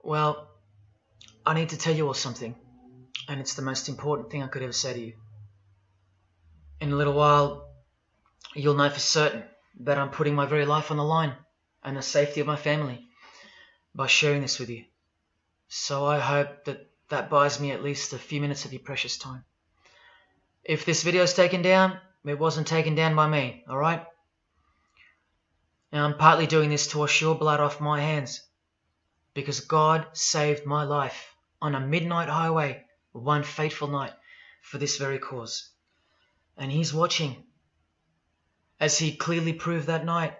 Well, I need to tell you all something, and it's the most important thing I could ever say to you. In a little while, you'll know for certain that I'm putting my very life on the line and the safety of my family by sharing this with you. So I hope that buys me at least a few minutes of your precious time. If this video is taken down, it wasn't taken down by me, alright? Now I'm partly doing this to wash your blood off my hands, because God saved my life on a midnight highway one fateful night for this very cause. And He's watching, as He clearly proved that night.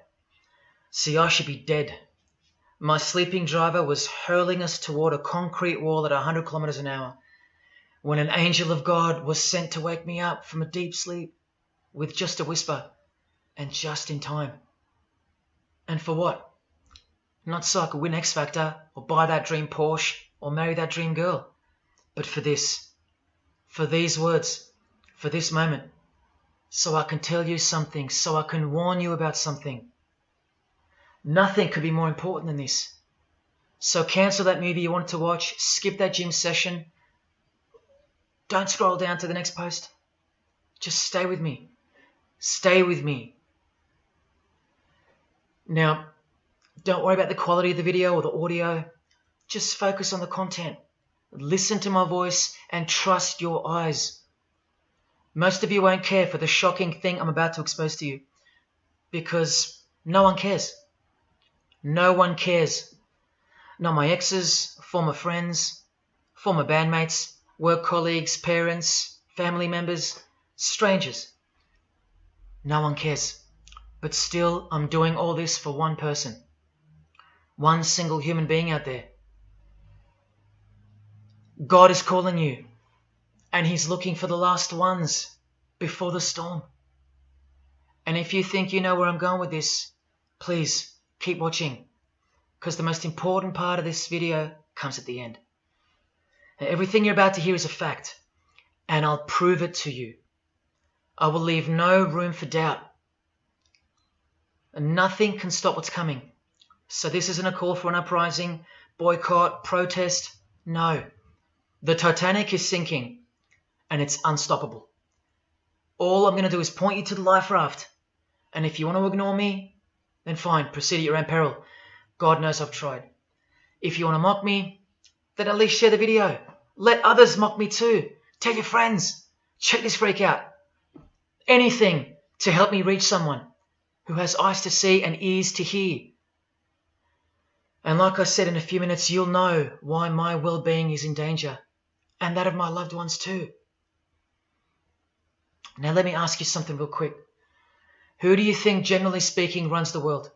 See, I should be dead. My sleeping driver was hurling us toward a concrete wall at 100 kilometers an hour when an angel of God was sent to wake me up from a deep sleep with just a whisper, and just in time. And for what? Not so I could win X Factor or buy that dream Porsche or marry that dream girl, but for this, for these words, for this moment, so I can tell you something, so I can warn you about something. Nothing could be more important than this. So cancel that movie you wanted to watch, skip that gym session. Don't scroll down to the next post. Just stay with me. Stay with me. Now, don't worry about the quality of the video or the audio. Just focus on the content. Listen to my voice and trust your eyes. Most of you won't care for the shocking thing I'm about to expose to you, because no one cares. No one cares. Not my exes, former friends, former bandmates, work colleagues, parents, family members, strangers. No one cares. But still, I'm doing all this for one person. One single human being out there. God is calling you, and He's looking for the last ones before the storm. And if you think you know where I'm going with this, please keep watching, because the most important part of this video comes at the end. Now, everything you're about to hear is a fact, and I'll prove it to you. I will leave no room for doubt. And nothing can stop what's coming. So this isn't a call for an uprising, boycott, protest. No. The Titanic is sinking, and it's unstoppable. All I'm going to do is point you to the life raft. And if you want to ignore me, then fine, proceed at your own peril. God knows I've tried. If you want to mock me, then at least share the video. Let others mock me too. Tell your friends. Check this freak out. Anything to help me reach someone who has eyes to see and ears to hear. And like I said, in a few minutes, you'll know why my well-being is in danger, and that of my loved ones too. Now let me ask you something real quick. Who do you think, generally speaking, runs the world?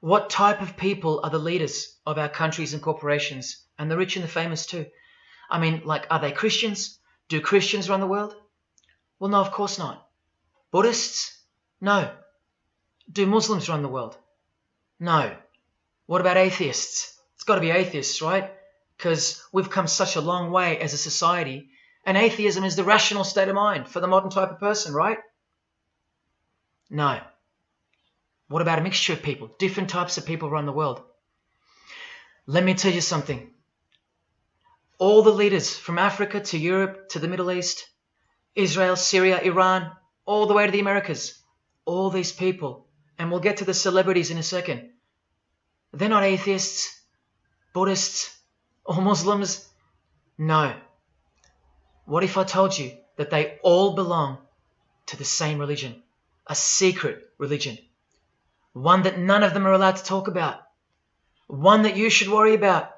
What type of people are the leaders of our countries and corporations, and the rich and the famous too? I mean, like, are they Christians? Do Christians run the world? Well, no, of course not. Buddhists? No. Do Muslims run the world? No. What about atheists? It's got to be atheists, right? Because we've come such a long way as a society, and atheism is the rational state of mind for the modern type of person, right? No. What about a mixture of people? Different types of people run the world. Let me tell you something. All the leaders from Africa to Europe to the Middle East, Israel, Syria, Iran, all the way to the Americas, all these people, and we'll get to the celebrities in a second, they're not atheists, Buddhists, or Muslims. No. What if I told you that they all belong to the same religion? A secret religion. One that none of them are allowed to talk about. One that you should worry about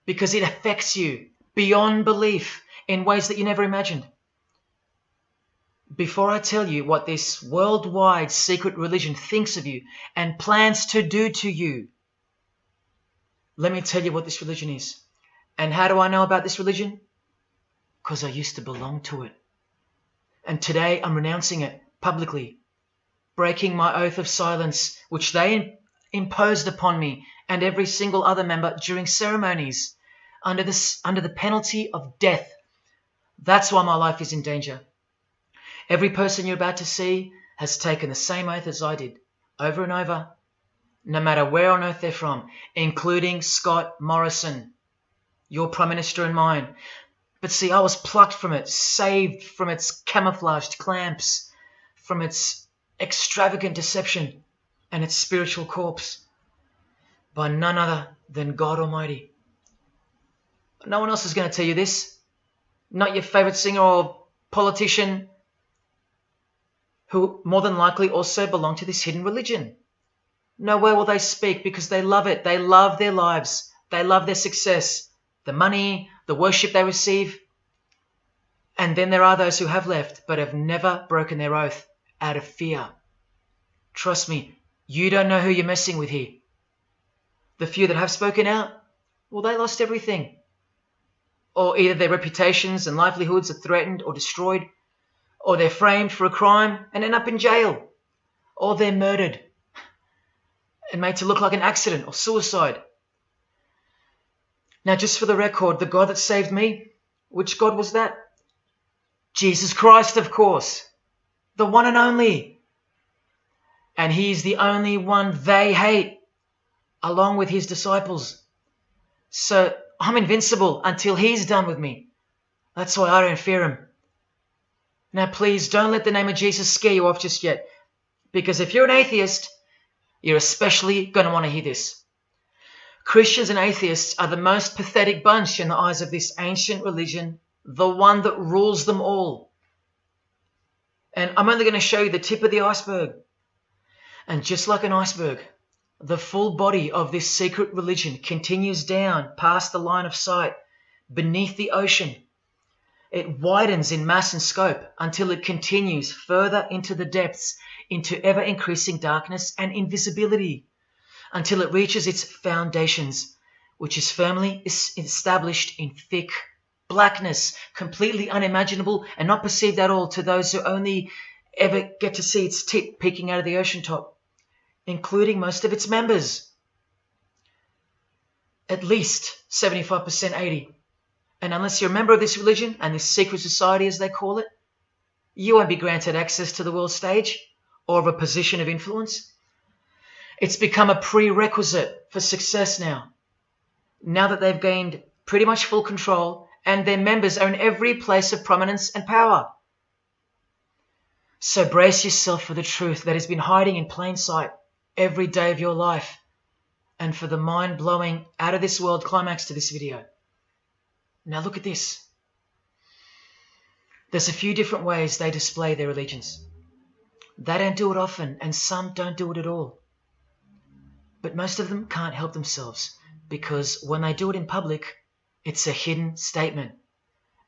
because it affects you beyond belief in ways that you never imagined. Before I tell you what this worldwide secret religion thinks of you and plans to do to you, let me tell you what this religion is. And how do I know about this religion? Because I used to belong to it. And today I'm renouncing it publicly, breaking my oath of silence, which they imposed upon me and every single other member during ceremonies under the penalty of death. That's why my life is in danger. Every person you're about to see has taken the same oath as I did, over and over, no matter where on earth they're from, including Scott Morrison, your Prime Minister and mine. But see, I was plucked from it, saved from its camouflaged clamps, from its extravagant deception and its spiritual corpse, by none other than God Almighty. No one else is going to tell you this. Not your favourite singer or politician, who more than likely also belong to this hidden religion. Nowhere will they speak because they love it. They love their lives. They love their success, the money, the worship they receive. And then there are those who have left but have never broken their oath out of fear. Trust me, you don't know who you're messing with here. The few that have spoken out, well, they lost everything. Or either their reputations and livelihoods are threatened or destroyed, or they're framed for a crime and end up in jail, or they're murdered and made to look like an accident or suicide. Now, just for the record, the God that saved me, which God was that? Jesus Christ, of course, the one and only. And he's the only one they hate, along with his disciples. So I'm invincible until he's done with me. That's why I don't fear him. Now please don't let the name of Jesus scare you off just yet, because if you're an atheist, you're especially going to want to hear this. Christians and atheists are the most pathetic bunch in the eyes of this ancient religion, the one that rules them all. And I'm only going to show you the tip of the iceberg. And just like an iceberg, the full body of this secret religion continues down past the line of sight, beneath the ocean. It widens in mass and scope until it continues further into the depths, into ever-increasing darkness and invisibility, until it reaches its foundations, which is firmly established in thick blackness, completely unimaginable and not perceived at all to those who only ever get to see its tip peeking out of the ocean top, including most of its members. At least 75%, 80%. And unless you're a member of this religion and this secret society, as they call it, you won't be granted access to the world stage or of a position of influence. It's become a prerequisite for success now that they've gained pretty much full control and their members are in every place of prominence and power. So brace yourself for the truth that has been hiding in plain sight every day of your life, and for the mind-blowing, out-of-this-world climax to this video. Now look at this. There's a few different ways they display their allegiance. They don't do it often, and some don't do it at all. But most of them can't help themselves, because when they do it in public, it's a hidden statement,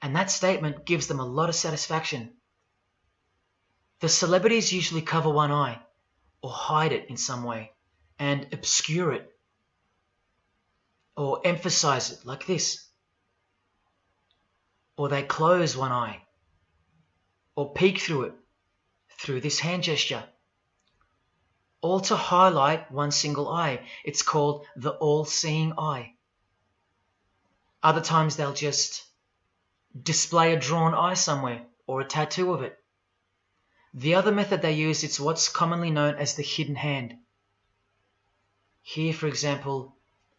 and that statement gives them a lot of satisfaction. The celebrities usually cover one eye, or hide it in some way, and obscure it, or emphasize it like this. Or they close one eye, or peek through it, through this hand gesture, all to highlight one single eye. It's called the all-seeing eye. Other times they'll just display a drawn eye somewhere, or a tattoo of it. The other method they use is what's commonly known as the hidden hand. Here, for example,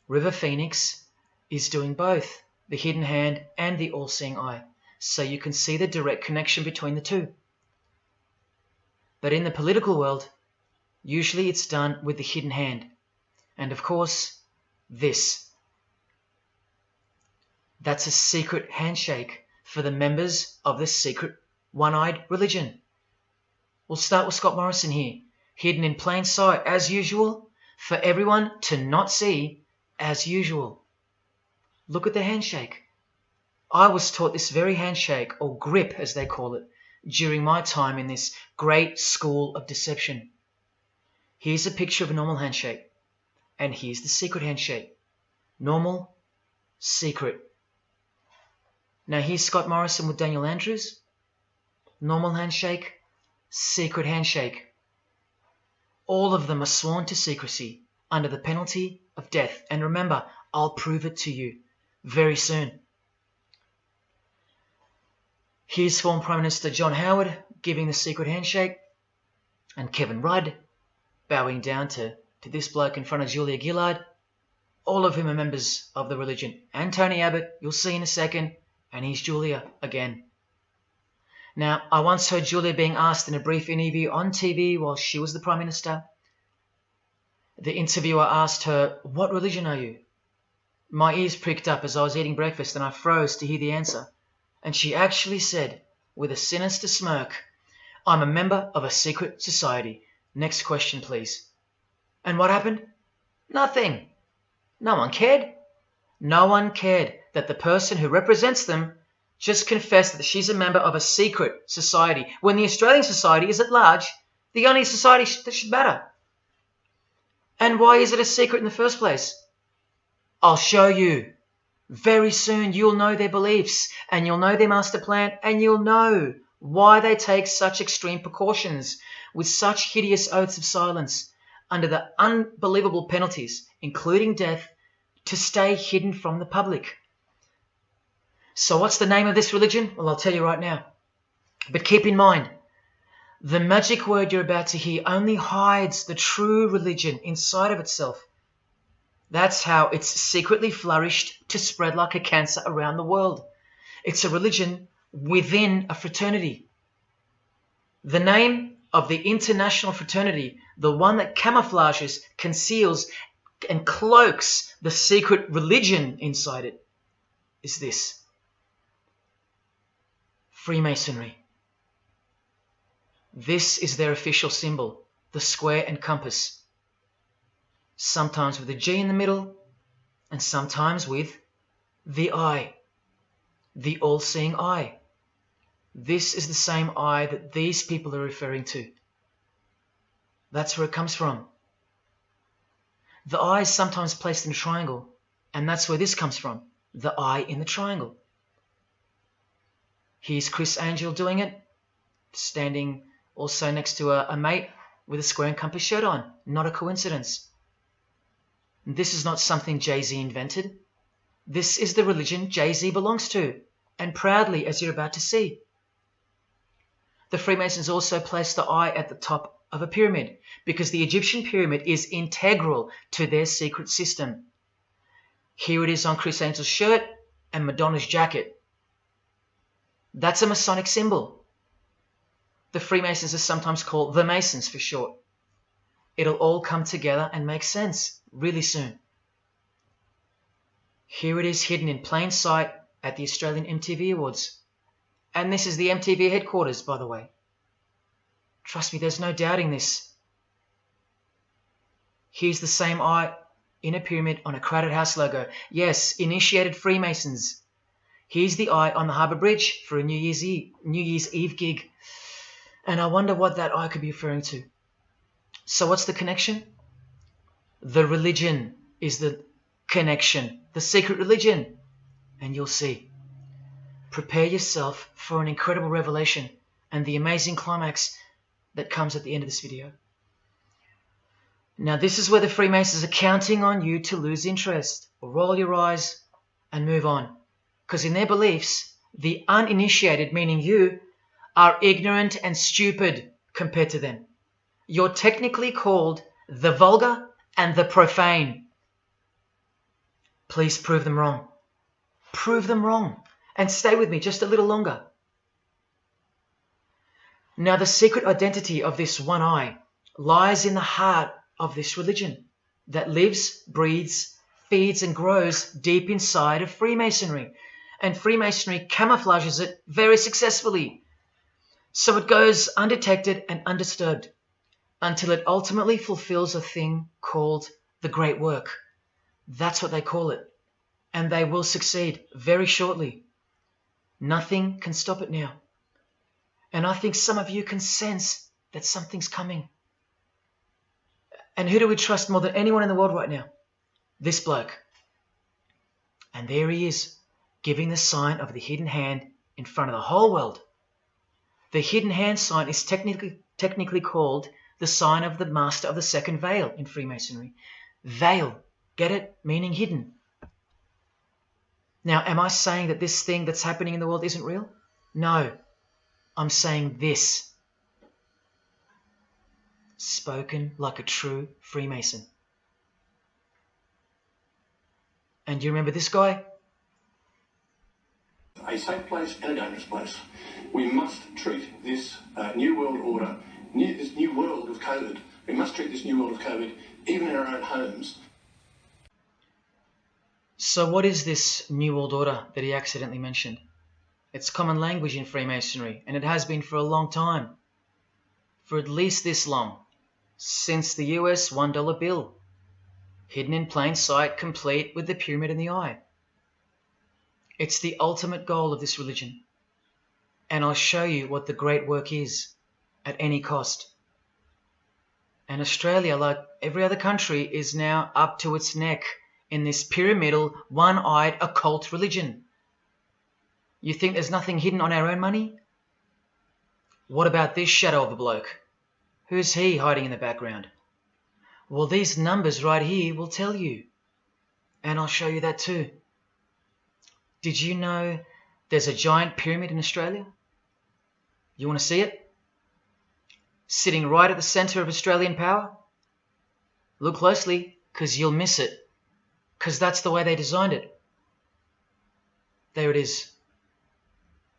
River Phoenix is doing both the hidden hand and the all-seeing eye, so you can see the direct connection between the two. But in the political world, usually it's done with the hidden hand, and of course, this. That's a secret handshake for the members of the secret one-eyed religion. We'll start with Scott Morrison here, hidden in plain sight as usual, for everyone to not see as usual. Look at the handshake. I was taught this very handshake, or grip as they call it, during my time in this great school of deception. Here's a picture of a normal handshake, and here's the secret handshake. Normal, secret. Now here's Scott Morrison with Daniel Andrews. Normal handshake, secret handshake. All of them are sworn to secrecy under the penalty of death. And remember, I'll prove it to you very soon. Here's former Prime Minister John Howard giving the secret handshake, and Kevin Rudd bowing down to this bloke in front of Julia Gillard. all of whom are members of the religion. And Tony Abbott, you'll see in a second, and he's Julia again. Now, I once heard Julia being asked in a brief interview on TV while she was the Prime Minister. The interviewer asked her, "What religion are you?" My ears pricked up as I was eating breakfast and I froze to hear the answer. And she actually said, with a sinister smirk, "I'm a member of a secret society. Next question, please." And what happened? Nothing. No one cared. No one cared that the person who represents them just confessed that she's a member of a secret society, when the Australian society is at large the only society that should matter. And why is it a secret in the first place? I'll show you. Very soon you'll know their beliefs, and you'll know their master plan, and you'll know why they take such extreme precautions with such hideous oaths of silence under the unbelievable penalties, including death, to stay hidden from the public. So what's the name of this religion? Well, I'll tell you right now. But keep in mind, the magic word you're about to hear only hides the true religion inside of itself. That's how it's secretly flourished to spread like a cancer around the world. It's a religion within a fraternity. The name of the international fraternity, the one that camouflages, conceals, and cloaks the secret religion inside it, is this: Freemasonry. This is their official symbol, the square and compass. Sometimes with a G in the middle, and sometimes with the eye, the all-seeing eye. This is the same eye that these people are referring to. That's where it comes from. The eye is sometimes placed in a triangle, and that's where this comes from, the eye in the triangle. Here's Chris Angel doing it, standing also next to a mate with a square and compass shirt on. Not a coincidence. This is not something Jay-Z invented. This is the religion Jay-Z belongs to, and proudly, as you're about to see. The Freemasons also place the eye at the top of a pyramid, because the Egyptian pyramid is integral to their secret system. Here it is on Chris Angel's shirt and Madonna's jacket. That's a Masonic symbol. The Freemasons are sometimes called the Masons for short. It'll all come together and make sense really soon. Here it is hidden in plain sight at the Australian MTV Awards. And this is the MTV headquarters, by the way. Trust me, there's no doubting this. Here's the same eye in a pyramid on a Crowded House logo. Yes, initiated Freemasons. Here's the eye on the Harbour Bridge for a New Year's Eve gig. And I wonder what that eye could be referring to. So what's the connection? The religion is the connection, the secret religion. And you'll see. Prepare yourself for an incredible revelation and the amazing climax that comes at the end of this video. Now this is where the Freemasons are counting on you to lose interest, or roll your eyes and move on. Because in their beliefs, the uninitiated, meaning you, are ignorant and stupid compared to them. You're technically called the vulgar and the profane. Please prove them wrong. Prove them wrong. And stay with me just a little longer. Now the secret identity of this one eye lies in the heart of this religion that lives, breathes, feeds and grows deep inside of Freemasonry. And Freemasonry camouflages it very successfully. So it goes undetected and undisturbed until it ultimately fulfills a thing called the Great Work. That's what they call it. And they will succeed very shortly. Nothing can stop it now. And I think some of you can sense that something's coming. And who do we trust more than anyone in the world right now? This bloke. And there he is, giving the sign of the hidden hand in front of the whole world. The hidden hand sign is technically called the sign of the master of the second veil in Freemasonry. Veil, get it? Meaning hidden. Now, am I saying that this thing that's happening in the world isn't real? No, I'm saying this. Spoken like a true Freemason. And you remember this guy? A safe place and a dangerous place. We must treat this new world order, this new world of COVID, we must treat this new world of COVID even in our own homes. So what is this new world order that he accidentally mentioned? It's common language in Freemasonry, and it has been for a long time. For at least this long. Since the US $1 bill. Hidden in plain sight, complete with the pyramid in the eye. It's the ultimate goal of this religion. And I'll show you what the great work is, at any cost. And Australia, like every other country, is now up to its neck in this pyramidal, one-eyed occult religion. You think there's nothing hidden on our own money? What about this shadow of a bloke? Who's he hiding in the background? Well, these numbers right here will tell you. And I'll show you that too. Did you know there's a giant pyramid in Australia? You want to see it? Sitting right at the centre of Australian power? Look closely, because you'll miss it. Because that's the way they designed it. There it is.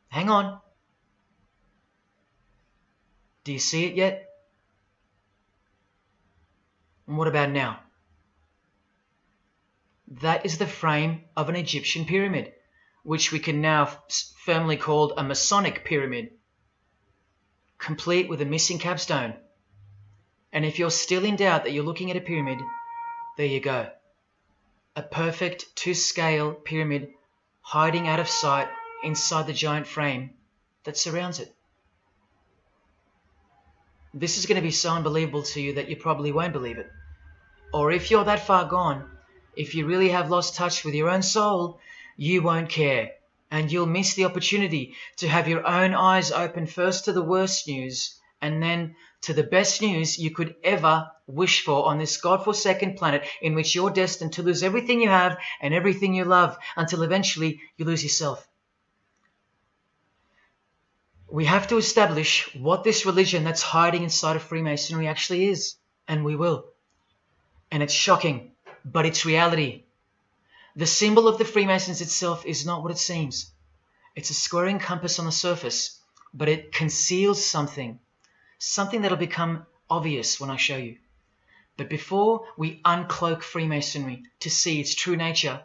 Hang on. Do you see it yet? And what about now? That is the frame of an Egyptian pyramid, which we can now firmly call a Masonic pyramid, complete with a missing capstone. And if you're still in doubt that you're looking at a pyramid, there you go. A perfect to-scale pyramid hiding out of sight inside the giant frame that surrounds it. This is going to be so unbelievable to you that you probably won't believe it. Or if you're that far gone, if you really have lost touch with your own soul, you won't care. And you'll miss the opportunity to have your own eyes open first to the worst news and then to the best news you could ever wish for on this God-forsaken planet in which you're destined to lose everything you have and everything you love until eventually you lose yourself. We have to establish what this religion that's hiding inside of Freemasonry actually is, and we will. And it's shocking, but it's reality. The symbol of the Freemasons itself is not what it seems. It's a squaring compass on the surface, but it conceals something that'll become obvious when I show you. But before we uncloak Freemasonry to see its true nature,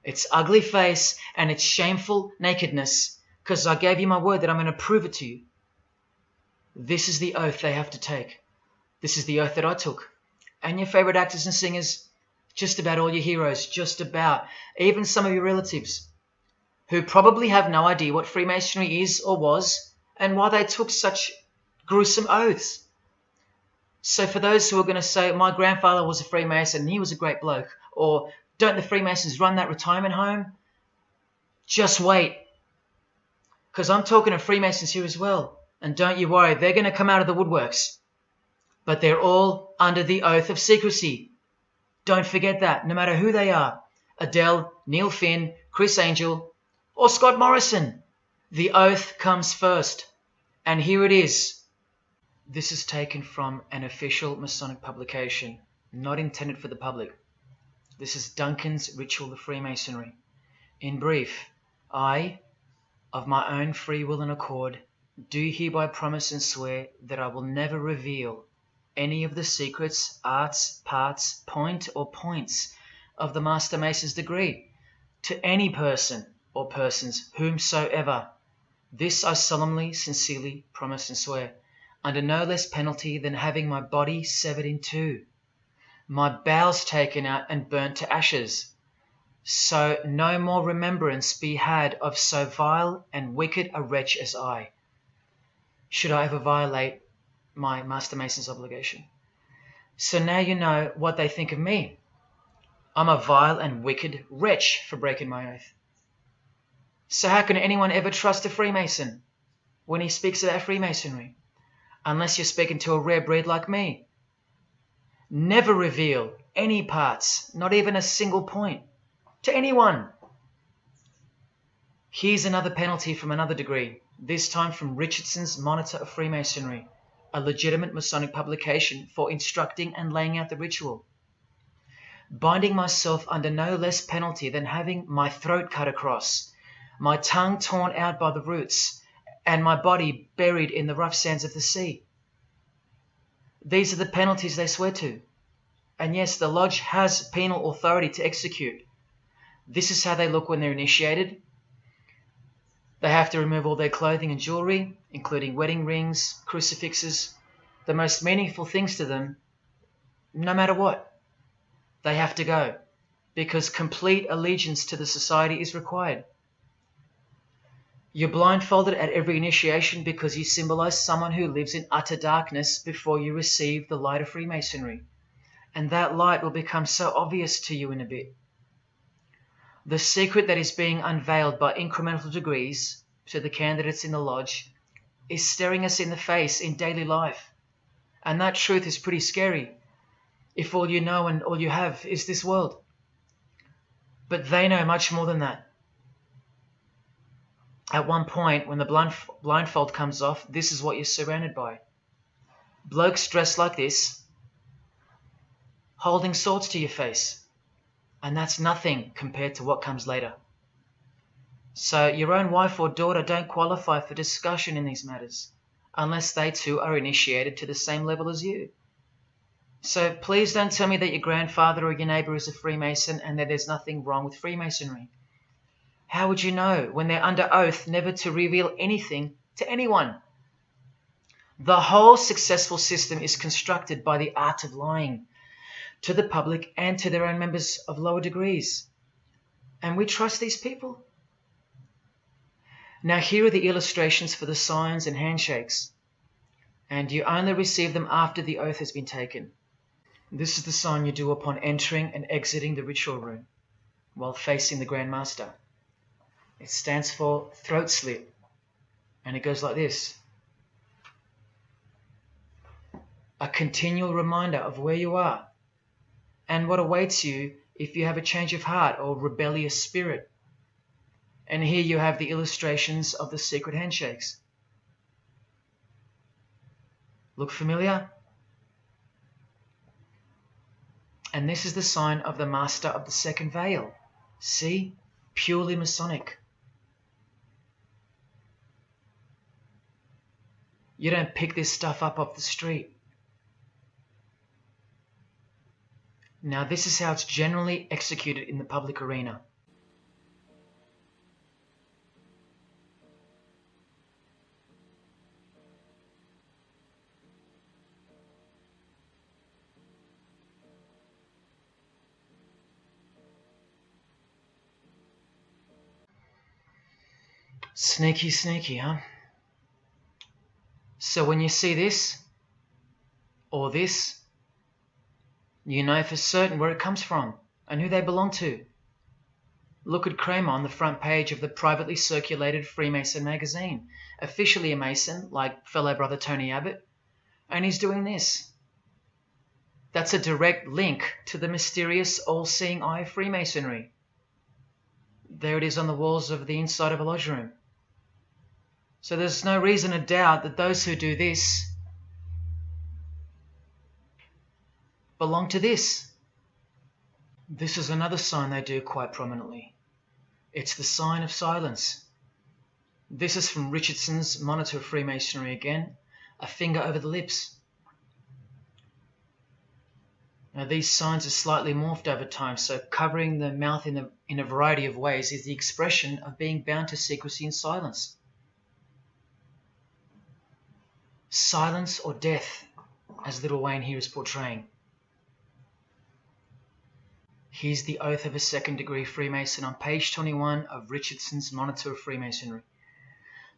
its ugly face and its shameful nakedness, because I gave you my word that I'm going to prove it to you. This is the oath they have to take. This is the oath that I took. And your favorite actors and singers, just about all your heroes, just about, even some of your relatives, who probably have no idea what Freemasonry is or was, and why they took such gruesome oaths. So for those who are going to say, my grandfather was a Freemason and he was a great bloke, or don't the Freemasons run that retirement home? Just wait. Because I'm talking to Freemasons here as well. And don't you worry, they're going to come out of the woodworks. But they're all under the oath of secrecy. Don't forget that, no matter who they are. Adele, Neil Finn, Chris Angel, or Scott Morrison. The oath comes first. And here it is. This is taken from an official Masonic publication, not intended for the public. This is Duncan's Ritual of Freemasonry. In brief, I, of my own free will and accord, do hereby promise and swear that I will never reveal any of the secrets, arts, parts, point or points of the Master Mason's degree to any person or persons whomsoever. This I solemnly, sincerely promise and swear, under no less penalty than having my body severed in two, my bowels taken out and burnt to ashes, so no more remembrance be had of so vile and wicked a wretch as I, should I ever violate my Master Mason's obligation. So now you know what they think of me. I'm a vile and wicked wretch for breaking my oath. So how can anyone ever trust a Freemason when he speaks about Freemasonry? Unless you're speaking to a rare breed like me. Never reveal any parts, not even a single point, to anyone. Here's another penalty from another degree, this time from Richardson's Monitor of Freemasonry, a legitimate Masonic publication for instructing and laying out the ritual. binding myself under no less penalty than having my throat cut across, my tongue torn out by the roots, and my body buried in the rough sands of the sea. These are the penalties they swear to. And yes, the lodge has penal authority to execute. This is how they look when they're initiated. They have to remove all their clothing and jewelry, including wedding rings, crucifixes, the most meaningful things to them, no matter what. They have to go, because complete allegiance to the society is required. You're blindfolded at every initiation because you symbolize someone who lives in utter darkness before you receive the light of Freemasonry. And that light will become so obvious to you in a bit. The secret that is being unveiled by incremental degrees to the candidates in the lodge is staring us in the face in daily life. And that truth is pretty scary if all you know and all you have is this world. But they know much more than that. At one point, when the blindfold comes off, this is what you're surrounded by. Blokes dressed like this, holding swords to your face. And that's nothing compared to what comes later. So your own wife or daughter don't qualify for discussion in these matters, unless they too are initiated to the same level as you. So please don't tell me that your grandfather or your neighbour is a Freemason and that there's nothing wrong with Freemasonry. How would you know when they're under oath never to reveal anything to anyone? The whole successful system is constructed by the art of lying to the public and to their own members of lower degrees. And we trust these people? Now here are the illustrations for the signs and handshakes. And you only receive them after the oath has been taken. This is the sign you do upon entering and exiting the ritual room while facing the Grand Master. It stands for throat slit, and it goes like this. A continual reminder of where you are and what awaits you if you have a change of heart or rebellious spirit. And here you have the illustrations of the secret handshakes. Look familiar? And this is the sign of the Master of the Second Veil. See? Purely Masonic. You don't pick this stuff up off the street. Now this is how it's generally executed in the public arena. Sneaky, sneaky, huh? So when you see this, or this, you know for certain where it comes from and who they belong to. Look at Kramer on the front page of the privately circulated Freemason magazine, officially a Mason, like fellow brother Tony Abbott, and he's doing this. That's a direct link to the mysterious all-seeing eye of Freemasonry. There it is on the walls of the inside of a lodge room. So there's no reason to doubt that those who do this belong to this. This is another sign they do quite prominently. It's the sign of silence. This is from Richardson's Monitor of Freemasonry again, a finger over the lips. Now these signs are slightly morphed over time, so covering the mouth in a variety of ways is the expression of being bound to secrecy and silence. Silence or death, as Little Wayne here is portraying. Here's the oath of a second-degree Freemason on page 21 of Richardson's Monitor of Freemasonry.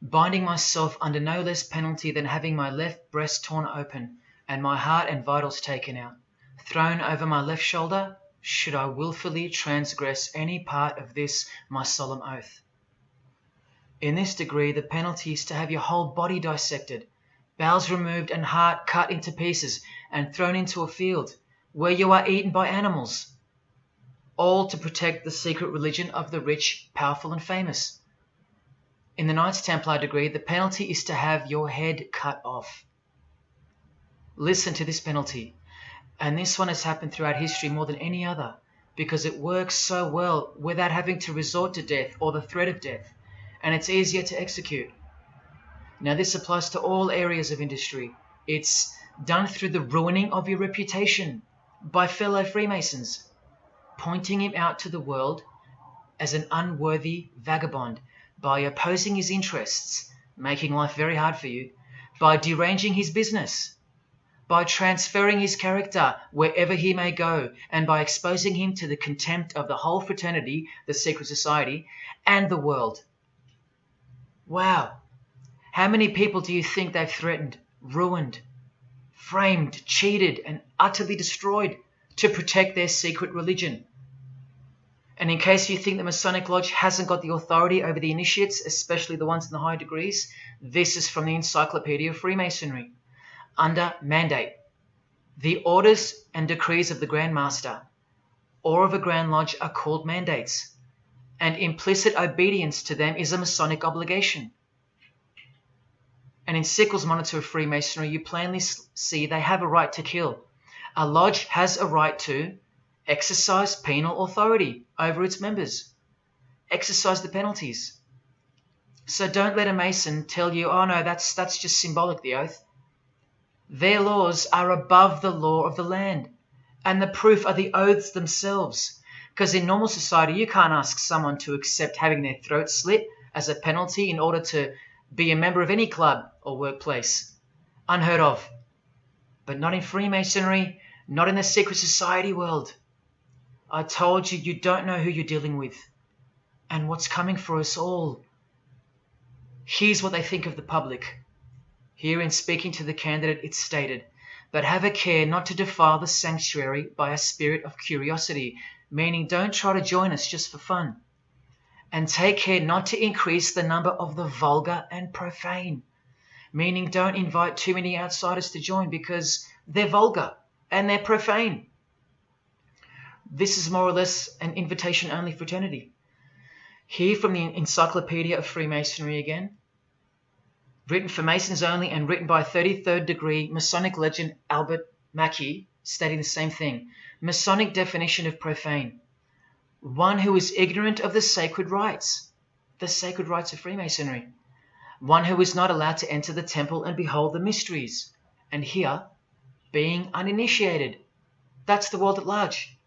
Binding myself under no less penalty than having my left breast torn open and my heart and vitals taken out, thrown over my left shoulder, should I wilfully transgress any part of this my solemn oath. In this degree, the penalty is to have your whole body dissected, bowels removed and heart cut into pieces and thrown into a field where you are eaten by animals, all to protect the secret religion of the rich, powerful and famous. In the Knights Templar degree, the penalty is to have your head cut off. Listen to this penalty, and this one has happened throughout history more than any other, because it works so well without having to resort to death or the threat of death, and it's easier to execute. Now this applies to all areas of industry. It's done through the ruining of your reputation by fellow Freemasons, pointing him out to the world as an unworthy vagabond, by opposing his interests, making life very hard for you, by deranging his business, by transferring his character wherever he may go, and by exposing him to the contempt of the whole fraternity, the secret society, and the world. Wow! How many people do you think they've threatened, ruined, framed, cheated, and utterly destroyed to protect their secret religion? And in case you think the Masonic Lodge hasn't got the authority over the initiates, especially the ones in the higher degrees, this is from the Encyclopedia of Freemasonry. Under mandate, the orders and decrees of the Grand Master or of a Grand Lodge are called mandates, and implicit obedience to them is a Masonic obligation. And in Sickles' Monitor of Freemasonry, you plainly see they have a right to kill. A lodge has a right to exercise penal authority over its members, exercise the penalties. So don't let a Mason tell you, oh no, that's just symbolic, the oath. Their laws are above the law of the land, and the proof are the oaths themselves. Because in normal society, you can't ask someone to accept having their throat slit as a penalty in order to be a member of any club or workplace. Unheard of. But not in Freemasonry, not in the secret society world. I told you, you don't know who you're dealing with and what's coming for us all. Here's what they think of the public. Here in speaking to the candidate, it's stated, but have a care not to defile the sanctuary by a spirit of curiosity, meaning don't try to join us just for fun. And take care not to increase the number of the vulgar and profane, meaning don't invite too many outsiders to join because they're vulgar and they're profane. This is more or less an invitation-only fraternity. Here from the Encyclopedia of Freemasonry again, written for Masons only and written by 33rd degree Masonic legend Albert Mackey, stating the same thing. Masonic definition of profane. One who is ignorant of the sacred rites of Freemasonry. One who is not allowed to enter the temple and behold the mysteries. And here, being uninitiated. That's the world at large.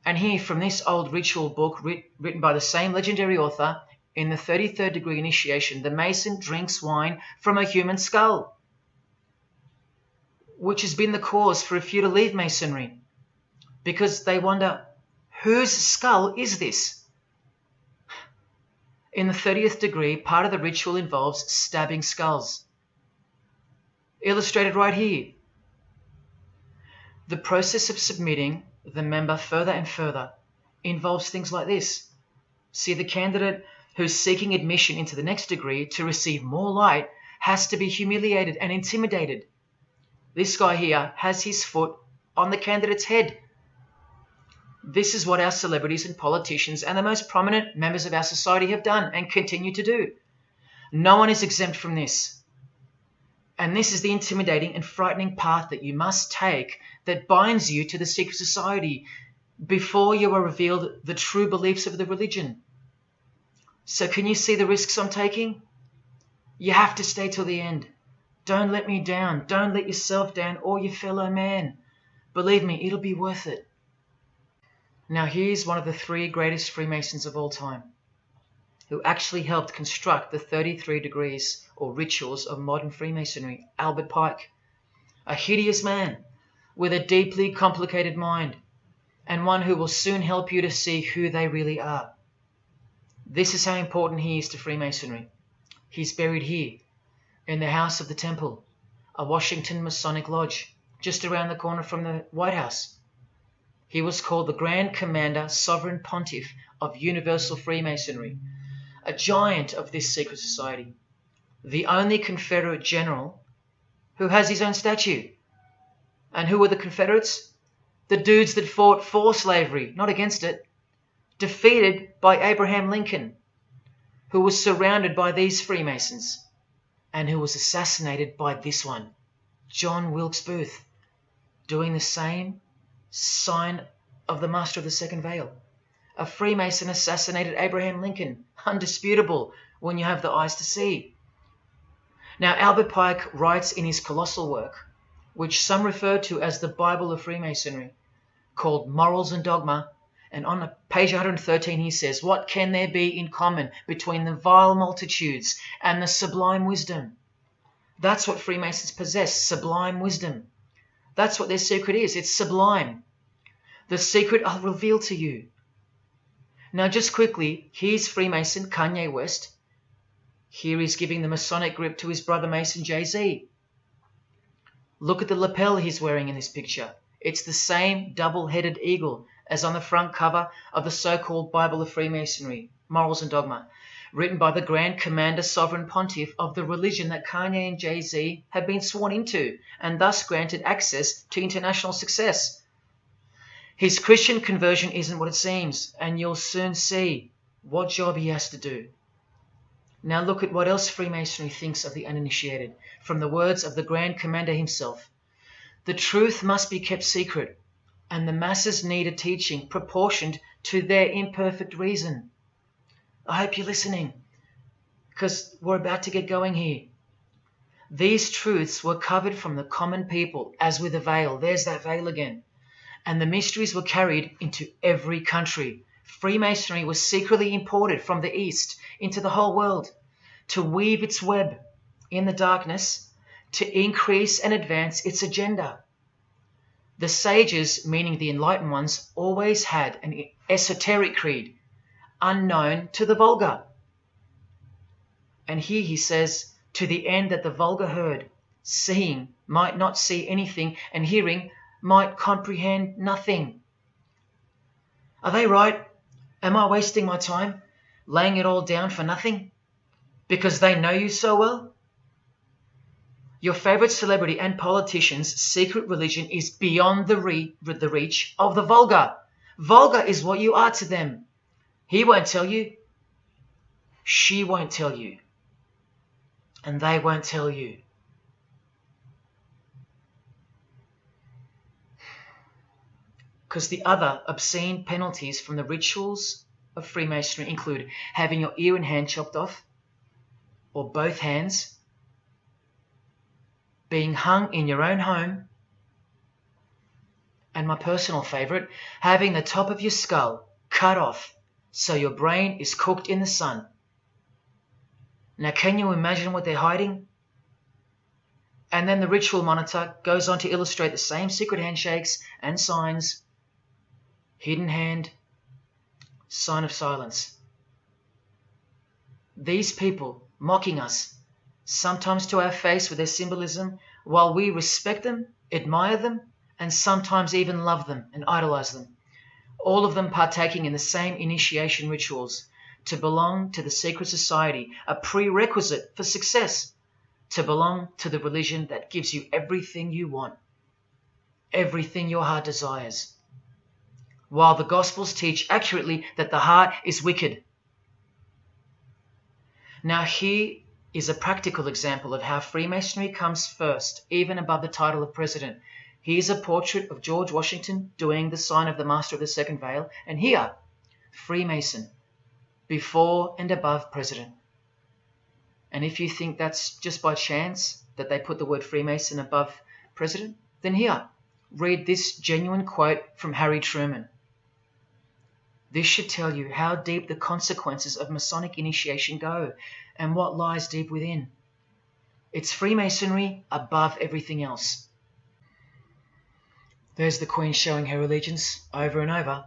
And here, from this old ritual book written by the same legendary author, in the 33rd degree initiation, the Mason drinks wine from a human skull, which has been the cause for a few to leave Masonry, because they wonder, whose skull is this? In the 30th degree, part of the ritual involves stabbing skulls. Illustrated right here. The process of submitting the member further and further involves things like this. See, the candidate who's seeking admission into the next degree to receive more light has to be humiliated and intimidated. This guy here has his foot on the candidate's head. This is what our celebrities and politicians and the most prominent members of our society have done and continue to do. No one is exempt from this. And this is the intimidating and frightening path that you must take that binds you to the secret society before you are revealed the true beliefs of the religion. So can you see the risks I'm taking? You have to stay till the end. Don't let me down. Don't let yourself down or your fellow man. Believe me, it'll be worth it. Now here's one of the 3 greatest Freemasons of all time, who actually helped construct the 33 degrees or rituals of modern Freemasonry, Albert Pike. A hideous man with a deeply complicated mind, and one who will soon help you to see who they really are. This is how important he is to Freemasonry. He's buried here, in the House of the Temple, a Washington Masonic Lodge, just around the corner from the White House. He was called the Grand Commander Sovereign Pontiff of Universal Freemasonry, a giant of this secret society, the only Confederate general who has his own statue. And who were the Confederates? The dudes that fought for slavery, not against it, defeated by Abraham Lincoln, who was surrounded by these Freemasons, and who was assassinated by this one, John Wilkes Booth, doing the same sign of the master of the second veil. A Freemason assassinated Abraham Lincoln. Undisputable when you have the eyes to see. Now, Albert Pike writes in his colossal work, which some refer to as the Bible of Freemasonry, called Morals and Dogma, and on page 113 he says, "What can there be in common between the vile multitudes and the sublime wisdom?" That's what Freemasons possess, sublime wisdom. That's what their secret is. It's sublime. The secret I'll reveal to you. Now, just quickly, here's Freemason Kanye West. Here he's giving the Masonic grip to his brother Mason Jay-Z. Look at the lapel he's wearing in this picture. It's the same double-headed eagle as on the front cover of the so-called Bible of Freemasonry, Morals and Dogma, written by the Grand Commander Sovereign Pontiff of the religion that Kanye and Jay-Z have been sworn into and thus granted access to international success. His Christian conversion isn't what it seems, and you'll soon see what job he has to do. Now look at what else Freemasonry thinks of the uninitiated, from the words of the Grand Commander himself. The truth must be kept secret, and the masses need a teaching proportioned to their imperfect reason. I hope you're listening, because we're about to get going here. These truths were covered from the common people as with a veil. There's that veil again. And the mysteries were carried into every country. Freemasonry was secretly imported from the East into the whole world to weave its web in the darkness to increase and advance its agenda. The sages, meaning the enlightened ones, always had an esoteric creed, unknown to the vulgar. And here he says, to the end that the vulgar herd, seeing, might not see anything, and hearing, might comprehend nothing. Are they right? Am I wasting my time, laying it all down for nothing? Because they know you so well? Your favorite celebrity and politician's secret religion is beyond the reach of the vulgar. Vulgar is what you are to them. He won't tell you. She won't tell you. And they won't tell you. Because the other obscene penalties from the rituals of Freemasonry include having your ear and hand chopped off, or both hands, being hung in your own home, and my personal favourite, having the top of your skull cut off so your brain is cooked in the sun. Now, can you imagine what they're hiding? And then the ritual monitor goes on to illustrate the same secret handshakes and signs. Hidden hand, sign of silence. These people mocking us, sometimes to our face with their symbolism, while we respect them, admire them, and sometimes even love them and idolize them. All of them partaking in the same initiation rituals, to belong to the secret society, a prerequisite for success, to belong to the religion that gives you everything you want, everything your heart desires. While the Gospels teach accurately that the heart is wicked. Now here is a practical example of how Freemasonry comes first, even above the title of president. Here's a portrait of George Washington doing the sign of the Master of the Second Veil, and here, Freemason, before and above president. And if you think that's just by chance that they put the word Freemason above president, then here, read this genuine quote from Harry Truman. This should tell you how deep the consequences of Masonic initiation go and what lies deep within. It's Freemasonry above everything else. There's the Queen showing her allegiance over and over.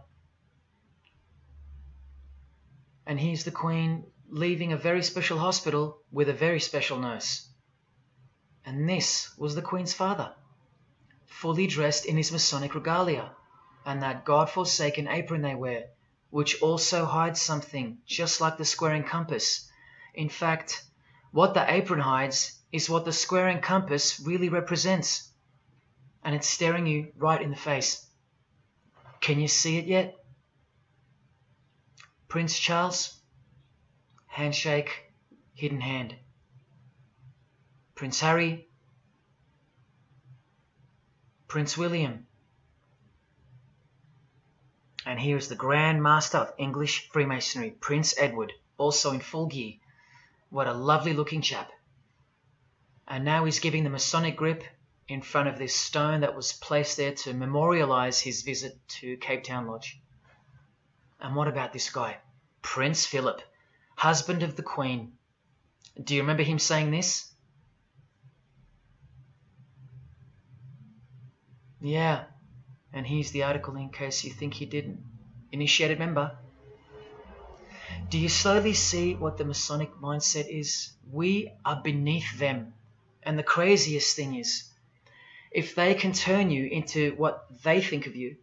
And here's the Queen leaving a very special hospital with a very special nurse. And this was the Queen's father, fully dressed in his Masonic regalia and that God-forsaken apron they wear, which also hides something, just like the square and compass. In fact, what the apron hides is what the square and compass really represents. And it's staring you right in the face. Can you see it yet? Prince Charles, handshake, hidden hand. Prince Harry, Prince William, And here is the Grand Master of English Freemasonry, Prince Edward, also in full gear. What a lovely looking chap. And now he's giving the Masonic grip in front of this stone that was placed there to memorialize his visit to Cape Town Lodge. And what about this guy? Prince Philip, husband of the Queen. Do you remember him saying this? Yeah, and here's the article in case you think he didn't. Initiated member. Do you slowly see what the Masonic mindset is? We are beneath them. And the craziest thing is, if they can turn you into what they think of you,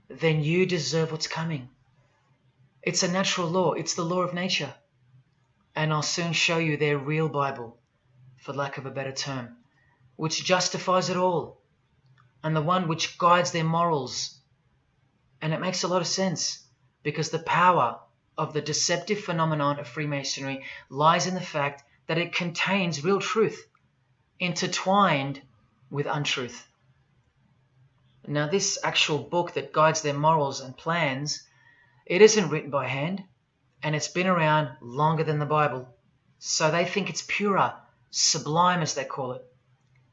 then you deserve what's coming. It's a natural law. It's the law of nature. And I'll soon show you their real Bible, for lack of a better term, which justifies it all, and the one which guides their morals. And it makes a lot of sense, because the power of the deceptive phenomenon of Freemasonry lies in the fact that it contains real truth, intertwined with untruth. Now, this actual book that guides their morals and plans, it isn't written by hand, and it's been around longer than the Bible. So they think it's purer, sublime as they call it.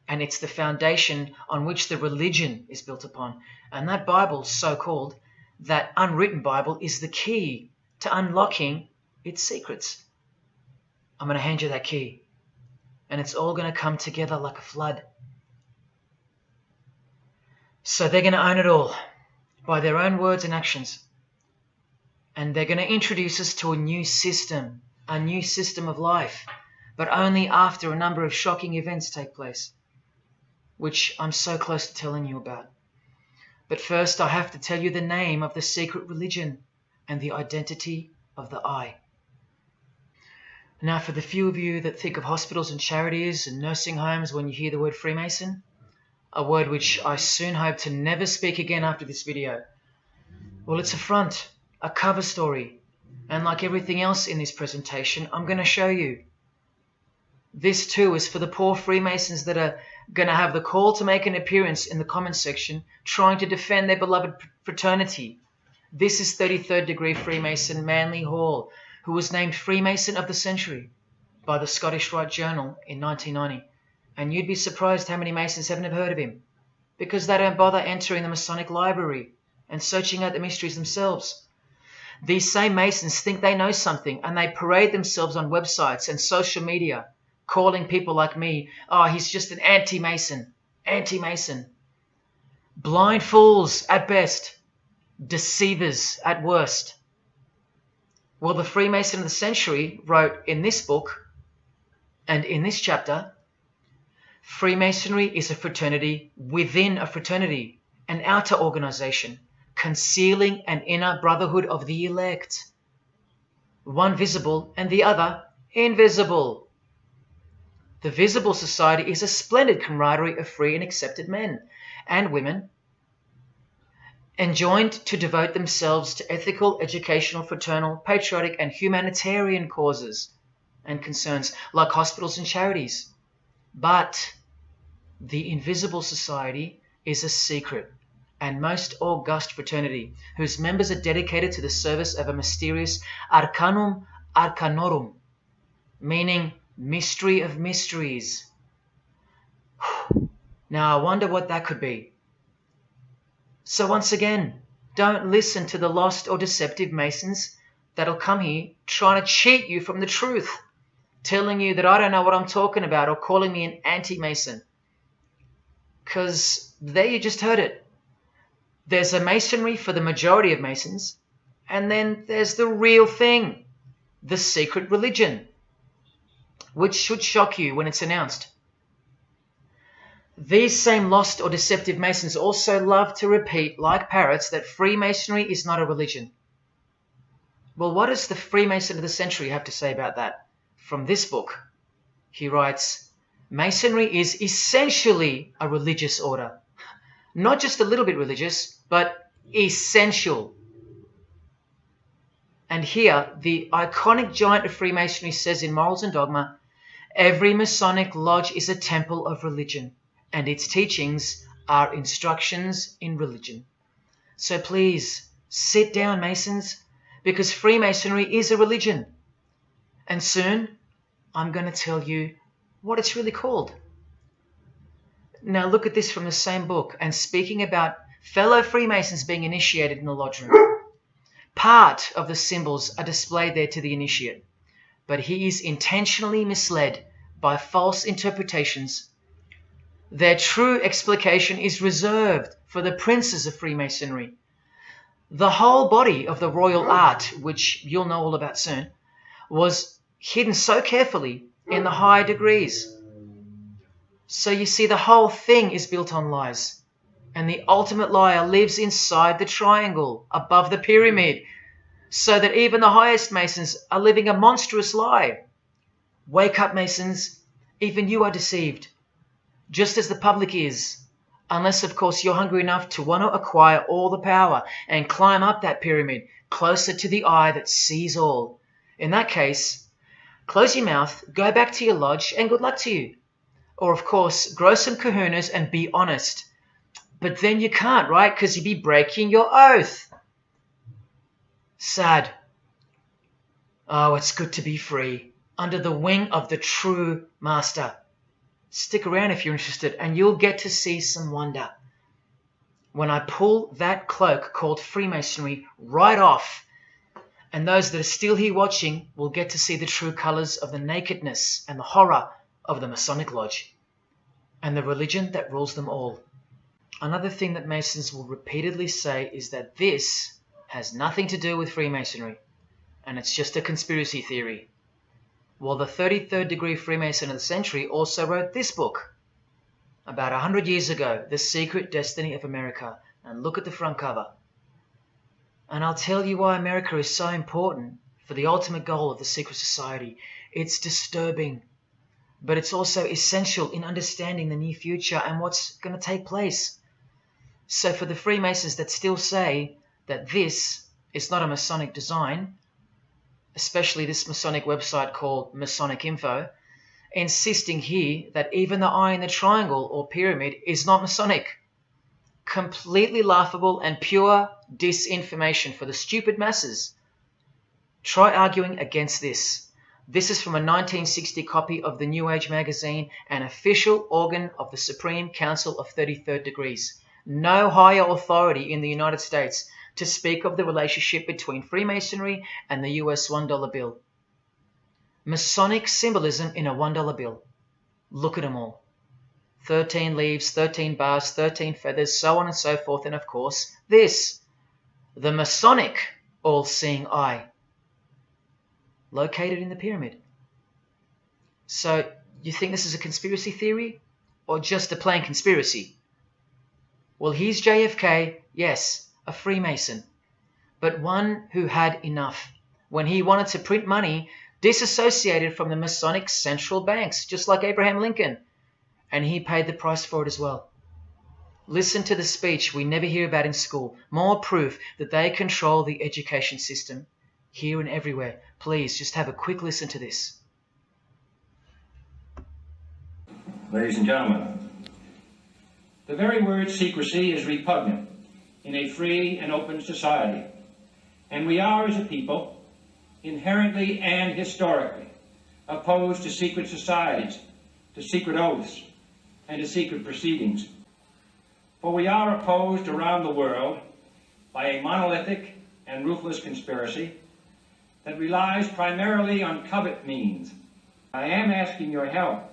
And it's the foundation on which the religion is built upon. And that Bible, so-called, that unwritten Bible, is the key to unlocking its secrets. I'm going to hand you that key. And it's all going to come together like a flood. So they're going to own it all by their own words and actions. And they're going to introduce us to a new system of life, but only after a number of shocking events take place, which I'm so close to telling you about. But first, I have to tell you the name of the secret religion and the identity of the I. Now, for the few of you that think of hospitals and charities and nursing homes when you hear the word Freemason, a word which I soon hope to never speak again after this video, well, it's a front, a cover story, and like everything else in this presentation, I'm going to show you. This too is for the poor Freemasons that are going to have the call to make an appearance in the comments section trying to defend their beloved fraternity. This is 33rd degree Freemason Manly Hall, who was named Freemason of the Century by the Scottish Rite Journal in 1990. And you'd be surprised how many Masons haven't heard of him, because they don't bother entering the Masonic library and searching out the mysteries themselves. These same Masons think they know something, and they parade themselves on websites and social media, calling people like me, oh, he's just an anti-Mason, anti-Mason. Blind fools at best, deceivers at worst. Well, the Freemason of the Century wrote in this book, and in this chapter, Freemasonry is a fraternity within a fraternity, an outer organization, concealing an inner brotherhood of the elect. One visible and the other invisible. The visible society is a splendid camaraderie of free and accepted men and women, enjoined to devote themselves to ethical, educational, fraternal, patriotic, and humanitarian causes and concerns like hospitals and charities. But the invisible society is a secret and most august fraternity whose members are dedicated to the service of a mysterious arcanum arcanorum, meaning mystery of mysteries. Now I wonder what that could be. So once again, don't listen to the lost or deceptive Masons that'll come here trying to cheat you from the truth, telling you that I don't know what I'm talking about or calling me an anti-Mason. Because there you just heard it. There's a Masonry for the majority of Masons, and then there's the real thing, the secret religion, which should shock you when it's announced. These same lost or deceptive Masons also love to repeat, like parrots, that Freemasonry is not a religion. Well, what does the Freemason of the Century have to say about that? From this book, he writes, Masonry is essentially a religious order. Not just a little bit religious, but essential. And here, the iconic giant of Freemasonry says in Morals and Dogma, every Masonic lodge is a temple of religion, and its teachings are instructions in religion. So please, Sit down, Masons, because Freemasonry is a religion. And soon, I'm going to tell you what it's really called. Now look at this from the same book, and speaking about fellow Freemasons being initiated in the lodge room. Part of the symbols are displayed there to the initiate, but he is intentionally misled by false interpretations. Their true explication is reserved for the princes of Freemasonry. The whole body of the royal art, which you'll know all about soon, was hidden so carefully in the higher degrees. So you see, the whole thing is built on lies. And the ultimate liar lives inside the triangle, above the pyramid, so that even the highest Masons are living a monstrous lie. Wake up, Masons. Even you are deceived, just as the public is. Unless, of course, you're hungry enough to want to acquire all the power and climb up that pyramid closer to the eye that sees all. In that case, close your mouth, go back to your lodge, and good luck to you. Or, of course, grow some kahunas and be honest. But then you can't, right? Because you'd be breaking your oath. Sad. Oh, it's good to be free, under the wing of the true master. Stick around if you're interested, and you'll get to see some wonder. When I pull that cloak called Freemasonry right off, and those that are still here watching will get to see the true colours of the nakedness and the horror of the Masonic Lodge, and the religion that rules them all. Another thing that Masons will repeatedly say is that this has nothing to do with Freemasonry, and it's just a conspiracy theory. Well, the 33rd degree Freemason of the century also wrote this book about 100 years ago, The Secret Destiny of America. And look at the front cover. And I'll tell you why America is so important for the ultimate goal of the secret society. It's disturbing, but it's also essential in understanding the near future and what's going to take place. So for the Freemasons that still say that this is not a Masonic design, especially this Masonic website called Masonic Info, insisting here that even the eye in the triangle or pyramid is not Masonic. Completely laughable and pure disinformation for the stupid masses. Try arguing against this. This is from a 1960 copy of the New Age magazine, an official organ of the Supreme Council of 33rd Degrees. No higher authority in the United States to speak of the relationship between Freemasonry and the US $1 bill. Masonic symbolism in a $1 bill. Look at them all. 13 leaves, 13 bars, 13 feathers, so on and so forth. And of course, this, the Masonic all-seeing eye, located in the pyramid. So you think this is a conspiracy theory or just a plain conspiracy? Well, here's JFK, yes, a Freemason, but one who had enough when he wanted to print money disassociated from the Masonic central banks, just like Abraham Lincoln, and he paid the price for it as well. Listen to the speech we never hear about in school. More proof that they control the education system here and everywhere. Please, just have a quick listen to this. Ladies and gentlemen, the very word secrecy is repugnant in a free and open society, and we are, as a people, inherently and historically opposed to secret societies, to secret oaths, and to secret proceedings. For we are opposed around the world by a monolithic and ruthless conspiracy that relies primarily on covert means. I am asking your help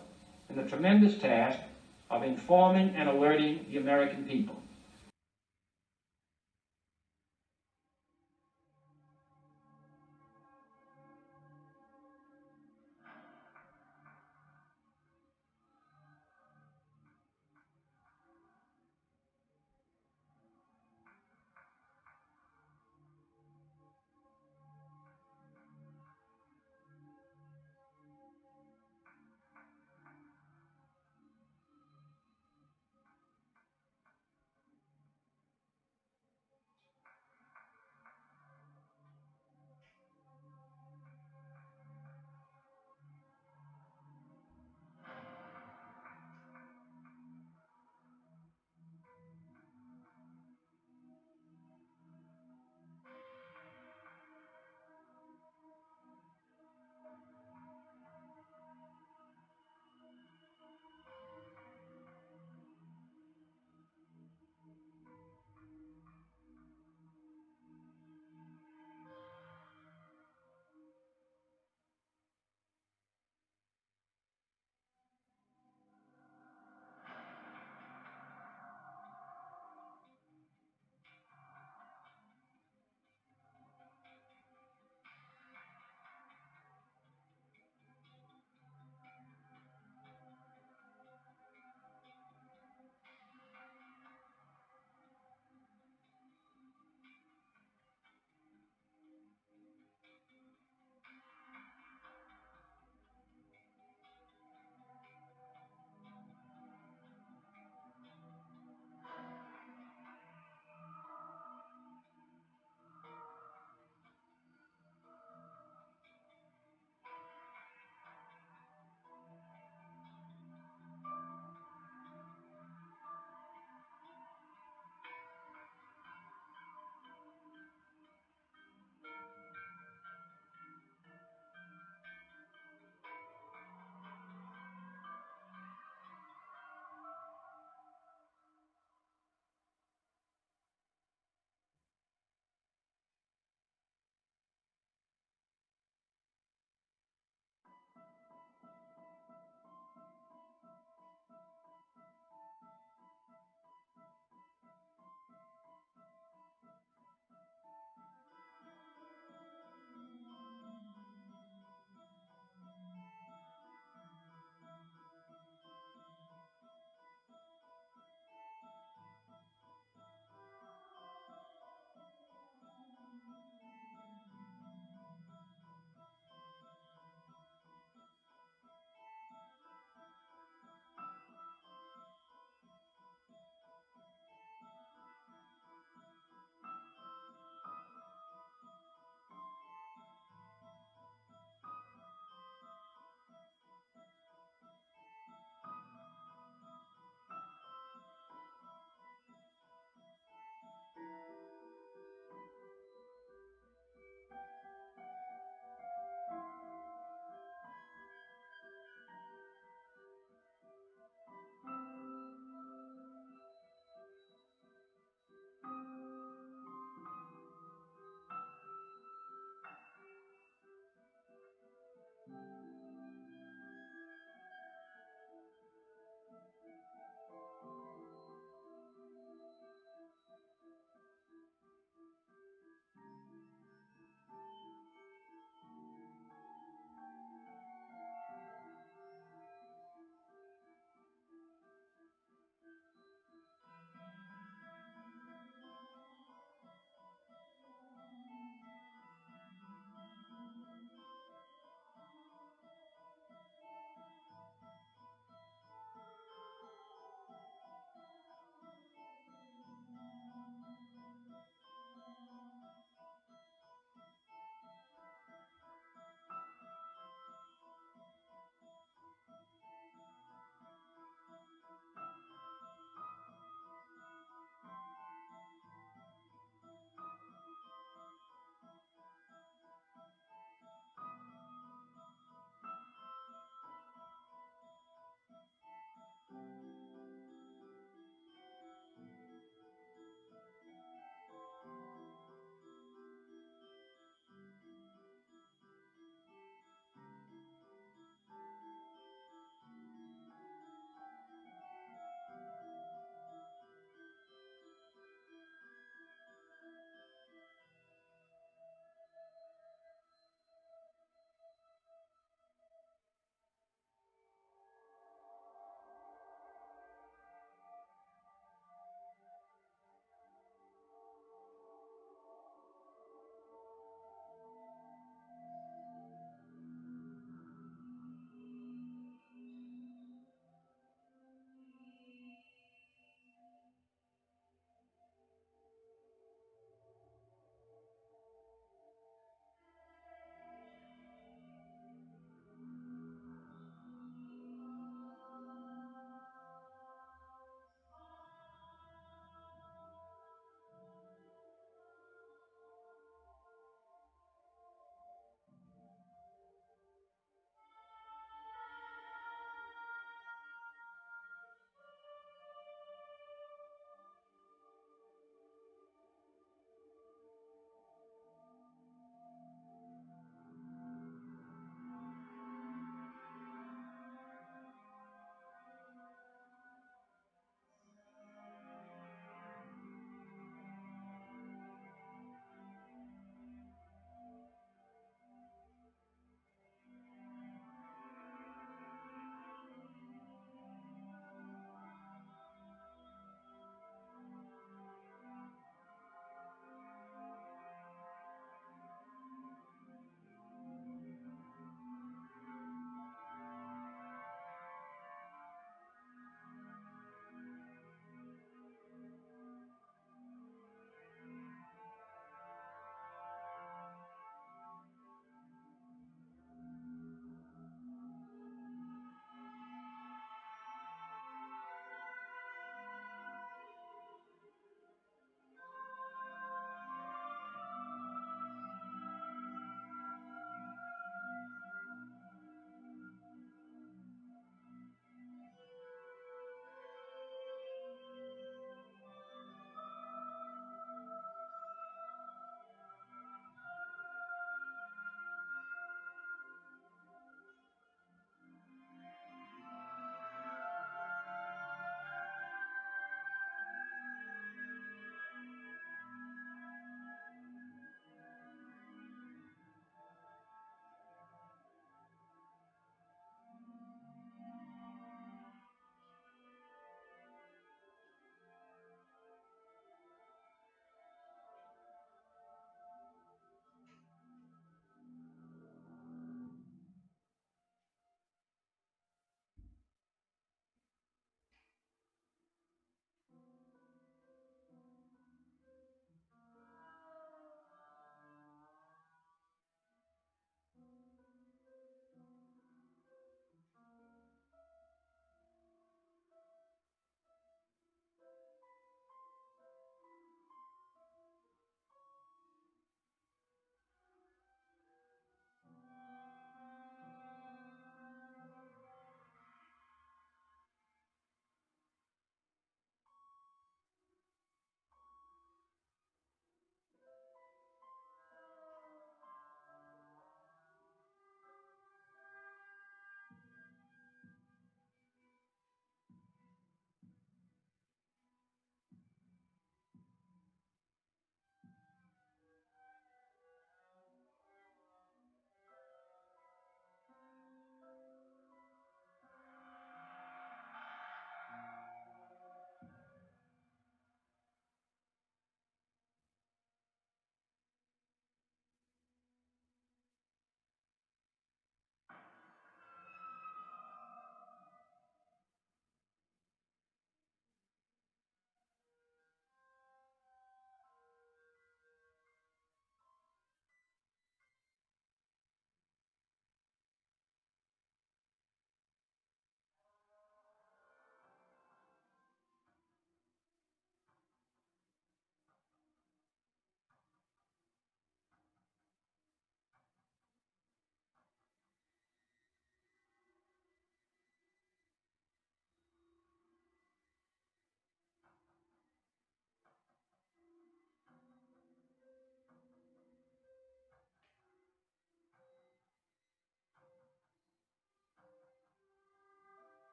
in the tremendous task of informing and alerting the American people.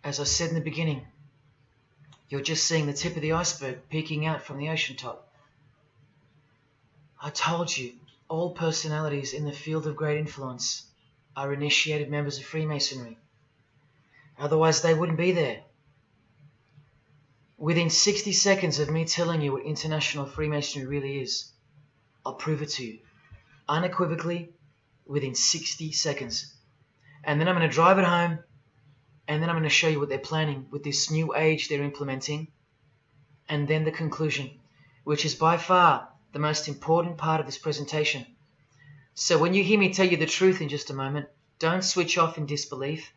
As I said in the beginning, you're just seeing the tip of the iceberg peeking out from the ocean top. I told you, all personalities in the field of great influence are initiated members of Freemasonry. Otherwise they wouldn't be there. Within 60 seconds of me telling you what international Freemasonry really is, I'll prove it to you. Unequivocally, within 60 seconds. And then I'm going to drive it home, and then I'm going to show you what they're planning with this new age they're implementing, and then the conclusion, which is by far the most important part of this presentation. So when you hear me tell you the truth in just a moment, don't switch off in disbelief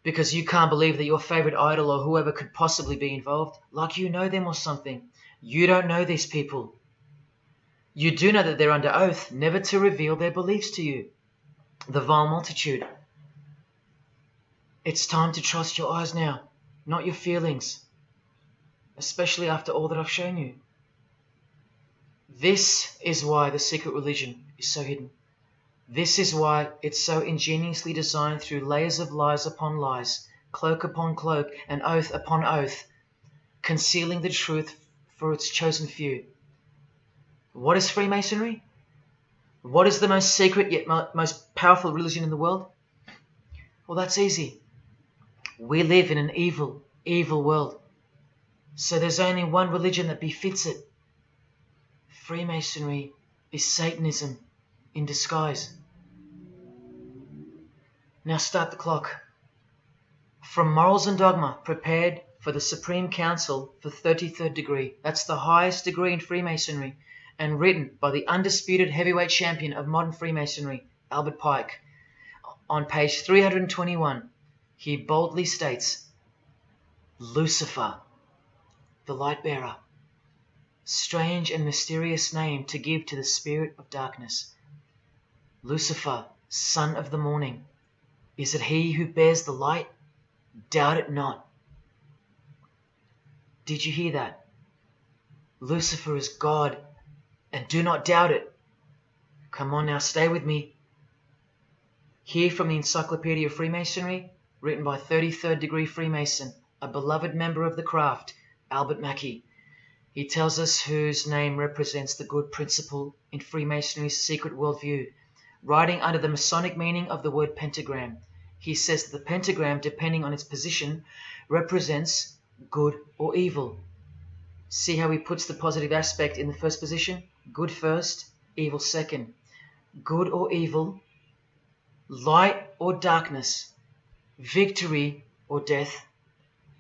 because you can't believe that your favorite idol or whoever could possibly be involved, like you know them or something. You don't know these people. You do know that they're under oath never to reveal their beliefs to you. The vile multitude. It's time to trust your eyes now, not your feelings, especially after all that I've shown you. This is why the secret religion is so hidden. This is why it's so ingeniously designed through layers of lies upon lies, cloak upon cloak, and oath upon oath, concealing the truth for its chosen few. What is Freemasonry? What is the most secret yet most powerful religion in the world? Well, that's easy. We live in an evil, evil world. So there's only one religion that befits it. Freemasonry is Satanism in disguise. Now start the clock. From Morals and Dogma, prepared for the Supreme Council for 33rd degree. That's the highest degree in Freemasonry, and written by the undisputed heavyweight champion of modern Freemasonry, Albert Pike. On page 321, he boldly states, Lucifer, the light bearer. Strange and mysterious name to give to the spirit of darkness. Lucifer, son of the morning. Is it he who bears the light? Doubt it not. Did you hear that? Lucifer is God, and do not doubt it. Come on now, stay with me. Here from the Encyclopedia of Freemasonry, written by 33rd degree Freemason, a beloved member of the craft, Albert Mackey. He tells us whose name represents the good principle in Freemasonry's secret worldview. Writing under the Masonic meaning of the word pentagram, he says that the pentagram, depending on its position, represents good or evil. See how he puts the positive aspect in the first position? Good first, evil second. Good or evil, light or darkness, victory or death,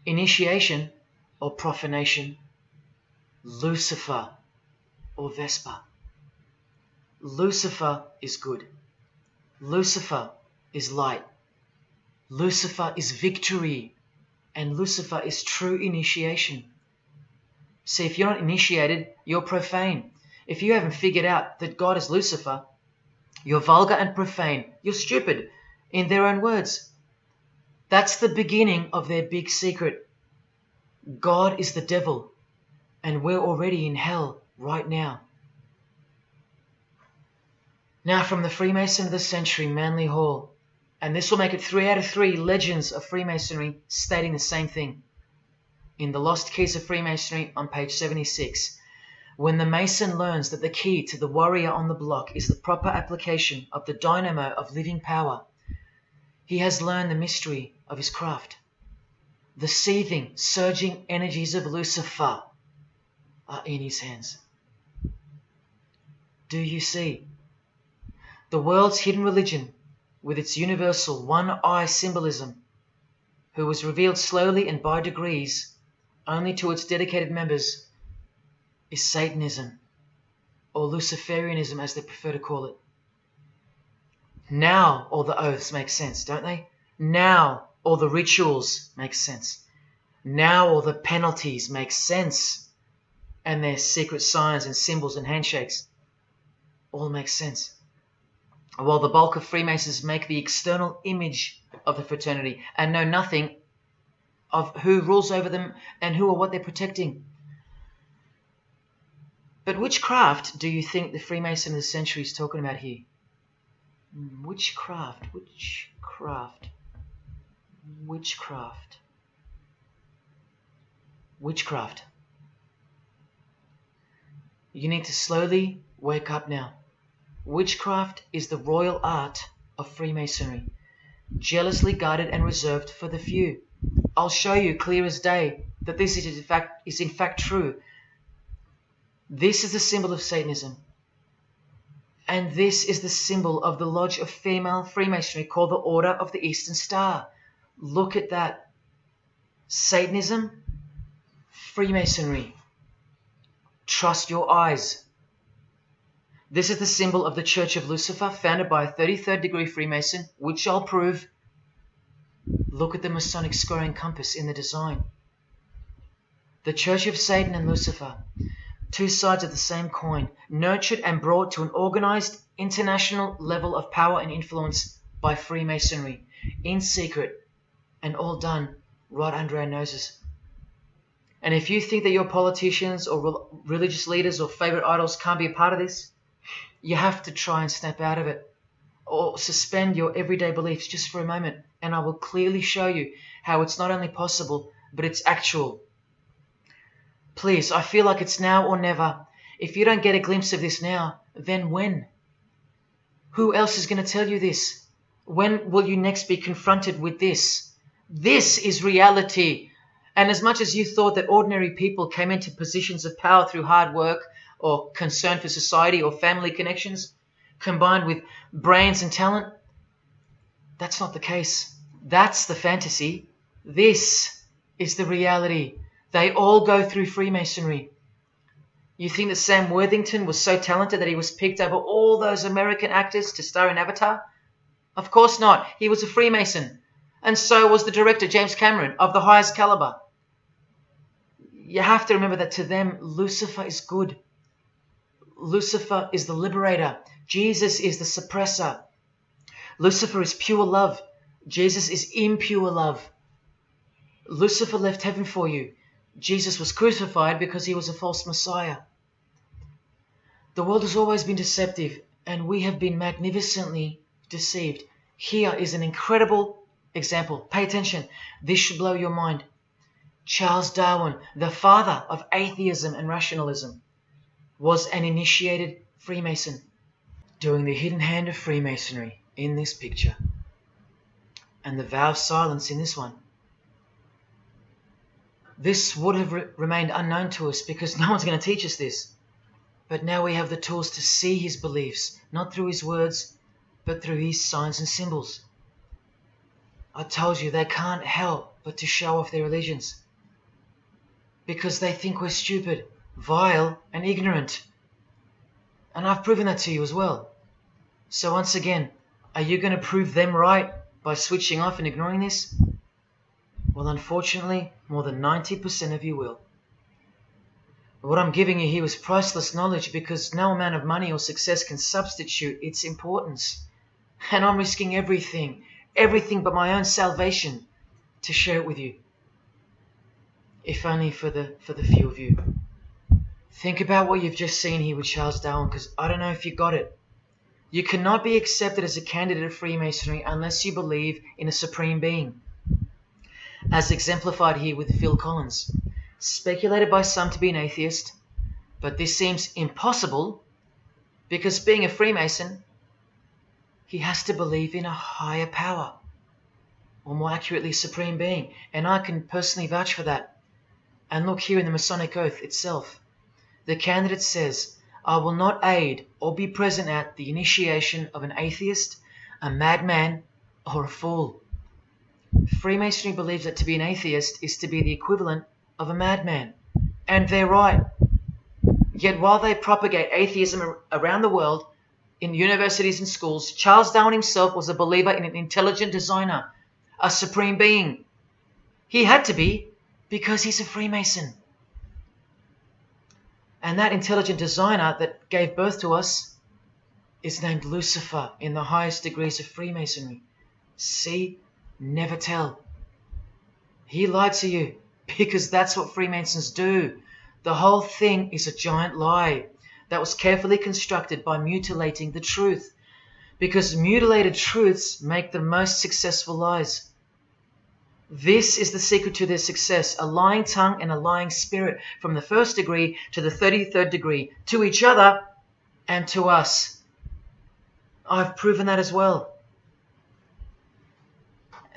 initiation or profanation, Lucifer or Vesper. Lucifer is good. Lucifer is light. Lucifer is victory. And Lucifer is true initiation. See, if you're not initiated, you're profane. If you haven't figured out that God is Lucifer, you're vulgar and profane. You're stupid, in their own words. That's the beginning of their big secret. God is the devil, and we're already in hell right now. Now from the Freemason of the Century, Manly Hall, and this will make it 3 out of 3 legends of Freemasonry stating the same thing. In The Lost Keys of Freemasonry on page 76, when the Mason learns that the key to the warrior on the block is the proper application of the dynamo of living power, he has learned the mystery of his craft. The seething, surging energies of Lucifer are in his hands. Do you see? The world's hidden religion, with its universal one-eye symbolism, who was revealed slowly and by degrees only to its dedicated members, is Satanism, or Luciferianism as they prefer to call it. Now all the oaths make sense, don't they? Now all the rituals make sense. Now all the penalties make sense. And their secret signs and symbols and handshakes all make sense. While the bulk of Freemasons make the external image of the fraternity and know nothing of who rules over them and who or what they're protecting. But which craft do you think the Freemason of the Century is talking about here? Which craft? Which craft? Which craft? witchcraft. You need to slowly wake up now. Witchcraft is the royal art of Freemasonry, jealously guarded and reserved for the few. I'll show you clear as day that this is in fact true. This is the symbol of Satanism. And this is the symbol of the lodge of female Freemasonry called the Order of the Eastern Star. Look at that. Satanism, Freemasonry. Trust your eyes. This is the symbol of the Church of Lucifer, founded by a 33rd degree Freemason, which I'll prove. Look at the Masonic squaring compass in the design. The Church of Satan and Lucifer, two sides of the same coin, nurtured and brought to an organized international level of power and influence by Freemasonry, in secret, and all done right under our noses. And if you think that your politicians or religious leaders or favorite idols can't be a part of this, you have to try and snap out of it, or suspend your everyday beliefs just for a moment, and I will clearly show you how it's not only possible, but it's actual. Please, I feel like it's now or never. If you don't get a glimpse of this now, then when? Who else is going to tell you this? When will you next be confronted with this? This is reality. And as much as you thought that ordinary people came into positions of power through hard work or concern for society or family connections, combined with brains and talent, that's not the case. That's the fantasy. This is the reality. They all go through Freemasonry. You think that Sam Worthington was so talented that he was picked over all those American actors to star in Avatar? Of course not. He was a Freemason. And so was the director, James Cameron, of the highest caliber. You have to remember that to them, Lucifer is good. Lucifer is the liberator. Jesus is the suppressor. Lucifer is pure love. Jesus is impure love. Lucifer left heaven for you. Jesus was crucified because he was a false Messiah. The world has always been deceptive, and we have been magnificently deceived. Here is an incredible example. Pay attention. This should blow your mind. Charles Darwin, the father of atheism and rationalism, was an initiated Freemason, doing the hidden hand of Freemasonry in this picture, and the vow of silence in this one. This would have remained unknown to us because no one's going to teach us this. But now we have the tools to see his beliefs, not through his words, but through his signs and symbols. I told you they can't help but to show off their religions, because they think we're stupid, vile, and ignorant. And I've proven that to you as well. So once again, are you going to prove them right by switching off and ignoring this? Well, unfortunately, more than 90% of you will. What I'm giving you here is priceless knowledge, because no amount of money or success can substitute its importance. And I'm risking everything but my own salvation to share it with you. If only for the few of you. Think about what you've just seen here with Charles Darwin, because I don't know if you got it. You cannot be accepted as a candidate of Freemasonry unless you believe in a supreme being, as exemplified here with Phil Collins, speculated by some to be an atheist, but this seems impossible because being a Freemason, he has to believe in a higher power, or more accurately, supreme being, and I can personally vouch for that. And look here in the Masonic Oath itself. The candidate says, I will not aid or be present at the initiation of an atheist, a madman, or a fool. Freemasonry believes that to be an atheist is to be the equivalent of a madman. And they're right. Yet while they propagate atheism around the world, in universities and schools, Charles Darwin himself was a believer in an intelligent designer, a supreme being. He had to be, because he's a Freemason. And that intelligent designer that gave birth to us is named Lucifer in the highest degrees of Freemasonry. See? Never tell. He lied to you because that's what Freemasons do. The whole thing is a giant lie that was carefully constructed by mutilating the truth, because mutilated truths make the most successful lies. This is the secret to their success, a lying tongue and a lying spirit from the 1st degree to the 33rd degree, to each other and to us. I've proven that as well.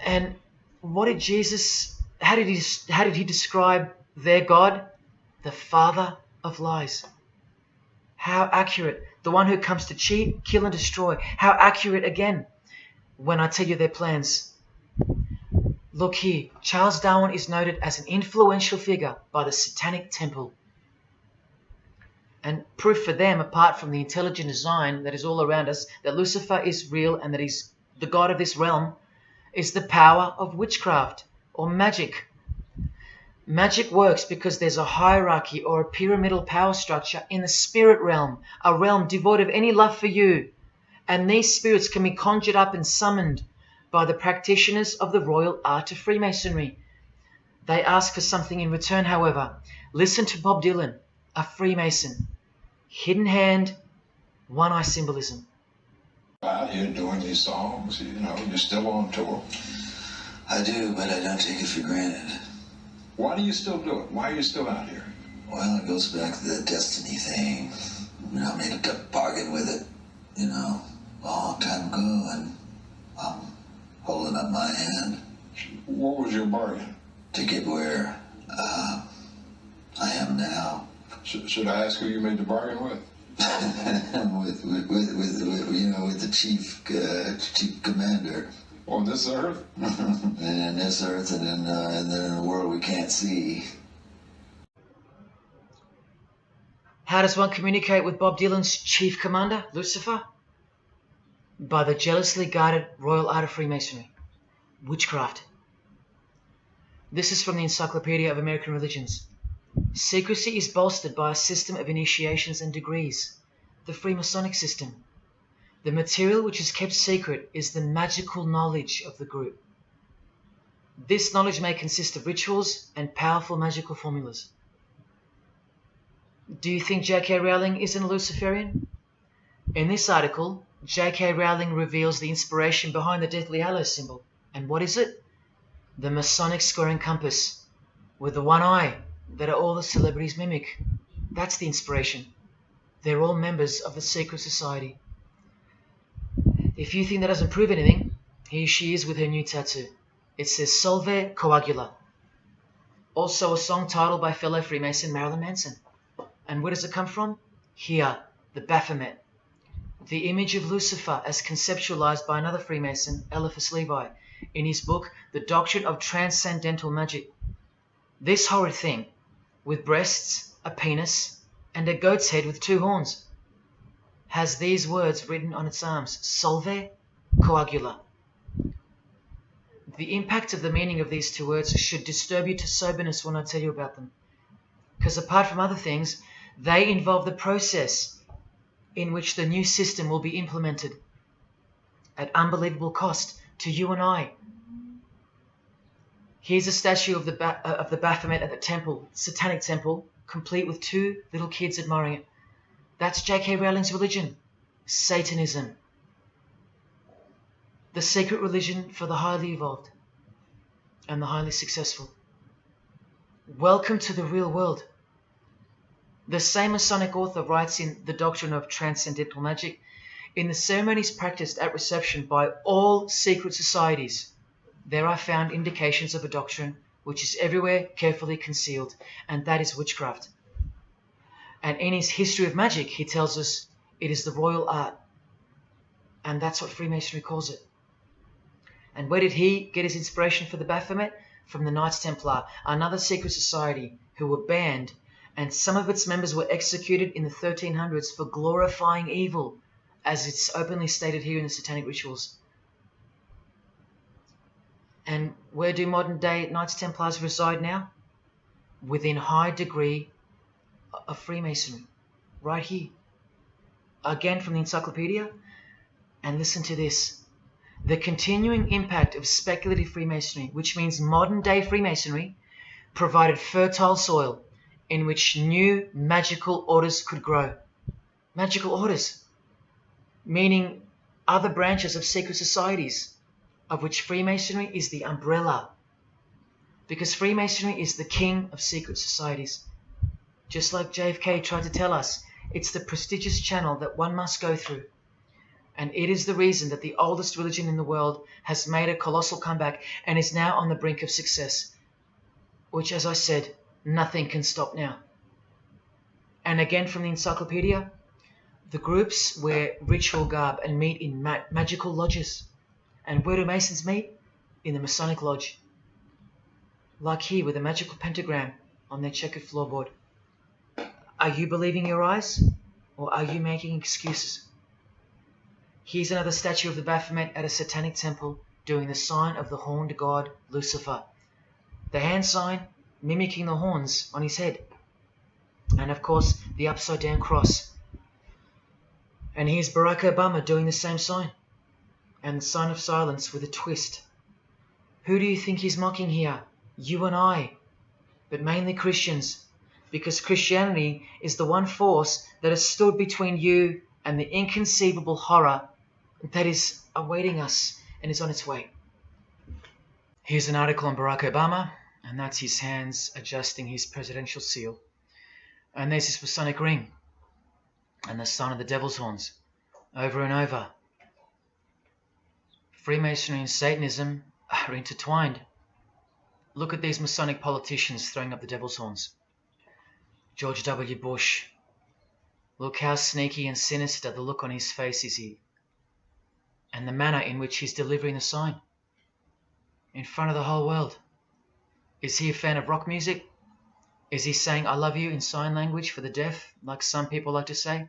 And what did Jesus, how did he describe their God? The father of lies. How accurate. The one who comes to cheat, kill and destroy. How accurate again when I tell you their plans. Look here, Charles Darwin is noted as an influential figure by the Satanic Temple. And proof for them, apart from the intelligent design that is all around us, that Lucifer is real and that he's the god of this realm, is the power of witchcraft or magic. Magic works because there's a hierarchy or a pyramidal power structure in the spirit realm, a realm devoid of any love for you. And these spirits can be conjured up and summoned by the practitioners of the royal art of Freemasonry. They ask for something in return, however. Listen to Bob Dylan, a Freemason. Hidden hand, one-eye symbolism. Out here doing these songs, you know, you're still on tour. I do, but I don't take it for granted. Why do you still do it? Why are you still out here? Well, it goes back to the destiny thing. You know, I made a bargain with it, you know, a long time ago, and I'm holding up my hand. What was your bargain? To get where I am now. Should I ask who you made the bargain with? with the chief commander. On this earth? And in this earth, and then in the world we can't see. How does one communicate with Bob Dylan's chief commander, Lucifer? By the jealously guarded royal art of Freemasonry, witchcraft. This is from the Encyclopedia of American Religions. Secrecy is bolstered by a system of initiations and degrees, the Freemasonic system. The material which is kept secret is the magical knowledge of the group. This knowledge may consist of rituals and powerful magical formulas. Do you think J.K. Rowling isn't a Luciferian? In this article, J.K. Rowling reveals the inspiration behind the Deathly Hallows symbol. And what is it? The Masonic square and compass, with the one eye that all the celebrities mimic. That's the inspiration. They're all members of the secret society. If you think that doesn't prove anything, here she is with her new tattoo. It says Solve Coagula. Also a song title by fellow Freemason Marilyn Manson. And where does it come from? Here, the Baphomet. The image of Lucifer as conceptualized by another Freemason, Eliphas Levi, in his book, The Doctrine of Transcendental Magic. This horrid thing, with breasts, a penis, and a goat's head with 2 horns, has these words written on its arms, Solve Coagula. The impact of the meaning of these 2 words should disturb you to soberness when I tell you about them. Because apart from other things, they involve the process in which the new system will be implemented at unbelievable cost to you and I. Here's a statue of the Baphomet at the temple, Satanic Temple, complete with 2 little kids admiring it. That's J.K. Rowling's religion, Satanism. The secret religion for the highly evolved and the highly successful. Welcome to the real world. The same Masonic author writes in The Doctrine of Transcendental Magic, in the ceremonies practiced at reception by all secret societies, there are found indications of a doctrine which is everywhere carefully concealed, and that is witchcraft. And in his History of Magic, he tells us it is the royal art. And that's what Freemasonry calls it. And where did he get his inspiration for the Baphomet? From the Knights Templar, another secret society who were banned, and some of its members were executed in the 1300s for glorifying evil, as it's openly stated here in the Satanic Rituals. And where do modern day Knights Templars reside now? Within high degree of Freemasonry, right here. Again from the encyclopedia, and listen to this. The continuing impact of speculative Freemasonry, which means modern day Freemasonry, provided fertile soil in which new magical orders could grow. Magical orders, meaning other branches of secret societies, of which Freemasonry is the umbrella. because Freemasonry is the king of secret societies. Just like JFK tried to tell us, it's the prestigious channel that one must go through. And it is the reason that the oldest religion in the world has made a colossal comeback and is now on the brink of success, which, as I said, nothing can stop now. And again from the encyclopedia, the groups wear ritual garb and meet in magical lodges. And where do Masons meet? In the Masonic Lodge. Like here with a magical pentagram on their checkered floorboard. Are you believing your eyes? Or are you making excuses? Here's another statue of the Baphomet at a satanic temple doing the sign of the horned god Lucifer. The hand sign mimicking the horns on his head. And of course the upside down cross. And here's Barack Obama doing the same sign. And the sign of silence with a twist. Who do you think he's mocking here? You and I. But mainly Christians. Because Christianity is the one force that has stood between you and the inconceivable horror that is awaiting us and is on its way. Here's an article on Barack Obama, and that's his hands adjusting his presidential seal. And there's his Masonic ring, and the sign of the devil's horns, over and over. Freemasonry and Satanism are intertwined. Look at these Masonic politicians throwing up the devil's horns. George W. Bush. Look how sneaky and sinister the look on his face is here. And the manner in which he's delivering the sign. In front of the whole world. Is he a fan of rock music? Is he saying I love you in sign language for the deaf, like some people like to say?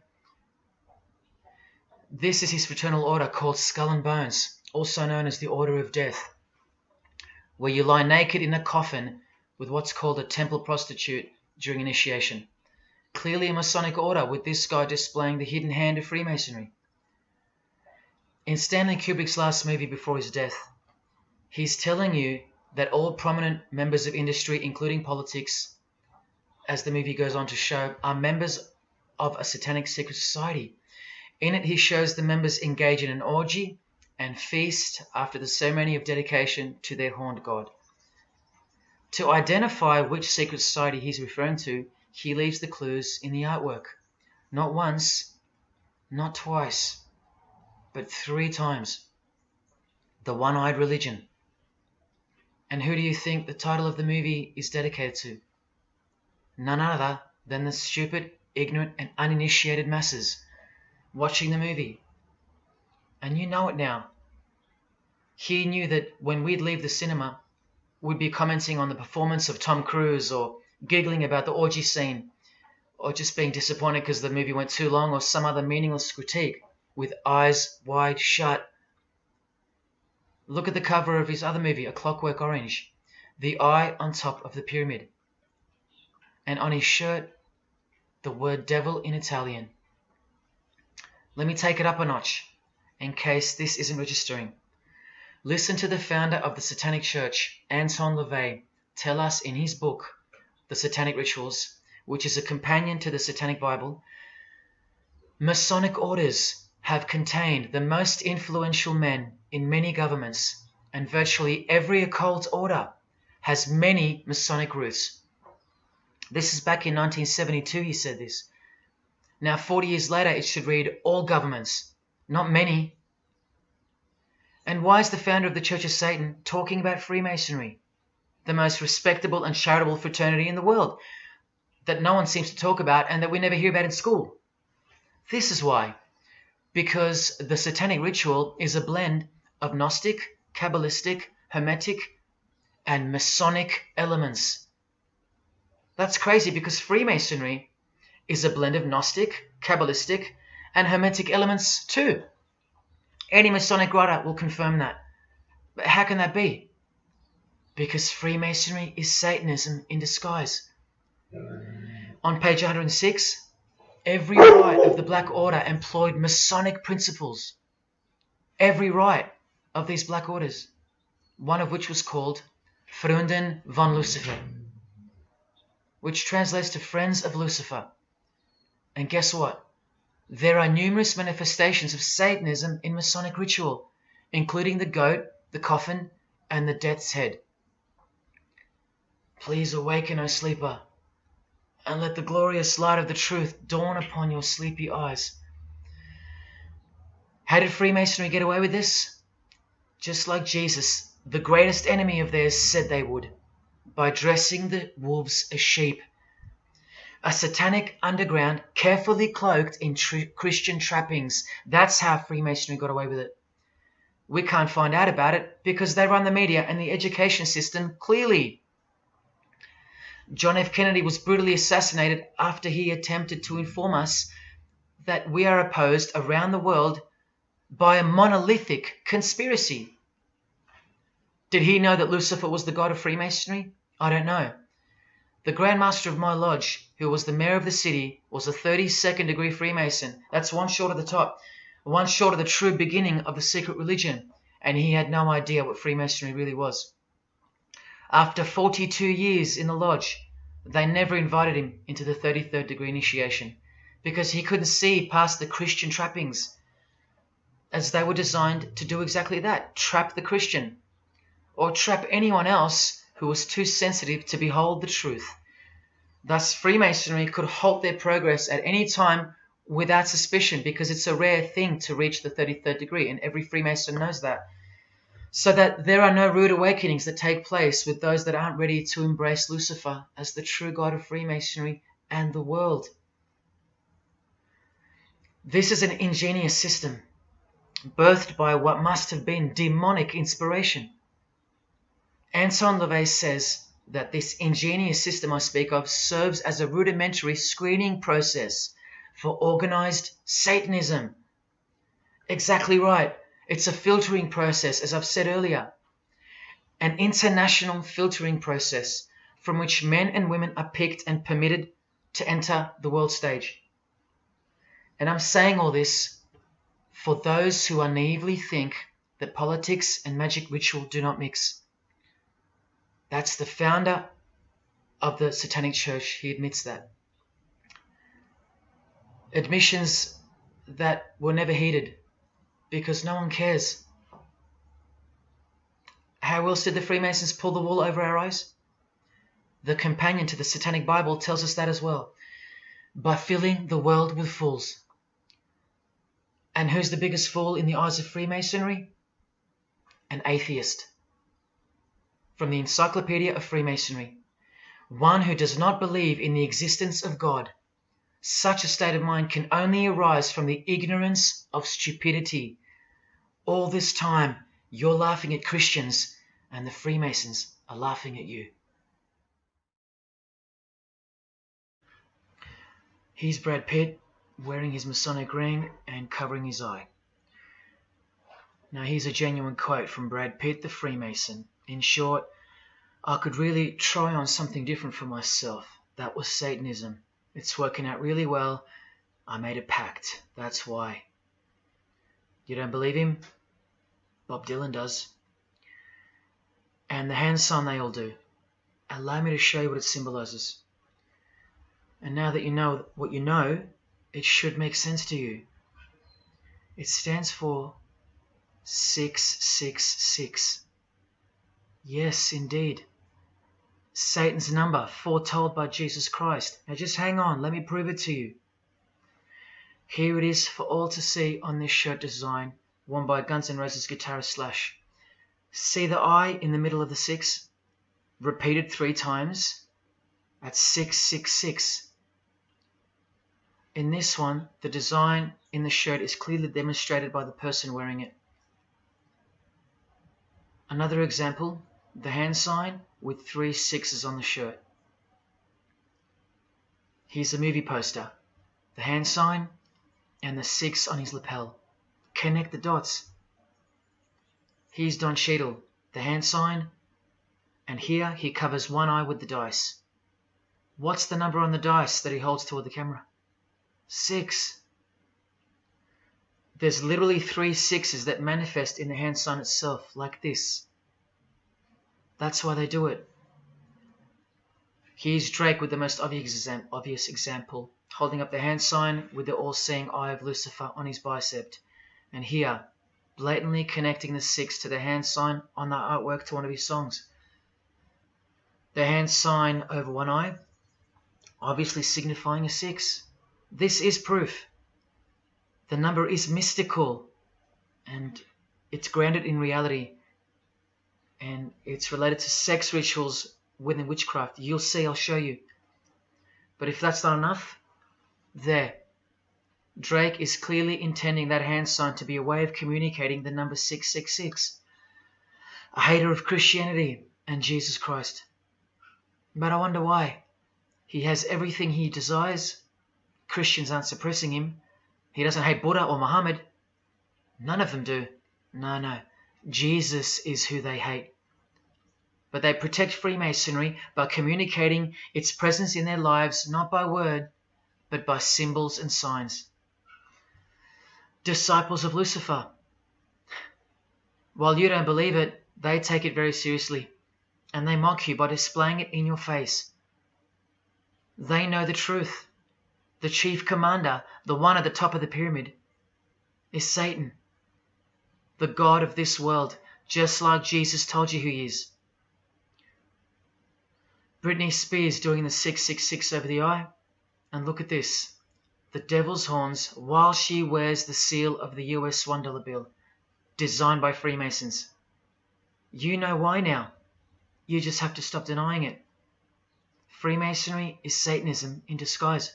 This is his fraternal order called Skull and Bones, also known as the Order of Death, where you lie naked in a coffin with what's called a temple prostitute during initiation. Clearly a Masonic order, with this guy displaying the hidden hand of Freemasonry. In Stanley Kubrick's last movie before his death, he's telling you that all prominent members of industry, including politics, as the movie goes on to show, are members of a satanic secret society. In it, he shows the members engage in an orgy and feast after the ceremony of dedication to their horned god. To identify which secret society he's referring to, he leaves the clues in the artwork. Not once, not twice, but 3 times. The One-Eyed Religion. And who do you think the title of the movie is dedicated to? None other than the stupid, ignorant, and uninitiated masses watching the movie. And you know it now. He knew that when we'd leave the cinema, we'd be commenting on the performance of Tom Cruise, or giggling about the orgy scene, or just being disappointed because the movie went too long, or some other meaningless critique, with eyes wide shut. Look at the cover of his other movie, A Clockwork Orange. The eye on top of the pyramid. And on his shirt, the word devil in Italian. Let me take it up a notch, in case this isn't registering. Listen to the founder of the Satanic Church, Anton LaVey, tell us in his book, The Satanic Rituals, which is a companion to the Satanic Bible, Masonic orders have contained the most influential men in many governments, and virtually every occult order has many Masonic roots. This is back in 1972 he said this. Now 40 years later it should read all governments, not many. And why is the founder of the Church of Satan talking about Freemasonry, the most respectable and charitable fraternity in the world, that no one seems to talk about and that we never hear about in school? This is why. Because the Satanic Ritual is a blend of Gnostic, Kabbalistic, Hermetic, and Masonic elements. That's crazy, because Freemasonry is a blend of Gnostic, Kabbalistic, and Hermetic elements too. Any Masonic writer will confirm that. But how can that be? Because Freemasonry is Satanism in disguise. On page 106, every rite of the Black Order employed Masonic principles. Every rite of these Black Orders, one of which was called Freunden von Lucifer, which translates to Friends of Lucifer. And guess what? There are numerous manifestations of Satanism in Masonic ritual, including the goat, the coffin, and the death's head. Please awaken, O sleeper, and let the glorious light of the truth dawn upon your sleepy eyes. How did Freemasonry get away with this? Just like Jesus, the greatest enemy of theirs, said they would, by dressing the wolves as sheep. A satanic underground carefully cloaked in Christian trappings. That's how Freemasonry got away with it. We can't find out about it because they run the media and the education system clearly. John F. Kennedy was brutally assassinated after he attempted to inform us that we are opposed around the world by a monolithic conspiracy. Did he know that Lucifer was the god of Freemasonry? I don't know. The Grand Master of my lodge, who was the mayor of the city, was a 32nd degree Freemason. That's one short of the top, one short of the true beginning of the secret religion, and he had no idea what Freemasonry really was. After 42 years in the lodge, they never invited him into the 33rd degree initiation because he couldn't see past the Christian trappings, as they were designed to do exactly that, trap the Christian, or trap anyone else who was too sensitive to behold the truth. Thus, Freemasonry could halt their progress at any time without suspicion because it's a rare thing to reach the 33rd degree, and every Freemason knows that. So that there are no rude awakenings that take place with those that aren't ready to embrace Lucifer as the true god of Freemasonry and the world. This is an ingenious system, birthed by what must have been demonic inspiration. Anton LaVey says that this ingenious system I speak of serves as a rudimentary screening process for organized Satanism. Exactly right. It's a filtering process, as I've said earlier. An international filtering process from which men and women are picked and permitted to enter the world stage. And I'm saying all this for those who naively think that politics and magic ritual do not mix. That's the founder of the Satanic Church. He admits that. Admissions that were never heeded because no one cares. How else did the Freemasons pull the wool over our eyes? The companion to the Satanic Bible tells us that as well. By filling the world with fools. And who's the biggest fool in the eyes of Freemasonry? An atheist. From the Encyclopedia of Freemasonry. One who does not believe in the existence of God. Such a state of mind can only arise from the ignorance of stupidity. All this time, you're laughing at Christians, and the Freemasons are laughing at you. Here's Brad Pitt wearing his Masonic ring and covering his eye. Now here's a genuine quote from Brad Pitt, the Freemason. In short, I could really try on something different for myself. That was Satanism. It's working out really well. I made a pact. That's why. You don't believe him? Bob Dylan does. And the hand sign they all do. Allow me to show you what it symbolizes. And now that you know what you know, it should make sense to you. It stands for 666. Yes, indeed. Satan's number, foretold by Jesus Christ. Now just hang on, let me prove it to you. Here it is for all to see on this shirt design, worn by Guns N' Roses guitarist Slash. See the I in the middle of the 6? Repeated 3 times. That's 666. In this one, the design in the shirt is clearly demonstrated by the person wearing it. Another example, the hand sign with 3 6s on the shirt. Here's a movie poster, the hand sign and the 6 on his lapel. Connect the dots. Here's Don Cheadle, the hand sign, and here he covers one eye with the dice. What's the number on the dice that he holds toward the camera? 6. There's literally 3 6s that manifest in the hand sign itself, like this. That's why they do it. Here's Drake with the most obvious example, holding up the hand sign with the all-seeing eye of Lucifer on his bicep. And here, blatantly connecting the 6 to the hand sign on the artwork to one of his songs. The hand sign over one eye, obviously signifying a 6. This is proof. The number is mystical and it's grounded in reality, and it's related to sex rituals within witchcraft. You'll see, I'll show you. But if that's not enough, there. Drake is clearly intending that hand sign to be a way of communicating the number 666. A hater of Christianity and Jesus Christ. But I wonder why. He has everything he desires. Christians aren't suppressing him. He doesn't hate Buddha or Muhammad. None of them do. No. Jesus is who they hate. But they protect Freemasonry by communicating its presence in their lives, not by word, but by symbols and signs. Disciples of Lucifer. While you don't believe it, they take it very seriously, and they mock you by displaying it in your face. They know the truth. The chief commander, the one at the top of the pyramid, is Satan, the god of this world, just like Jesus told you who he is. Britney Spears doing the 666 over the eye, and look at this. The devil's horns while she wears the seal of the US $1 bill, designed by Freemasons. You know why now. You just have to stop denying it. Freemasonry is Satanism in disguise.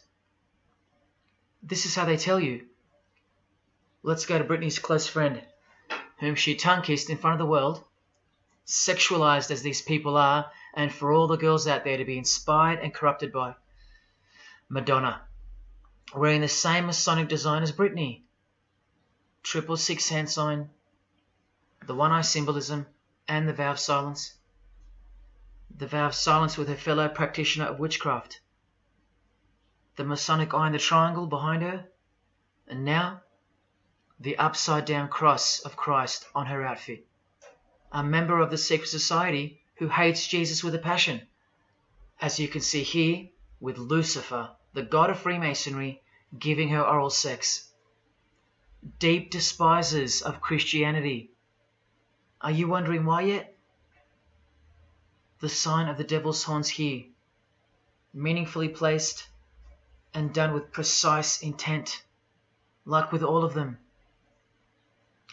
This is how they tell you. Let's go to Britney's close friend, whom she tongue-kissed in front of the world, sexualized as these people are, and for all the girls out there to be inspired and corrupted by. Madonna, wearing the same Masonic design as Britney. 666 hand sign, the one eye symbolism, and the vow of silence. The vow of silence with her fellow practitioner of witchcraft. The Masonic eye in the triangle behind her, and now the upside down cross of Christ on her outfit. A member of the secret society who hates Jesus with a passion, as you can see here with Lucifer, the god of Freemasonry, giving her oral sex. Deep despisers of Christianity. Are you wondering why yet? The sign of the devil's horns here, meaningfully placed and done with precise intent, like with all of them.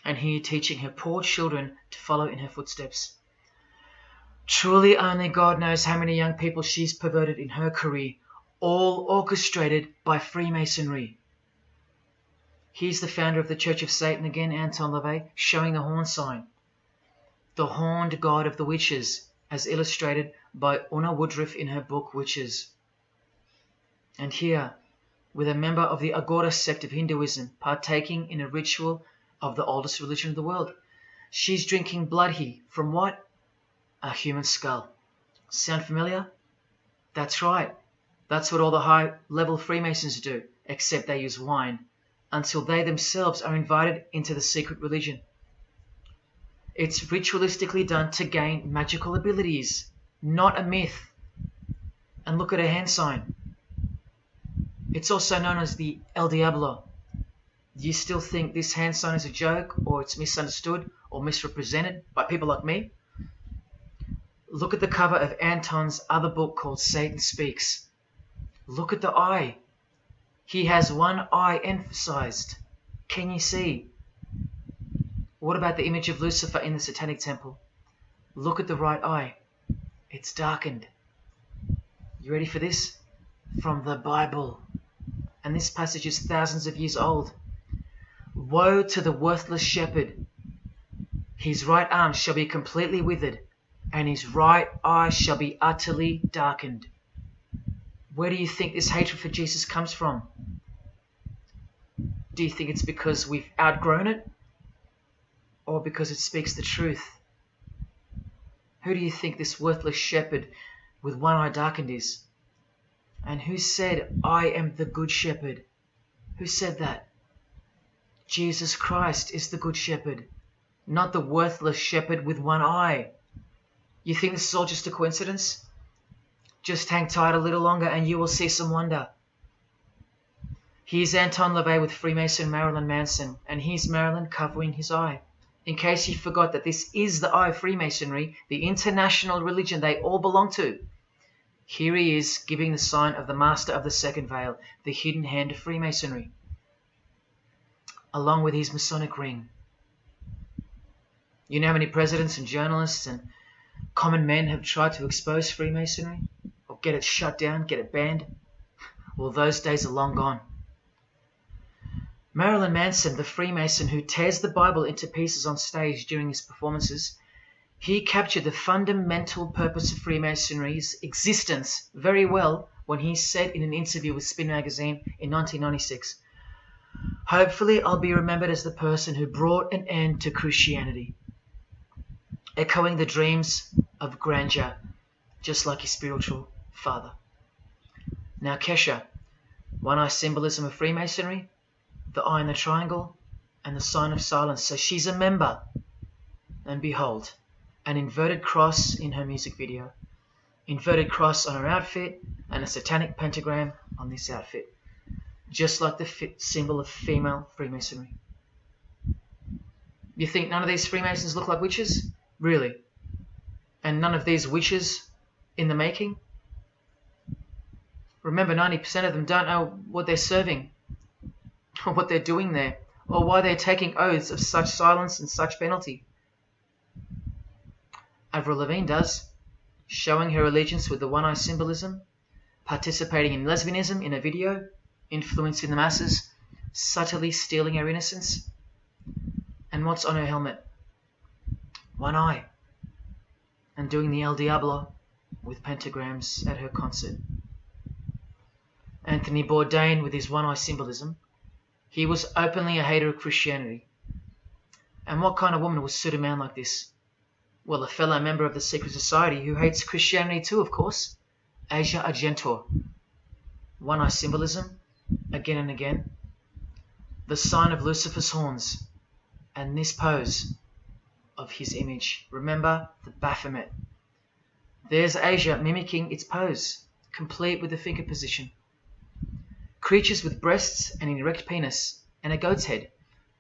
And here teaching her poor children to follow in her footsteps. Truly only God knows how many young people she's perverted in her career, all orchestrated by Freemasonry. Here's the founder of the Church of Satan again, Anton LaVey, showing the horn sign. The horned god of the witches, as illustrated by Una Woodruff in her book Witches. And here, with a member of the Agora sect of Hinduism partaking in a ritual of the oldest religion of the world. She's drinking blood here from what? A human skull. Sound familiar? That's right. That's what all the high-level Freemasons do, except they use wine, until they themselves are invited into the secret religion. It's ritualistically done to gain magical abilities, not a myth. And look at her hand sign. It's also known as the El Diablo. Do you still think this hand sign is a joke, or it's misunderstood or misrepresented by people like me? Look at the cover of Anton's other book called Satan Speaks. Look at the eye. He has one eye emphasized. Can you see? What about the image of Lucifer in the Satanic Temple? Look at the right eye. It's darkened. You ready for this? From the Bible. And this passage is thousands of years old. Woe to the worthless shepherd. His right arm shall be completely withered, and his right eye shall be utterly darkened. Where do you think this hatred for Jesus comes from? Do you think it's because we've outgrown it? Or because it speaks the truth? Who do you think this worthless shepherd with one eye darkened is? And who said, I am the good shepherd? Who said that? Jesus Christ is the good shepherd, not the worthless shepherd with one eye. You think this is all just a coincidence? Just hang tight a little longer and you will see some wonder. Here's Anton LaVey with Freemason Marilyn Manson, and here's Marilyn covering his eye. In case you forgot that this is the eye of Freemasonry, the international religion they all belong to. Here he is giving the sign of the master of the second veil, the hidden hand of Freemasonry, along with his Masonic ring. You know how many presidents and journalists and common men have tried to expose Freemasonry? Or get it shut down, get it banned? Well, those days are long gone. Marilyn Manson, the Freemason who tears the Bible into pieces on stage during his performances, he captured the fundamental purpose of Freemasonry's existence very well when he said in an interview with Spin magazine in 1996, "Hopefully I'll be remembered as the person who brought an end to Christianity," echoing the dreams of grandeur, just like his spiritual father. Now Kesha, one-eye symbolism of Freemasonry, the eye in the triangle, and the sign of silence. So she's a member. And behold, an inverted cross in her music video, inverted cross on her outfit, and a satanic pentagram on this outfit, just like the symbol of female Freemasonry. You think none of these Freemasons look like witches? Really? And none of these witches in the making? Remember, 90% of them don't know what they're serving, or what they're doing there, or why they're taking oaths of such silence and such penalty. Avril Lavigne does, showing her allegiance with the one-eye symbolism, participating in lesbianism in a video, influencing the masses, subtly stealing her innocence. And what's on her helmet? One eye. And doing the El Diablo with pentagrams at her concert. Anthony Bourdain, with his one-eye symbolism, he was openly a hater of Christianity. And what kind of woman would suit a man like this? Well, a fellow member of the secret society who hates Christianity too, of course, Asia Argento. One-eye symbolism, again and again. The sign of Lucifer's horns, and this pose of his image. Remember the Baphomet. There's Asia mimicking its pose, complete with the finger position. Creatures with breasts and an erect penis and a goat's head.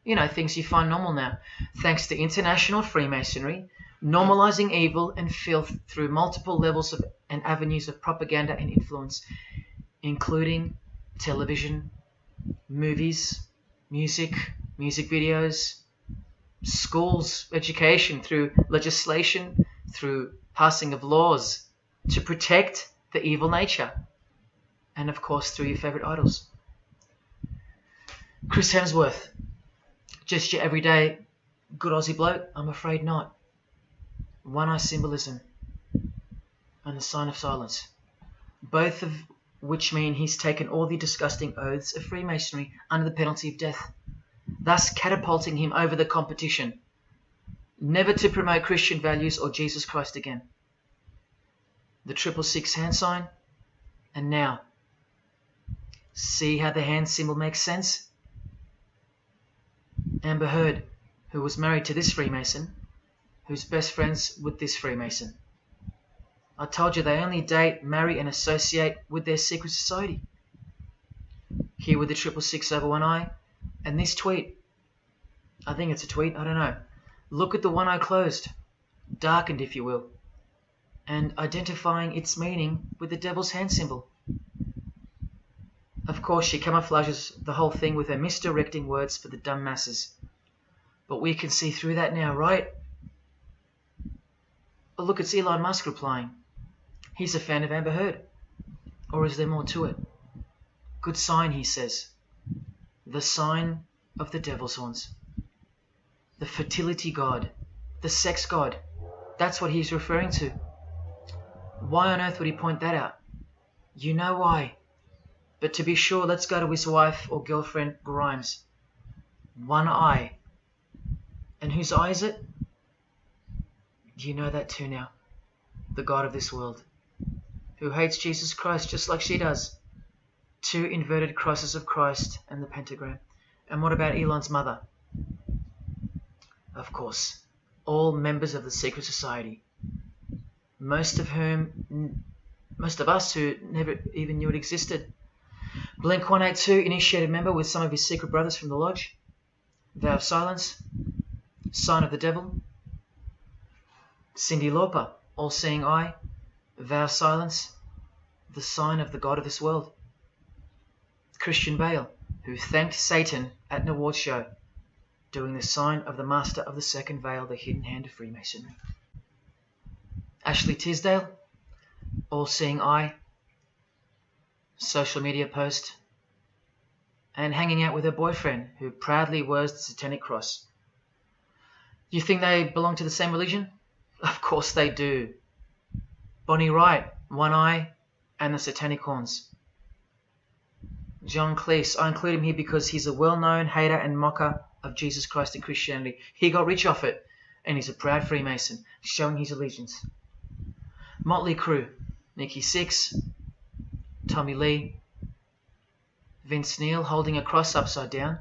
You know, things you find normal now, thanks to international Freemasonry, normalizing evil and filth through multiple levels of and avenues of propaganda and influence, including television, movies, music videos, schools, education, through legislation, through passing of laws to protect the evil nature, and of course through your favorite idols. Chris Hemsworth, just your everyday good Aussie bloke? I'm afraid not. One-eye symbolism and the sign of silence, both of which mean he's taken all the disgusting oaths of Freemasonry under the penalty of death, thus catapulting him over the competition, never to promote Christian values or Jesus Christ again. The 666 hand sign, and now, see how the hand symbol makes sense? Amber Heard, who was married to this Freemason, who's best friends with this Freemason. I told you they only date, marry and associate with their secret society. Here with the 666 over one eye, and this tweet. I think it's a tweet, I don't know. Look at the one eye closed, darkened if you will, and identifying its meaning with the devil's hand symbol. Of course, she camouflages the whole thing with her misdirecting words for the dumb masses. But we can see through that now, right? Oh, look, it's Elon Musk replying. He's a fan of Amber Heard. Or is there more to it? Good sign, he says. The sign of the devil's horns. The fertility god. The sex god. That's what he's referring to. Why on earth would he point that out? You know why. But to be sure, let's go to his wife or girlfriend, Grimes. One eye. And whose eye is it? You know that too now. The god of this world, who hates Jesus Christ just like she does. 2 inverted crosses of Christ and the pentagram. And what about Elon's mother? Of course, all members of the secret society. Most of us who never even knew it existed. Blink-182, initiated member with some of his secret brothers from the lodge. Vow of silence. Sign of the devil. Cyndi Lauper, all-seeing eye. Vow of silence. the sign of the god of this world. Christian Bale, who thanked Satan at an award show, doing the sign of the master of the second veil, the hidden hand of Freemasonry. Ashley Tisdale, all-seeing eye, social media post, and hanging out with her boyfriend, who proudly wears the satanic cross. You think they belong to the same religion? Of course they do. Bonnie Wright, one eye and the satanic horns. John Cleese, I include him here because he's a well-known hater and mocker of Jesus Christ and Christianity. He got rich off it, and he's a proud Freemason, showing his allegiance. Motley Crue, Nikki Sixx, Tommy Lee, Vince Neil holding a cross upside down,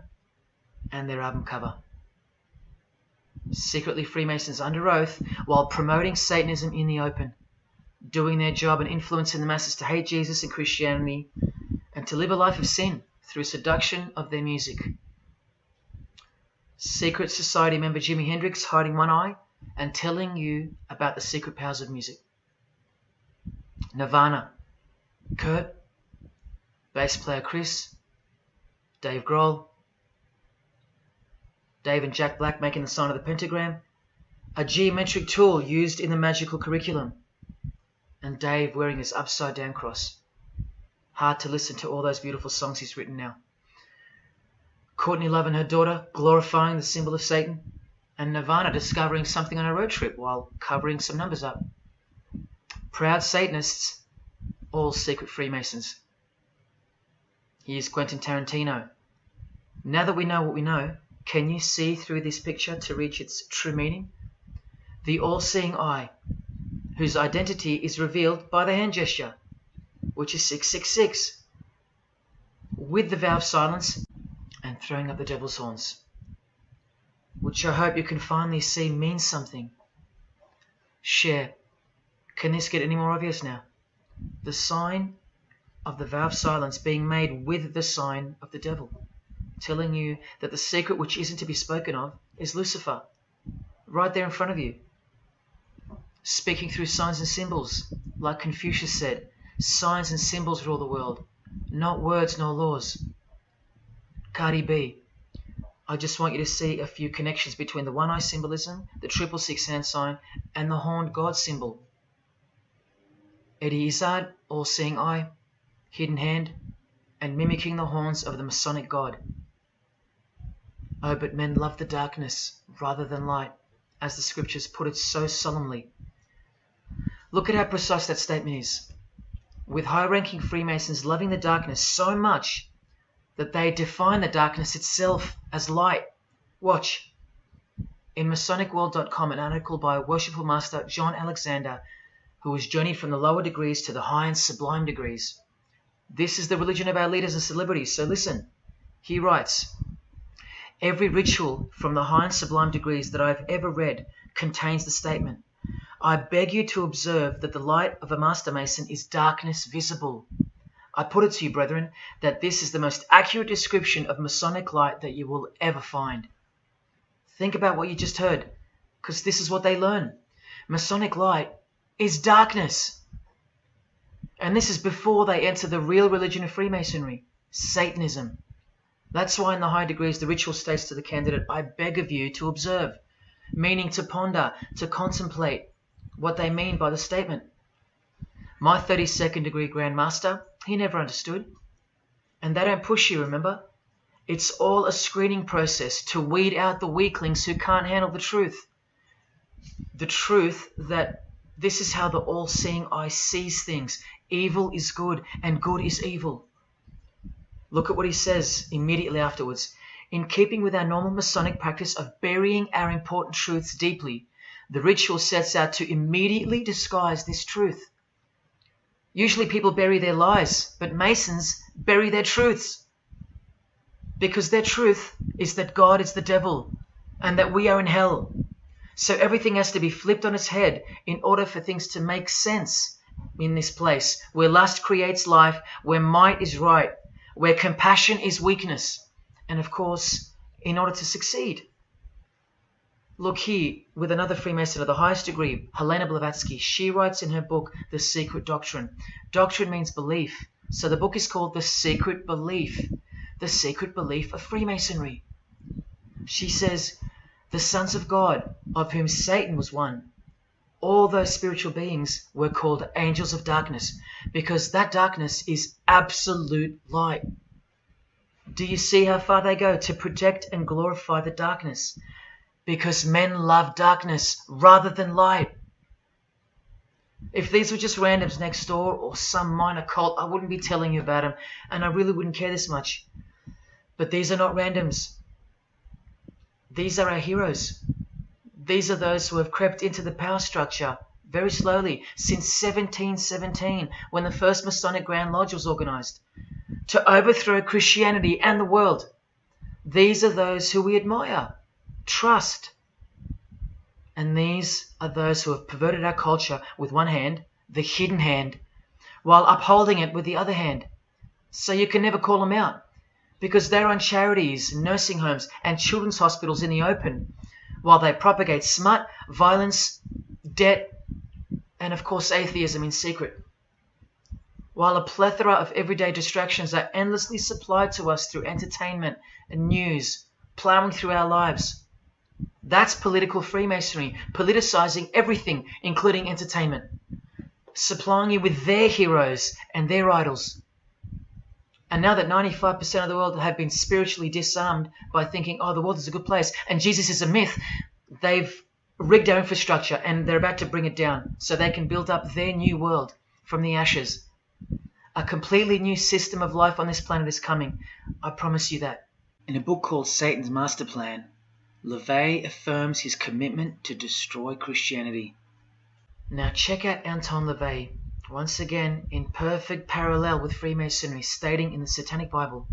and their album cover. Secretly Freemasons under oath while promoting Satanism in the open, doing their job and influencing the masses to hate Jesus and Christianity and to live a life of sin through seduction of their music. Secret Society member Jimi Hendrix hiding one eye and telling you about the secret powers of music. Nirvana, Kurt, bass player Chris, Dave Grohl, Dave and Jack Black making the sign of the pentagram, a geometric tool used in the magical curriculum, and Dave wearing his upside down cross. Hard to listen to all those beautiful songs he's written now. Courtney Love and her daughter glorifying the symbol of Satan, and Nirvana discovering something on a road trip while covering some numbers up. Proud Satanists, all secret Freemasons. Here's Quentin Tarantino. Now that we know what we know, can you see through this picture to reach its true meaning? The all-seeing eye, whose identity is revealed by the hand gesture, which is 666, with the vow of silence and throwing up the devil's horns, which I hope you can finally see means something. Share. Can this get any more obvious now? The sign of the vow of silence being made with the sign of the devil, telling you that the secret which isn't to be spoken of is Lucifer, right there in front of you. Speaking through signs and symbols, like Confucius said, signs and symbols rule the world, not words nor laws. Cardi B, I just want you to see a few connections between the one-eye symbolism, the 666 hand sign, and the horned God symbol. Eddie Izzard, all-seeing eye, hidden hand, and mimicking the horns of the Masonic God. Oh, but men love the darkness rather than light, as the scriptures put it so solemnly. Look at how precise that statement is. With high-ranking Freemasons loving the darkness so much that they define the darkness itself as light. Watch. In MasonicWorld.com, an article by Worshipful Master John Alexander, who has journeyed from the lower degrees to the high and sublime degrees. This is the religion of our leaders and celebrities, so listen. He writes, every ritual from the high and sublime degrees that I have ever read contains the statement, I beg you to observe that the light of a Master Mason is darkness visible. I put it to you, brethren, that this is the most accurate description of Masonic light that you will ever find. Think about what you just heard, because this is what they learn. Masonic light is darkness. And this is before they enter the real religion of Freemasonry, Satanism. That's why in the high degrees the ritual states to the candidate, I beg of you to observe, meaning to ponder, to contemplate what they mean by the statement. My 32nd degree Grand Master, he never understood. And they don't push you, remember? It's all a screening process to weed out the weaklings who can't handle the truth. The truth that this is how the all-seeing eye sees things. Evil is good and good is evil. Look at what he says immediately afterwards. In keeping with our normal Masonic practice of burying our important truths deeply, the ritual sets out to immediately disguise this truth. Usually people bury their lies, but Masons bury their truths. Because their truth is that God is the devil and that we are in hell. So everything has to be flipped on its head in order for things to make sense in this place where lust creates life, where might is right, where compassion is weakness, and of course, in order to succeed. Look here, with another Freemason of the highest degree, Helena Blavatsky. She writes in her book, The Secret Doctrine. Doctrine means belief. So the book is called The Secret Belief. The Secret Belief of Freemasonry. She says, the sons of God, of whom Satan was one, all those spiritual beings were called angels of darkness, because that darkness is absolute light. Do you see how far they go to protect and glorify the darkness? Because men love darkness rather than light. If these were just randoms next door or some minor cult, I wouldn't be telling you about them, and I really wouldn't care this much. But these are not randoms. These are our heroes. These are those who have crept into the power structure very slowly since 1717, when the first Masonic Grand Lodge was organized, to overthrow Christianity and the world. These are those who we admire, trust. And these are those who have perverted our culture with one hand, the hidden hand, while upholding it with the other hand. So you can never call them out, because they run charities, nursing homes, and children's hospitals in the open, while they propagate smut, violence, debt, and of course atheism in secret. While a plethora of everyday distractions are endlessly supplied to us through entertainment and news, plowing through our lives. That's political Freemasonry, politicizing everything, including entertainment, supplying you with their heroes and their idols. And now that 95% of the world have been spiritually disarmed by thinking, oh, the world is a good place and Jesus is a myth, they've rigged our infrastructure and they're about to bring it down so they can build up their new world from the ashes. A completely new system of life on this planet is coming. I promise you that. In a book called Satan's Master Plan, LaVey affirms his commitment to destroy Christianity. Now check out Anton LaVey, once again in perfect parallel with Freemasonry, stating in the Satanic Bible,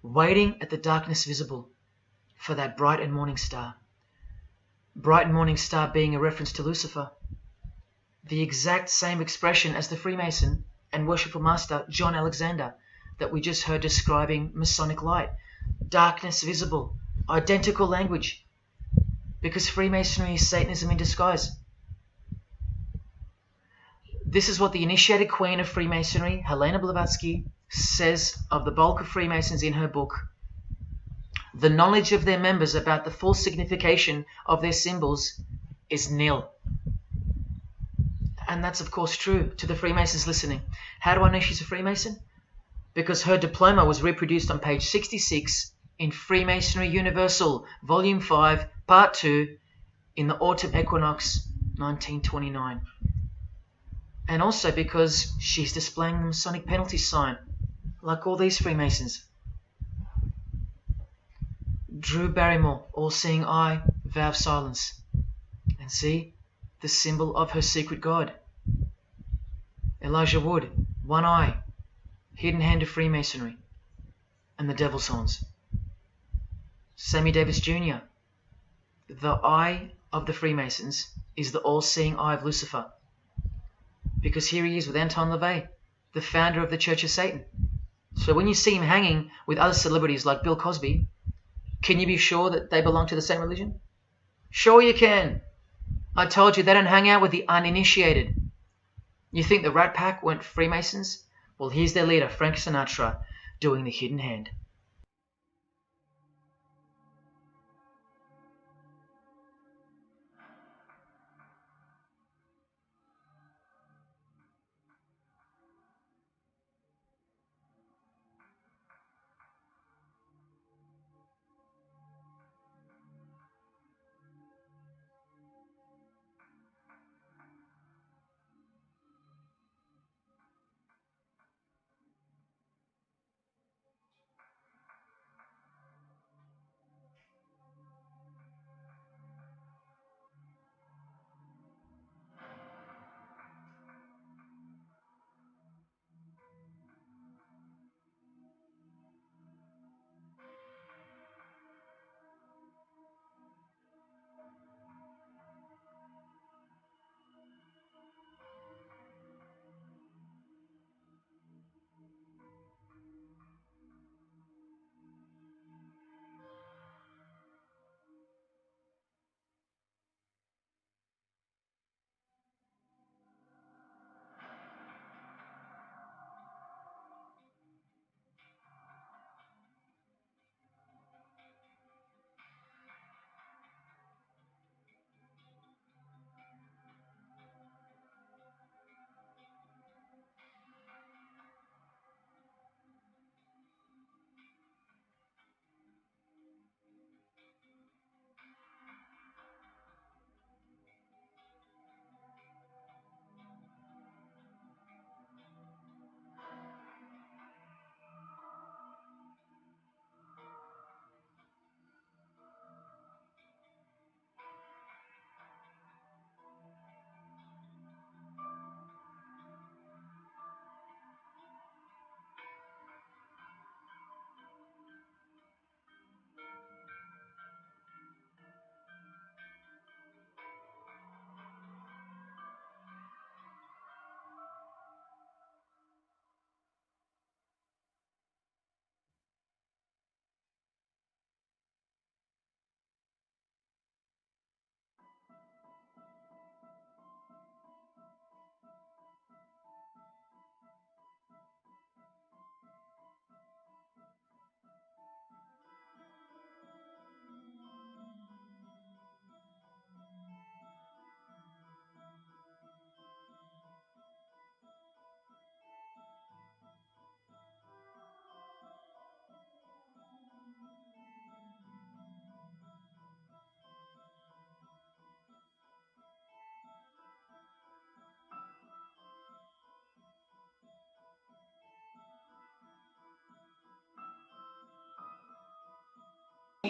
waiting at the darkness visible for that bright and morning star. Bright and morning star being a reference to Lucifer. The exact same expression as the Freemason and worshipful master John Alexander that we just heard describing Masonic light. Darkness visible. Identical language. Because Freemasonry is Satanism in disguise. This is what the initiated queen of Freemasonry, Helena Blavatsky, says of the bulk of Freemasons in her book. The knowledge of their members about the full signification of their symbols is nil. And that's of course true to the Freemasons listening. How do I know she's a Freemason? Because her diploma was reproduced on page 66 in Freemasonry Universal, Volume 5, Part 2, in the Autumn Equinox, 1929. And also because she's displaying the Masonic penalty sign, like all these Freemasons. Drew Barrymore, all-seeing eye, vow of silence. And see, the symbol of her secret God. Elijah Wood, one eye, hidden hand of Freemasonry, and the devil's horns. Sammy Davis Jr., the eye of the Freemasons is the all-seeing eye of Lucifer. Because here he is with Anton LaVey, the founder of the Church of Satan. So when you see him hanging with other celebrities like Bill Cosby, can you be sure that they belong to the same religion? Sure you can. I told you they don't hang out with the uninitiated. You think the Rat Pack weren't Freemasons? Well, here's their leader, Frank Sinatra, doing the hidden hand.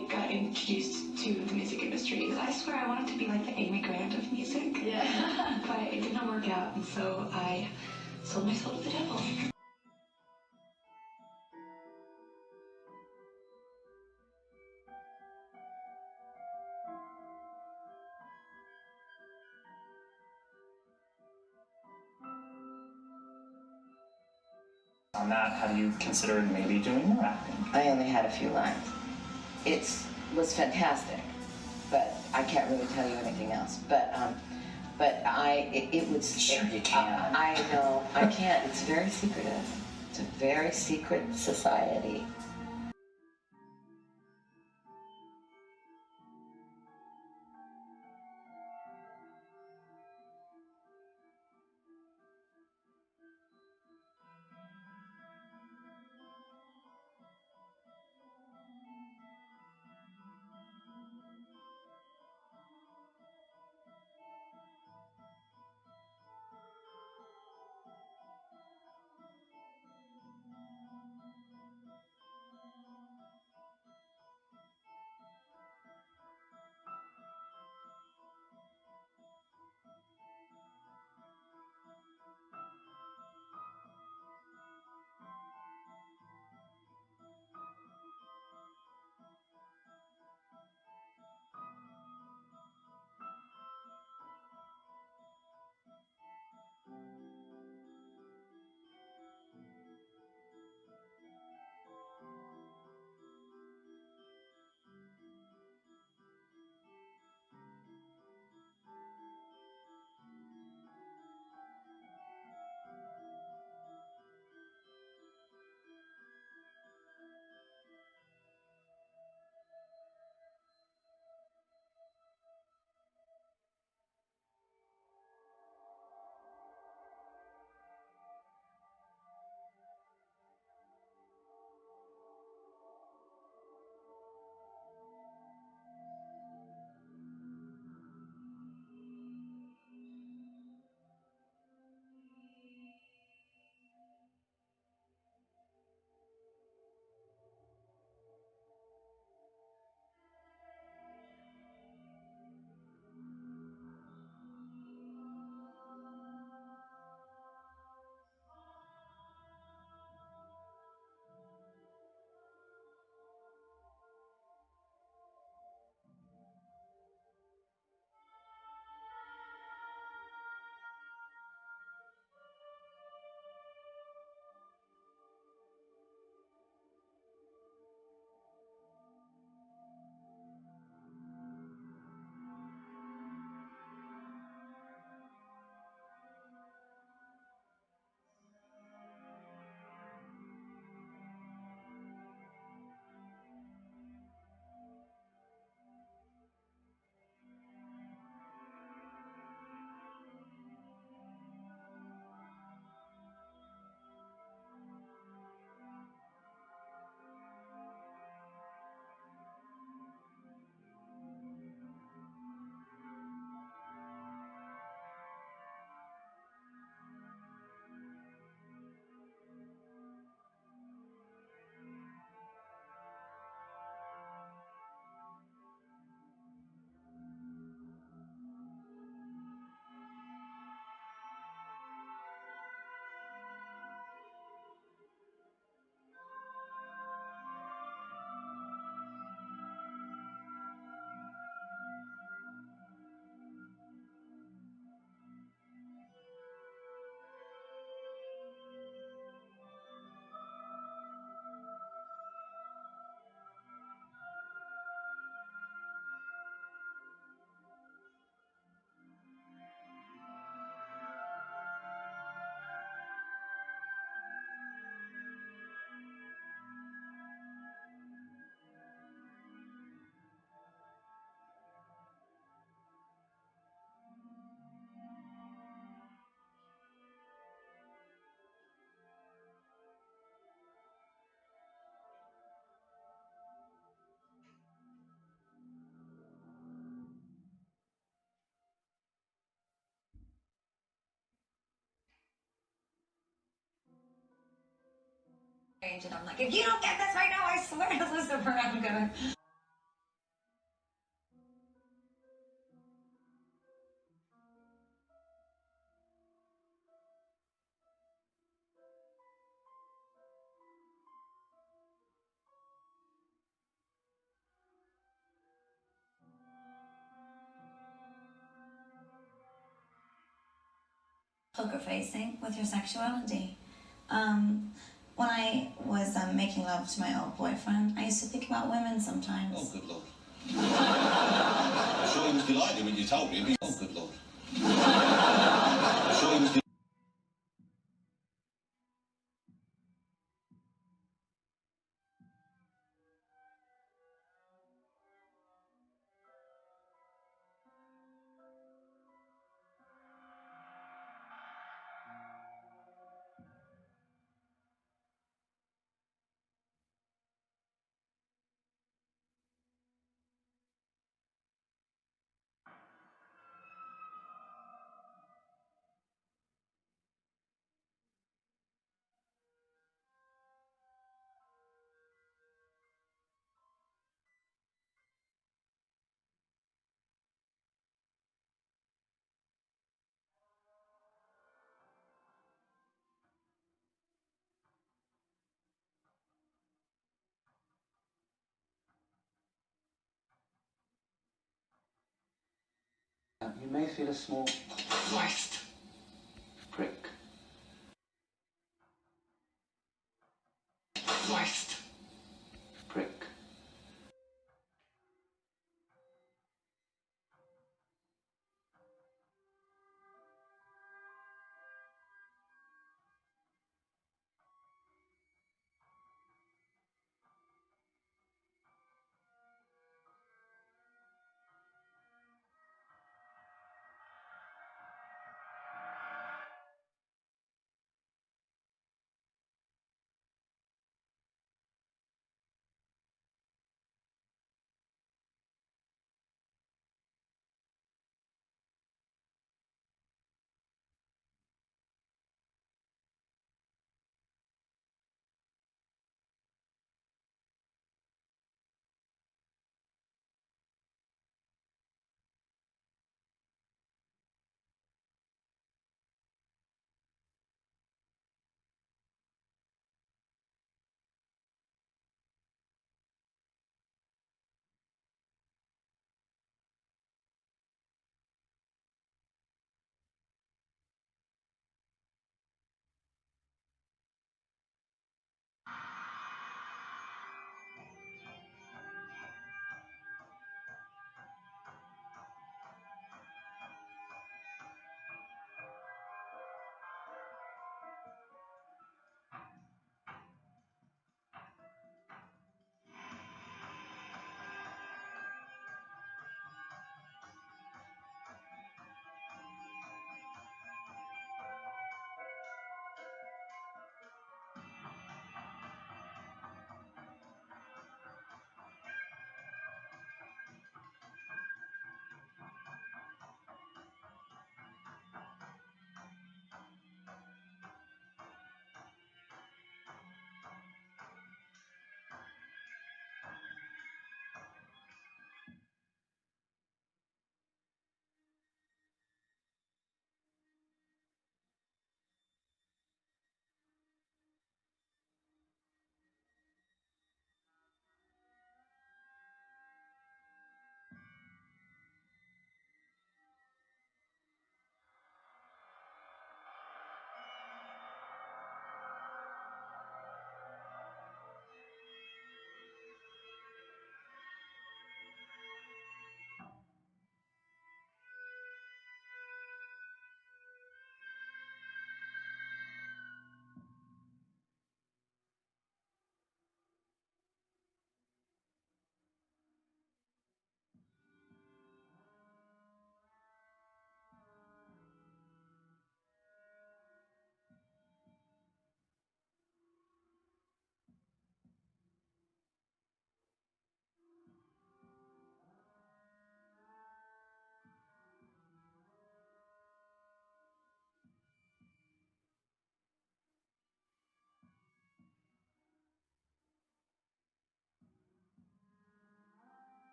got introduced to the music industry. I swear I wanted to be like the Amy Grant of music. Yeah. But it did not work out, and so I sold my soul to the devil. On that, how do you consider maybe doing more acting? I only had a few lines. It was fantastic, but I can't really tell you anything else. It was. Sure you can. I know, I can't. It's very secretive. It's a very secret society. And I'm like, if you don't get this right now, I swear to Lucifer, I'm gonna. poker facing with your sexuality. When I was making love to my old boyfriend, I used to think about women sometimes. Oh, good Lord. I'm sure he was delighted when you told him. Oh, good Lord. I'm sure he was delighted. You may feel a small Christ. prick. Christ. Prick.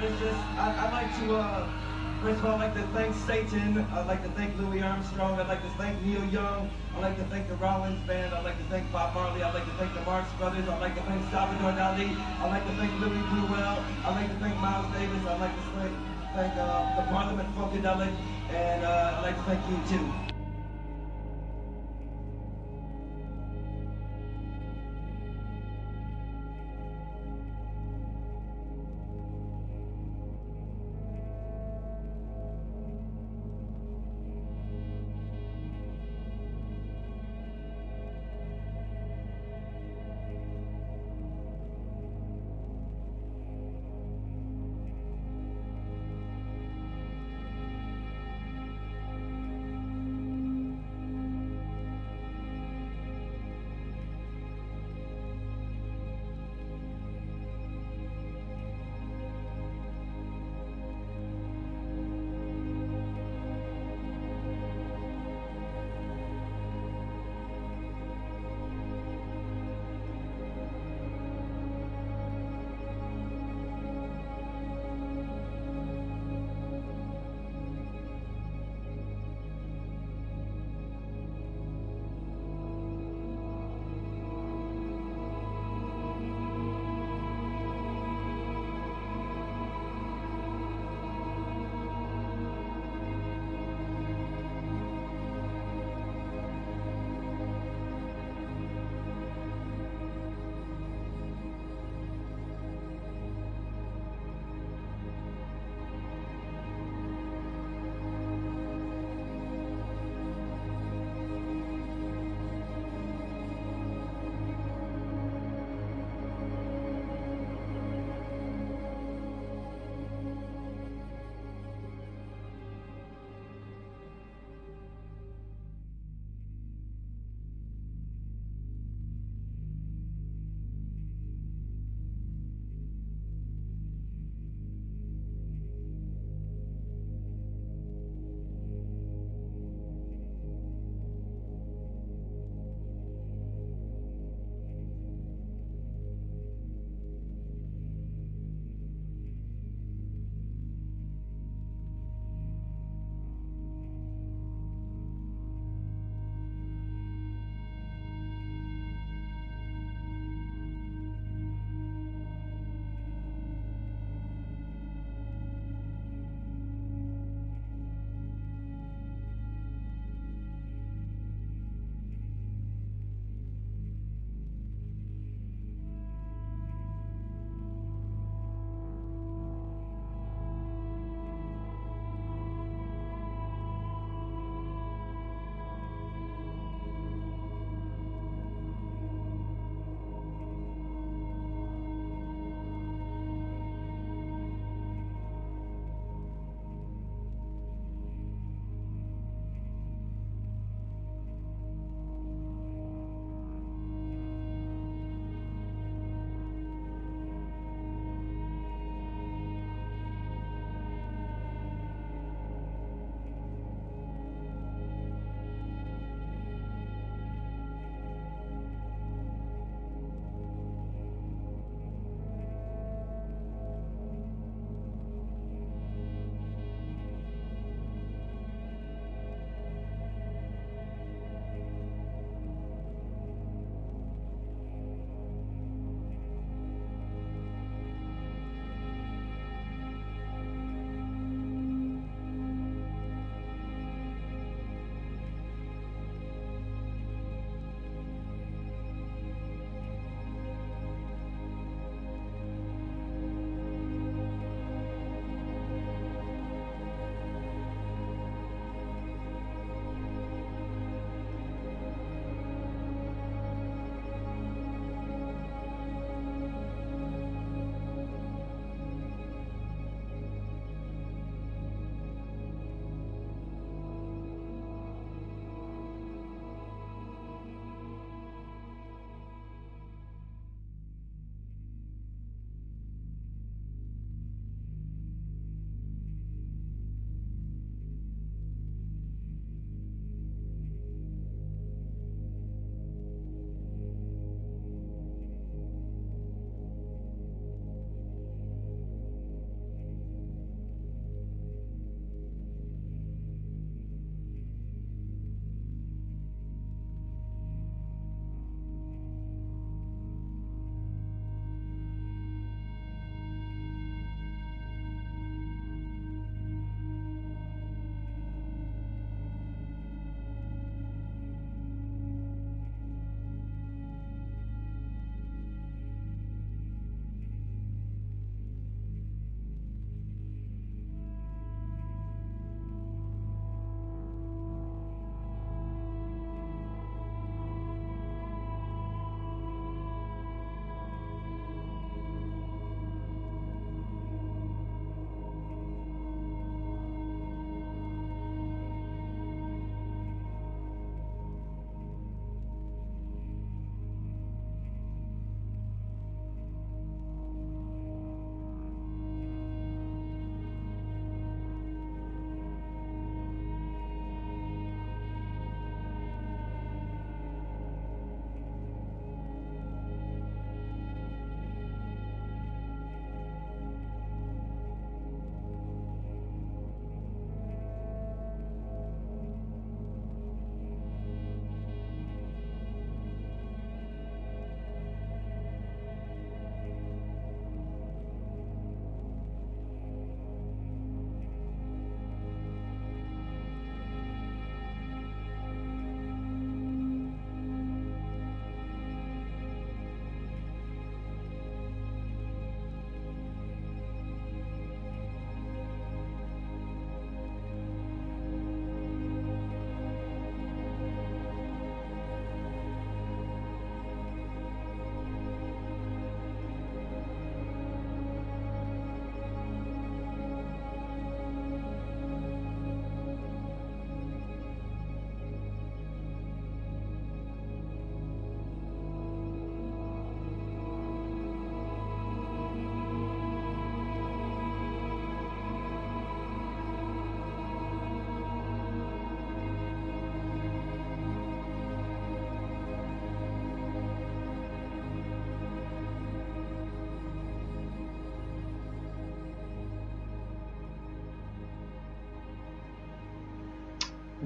I'd like to, first of all, I'd like to thank Satan. I'd like to thank Louis Armstrong. I'd like to thank Neil Young. I'd like to thank the Rollins Band. I'd like to thank Bob Marley. I'd like to thank the Marx Brothers. I'd like to thank Salvador Dali. I'd like to thank Louis Bruwell. I'd like to thank Miles Davis. I'd like to thank the Parliament Funkadelic. And I'd like to thank you, too.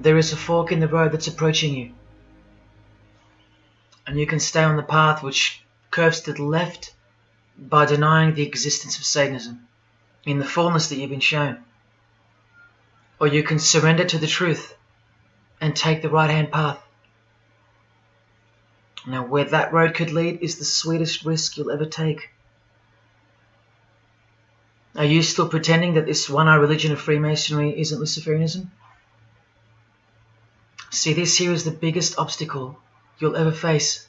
there is a fork in the road that's approaching you. And you can stay on the path which curves to the left by denying the existence of Satanism in the fullness that you've been shown. Or you can surrender to the truth and take the right-hand path. Now, where that road could lead is the sweetest risk you'll ever take. Are you still pretending that this one-eye religion of Freemasonry isn't Luciferianism? See, this here is the biggest obstacle you'll ever face.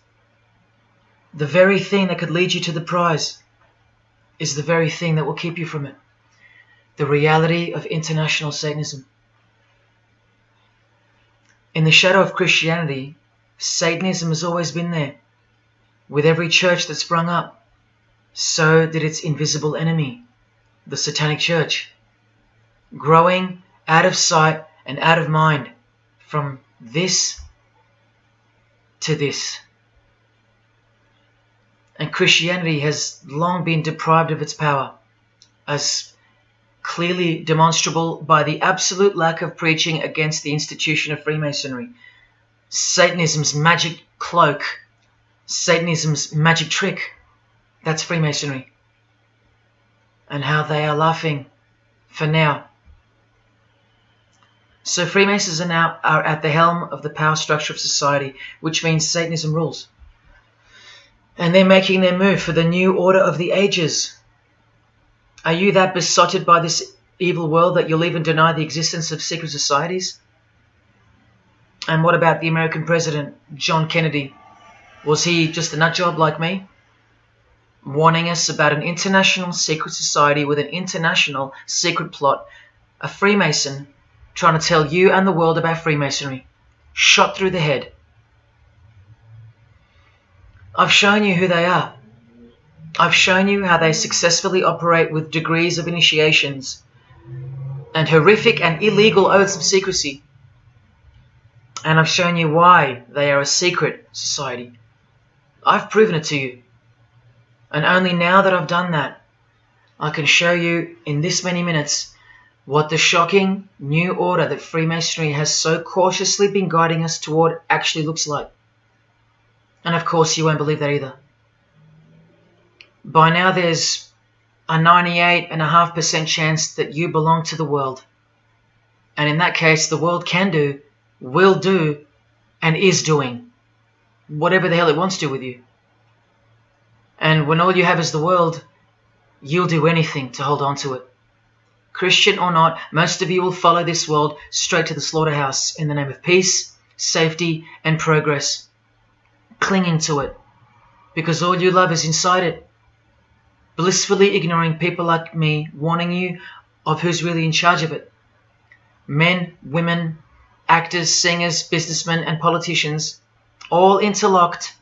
The very thing that could lead you to the prize is the very thing that will keep you from it. The reality of international Satanism. In the shadow of Christianity, Satanism has always been there. With every church that sprung up, so did its invisible enemy, the Satanic Church, growing out of sight and out of mind, from this to this. And Christianity has long been deprived of its power, as clearly demonstrable by the absolute lack of preaching against the institution of Freemasonry. Satanism's magic cloak, Satanism's magic trick, that's Freemasonry. And how they are laughing for now. So Freemasons are at the helm of the power structure of society, which means Satanism rules. And they're making their move for the new order of the ages. Are you that besotted by this evil world that you'll even deny the existence of secret societies? And what about the American president, John Kennedy? Was he just a nutjob like me? Warning us about an international secret society with an international secret plot. A Freemason trying to tell you and the world about Freemasonry. Shot through the head. I've shown you who they are. I've shown you how they successfully operate with degrees of initiations and horrific and illegal oaths of secrecy. And I've shown you why they are a secret society. I've proven it to you. And only now that I've done that, I can show you in this many minutes what the shocking new order that Freemasonry has so cautiously been guiding us toward actually looks like. And of course you won't believe that either. By now there's a 98.5% chance that you belong to the world. And in that case, the world can do, will do, and is doing whatever the hell it wants to with you. And when all you have is the world, you'll do anything to hold on to it. Christian or not, most of you will follow this world straight to the slaughterhouse in the name of peace, safety, and progress. Clinging to it, because all you love is inside it. Blissfully ignoring people like me warning you of who's really in charge of it. Men, women, actors, singers, businessmen, and politicians, all interlocked,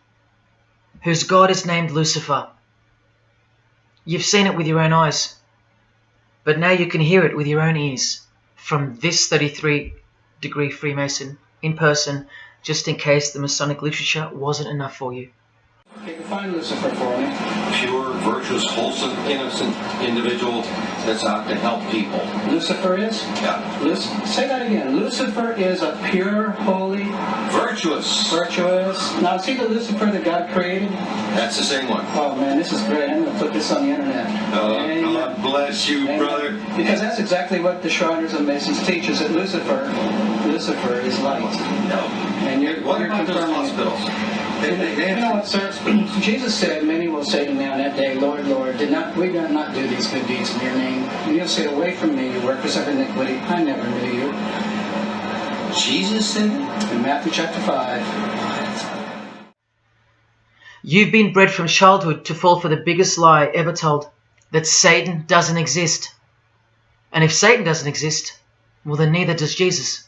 whose God is named Lucifer. You've seen it with your own eyes, but now you can hear it with your own ears from this 33-degree Freemason in person, just in case the Masonic literature wasn't enough for you. Okay, define Lucifer for me. Pure, virtuous, wholesome, innocent individual that's out to help people. Lucifer is? Yeah. Say that again. Lucifer is a pure, holy... Virtuous. Virtuous. Now, see the Lucifer that God created? That's the same one. Oh, man, this is great. I'm going to put this on the internet. Oh, God bless you, brother. Because that's exactly what the Shriners and Masons teach, is that Lucifer is light. No. And what about those hospitals? You know what, sir? Jesus said, many will say to me on that day, Lord, Lord, we did not do these good deeds in your name. And you'll say, away from me, you workers of iniquity. I never knew you. Jesus said it? In Matthew chapter 5. You've been bred from childhood to fall for the biggest lie ever told, that Satan doesn't exist. And if Satan doesn't exist, well then neither does Jesus.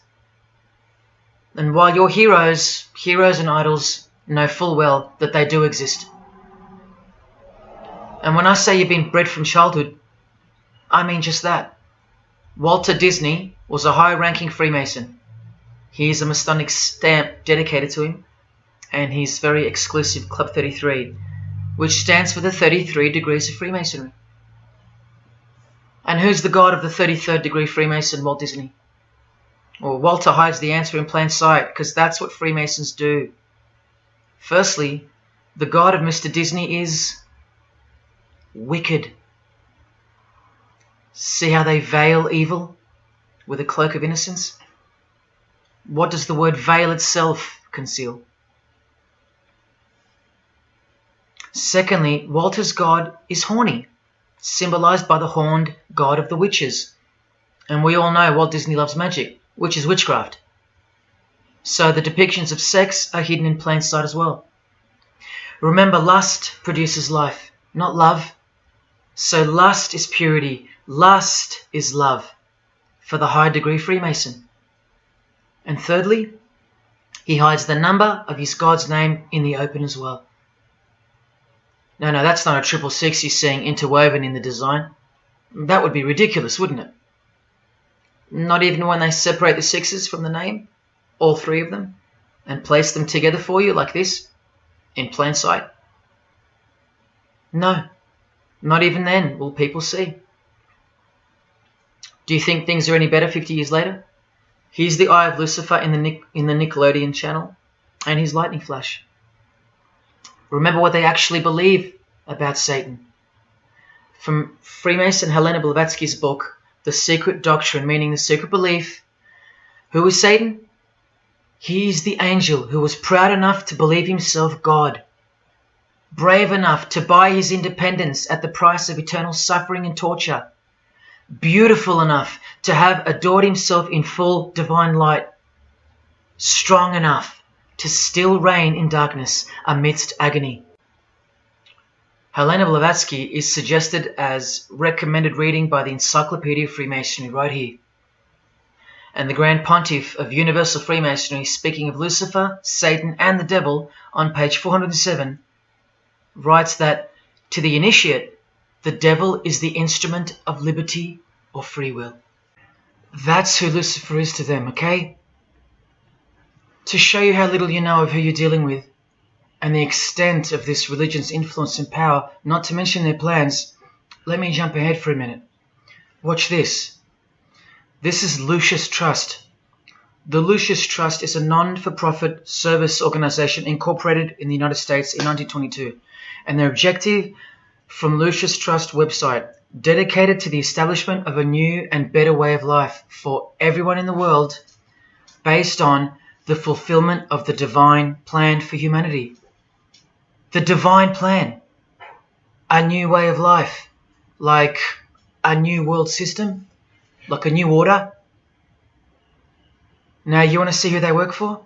And while your heroes and idols know full well that they do exist. And when I say you've been bred from childhood, I mean just that. Walter Disney was a high-ranking Freemason. He is a Masonic stamp dedicated to him, and his very exclusive Club 33, which stands for the 33 degrees of Freemasonry. And who's the god of the 33rd degree Freemason, Walt Disney? Or Walter hides the answer in plain sight, because that's what Freemasons do. Firstly, the God of Mr. Disney is wicked. See how they veil evil with a cloak of innocence? What does the word veil itself conceal? Secondly, Walter's God is horny, symbolized by the horned god of the witches. And we all know Walt Disney loves magic, which is witchcraft. So the depictions of sex are hidden in plain sight as well. Remember, lust produces life, not love. So lust is purity, lust is love for the high degree Freemason. And thirdly, he hides the number of his God's name in the open as well. No, that's not a 666 he's seeing interwoven in the design. That would be ridiculous, wouldn't it? Not even when they separate the sixes from the name, all three of them, and place them together for you like this, in plain sight. No, not even then will people see. Do you think things are any better 50 years later? Here's the Eye of Lucifer in the Nickelodeon channel, and his lightning flash. Remember what they actually believe about Satan. From Freemason Helena Blavatsky's book, The Secret Doctrine, meaning the secret belief. Who is Satan? He is the angel who was proud enough to believe himself God, brave enough to buy his independence at the price of eternal suffering and torture, beautiful enough to have adored himself in full divine light, strong enough to still reign in darkness amidst agony. Helena Blavatsky is suggested as recommended reading by the Encyclopedia of Freemasonry right here. And the Grand Pontiff of Universal Freemasonry, speaking of Lucifer, Satan and the Devil on page 407, writes that to the initiate, the devil is the instrument of liberty or free will. That's who Lucifer is to them, okay? To show you how little you know of who you're dealing with and the extent of this religion's influence and power, not to mention their plans, let me jump ahead for a minute. Watch this. This is Lucius Trust. The Lucius Trust is a non-for-profit service organization incorporated in the United States in 1922, and their objective from Lucius Trust website, dedicated to the establishment of a new and better way of life for everyone in the world based on the fulfillment of the divine plan for humanity. The divine plan. A new way of life. Like a new world system. Like a new order. Now you want to see who they work for?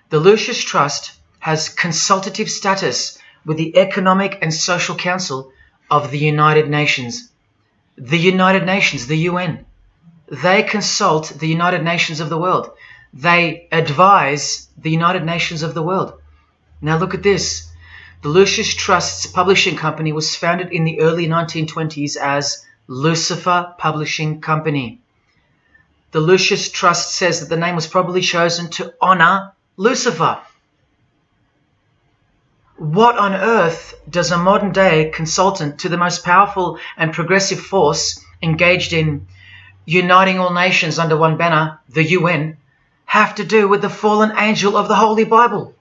The Lucius Trust has consultative status with the Economic and Social Council of the United Nations. The United Nations, the UN. They consult the United Nations of the world. They advise the United Nations of the world. Now look at this. The Lucius Trust's publishing company was founded in the early 1920s as Lucifer Publishing Company. The Lucius Trust says that the name was probably chosen to honor Lucifer. What on earth does a modern day consultant to the most powerful and progressive force engaged in uniting all nations under one banner, the UN, have to do with the fallen angel of the Holy Bible?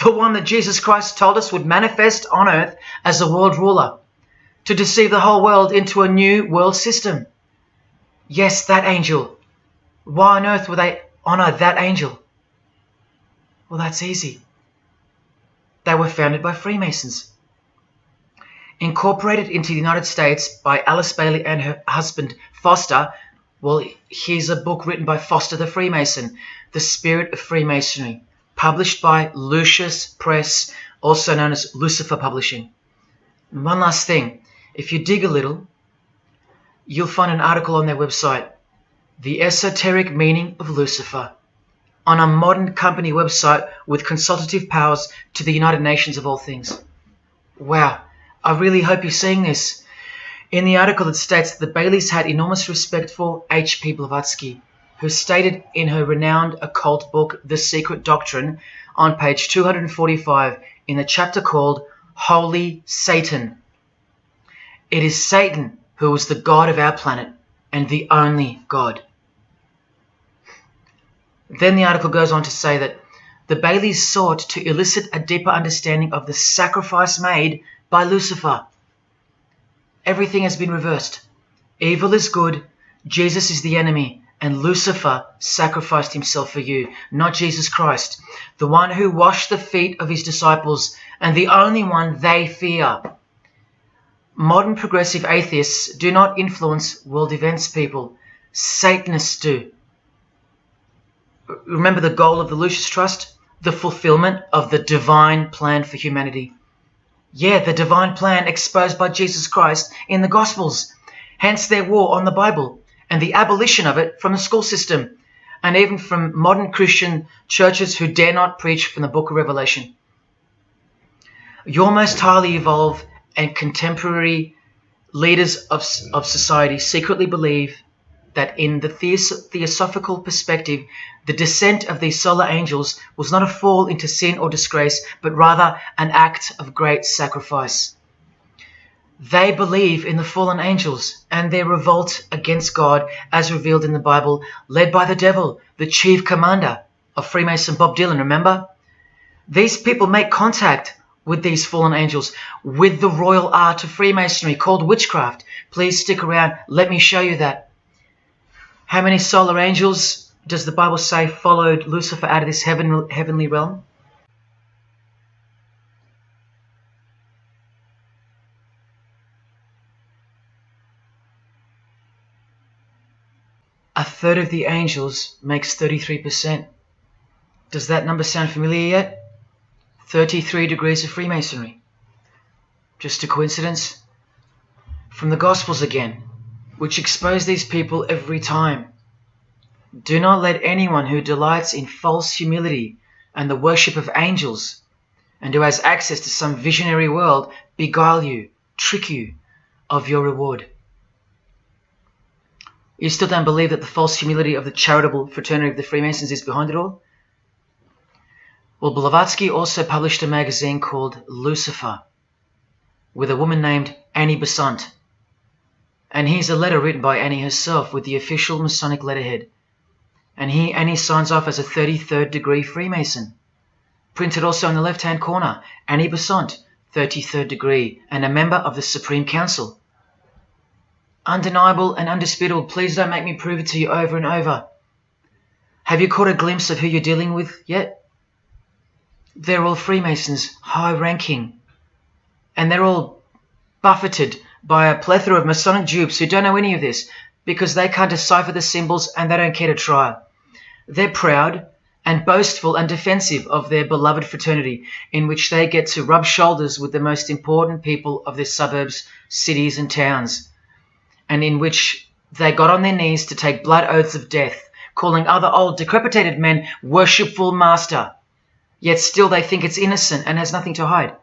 The one that Jesus Christ told us would manifest on earth as a world ruler, to deceive the whole world into a new world system. Yes, that angel. Why on earth would they honor that angel? Well, that's easy. They were founded by Freemasons. Incorporated into the United States by Alice Bailey and her husband Foster. Well, here's a book written by Foster the Freemason, The Spirit of Freemasonry, published by Lucius Press, also known as Lucifer Publishing. And one last thing, if you dig a little, you'll find an article on their website, The Esoteric Meaning of Lucifer, on a modern company website with consultative powers to the United Nations of all things. Wow, I really hope you're seeing this. In the article it states that the Baileys had enormous respect for H.P. Blavatsky, who stated in her renowned occult book, The Secret Doctrine, on page 245 in the chapter called Holy Satan. It is Satan who is the God of our planet and the only God. Then the article goes on to say that the Baileys sought to elicit a deeper understanding of the sacrifice made by Lucifer. Everything has been reversed. Evil is good, Jesus is the enemy, and Lucifer sacrificed himself for you, not Jesus Christ, the one who washed the feet of his disciples and the only one they fear. Modern progressive atheists do not influence world events, people. Satanists do. Remember the goal of the Lucis Trust? The fulfillment of the divine plan for humanity. Yeah, the divine plan exposed by Jesus Christ in the Gospels. Hence their war on the Bible and the abolition of it from the school system and even from modern Christian churches who dare not preach from the book of Revelation. Your most highly evolved and contemporary leaders of society secretly believe that in the theosophical perspective, the descent of these solar angels was not a fall into sin or disgrace, but rather an act of great sacrifice. They believe in the fallen angels and their revolt against God as revealed in the Bible, led by the devil, the chief commander of Freemason Bob Dylan, remember? These people make contact with these fallen angels, with the royal art of Freemasonry called witchcraft. Please stick around, let me show you that. How many solar angels does the Bible say followed Lucifer out of this heavenly realm? A third of the angels makes 33%. Does that number sound familiar yet? 33 degrees of Freemasonry. Just a coincidence? From the Gospels again, which expose these people every time. Do not let anyone who delights in false humility and the worship of angels and who has access to some visionary world beguile you, trick you of your reward. You still don't believe that the false humility of the charitable fraternity of the Freemasons is behind it all? Well, Blavatsky also published a magazine called Lucifer with a woman named Annie Besant. And here's a letter written by Annie herself with the official Masonic letterhead. And here Annie signs off as a 33rd degree Freemason. Printed also in the left-hand corner, Annie Besant, 33rd degree, and a member of the Supreme Council. Undeniable and undisputable. Please don't make me prove it to you over and over. Have you caught a glimpse of who you're dealing with yet? They're all Freemasons, high-ranking. And they're all buffeted by a plethora of Masonic dupes who don't know any of this because they can't decipher the symbols and they don't care to try. They're proud and boastful and defensive of their beloved fraternity in which they get to rub shoulders with the most important people of their suburbs, cities and towns, and in which they got on their knees to take blood oaths of death, calling other old decrepitated men worshipful master, yet still they think it's innocent and has nothing to hide.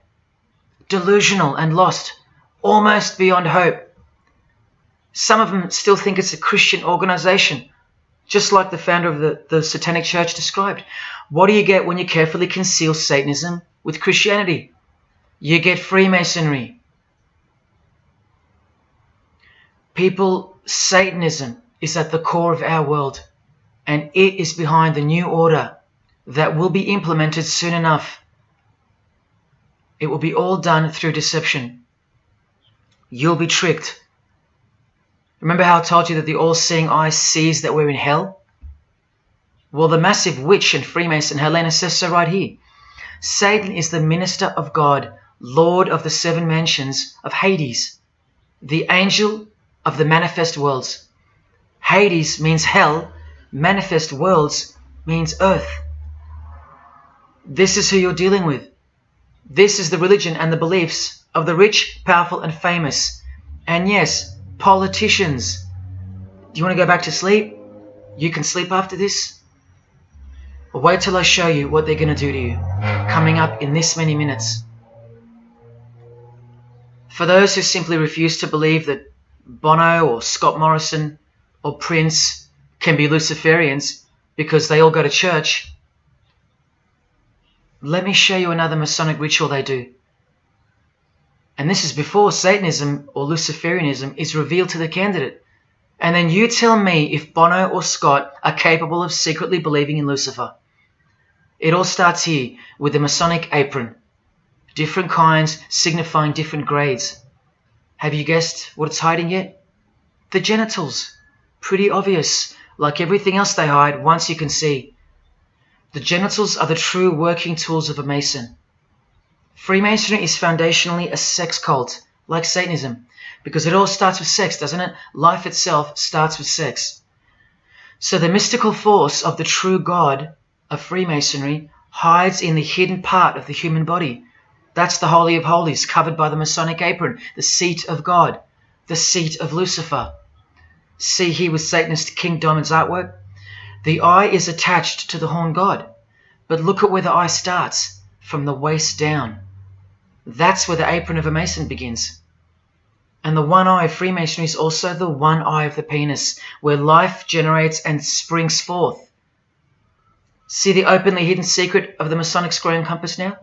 Delusional and lost, almost beyond hope. Some of them still think it's a Christian organization, just like the founder of the Satanic Church described. What do you get when you carefully conceal Satanism with Christianity? You get Freemasonry. People, Satanism is at the core of our world, and it is behind the new order that will be implemented soon enough. It will be all done through deception. You'll be tricked. Remember how I told you that the all-seeing eye sees that we're in hell? Well, the massive witch and Freemason Helena says so right here. Satan is the minister of God, Lord of the seven mansions of Hades, the angel of the manifest worlds. Hades means hell, manifest worlds means earth. This is who you're dealing with. This is the religion and the beliefs of the rich, powerful and famous. And yes, politicians. Do you want to go back to sleep? You can sleep after this. Or wait till I show you what they're going to do to you, coming up in this many minutes. For those who simply refuse to believe that Bono or Scott Morrison or Prince can be Luciferians because they all go to church, let me show you another Masonic ritual they do. And this is before Satanism or Luciferianism is revealed to the candidate. And then you tell me if Bono or Scott are capable of secretly believing in Lucifer. It all starts here with the Masonic apron. Different kinds signifying different grades. Have you guessed what it's hiding yet? The genitals. Pretty obvious. Like everything else they hide, once you can see. The genitals are the true working tools of a Mason. Freemasonry is foundationally a sex cult, like Satanism, because it all starts with sex, doesn't it? Life itself starts with sex. So the mystical force of the true God of Freemasonry hides in the hidden part of the human body. That's the Holy of Holies, covered by the Masonic apron, the seat of God, the seat of Lucifer. See here with Satanist King Diamond's artwork? The eye is attached to the horn god, but look at where the eye starts, from the waist down. That's where the apron of a Mason begins. And the one eye of Freemasonry is also the one eye of the penis, where life generates and springs forth. See the openly hidden secret of the Masonic square and compass now?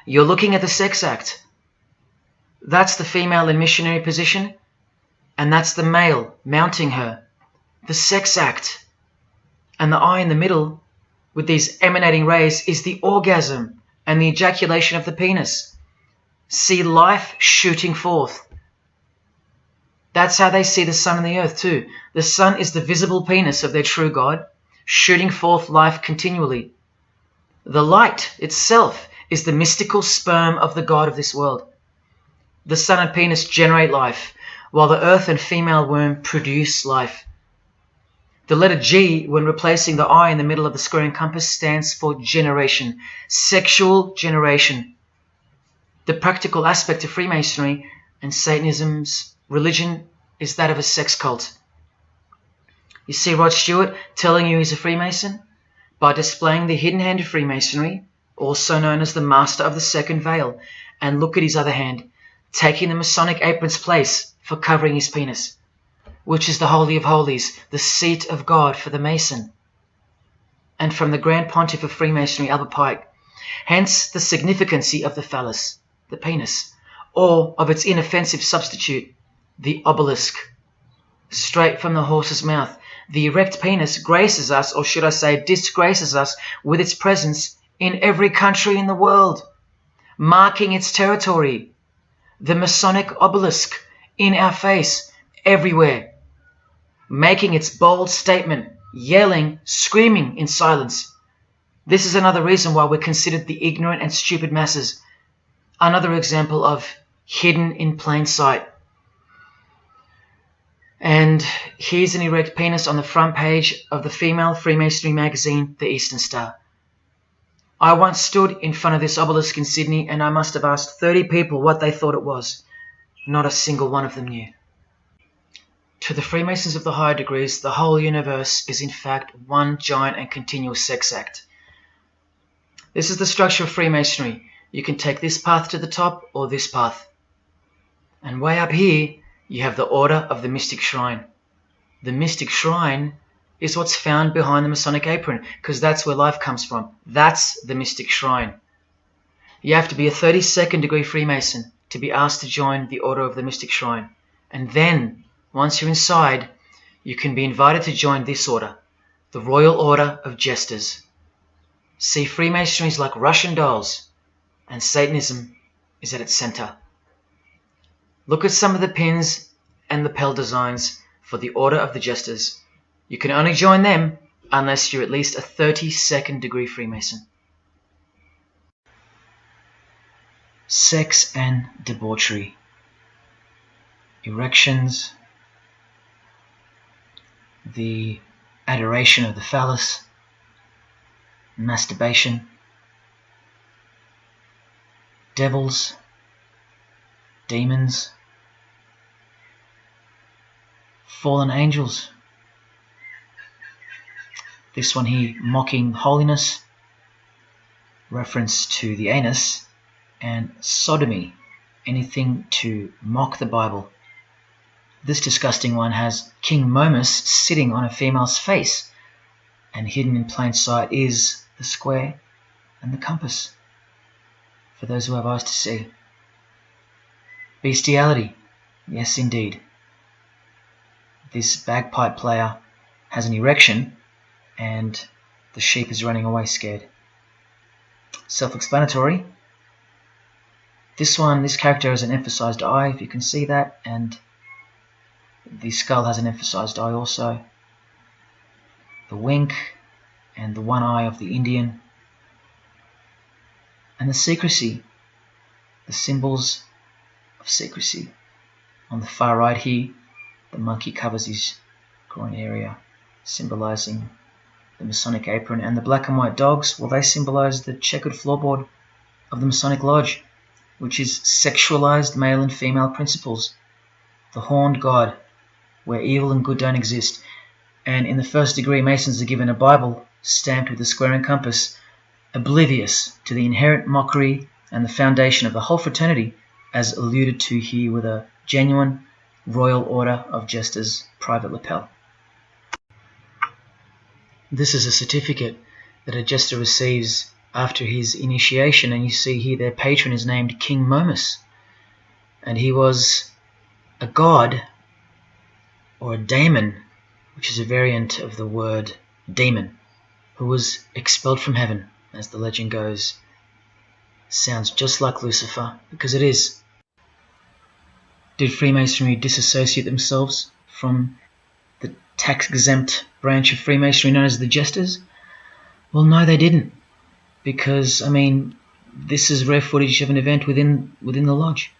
You're looking at the sex act. That's the female in missionary position, and that's the male mounting her. The sex act. And the eye in the middle, with these emanating rays, is the orgasm and the ejaculation of the penis. See life shooting forth. That's how they see the sun and the earth too. The sun is the visible penis of their true God, shooting forth life continually. The light itself is the mystical sperm of the God of this world. The sun and penis generate life, while the earth and female womb produce life. The letter G, when replacing the I in the middle of the square and compass, stands for generation, sexual generation. The practical aspect of Freemasonry and Satanism's religion is that of a sex cult. You see Rod Stewart telling you he's a Freemason? By displaying the hidden hand of Freemasonry, also known as the Master of the Second Veil, and look at his other hand, taking the Masonic apron's place for covering his penis, which is the Holy of Holies, the seat of God for the Mason. And from the Grand Pontiff of Freemasonry, Albert Pike, hence the significancy of the phallus, the penis, or of its inoffensive substitute, the obelisk. Straight from the horse's mouth, the erect penis graces us, or should I say disgraces us, with its presence in every country in the world, marking its territory. The Masonic obelisk in our face, everywhere, making its bold statement, yelling, screaming in silence. This is another reason why we're considered the ignorant and stupid masses. Another example of hidden in plain sight. And here's an erect penis on the front page of the female Freemasonry magazine, The Eastern Star. I once stood in front of this obelisk in Sydney, and I must have asked 30 people what they thought it was. Not a single one of them knew. To the Freemasons of the higher degrees, the whole universe is in fact one giant and continuous sex act. This is the structure of Freemasonry. You can take this path to the top or this path. And way up here, you have the Order of the Mystic Shrine. The Mystic Shrine is what's found behind the Masonic apron, because that's where life comes from. That's the Mystic Shrine. You have to be a 32nd degree Freemason to be asked to join the Order of the Mystic Shrine. And then, once you're inside, you can be invited to join this order, the Royal Order of Jesters. See, Freemasonry is like Russian dolls, and Satanism is at its center. Look at some of the pins and lapel designs for the Order of the Jesters. You can only join them unless you're at least a 32nd degree Freemason. Sex and debauchery. Erections. The adoration of the phallus. Masturbation. Devils. Demons. Fallen angels. This one here, mocking holiness, reference to the anus, and sodomy, anything to mock the Bible. This disgusting one has King Momus sitting on a female's face, and hidden in plain sight is the square and the compass, for those who have eyes to see. Bestiality, yes indeed. this bagpipe player has an erection and the sheep is running away scared. Self-explanatory. This character has an emphasized eye, if you can see that, and the skull has an emphasized eye also. The wink and the one eye of the Indian. And the secrecy, the symbols of secrecy. On the far right here, the monkey covers his groin area, symbolizing the Masonic apron, and the black and white dogs, well, they symbolize the checkered floorboard of the Masonic Lodge, which is sexualized male and female principles. The horned god, where evil and good don't exist. And in the first degree, Masons are given a Bible stamped with a square and compass, oblivious to the inherent mockery and the foundation of the whole fraternity, as alluded to here with a genuine Royal Order of Jesters private lapel. This is a certificate that a jester receives after his initiation, and you see here their patron is named King Momus, and he was a god, or a daemon, which is a variant of the word demon, who was expelled from heaven, as the legend goes. Sounds just like Lucifer, because it is. Did Freemasonry disassociate themselves from the tax-exempt branch of Freemasonry known as the Jesters? Well, no, they didn't. Because, I mean, this is rare footage of an event within the lodge.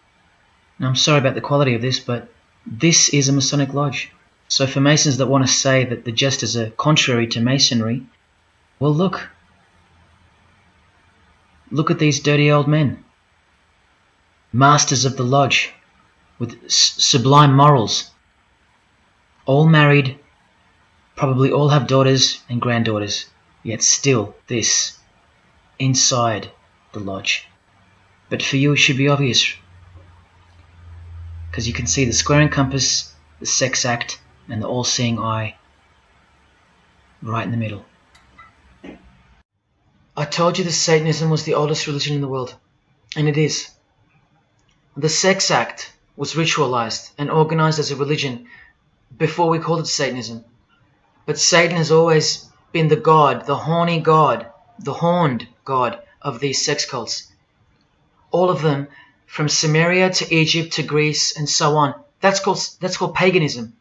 Now, I'm sorry about the quality of this, but this is a Masonic lodge. So for Masons that want to say that the Jesters are contrary to Masonry, well, look. Look at these dirty old men. Masters of the lodge, with sublime morals. All married, probably all have daughters and granddaughters, yet still this, inside the lodge. But for you it should be obvious, because you can see the square and compass, the sex act, and the all-seeing eye right in the middle. I told you that Satanism was the oldest religion in the world, and it is. The sex act was ritualized and organized as a religion before we called it Satanism. But Satan has always been the god, the horny god, the horned god of these sex cults. All of them, from Sumeria to Egypt to Greece and so on, that's called paganism.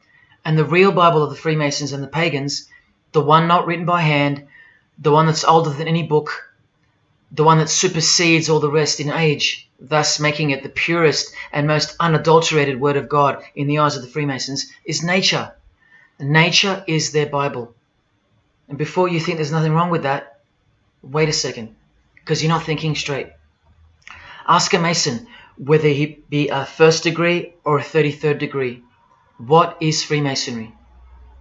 And the real Bible of the Freemasons and the pagans, the one not written by hand, the one that's older than any book, the one that supersedes all the rest in age, thus making it the purest and most unadulterated word of God in the eyes of the Freemasons, is nature. Nature is their Bible. And before you think there's nothing wrong with that, wait a second, because you're not thinking straight. Ask a Mason, whether he be a first degree or a 33rd degree, what is Freemasonry?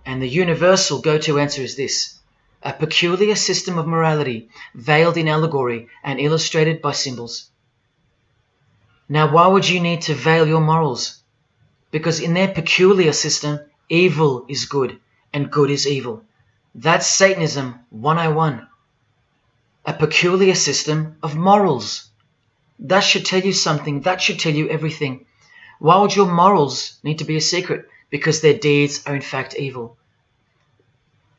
And the universal go-to answer is this: a peculiar system of morality, veiled in allegory and illustrated by symbols. Now, why would you need to veil your morals? Because in their peculiar system, evil is good and good is evil. That's Satanism 101. A peculiar system of morals. That should tell you something. That should tell you everything. Why would your morals need to be a secret? Because their deeds are in fact evil.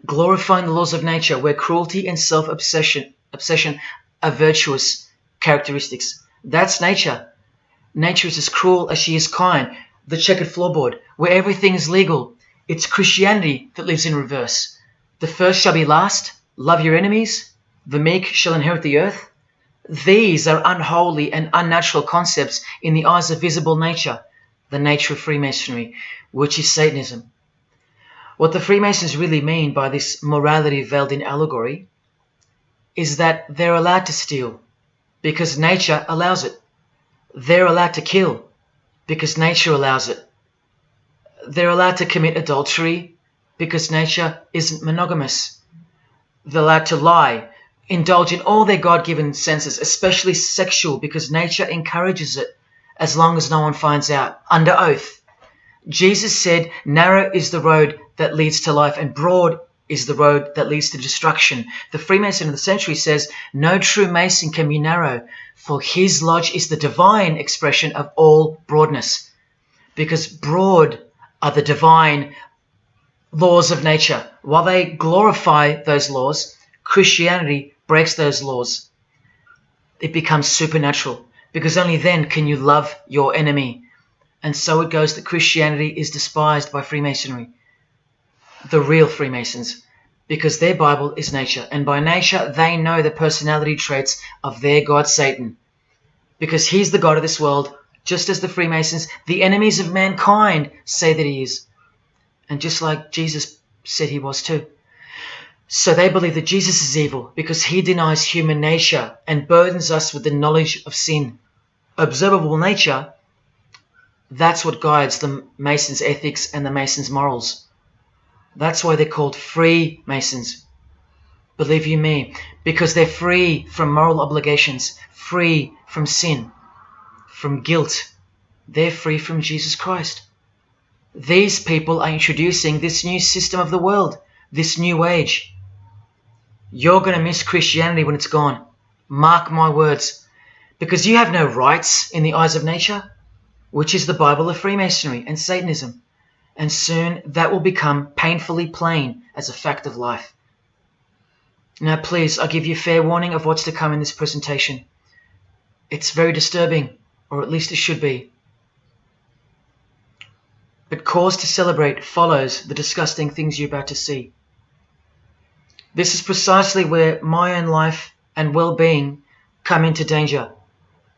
Glorifying the laws of nature, where cruelty and self-obsession are virtuous characteristics. That's nature. Nature is as cruel as she is kind. The checkered floorboard, where everything is legal. It's Christianity that lives in reverse. The first shall be last. Love your enemies. The meek shall inherit the earth. These are unholy and unnatural concepts in the eyes of visible nature, the nature of Freemasonry, which is Satanism. What the Freemasons really mean by this morality veiled in allegory is that they're allowed to steal because nature allows it. They're allowed to kill because nature allows it. They're allowed to commit adultery because nature isn't monogamous. They're allowed to lie, indulge in all their God-given senses, especially sexual, because nature encourages it, as long as no one finds out, under oath. Jesus said, narrow is the road that leads to life, and broad is the road that leads to destruction. The Freemason of the century says, no true Mason can be narrow, for his lodge is the divine expression of all broadness. Because broad are the divine laws of nature. While they glorify those laws, Christianity breaks those laws. It becomes supernatural, because only then can you love your enemy. And so it goes that Christianity is despised by Freemasonry, the real Freemasons, because their Bible is nature. And by nature, they know the personality traits of their God, Satan, because he's the God of this world, just as the Freemasons, the enemies of mankind, say that he is. And just like Jesus said he was too. So they believe that Jesus is evil because he denies human nature and burdens us with the knowledge of sin. Observable nature, that's what guides the Masons' ethics and the Masons' morals. That's why they're called Freemasons. Believe you me, because they're free from moral obligations, free from sin, from guilt. They're free from Jesus Christ. These people are introducing this new system of the world, this new age. You're going to miss Christianity when it's gone. Mark my words. Because you have no rights in the eyes of nature, which is the Bible of Freemasonry and Satanism. And soon that will become painfully plain as a fact of life. Now please, I give you fair warning of what's to come in this presentation. It's very disturbing, or at least it should be. But cause to celebrate follows the disgusting things you're about to see. This is precisely where my own life and well-being come into danger.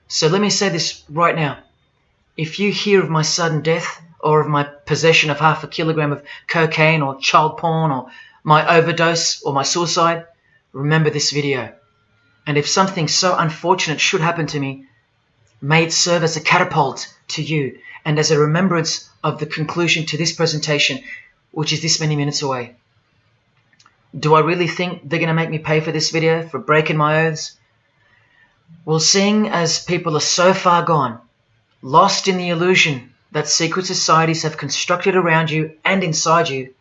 So let me say this right now. If you hear of my sudden death, or of my possession of 0.5 kilogram of cocaine or child porn, or my overdose or my suicide, remember this video. And if something so unfortunate should happen to me, may it serve as a catapult to you and as a remembrance of the conclusion to this presentation, which is this many minutes away. Do I really think they're going to make me pay for this video, for breaking my oaths? Well, seeing as people are so far gone, lost in the illusion that secret societies have constructed around you and inside you,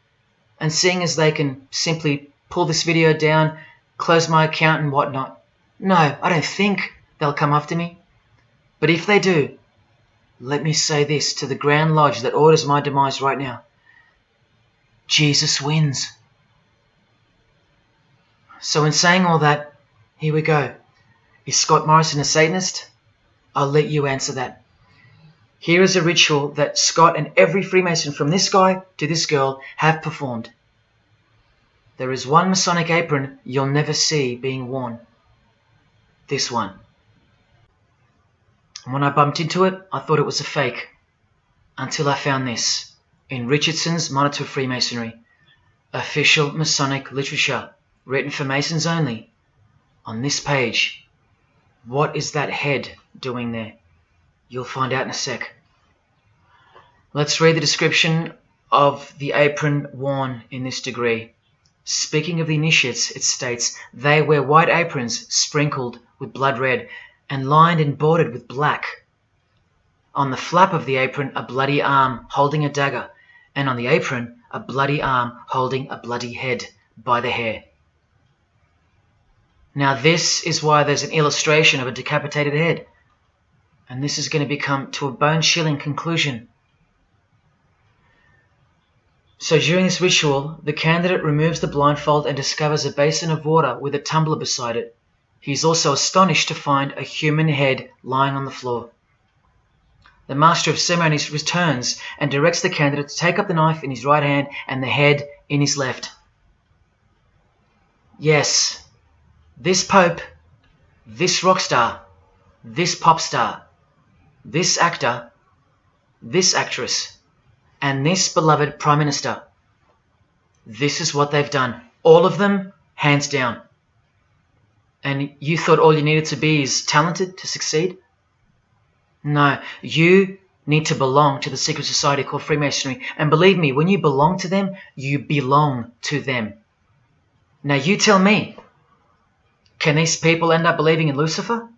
and seeing as they can simply pull this video down, close my account and whatnot, no, I don't think they'll come after me. But if they do, let me say this to the Grand Lodge that orders my demise right now. Jesus wins. So in saying all that, here we go. Is Scott Morrison a Satanist? I'll let you answer that. Here is a ritual that Scott and every Freemason from this guy to this girl have performed. There is one Masonic apron you'll never see being worn. This one. And when I bumped into it, I thought it was a fake. Until I found this in Richardson's Monitor of Freemasonry, official Masonic literature, written for Masons only. On this page, what is that head doing there? You'll find out in a sec. Let's read the description of the apron worn in this degree. Speaking of the initiates, it states, they wear white aprons sprinkled with blood red and lined and bordered with black. On the flap of the apron, a bloody arm holding a dagger, and on the apron, a bloody arm holding a bloody head by the hair. Now this is why there's an illustration of a decapitated head. And this is going to become to a bone-chilling conclusion. So during this ritual, the candidate removes the blindfold and discovers a basin of water with a tumbler beside it. He is also astonished to find a human head lying on the floor. The master of ceremonies returns and directs the candidate to take up the knife in his right hand and the head in his left. Yes, this pope, this rock star, this pop star, this actor, this actress, and this beloved Prime Minister. This is what they've done. All of them, hands down. And you thought all you needed to be is talented to succeed? No, you need to belong to the secret society called Freemasonry. And believe me, when you belong to them, you belong to them. Now you tell me, can these people end up believing in Lucifer?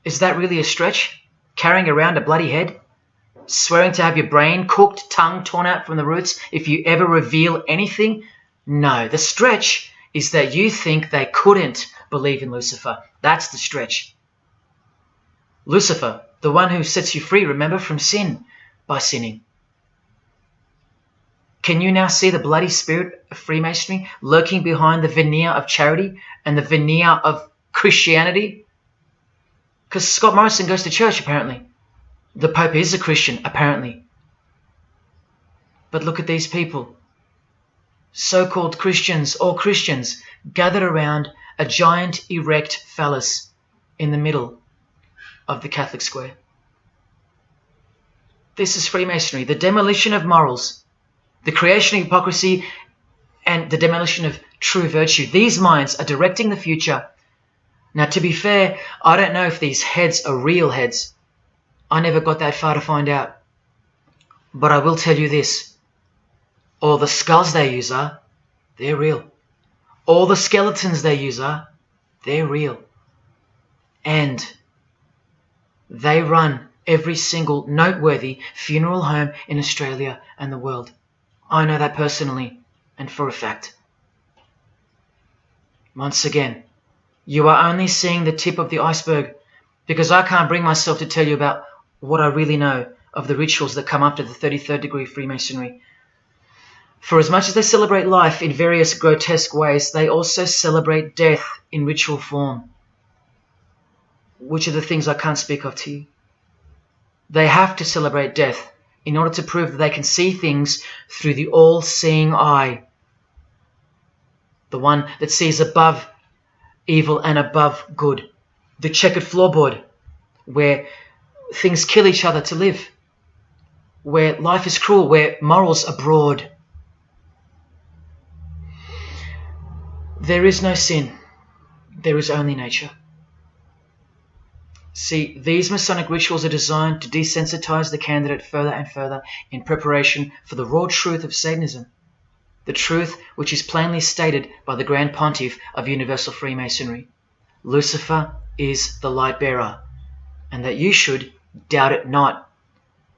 Is that really a stretch? Carrying around a bloody head? Swearing to have your brain cooked, tongue torn out from the roots if you ever reveal anything? No, the stretch is that you think they couldn't believe in Lucifer. That's the stretch. Lucifer, the one who sets you free, remember, from sin by sinning. Can you now see the bloody spirit of Freemasonry lurking behind the veneer of charity and the veneer of Christianity? Because Scott Morrison goes to church, apparently. The Pope is a Christian, apparently. But look at these people. So-called Christians, or Christians, gathered around a giant erect phallus in the middle of the Catholic square. This is Freemasonry, the demolition of morals, the creation of hypocrisy, and the demolition of true virtue. These minds are directing the future. Now, to be fair, I don't know if these heads are real heads. I never got that far to find out. But I will tell you this. All the skulls they use they're real. All the skeletons they use they're real. And they run every single noteworthy funeral home in Australia and the world. I know that personally and for a fact. Once again, you are only seeing the tip of the iceberg, because I can't bring myself to tell you about what I really know of the rituals that come after the 33rd degree Freemasonry. For as much as they celebrate life in various grotesque ways, they also celebrate death in ritual form, which are the things I can't speak of to you. They have to celebrate death in order to prove that they can see things through the all-seeing eye, the one that sees above evil and above good, the checkered floorboard where things kill each other to live, where life is cruel, where morals are broad. There is no sin, there is only nature. See, these Masonic rituals are designed to desensitize the candidate further and further in preparation for the raw truth of Satanism, the truth which is plainly stated by the Grand Pontiff of Universal Freemasonry. Lucifer is the light bearer, and that you should doubt it not,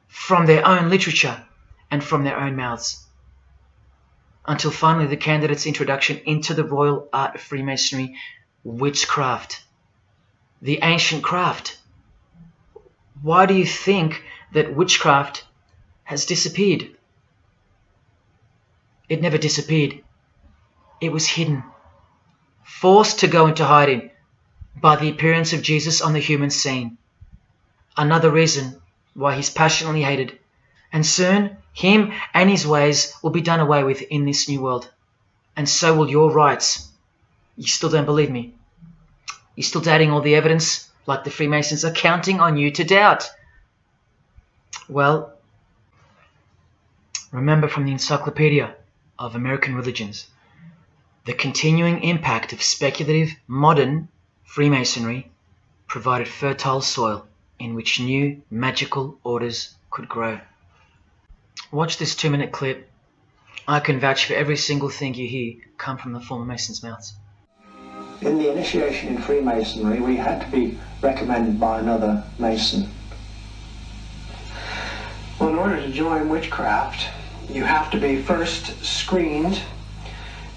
from their own literature and from their own mouths. Until finally the candidate's introduction into the royal art of Freemasonry, witchcraft. The ancient craft. Why do you think that witchcraft has disappeared? It never disappeared. It was hidden, forced to go into hiding by the appearance of Jesus on the human scene. Another reason why he's passionately hated, and soon him and his ways will be done away with in this new world, and so will your rights. You still don't believe me? You're still doubting all the evidence, like the Freemasons are counting on you to doubt. Well, remember from the Encyclopedia of American Religions, the continuing impact of speculative, modern Freemasonry provided fertile soil in which new magical orders could grow. Watch this 2-minute clip. I can vouch for every single thing you hear come from the former Masons' mouths. In the initiation in Freemasonry, we had to be recommended by another Mason. Well, in order to join witchcraft, you have to be first screened.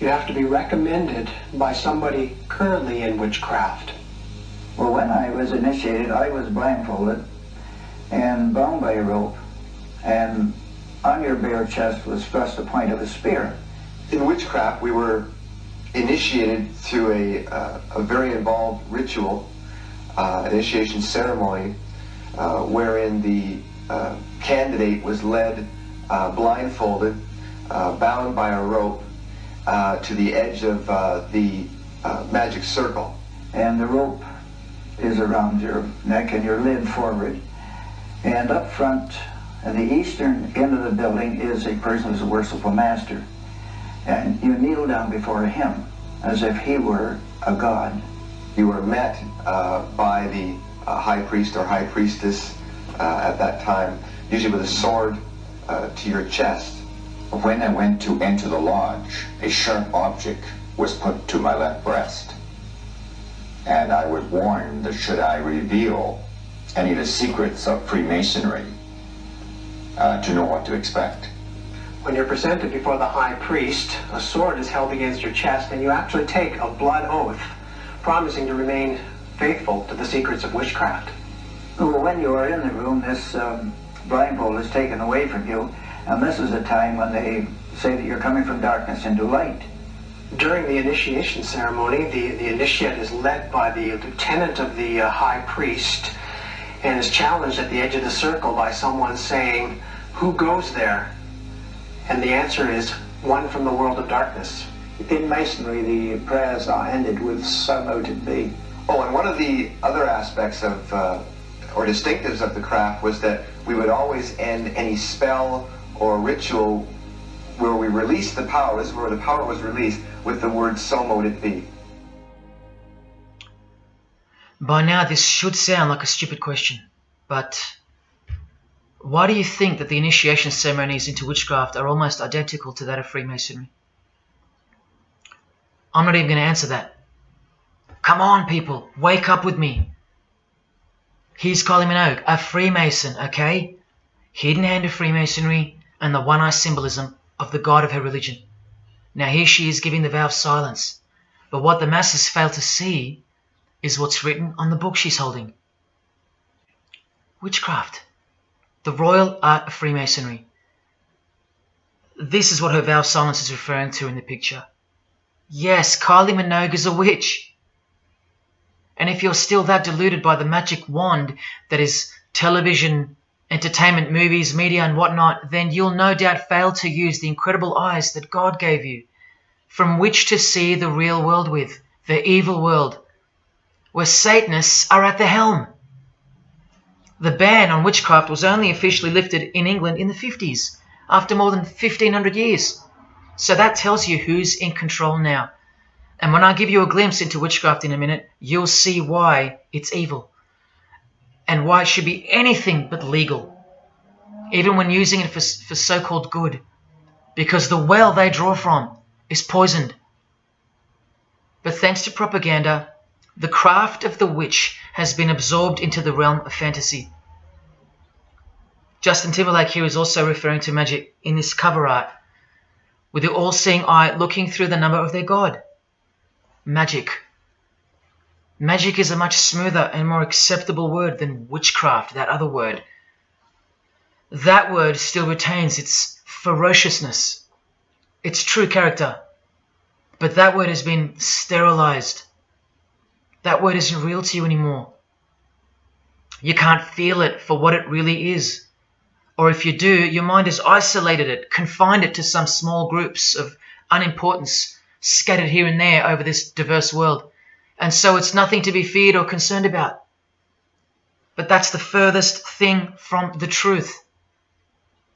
You have to be recommended by somebody currently in witchcraft. Well, when I was initiated, I was blindfolded and bound by a rope, and on your bare chest was thrust the point of a spear. In witchcraft, we were initiated through a very involved ritual, initiation ceremony, wherein the candidate was led blindfolded, bound by a rope to the edge of the magic circle. And the rope is around your neck and you're leaned forward. And up front, at the eastern end of the building, is a person who's a worshipful master. And you kneel down before him as if he were a god. You were met by the high priest or high priestess at that time, usually with a sword to your chest. When I went to enter the lodge, a sharp object was put to my left breast. And I was warned that should I reveal any of the secrets of Freemasonry, to know what to expect. When you're presented before the high priest, a sword is held against your chest, and you actually take a blood oath, promising to remain faithful to the secrets of witchcraft. Well, when you are in the room, this blindfold is taken away from you, and this is a time when they say that you're coming from darkness into light. During the initiation ceremony, the initiate is led by the lieutenant of the high priest and is challenged at the edge of the circle by someone saying, "Who goes there?" And the answer is, "One from the world of darkness." In Masonry, the prayers are ended with "So mote it be." Oh, and one of the other aspects of, or distinctives of the craft was that we would always end any spell or ritual where we released the power, this is where the power was released, with the word "So mote it be." By now this should sound like a stupid question, but why do you think that the initiation ceremonies into witchcraft are almost identical to that of Freemasonry? I'm not even going to answer that. Come on, people, wake up with me. Here's Kylie Minogue, a Freemason, okay? Hidden hand of Freemasonry and the one-eye symbolism of the god of her religion. Now here she is giving the vow of silence, but what the masses fail to see is what's written on the book she's holding. Witchcraft, the royal art of Freemasonry. This is what her vow of silence is referring to in the picture. Yes, Kylie Minogue is a witch. And if you're still that deluded by the magic wand that is television, entertainment, movies, media and whatnot, then you'll no doubt fail to use the incredible eyes that God gave you, from which to see the real world with, the evil world, where Satanists are at the helm. The ban on witchcraft was only officially lifted in England in the 50s, after more than 1500 years. So that tells you who's in control now. And when I give you a glimpse into witchcraft in a minute, you'll see why it's evil. And why it should be anything but legal, even when using it for so-called good, because the well they draw from is poisoned. But thanks to propaganda, the craft of the witch has been absorbed into the realm of fantasy. Justin Timberlake here is also referring to magic in this cover art, with the all-seeing eye looking through the number of their god. Magic. Magic is a much smoother and more acceptable word than witchcraft, that other word. That word still retains its ferociousness, its true character, but that word has been sterilized. That word isn't real to you anymore. You can't feel it for what it really is. Or if you do, your mind has isolated it, confined it to some small groups of unimportance scattered here and there over this diverse world. And so it's nothing to be feared or concerned about. But that's the furthest thing from the truth.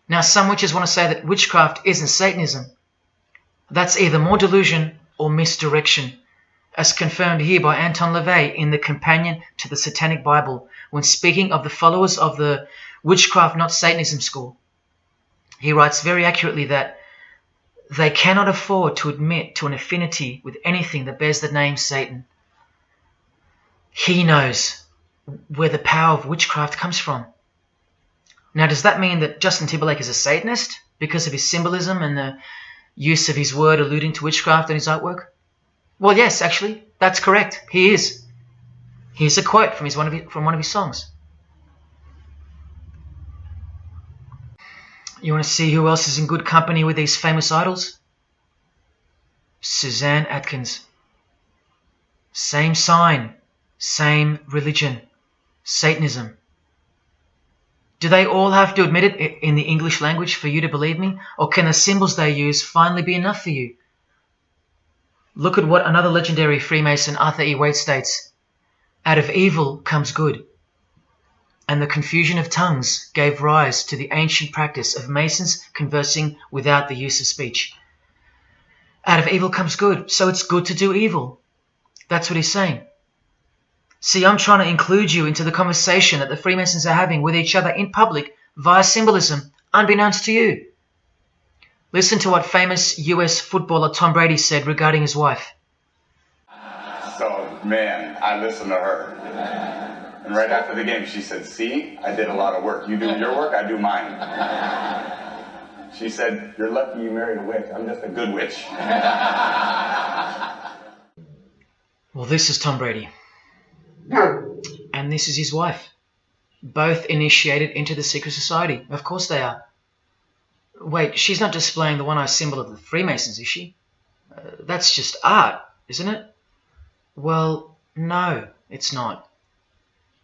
Now, some witches want to say that witchcraft isn't Satanism. That's either more delusion or misdirection, as confirmed here by Anton LaVey in the Companion to the Satanic Bible, when speaking of the followers of the Witchcraft Not Satanism school. He writes very accurately that they cannot afford to admit to an affinity with anything that bears the name Satan. He knows where the power of witchcraft comes from. Now, does that mean that Justin Timberlake is a Satanist because of his symbolism and the use of his word alluding to witchcraft in his artwork? Well, yes, actually, that's correct. He is. Here's a quote from one of his songs. You want to see who else is in good company with these famous idols? Suzanne Atkins. Same sign, same religion, Satanism. Do they all have to admit it in the English language for you to believe me? Or can the symbols they use finally be enough for you? Look at what another legendary Freemason, Arthur E. Waite, states. Out of evil comes good. And the confusion of tongues gave rise to the ancient practice of Masons conversing without the use of speech. Out of evil comes good, so it's good to do evil. That's what he's saying. See, I'm trying to include you into the conversation that the Freemasons are having with each other in public via symbolism, unbeknownst to you. Listen to what famous US footballer Tom Brady said regarding his wife. So, man, I listened to her. And right after the game, she said, "See, I did a lot of work. You do your work, I do mine." She said, "You're lucky you married a witch. I'm just a good witch." Well, this is Tom Brady. And this is his wife. Both initiated into the secret society. Of course they are. Wait, she's not displaying the one-eye symbol of the Freemasons, is she? That's just art, isn't it? Well, no, it's not.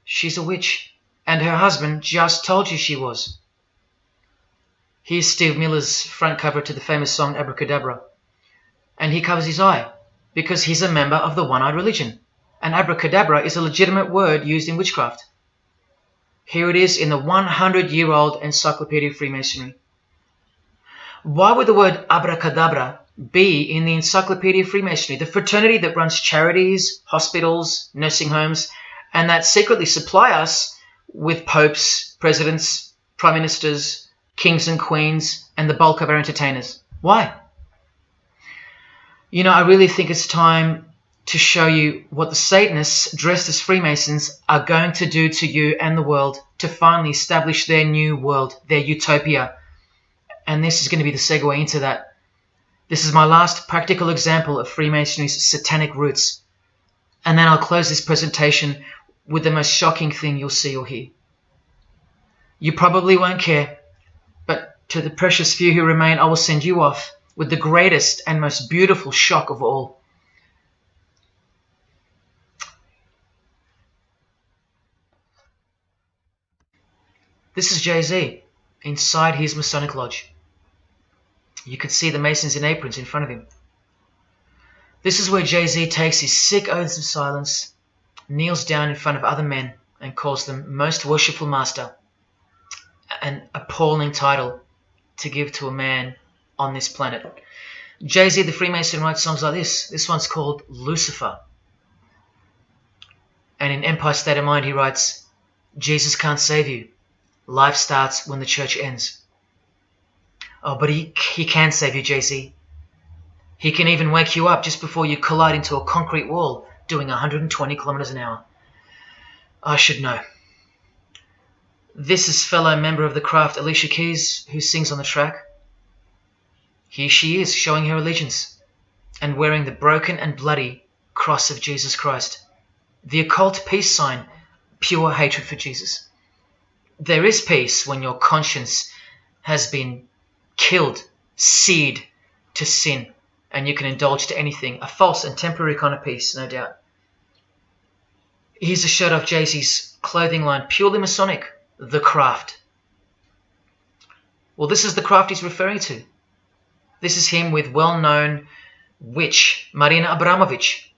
She's a witch, and her husband just told you she was. Here's Steve Miller's front cover to the famous song Abracadabra, and he covers his eye because he's a member of the one-eyed religion, and abracadabra is a legitimate word used in witchcraft. Here it is in the 100-year-old Encyclopedia of Freemasonry. Why would the word abracadabra be in the Encyclopedia of Freemasonry, the fraternity that runs charities, hospitals, nursing homes, and that secretly supply us with popes, presidents, prime ministers, kings and queens, and the bulk of our entertainers? Why? You know, I really think it's time to show you what the Satanists dressed as Freemasons are going to do to you and the world to finally establish their new world, their utopia. And this is going to be the segue into that. This is my last practical example of Freemasonry's satanic roots. And then I'll close this presentation with the most shocking thing you'll see or hear. You probably won't care, but to the precious few who remain, I will send you off with the greatest and most beautiful shock of all. This is Jay-Z inside his Masonic Lodge. You can see the Masons in aprons in front of him. This is where Jay-Z takes his sick oaths of silence, kneels down in front of other men and calls them Most Worshipful Master, an appalling title to give to a man on this planet. Jay-Z the Freemason writes songs like this. This one's called Lucifer. And in Empire State of Mind he writes, Jesus can't save you. Life starts when the church ends. Oh, but he can save you, Jay-Z. He can even wake you up just before you collide into a concrete wall doing 120 kilometers an hour. I should know. This is fellow member of the craft Alicia Keys, who sings on the track. Here she is, showing her allegiance and wearing the broken and bloody cross of Jesus Christ, the occult peace sign, pure hatred for Jesus. There is peace when your conscience has been killed, seared to sin, and you can indulge to anything. A false and temporary kind of peace, no doubt. Here's a shot of Jay-Z's clothing line, purely Masonic, The Craft. Well, this is the craft he's referring to. This is him with well-known witch Marina Abramovich,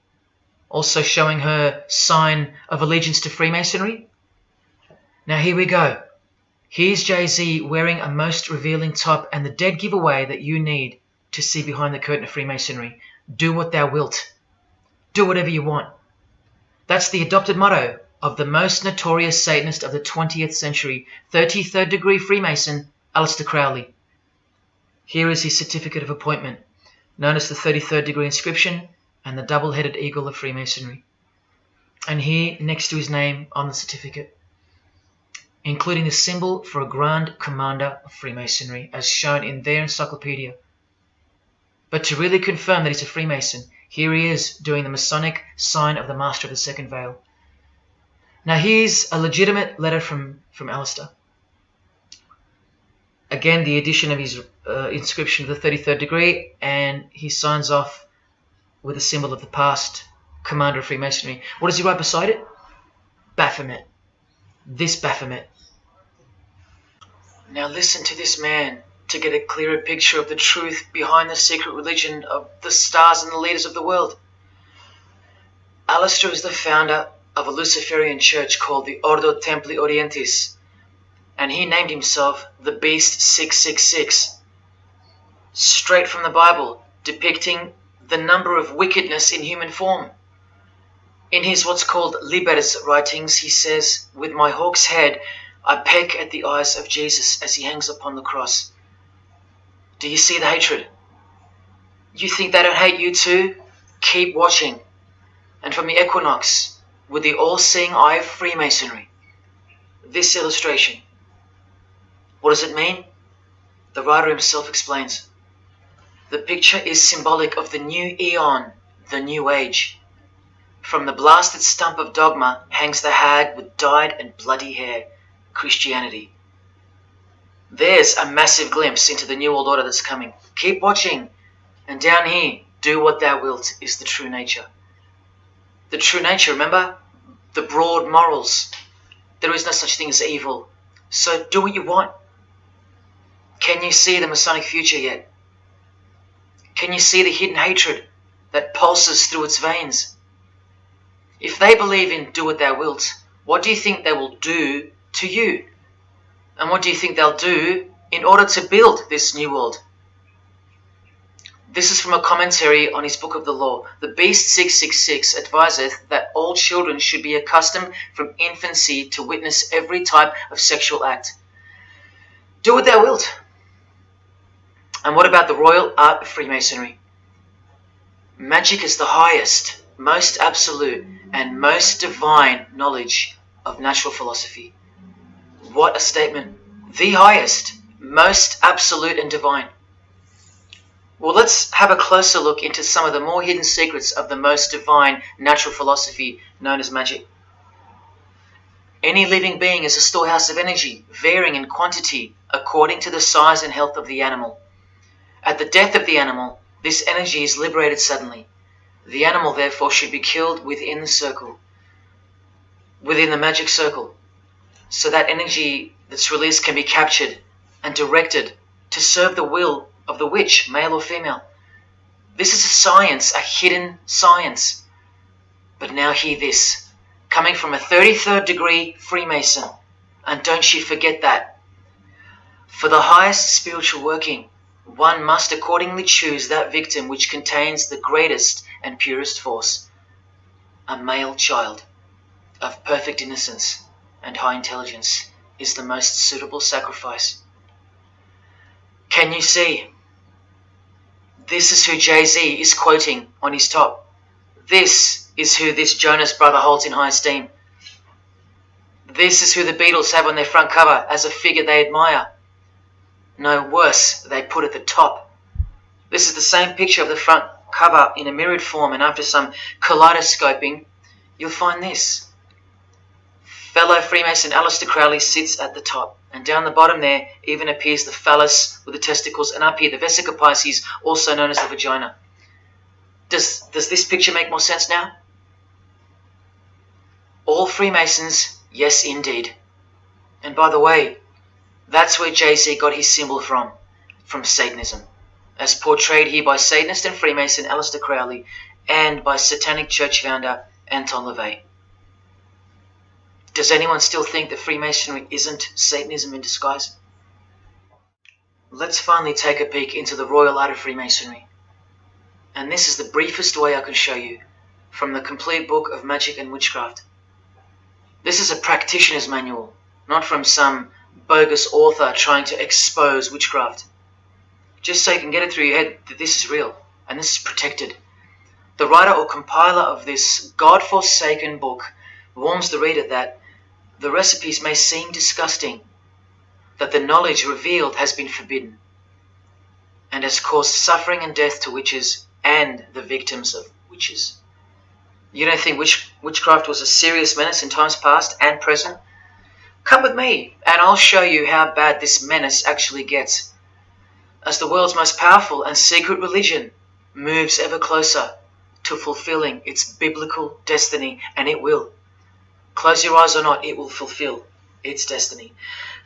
also showing her sign of allegiance to Freemasonry. Now here we go. Here's Jay-Z wearing a most revealing top and the dead giveaway that you need to see behind the curtain of Freemasonry. Do what thou wilt. Do whatever you want. That's the adopted motto of the most notorious Satanist of the 20th century, 33rd degree Freemason, Aleister Crowley. Here is his certificate of appointment, known as the 33rd degree inscription and the double-headed eagle of Freemasonry. And here, next to his name on the certificate, including the symbol for a Grand Commander of Freemasonry, as shown in their encyclopedia. But to really confirm that he's a Freemason, here he is doing the Masonic sign of the Master of the Second Veil. Now here's a legitimate letter from Aleister. Again, the addition of his inscription of the 33rd degree, and he signs off with a symbol of the past Commander of Freemasonry. What does he write beside it? Baphomet. This Baphomet. Now listen to this man to get a clearer picture of the truth behind the secret religion of the stars and the leaders of the world. Aleister is the founder of a Luciferian church called the Ordo Templi Orientis, and he named himself the Beast 666, straight from the Bible, depicting the number of wickedness in human form. In his what's called Liber's writings, he says, "With my hawk's head, I peck at the eyes of Jesus as he hangs upon the cross." Do you see the hatred? You think they don't hate you too? Keep watching. And from the equinox, with the all-seeing eye of Freemasonry, this illustration. What does it mean? The writer himself explains. The picture is symbolic of the new eon, the new age. From the blasted stump of dogma hangs the hag with dyed and bloody hair, Christianity. There's a massive glimpse into the New World Order that's coming. Keep watching. And down here, do what thou wilt is the true nature. The true nature, remember? The broad morals. There is no such thing as evil. So do what you want. Can you see the Masonic future yet? Can you see the hidden hatred that pulses through its veins? If they believe in do what thou wilt, what do you think they will do to you? And what do you think they'll do in order to build this new world? This is from a commentary on his book of the law. The Beast 666 adviseth that all children should be accustomed from infancy to witness every type of sexual act. Do what thou wilt. And what about the royal art of Freemasonry? Magic is the highest, most absolute, and most divine knowledge of natural philosophy. What a statement. The highest, most absolute and divine. Well, let's have a closer look into some of the more hidden secrets of the most divine natural philosophy known as magic. Any living being is a storehouse of energy, varying in quantity according to the size and health of the animal. At the death of the animal, this energy is liberated suddenly. The animal, therefore, should be killed within the circle, within the magic circle, so that energy that's released can be captured and directed to serve the will of the witch, male or female. This is a science, a hidden science. But now hear this, coming from a 33rd degree Freemason, and don't you forget that. For the highest spiritual working, one must accordingly choose that victim which contains the greatest and purest force, a male child of perfect innocence and high intelligence is the most suitable sacrifice. Can you see? This is who Jay-Z is quoting on his top. This is who this Jonas brother holds in high esteem. This is who the Beatles have on their front cover as a figure they admire. No worse, they put at the top. This is the same picture of the front cover in a mirrored form, and after some kaleidoscoping, you'll find this. Fellow Freemason Aleister Crowley sits at the top, and down the bottom there even appears the phallus with the testicles, and up here the vesica Pisces, also known as the vagina. Does this picture make more sense now? All Freemasons, yes indeed. And by the way, that's where Jay-Z got his symbol from Satanism, as portrayed here by Satanist and Freemason Aleister Crowley and by Satanic Church founder Anton LaVey. Does anyone still think that Freemasonry isn't Satanism in disguise? Let's finally take a peek into the royal art of Freemasonry. And this is the briefest way I can show you from the complete book of magic and witchcraft. This is a practitioner's manual, not from some bogus author trying to expose witchcraft. Just so you can get it through your head that this is real and this is protected. The writer or compiler of this God-forsaken book warns the reader that the recipes may seem disgusting, that the knowledge revealed has been forbidden, and has caused suffering and death to witches and the victims of witches. You don't think witchcraft was a serious menace in times past and present? Come with me, and I'll show you how bad this menace actually gets, as the world's most powerful and secret religion moves ever closer to fulfilling its biblical destiny, and it will. Close your eyes or not, it will fulfill its destiny.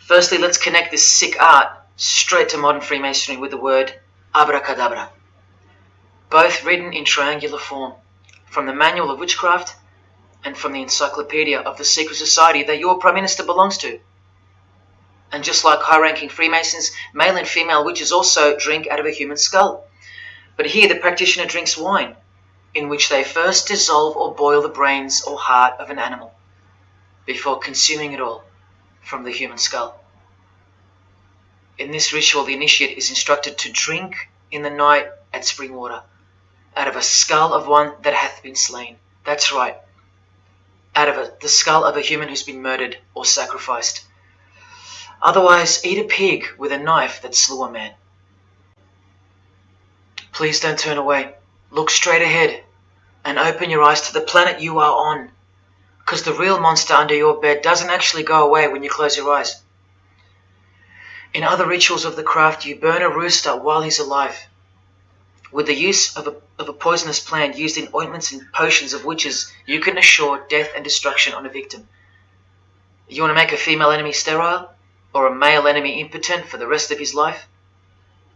Firstly, let's connect this sick art straight to modern Freemasonry with the word abracadabra, both written in triangular form, from the Manual of Witchcraft and from the Encyclopedia of the Secret Society that your Prime Minister belongs to. And just like high-ranking Freemasons, male and female witches also drink out of a human skull. But here the practitioner drinks wine, in which they first dissolve or boil the brains or heart of an animal, before consuming it all from the human skull. In this ritual, the initiate is instructed to drink in the night at spring water, out of a skull of one that hath been slain. That's right, out of the skull of a human who's been murdered or sacrificed. Otherwise, eat a pig with a knife that slew a man. Please don't turn away. Look straight ahead and open your eyes to the planet you are on, because the real monster under your bed doesn't actually go away when you close your eyes. In other rituals of the craft, you burn a rooster while he's alive, with the use of a poisonous plant used in ointments and potions of witches. You can assure death and destruction on a victim. You want to make a female enemy sterile, or a male enemy impotent for the rest of his life?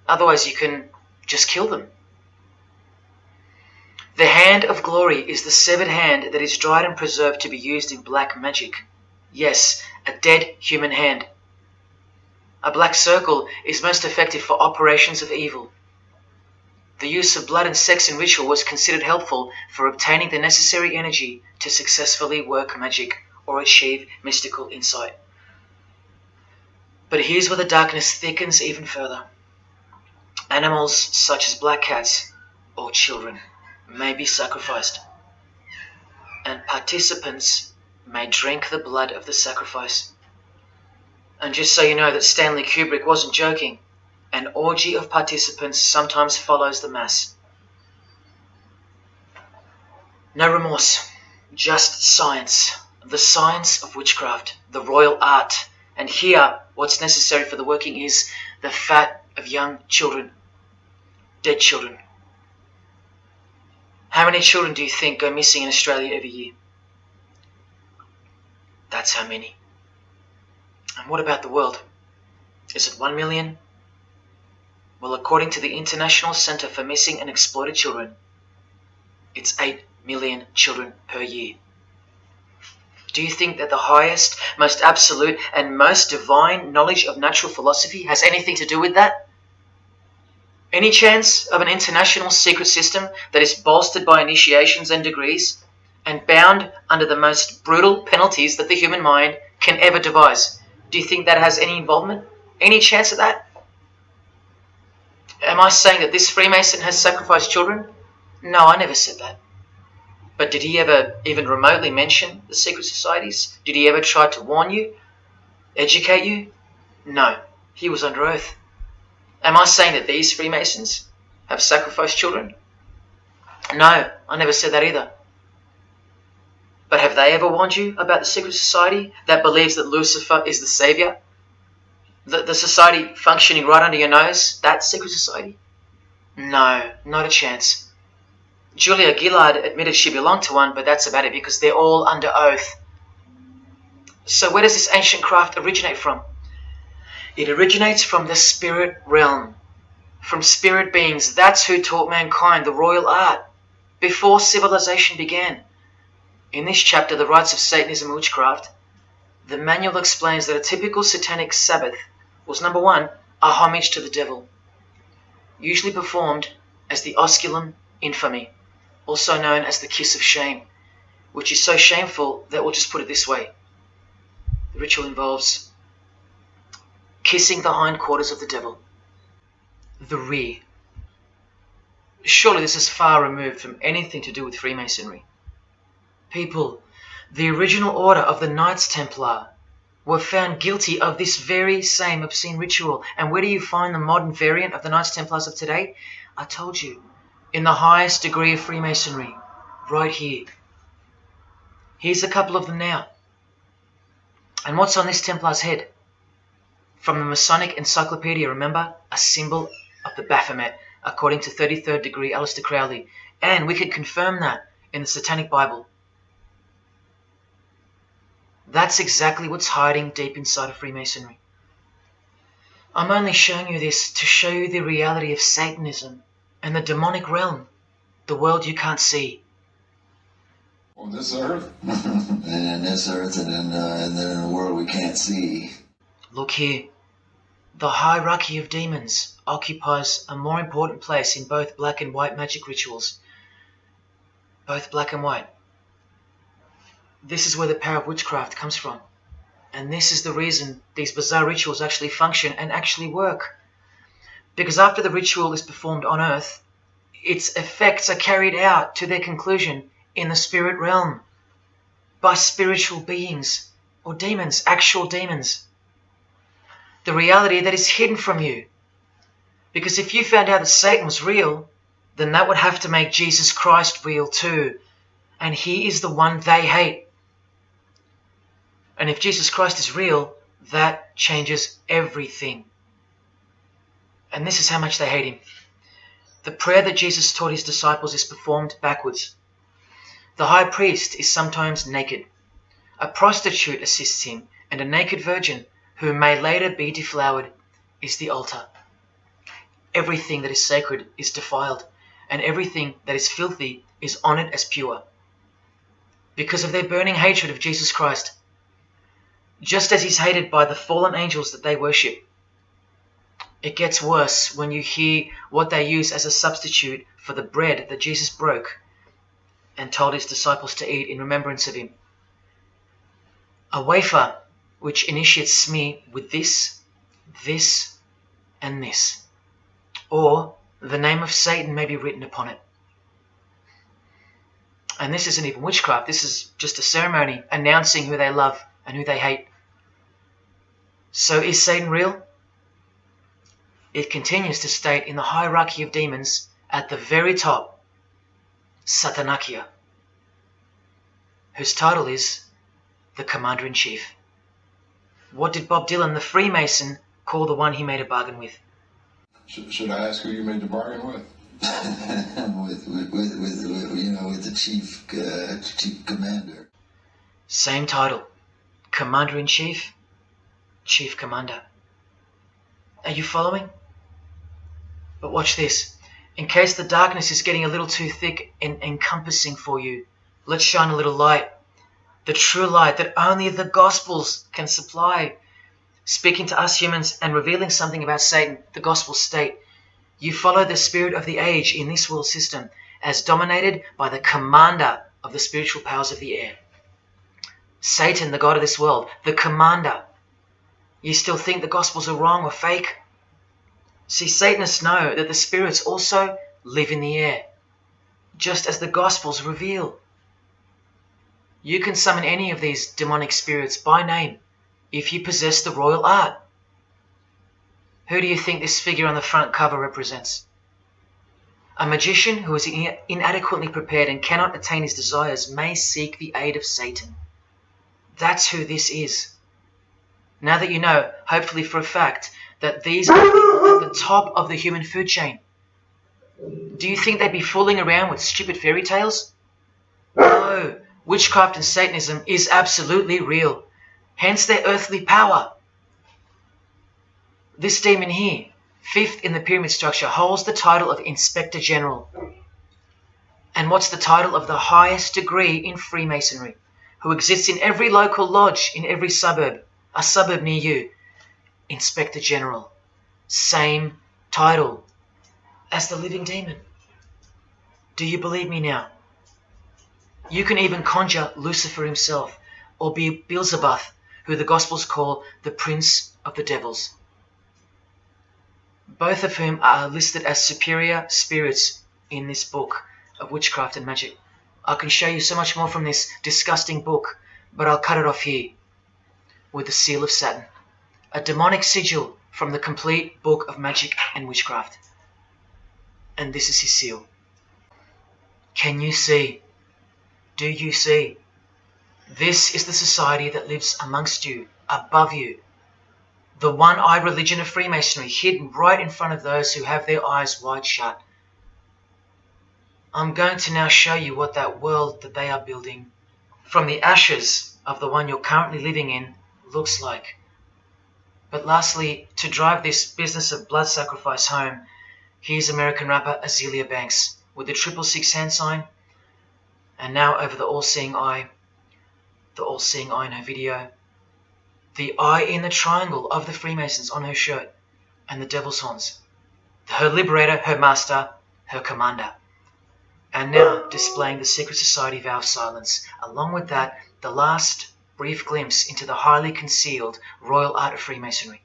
Otherwise you can just kill them. The hand of glory is the severed hand that is dried and preserved to be used in black magic. Yes, a dead human hand. A black circle is most effective for operations of evil. The use of blood and sex in ritual was considered helpful for obtaining the necessary energy to successfully work magic or achieve mystical insight. But here's where the darkness thickens even further. Animals such as black cats or children may be sacrificed, and participants may drink the blood of the sacrifice. And just so you know that Stanley Kubrick wasn't joking, an orgy of participants sometimes follows the mass. No remorse, just science, the science of witchcraft, the royal art. And here, what's necessary for the working is the fat of young children, dead children. How many children do you think go missing in Australia every year? That's how many. And what about the world? Is it 1 million? Well, according to the International Centre for Missing and Exploited Children, it's 8 million children per year. Do you think that the highest, most absolute, and most divine knowledge of natural philosophy has anything to do with that? Any chance of an international secret system that is bolstered by initiations and degrees, and bound under the most brutal penalties that the human mind can ever devise? Do you think that has any involvement? Any chance of that? Am I saying that this Freemason has sacrificed children? No, I never said that. But did he ever even remotely mention the secret societies? Did he ever try to warn you? Educate you? No, he was under oath. Am I saying that these Freemasons have sacrificed children? No, I never said that either. But have they ever warned you about the secret society that believes that Lucifer is the savior? The society functioning right under your nose, that secret society? No, not a chance. Julia Gillard admitted she belonged to one, but that's about it because they're all under oath. So where does this ancient craft originate from? It originates from the spirit realm, from spirit beings. That's who taught mankind the royal art before civilization began. In this chapter, The Rites of Satanism and Witchcraft, the manual explains that a typical satanic Sabbath was, number one, a homage to the devil, usually performed as the osculum infami, also known as the kiss of shame, which is so shameful that we'll just put it this way. The ritual involves kissing the hindquarters of the devil, the rear. Surely this is far removed from anything to do with Freemasonry. People, the original order of the Knights Templar were found guilty of this very same obscene ritual. And where do you find the modern variant of the Knights Templars of today? I told you, in the highest degree of Freemasonry, right here. Here's a couple of them now. And what's on this Templar's head? From the Masonic Encyclopedia, remember? A symbol of the Baphomet, according to 33rd degree Aleister Crowley. And we can confirm that in the Satanic Bible. That's exactly what's hiding deep inside of Freemasonry. I'm only showing you this to show you the reality of Satanism and the demonic realm, the world you can't see. On this earth, and in this earth, and then in the world we can't see. Look here. The hierarchy of demons occupies a more important place in both black and white magic rituals. Both black and white. This is where the power of witchcraft comes from. And this is the reason these bizarre rituals actually function and actually work. Because after the ritual is performed on earth, its effects are carried out to their conclusion in the spirit realm by spiritual beings or demons, actual demons. The reality that is hidden from you. Because if you found out that Satan was real, then that would have to make Jesus Christ real too. And he is the one they hate. And if Jesus Christ is real, that changes everything. And this is how much they hate him. The prayer that Jesus taught his disciples is performed backwards. The high priest is sometimes naked. A prostitute assists him, and a naked virgin, who may later be deflowered, is the altar. Everything that is sacred is defiled, and everything that is filthy is honored as pure. Because of their burning hatred of Jesus Christ, just as he's hated by the fallen angels that they worship. It gets worse when you hear what they use as a substitute for the bread that Jesus broke and told his disciples to eat in remembrance of him. A wafer which initiates me with this, this, and this. Or the name of Satan may be written upon it. And this isn't even witchcraft. This is just a ceremony announcing who they love and who they hate. So is Satan real? It continues to state in the hierarchy of demons at the very top, Satanakia, whose title is the Commander-in-Chief. What did Bob Dylan, the Freemason, call the one he made a bargain with? Should I ask who you made the bargain with? with the chief commander. Same title, Commander-in-Chief, Chief Commander. Are you following? But watch this. In case the darkness is getting a little too thick and encompassing for you, let's shine a little light. The true light that only the Gospels can supply. Speaking to us humans and revealing something about Satan, the Gospels state, you follow the spirit of the age in this world system as dominated by the commander of the spiritual powers of the air. Satan, the god of this world, the commander. You still think the Gospels are wrong or fake? See, Satanists know that the spirits also live in the air, just as the Gospels reveal. You can summon any of these demonic spirits by name if you possess the royal art. Who do you think this figure on the front cover represents? A magician who is inadequately prepared and cannot attain his desires may seek the aid of Satan. That's who this is. Now that you know, hopefully for a fact, that these are people at the top of the human food chain. Do you think they'd be fooling around with stupid fairy tales? No, witchcraft and Satanism is absolutely real, hence their earthly power. This demon here, fifth in the pyramid structure, holds the title of Inspector General. And what's the title of the highest degree in Freemasonry, who exists in every local lodge in every suburb, a suburb near you? Inspector General. Same title as the living demon. Do you believe me now? You can even conjure Lucifer himself, or be Beelzebub, who the Gospels call the Prince of the Devils. Both of whom are listed as superior spirits in this book of witchcraft and magic. I can show you so much more from this disgusting book, but I'll cut it off here with the seal of Saturn, a demonic sigil from the complete book of magic and witchcraft. And this is his seal. Can you see? Do you see? This is the society that lives amongst you, above you. The one-eyed religion of Freemasonry, hidden right in front of those who have their eyes wide shut. I'm going to now show you what that world that they are building, from the ashes of the one you're currently living in, looks like. But lastly, to drive this business of blood sacrifice home, here's American rapper Azealia Banks with the 666 hand sign, and now over the all-seeing eye in her video, the eye in the triangle of the Freemasons on her shirt, and the devil's horns, her liberator, her master, her commander. And now displaying the secret society vow of silence. Along with that, the last brief glimpse into the highly concealed royal art of Freemasonry.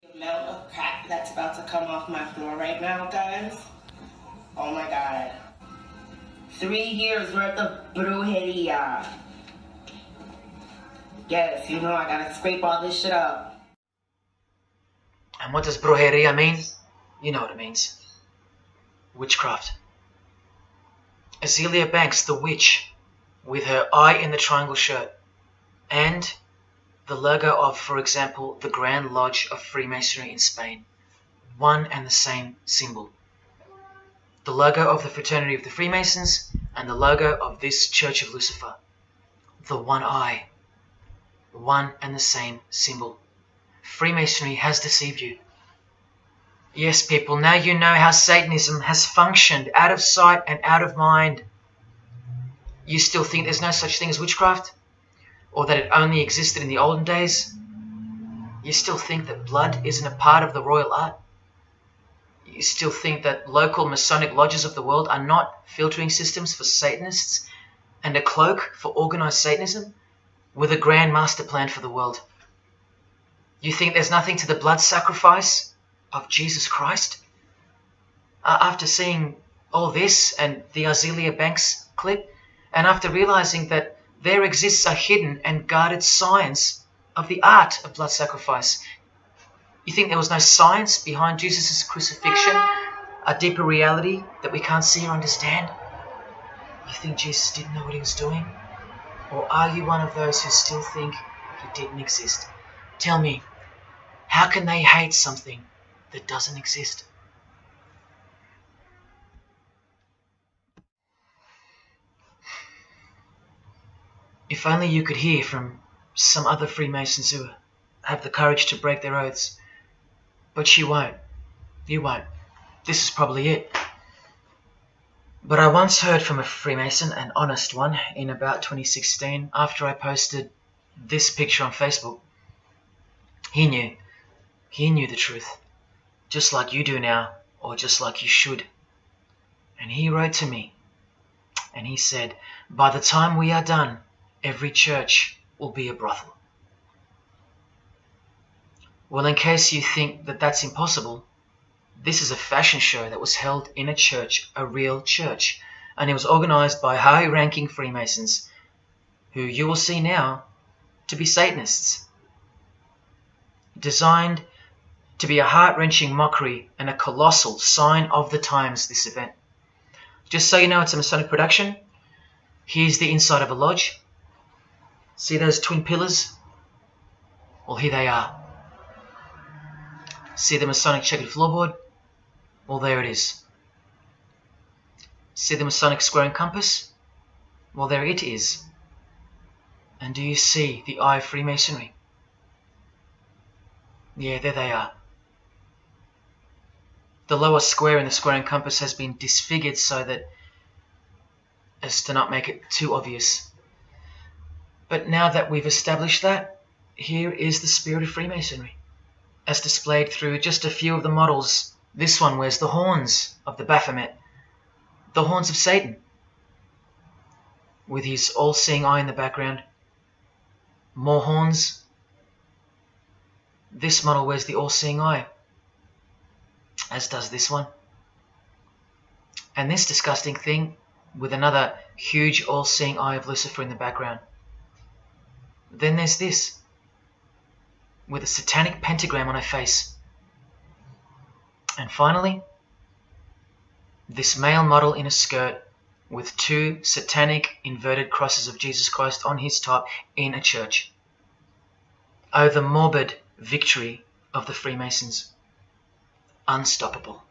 The amount of crap that's about to come off my floor right now, guys. Oh my God. 3 years worth of brujeria. Yes, you know I gotta scrape all this shit up. And what does brujeria mean? You know what it means. Witchcraft. Azealia Banks, the witch, with her eye in the triangle shirt, and the logo of, for example, the Grand Lodge of Freemasonry in Spain. one and the same symbol. The logo of the Fraternity of the Freemasons and the logo of this Church of Lucifer. The one eye. One and the same symbol. Freemasonry has deceived you. Yes, people, now you know how Satanism has functioned out of sight and out of mind. You still think there's no such thing as witchcraft? Or that it only existed in the olden days? You still think that blood isn't a part of the royal art? You still think that local Masonic lodges of the world are not filtering systems for Satanists and a cloak for organized Satanism with a grand master plan for the world? You think there's nothing to the blood sacrifice of Jesus Christ? After seeing all this and the Azealia Banks clip, and after realizing that there exists a hidden and guarded science of the art of blood sacrifice, you think there was no science behind Jesus' crucifixion, a deeper reality that we can't see or understand? You think Jesus didn't know what he was doing? Or are you one of those who still think he didn't exist? Tell me, how can they hate something that doesn't exist? If only you could hear from some other Freemasons who have the courage to break their oaths. But you won't. You won't. This is probably it. But I once heard from a Freemason, an honest one, in about 2016, after I posted this picture on Facebook. He knew. He knew the truth. Just like you do now, or just like you should. And he wrote to me. And he said, by the time we are done, every church will be a brothel. Well, in case you think that that's impossible, this is a fashion show that was held in a church, a real church, and it was organized by high-ranking Freemasons, who you will see now to be Satanists. Designed to be a heart-wrenching mockery and a colossal sign of the times, this event. Just so you know, it's a Masonic production. Here's the inside of a lodge. See those twin pillars? Well, here they are. See the Masonic checkered floorboard? Well, there it is. See the Masonic square and compass? Well, there it is. And do you see the eye of Freemasonry? Yeah, there they are. The lower square in the square and compass has been disfigured so that as to not make it too obvious. But now that we've established that, here is the spirit of Freemasonry, as displayed through just a few of the models. This one wears the horns of the Baphomet, the horns of Satan, with his all-seeing eye in the background. More horns. This model wears the all-seeing eye, as does this one. And this disgusting thing with another huge all-seeing eye of Lucifer in the background. Then there's this, with a satanic pentagram on her face. And finally, this male model in a skirt with two satanic inverted crosses of Jesus Christ on his top in a church. Oh, the morbid victory of the Freemasons. Unstoppable.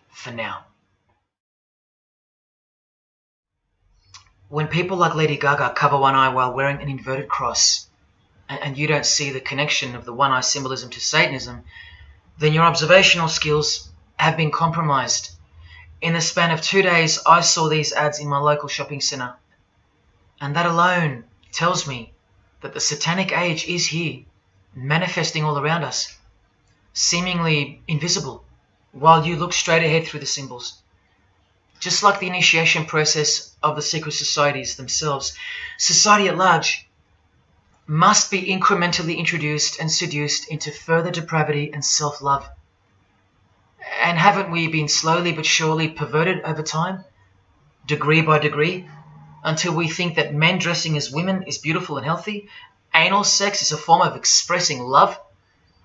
For now. When people like Lady Gaga cover one eye while wearing an inverted cross, and you don't see the connection of the one eye symbolism to Satanism, then your observational skills have been compromised. In the span of 2 days, I saw these ads in my local shopping centre. And that alone tells me that the satanic age is here, manifesting all around us, seemingly invisible, while you look straight ahead through the symbols. Just like the initiation process of the secret societies themselves, society at large must be incrementally introduced and seduced into further depravity and self-love. And haven't we been slowly but surely perverted over time, degree by degree, until we think that men dressing as women is beautiful and healthy, anal sex is a form of expressing love,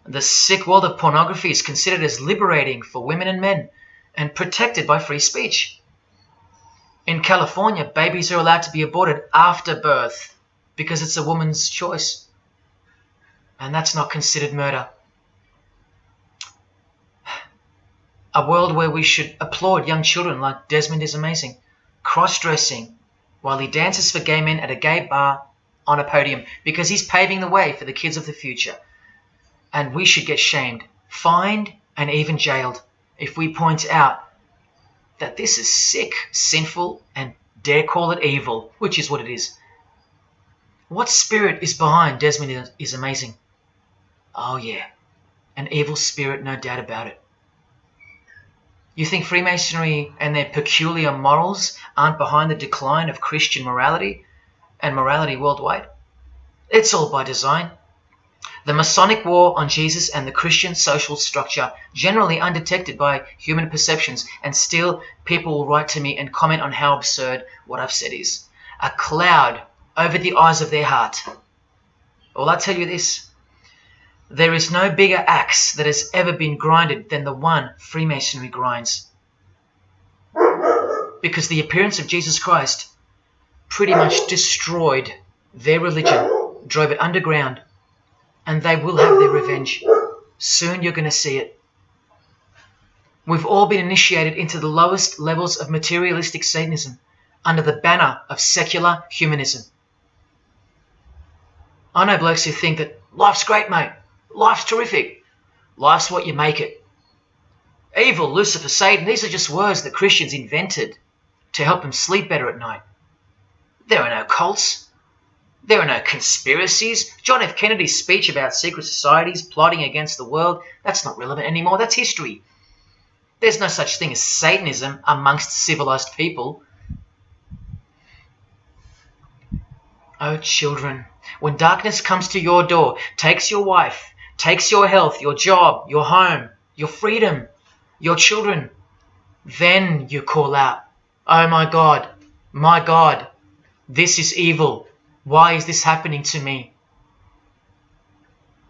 the sick world of pornography is considered as liberating for women and men, and protected by free speech. In California, babies are allowed to be aborted after birth because it's a woman's choice. And that's not considered murder. A world where we should applaud young children like Desmond is amazing, cross-dressing while he dances for gay men at a gay bar on a podium because he's paving the way for the kids of the future. And we should get shamed, fined, and even jailed if we point out that this is sick, sinful, and dare call it evil, which is what it is. What spirit is behind Desmond is amazing? Oh yeah, an evil spirit, no doubt about it. You think Freemasonry and their peculiar morals aren't behind the decline of Christian morality and morality worldwide? It's all by design. The Masonic war on Jesus and the Christian social structure, generally undetected by human perceptions, and still people will write to me and comment on how absurd what I've said is. A cloud over the eyes of their heart. Well, I tell you this, there is no bigger axe that has ever been grinded than the one Freemasonry grinds. Because the appearance of Jesus Christ pretty much destroyed their religion, drove it underground, and they will have their revenge. Soon you're going to see it. We've all been initiated into the lowest levels of materialistic Satanism under the banner of secular humanism. I know blokes who think that life's great, mate. Life's terrific. Life's what you make it. Evil, Lucifer, Satan, these are just words that Christians invented to help them sleep better at night. There are no cults. There are no conspiracies. John F. Kennedy's speech about secret societies plotting against the world, that's not relevant anymore. That's history. There's no such thing as Satanism amongst civilized people. Oh, children, when darkness comes to your door, takes your wife, takes your health, your job, your home, your freedom, your children, then you call out, oh my God, this is evil. Why is this happening to me?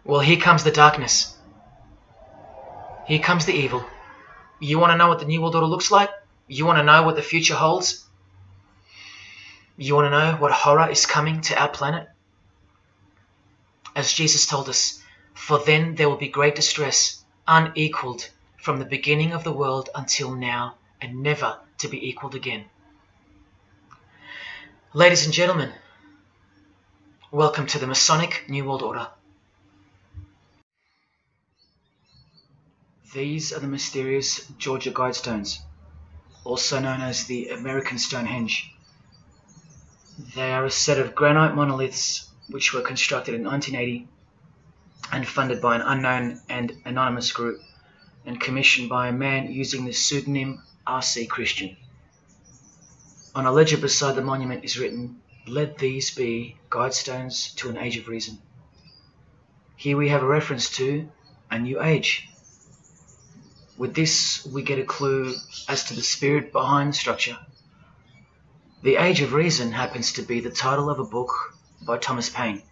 Well, here comes the darkness. Here comes the evil. You want to know what the New World Order looks like? You want to know what the future holds? You want to know what horror is coming to our planet? As Jesus told us, for then there will be great distress, unequaled from the beginning of the world until now, and never to be equaled again. Ladies and gentlemen, welcome to the Masonic New World Order. These are the mysterious Georgia Guidestones, also known as the American Stonehenge. They are a set of granite monoliths which were constructed in 1980 and funded by an unknown and anonymous group and commissioned by a man using the pseudonym R.C. Christian. On a ledger beside the monument is written, "Let these be guidestones to an age of reason." Here we have a reference to a new age. With this, we get a clue as to the spirit behind the structure. The Age of Reason happens to be the title of a book by Thomas Paine.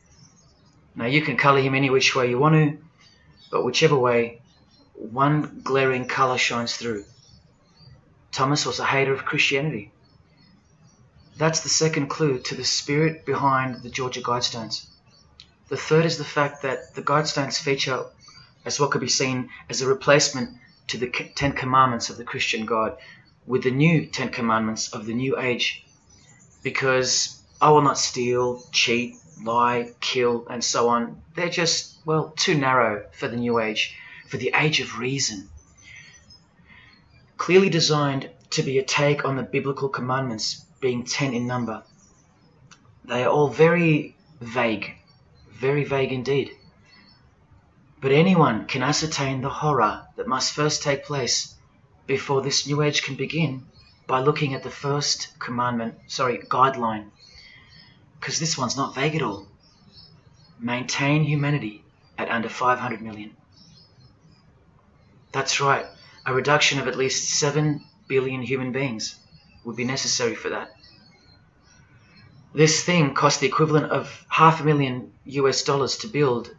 Now, you can colour him any which way you want to, but whichever way, one glaring colour shines through. Thomas was a hater of Christianity. That's the second clue to the spirit behind the Georgia Guidestones. The third is the fact that the Guidestones feature as what could be seen as a replacement to the Ten Commandments of the Christian God with the new Ten Commandments of the New Age. Because I will not steal, cheat, lie, kill, and so on. They're just, well, too narrow for the New Age, for the Age of Reason. Clearly designed to be a take on the biblical commandments, being 10 in number. They are all very vague indeed. But anyone can ascertain the horror that must first take place before this New Age can begin by looking at the first guideline. Because this one's not vague at all. Maintain humanity at under 500 million. That's right, a reduction of at least 7 billion human beings would be necessary for that. This thing cost the equivalent of $500,000 US to build,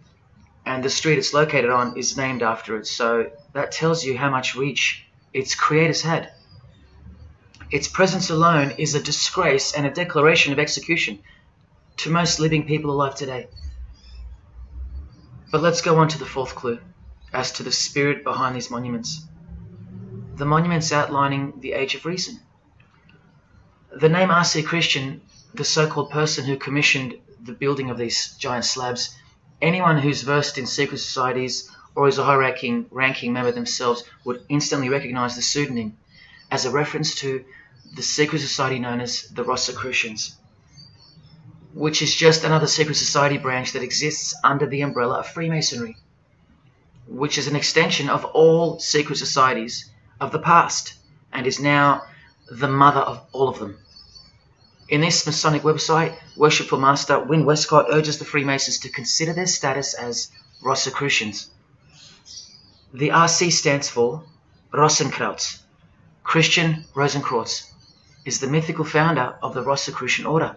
and the street it's located on is named after it, so that tells you how much reach its creators had. Its presence alone is a disgrace and a declaration of execution to most living people alive today. But let's go on to the fourth clue as to the spirit behind these monuments. the monuments outlining the Age of Reason. The name R.C. Christian, the so-called person who commissioned the building of these giant slabs, anyone who's versed in secret societies or is a high-ranking member themselves would instantly recognize the pseudonym as a reference to the secret society known as the Rosicrucians, which is just another secret society branch that exists under the umbrella of Freemasonry, which is an extension of all secret societies of the past and is now the mother of all of them. In this Masonic website, Worshipful Master Wynne Westcott urges the Freemasons to consider their status as Rosicrucians. The RC stands for Rosenkreuz. Christian Rosenkreuz is the mythical founder of the Rosicrucian order.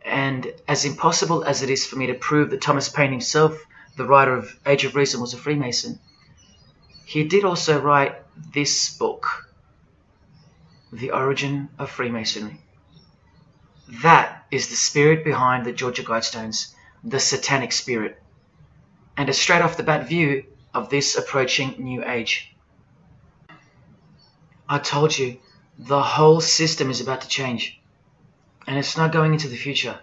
And as impossible as it is for me to prove that Thomas Paine himself, the writer of Age of Reason, was a Freemason, he did also write this book, The Origin of Freemasonry. That is the spirit behind the Georgia Guidestones, the satanic spirit, and a straight off the bat view of this approaching new age. I told you, the whole system is about to change, and it's not going into the future,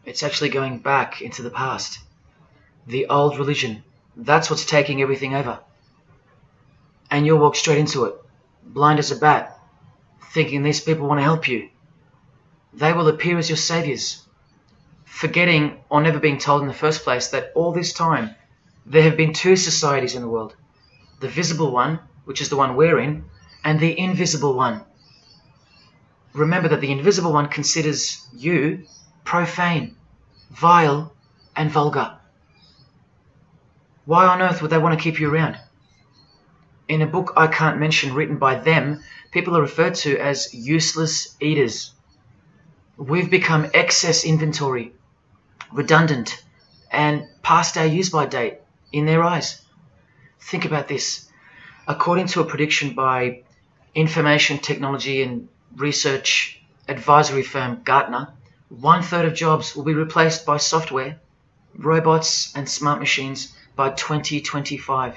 it's actually going back into the past. The old religion, that's what's taking everything over. And you'll walk straight into it, blind as a bat, thinking these people want to help you. They will appear as your saviors, forgetting or never being told in the first place that all this time there have been two societies in the world. The visible one, which is the one we're in, and the invisible one. Remember that the invisible one considers you profane, vile, and vulgar. Why on earth would they want to keep you around? In a book I can't mention written by them, people are referred to as useless eaters. We've become excess inventory, redundant, and past our use-by date in their eyes. Think about this. According to a prediction by information technology and research advisory firm Gartner, 1/3 of jobs will be replaced by software, robots, and smart machines by 2025.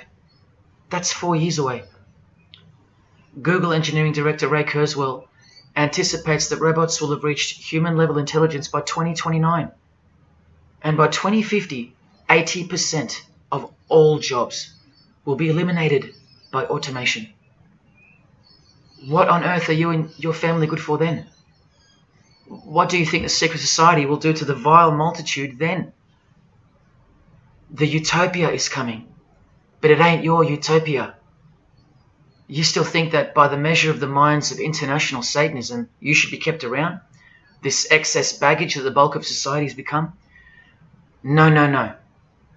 That's 4 years away. Google engineering director Ray Kurzweil anticipates that robots will have reached human-level intelligence by 2029. And by 2050, 80% of all jobs will be eliminated by automation. What on earth are you and your family good for then? What do you think the secret society will do to the vile multitude then? The utopia is coming, but it ain't your utopia. You still think that by the measure of the minds of international Satanism, you should be kept around? This excess baggage that the bulk of society has become? No, no, no.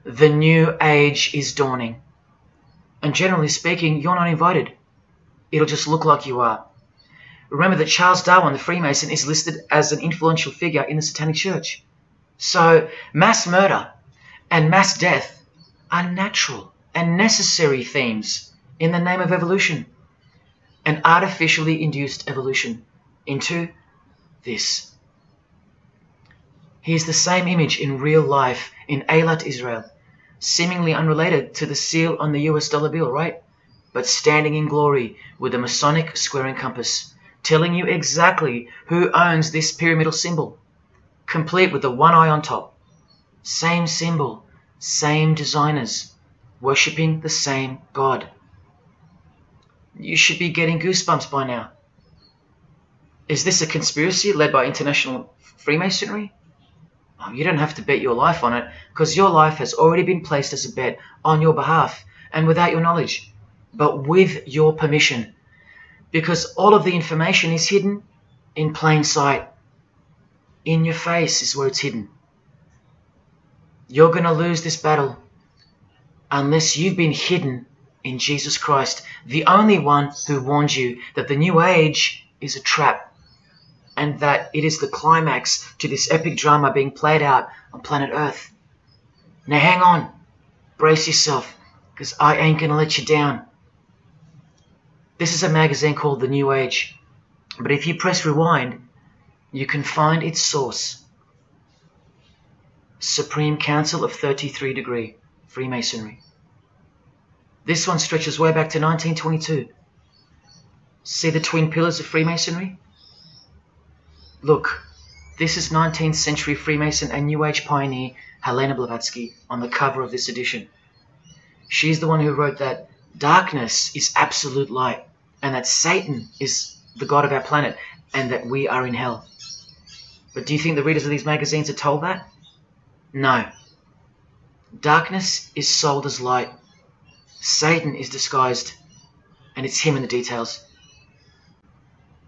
The new age is dawning. And generally speaking, you're not invited. It'll just look like you are. Remember that Charles Darwin, the Freemason, is listed as an influential figure in the Satanic Church. So mass murder and mass death are natural and necessary themes in the name of evolution, an artificially induced evolution into this. Here's the same image in real life in Eilat, Israel, seemingly unrelated to the seal on the US dollar bill, right? But standing in glory with a Masonic square and compass, telling you exactly who owns this pyramidal symbol, complete with the one eye on top. Same symbol, same designers, worshipping the same God. You should be getting goosebumps by now. Is this a conspiracy led by international Freemasonry? Oh, you don't have to bet your life on it, because your life has already been placed as a bet on your behalf and without your knowledge, but with your permission, because all of the information is hidden in plain sight. In your face is where it's hidden. You're going to lose this battle unless you've been hidden in Jesus Christ, the only one who warned you that the new age is a trap and that it is the climax to this epic drama being played out on planet Earth. Now hang on, brace yourself, because I ain't going to let you down. This is a magazine called The New Age, but if you press rewind, you can find its source. Supreme Council of 33 Degree, Freemasonry. This one stretches way back to 1922. See the twin pillars of Freemasonry? Look, this is 19th century Freemason and New Age pioneer Helena Blavatsky on the cover of this edition. She's the one who wrote that darkness is absolute light, and that Satan is the god of our planet, and that we are in hell. But do you think the readers of these magazines are told that? No. Darkness is sold as light. Satan is disguised, and it's him in the details.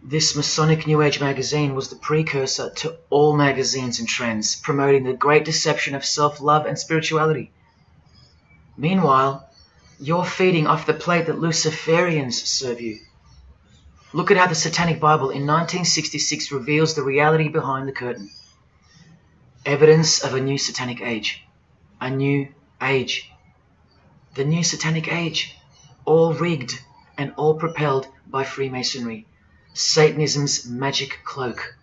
This Masonic New Age magazine was the precursor to all magazines and trends, promoting the great deception of self-love and spirituality. Meanwhile, you're feeding off the plate that Luciferians serve you. Look at how the Satanic Bible in 1966 reveals the reality behind the curtain. Evidence of a new Satanic age. A new age. The new Satanic age. All rigged and all propelled by Freemasonry. Satanism's magic cloak.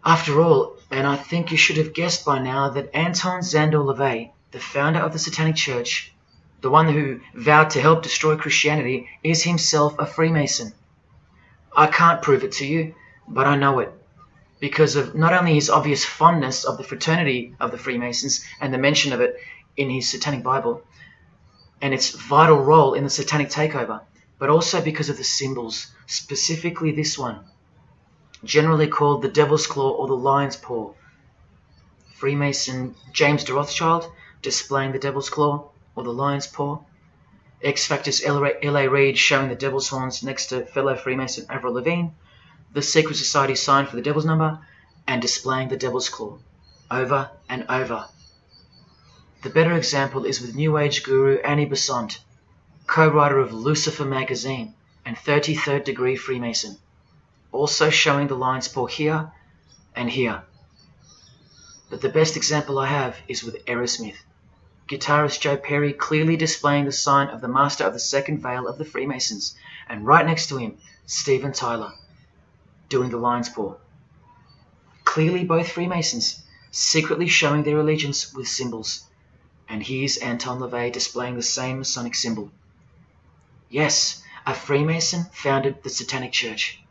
After all, and I think you should have guessed by now that Anton Szandor LaVey, the founder of the Satanic Church, the one who vowed to help destroy Christianity, is himself a Freemason. I can't prove it to you, but I know it, because of not only his obvious fondness of the fraternity of the Freemasons and the mention of it in his Satanic Bible, and its vital role in the Satanic takeover, but also because of the symbols, specifically this one, generally called the Devil's Claw or the Lion's Paw. Freemason James de Rothschild displaying the Devil's Claw or the Lion's Paw. X Factor's L.A. Reid showing the Devil's Horns next to fellow Freemason Avril Lavigne. The Secret Society sign for the Devil's Number, and displaying the Devil's Claw over and over. The better example is with New Age guru Annie Besant, co-writer of Lucifer magazine and 33rd degree Freemason, also showing the Lion's Paw here and here. But the best example I have is with Aerosmith, guitarist Joe Perry clearly displaying the sign of the Master of the Second Veil of the Freemasons, and right next to him, Steven Tyler, doing the Lion's Paw. Clearly both Freemasons, secretly showing their allegiance with symbols. And here's Anton LaVey displaying the same Masonic symbol. Yes, a Freemason founded the Satanic Church.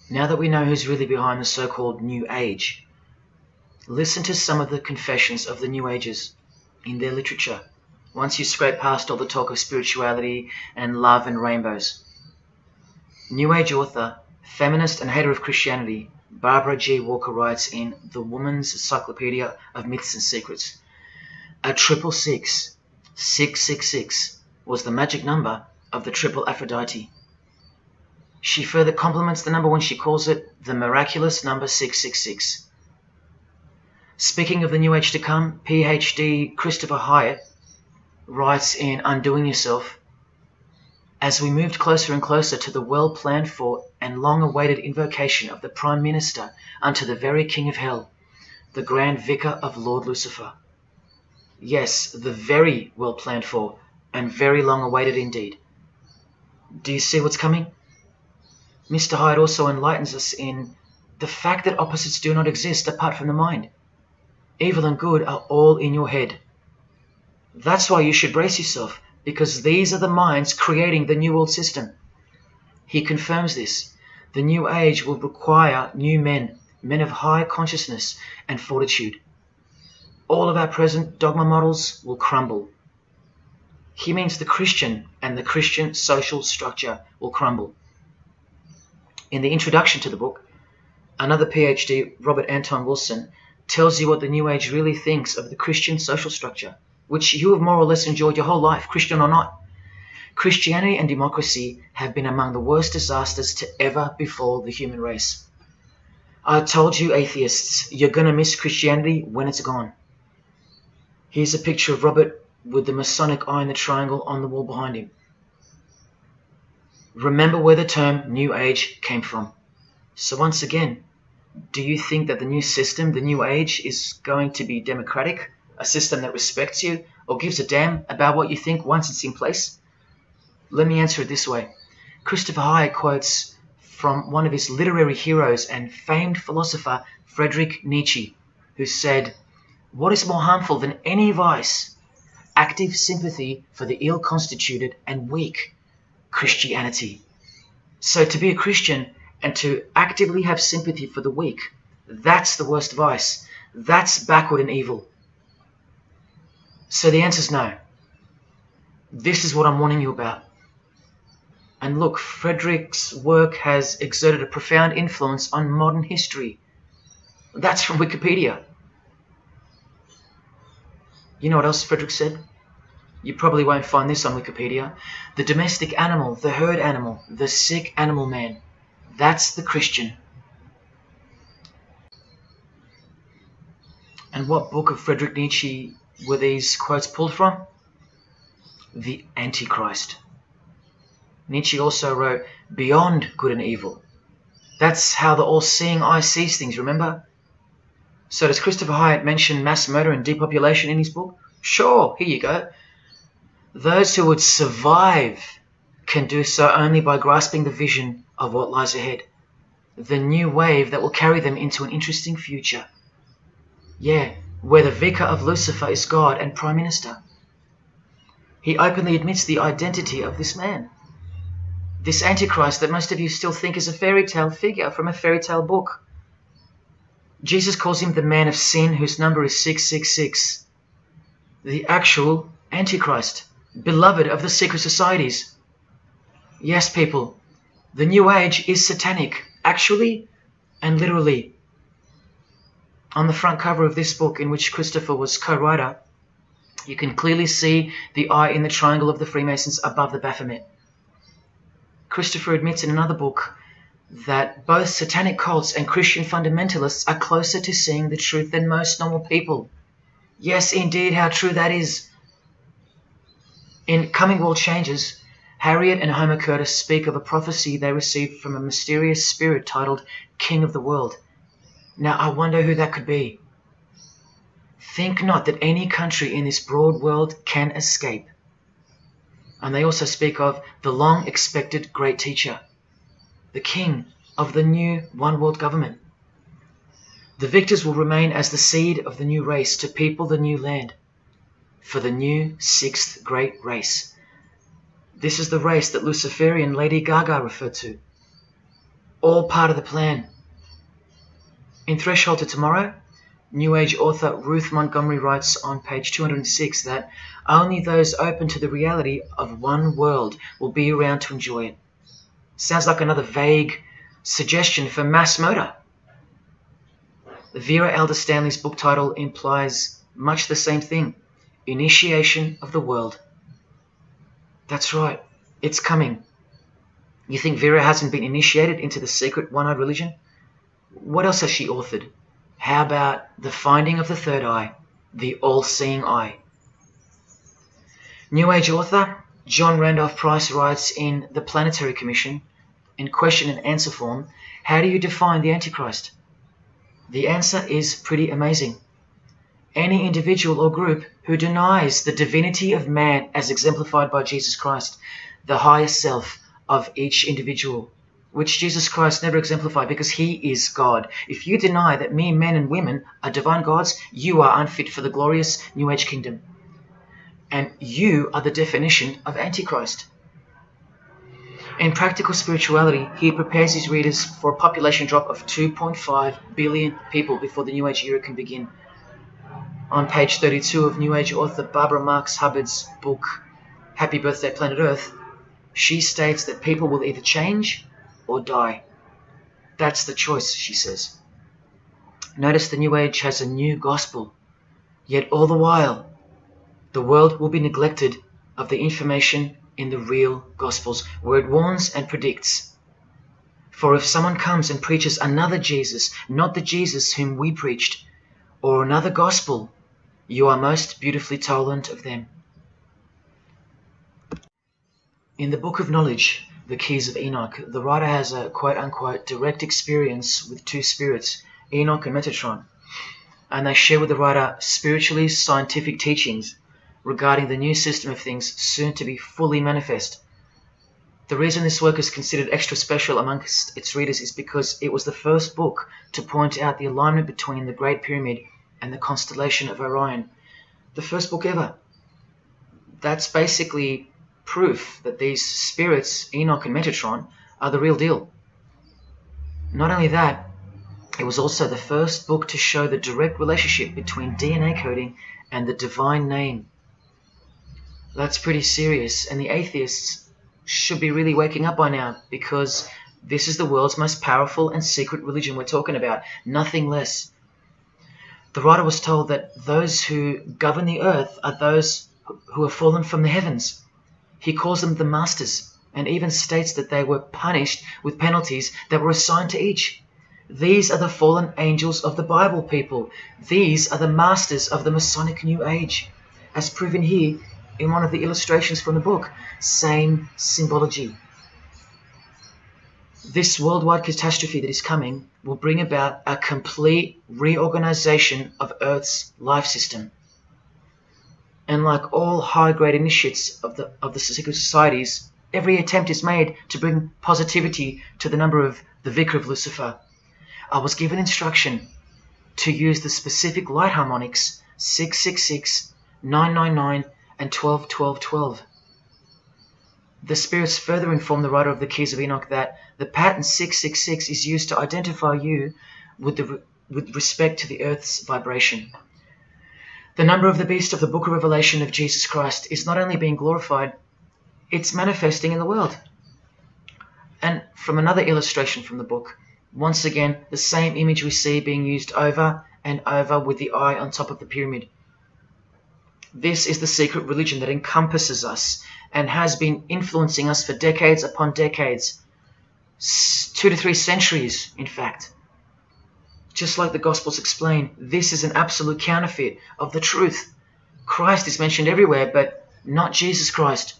Now that we know who's really behind the so-called New Age, listen to some of the confessions of the New Agers in their literature, once you scrape past all the talk of spirituality and love and rainbows. New Age author, feminist and hater of Christianity, Barbara G. Walker writes in The Woman's Encyclopedia of Myths and Secrets, a 666, 666, was the magic number of the triple Aphrodite. She further compliments the number when she calls it the miraculous number 666. Speaking of the New Age to come, PhD Christopher Hyatt writes in Undoing Yourself, as we moved closer and closer to the well-planned for and long-awaited invocation of the Prime Minister unto the very King of Hell, the Grand Vicar of Lord Lucifer. Yes, the very well-planned for and very long-awaited indeed. Do you see what's coming? Mr. Hyde also enlightens us in the fact that opposites do not exist apart from the mind. Evil and good are all in your head. That's why you should brace yourself, because these are the minds creating the New World System. He confirms this. The New Age will require new men, men of high consciousness and fortitude. All of our present dogma models will crumble. He means the Christian and the Christian social structure will crumble. In the introduction to the book, another PhD, Robert Anton Wilson, tells you what the New Age really thinks of the Christian social structure, which you have more or less enjoyed your whole life, Christian or not. Christianity and democracy have been among the worst disasters to ever befall the human race. I told you, atheists, you're going to miss Christianity when it's gone. Here's a picture of Robert with the Masonic eye in the triangle on the wall behind him. Remember where the term New Age came from. So once again, do you think that the new system, the New Age, is going to be democratic, a system that respects you or gives a damn about what you think once it's in place? Let me answer it this way. Christopher Hyatt quotes from one of his literary heroes and famed philosopher Friedrich Nietzsche, who said, "What is more harmful than any vice? active sympathy for the ill-constituted and weak Christianity. So to be a Christian and to actively have sympathy for the weak, that's the worst vice. That's backward and evil. So the answer is no. This is what I'm warning you about. And look, Frederick's work has exerted a profound influence on modern history. That's from Wikipedia. You know what else Frederick said? You probably won't find this on Wikipedia. The domestic animal, the herd animal, the sick animal man. That's the Christian. And what book of Friedrich Nietzsche were these quotes pulled from? The Antichrist. Nietzsche also wrote Beyond Good and Evil. That's how the all-seeing eye sees things, remember? So does Christopher Hyatt mention mass murder and depopulation in his book? Sure, here you go. Those who would survive can do so only by grasping the vision of what lies ahead. The new wave that will carry them into an interesting future. Yeah, where the vicar of Lucifer is God and Prime Minister. He openly admits the identity of this man. This Antichrist that most of you still think is a fairy tale figure from a fairy tale book. Jesus calls him the man of sin whose number is 666. The actual Antichrist, beloved of the secret societies. Yes, people, the New Age is satanic, actually and literally. On the front cover of this book, in which Christopher was co-writer, you can clearly see the eye in the triangle of the Freemasons above the Baphomet. Christopher admits in another book that both satanic cults and Christian fundamentalists are closer to seeing the truth than most normal people. Yes, indeed, how true that is. In Coming World Changes, Harriet and Homer Curtis speak of a prophecy they received from a mysterious spirit titled King of the World. Now, I wonder who that could be. Think not that any country in this broad world can escape. And they also speak of the long-expected great teacher, the king of the new one-world government. The victors will remain as the seed of the new race to people the new land, for the new sixth great race. This is the race that Luciferian Lady Gaga referred to. All part of the plan. In Threshold to Tomorrow, New Age author Ruth Montgomery writes on page 206 that only those open to the reality of one world will be around to enjoy it. Sounds like another vague suggestion for mass murder. Vera Elder Stanley's book title implies much the same thing. Initiation of the world. That's right, it's coming. You think Vera hasn't been initiated into the secret one-eyed religion? What else has she authored? How about the finding of the third eye, the all-seeing eye? New Age author John Randolph Price writes in The Planetary Commission, in question and answer form, how do you define the Antichrist? The answer is pretty amazing. Any individual or group who denies the divinity of man as exemplified by Jesus Christ, the higher self of each individual, which Jesus Christ never exemplified because he is God. If you deny that mere men and women are divine gods, you are unfit for the glorious New Age kingdom. And you are the definition of Antichrist. In Practical Spirituality, he prepares his readers for a population drop of 2.5 billion people before the New Age era can begin. On page 32 of New Age author Barbara Marx Hubbard's book, Happy Birthday Planet Earth, she states that people will either change or die. That's the choice, she says. Notice the New Age has a new gospel, yet all the while, the world will be neglected of the information in the real Gospels, where it warns and predicts. For if someone comes and preaches another Jesus, not the Jesus whom we preached, or another gospel, you are most beautifully tolerant of them. In the Book of Knowledge, The Keys of Enoch, the writer has a quote-unquote direct experience with two spirits, Enoch and Metatron, and they share with the writer spiritually scientific teachings regarding the new system of things soon to be fully manifest. The reason this work is considered extra special amongst its readers is because it was the first book to point out the alignment between the Great Pyramid and the constellation of Orion. The first book ever. That's basically proof that these spirits, Enoch and Metatron, are the real deal. Not only that, it was also the first book to show the direct relationship between DNA coding and the divine name. That's pretty serious, and the atheists should be really waking up by now, because this is the world's most powerful and secret religion we're talking about, nothing less. The writer was told that those who govern the earth are those who have fallen from the heavens. He calls them the masters, and even states that they were punished with penalties that were assigned to each. These are the fallen angels of the Bible, people. These are the masters of the Masonic New Age, as proven here in one of the illustrations from the book. Same symbology. This worldwide catastrophe that is coming will bring about a complete reorganization of Earth's life system. And like all high-grade initiates of the secret societies, every attempt is made to bring positivity to the number of the Vicar of Lucifer. I was given instruction to use the specific light harmonics 666, 999, and 12, 12, 12. The spirits further inform the writer of the Keys of Enoch that the pattern 666 is used to identify you with respect to the Earth's vibration. The number of the beast of the Book of Revelation of Jesus Christ is not only being glorified, it's manifesting in the world. And from another illustration from the book, once again, the same image we see being used over and over with the eye on top of the pyramid. This is the secret religion that encompasses us and has been influencing us for decades upon decades. 2 to 3 centuries, in fact. Just like the Gospels explain, this is an absolute counterfeit of the truth. Christ is mentioned everywhere, but not Jesus Christ.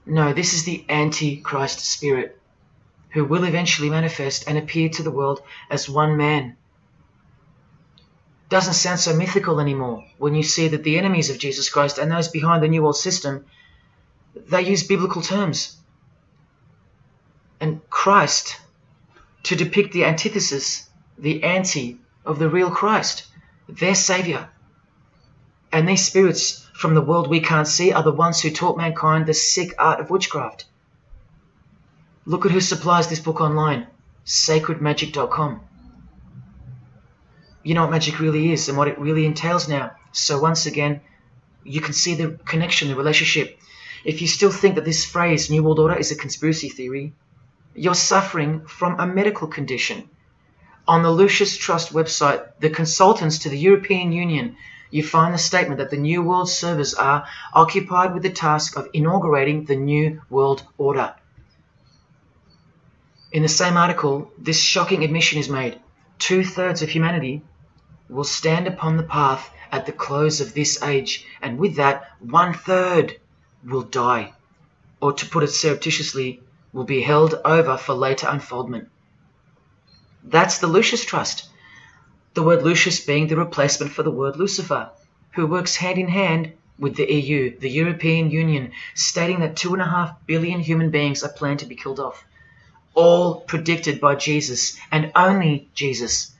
No, this is the Antichrist spirit, who will eventually manifest and appear to the world as one man. Doesn't sound so mythical anymore when you see that the enemies of Jesus Christ and those behind the New World System, they use biblical terms. And Christ, to depict the antithesis, the anti of the real Christ, their Saviour. And these spirits from the world we can't see are the ones who taught mankind the sick art of witchcraft. Look at who supplies this book online, sacredmagic.com. You know what magic really is and what it really entails now. So once again, you can see the connection, the relationship. If you still think that this phrase, New World Order, is a conspiracy theory, you're suffering from a medical condition. On the Lucius Trust website, the consultants to the European Union, you find the statement that the New World servers are occupied with the task of inaugurating the New World Order. In the same article, this shocking admission is made. 2/3 of humanity will stand upon the path at the close of this age, and with that, 1/3 will die, or to put it surreptitiously, will be held over for later unfoldment. That's the Lucius Trust, the word Lucius being the replacement for the word Lucifer, who works hand in hand with the EU, the European Union, stating that 2.5 billion human beings are planned to be killed off, all predicted by Jesus and only Jesus.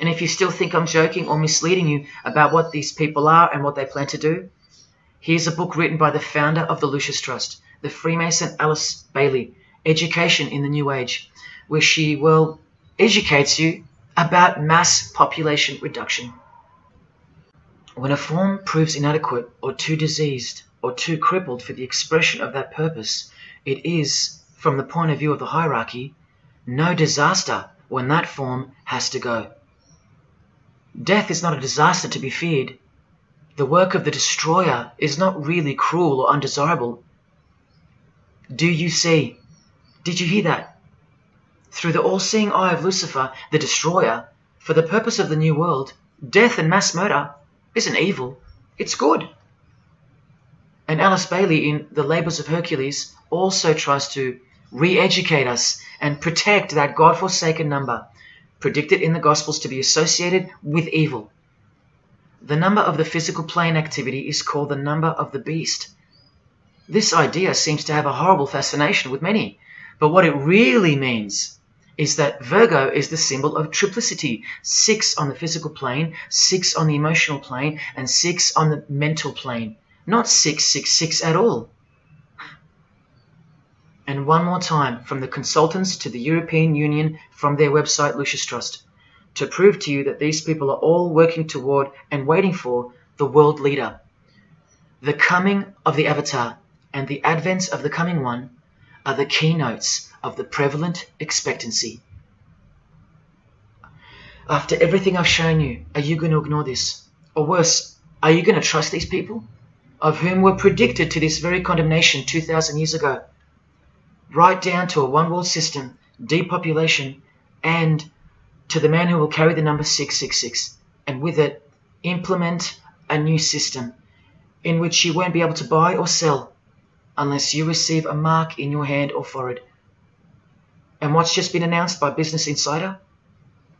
And if you still think I'm joking or misleading you about what these people are and what they plan to do, here's a book written by the founder of the Lucius Trust, the Freemason Alice Bailey, Education in the New Age, where she, well, educates you about mass population reduction. When a form proves inadequate or too diseased or too crippled for the expression of that purpose, it is, from the point of view of the hierarchy, no disaster when that form has to go. Death is not a disaster to be feared. The work of the destroyer is not really cruel or undesirable. Do you see? Did you hear that? Through the all-seeing eye of Lucifer, the destroyer, for the purpose of the new world, death and mass murder isn't evil, it's good. And Alice Bailey in The Labours of Hercules also tries to re-educate us and protect that God-forsaken number, predicted in the Gospels to be associated with evil. The number of the physical plane activity is called the number of the beast. This idea seems to have a horrible fascination with many, but what it really means is that Virgo is the symbol of triplicity, 6 on the physical plane, 6 on the emotional plane, and 6 on the mental plane. not 666 at all. And one more time, from the consultants to the European Union, from their website Lucius Trust, to prove to you that these people are all working toward and waiting for the world leader. The coming of the Avatar and the advent of the coming one are the keynotes of the prevalent expectancy. After everything I've shown you, are you going to ignore this? Or worse, are you going to trust these people, of whom were predicted to this very condemnation 2,000 years ago? Right down to a one-world system, depopulation, and to the man who will carry the number 666, and with it implement a new system in which you won't be able to buy or sell unless you receive a mark in your hand or forehead. And what's just been announced by Business Insider?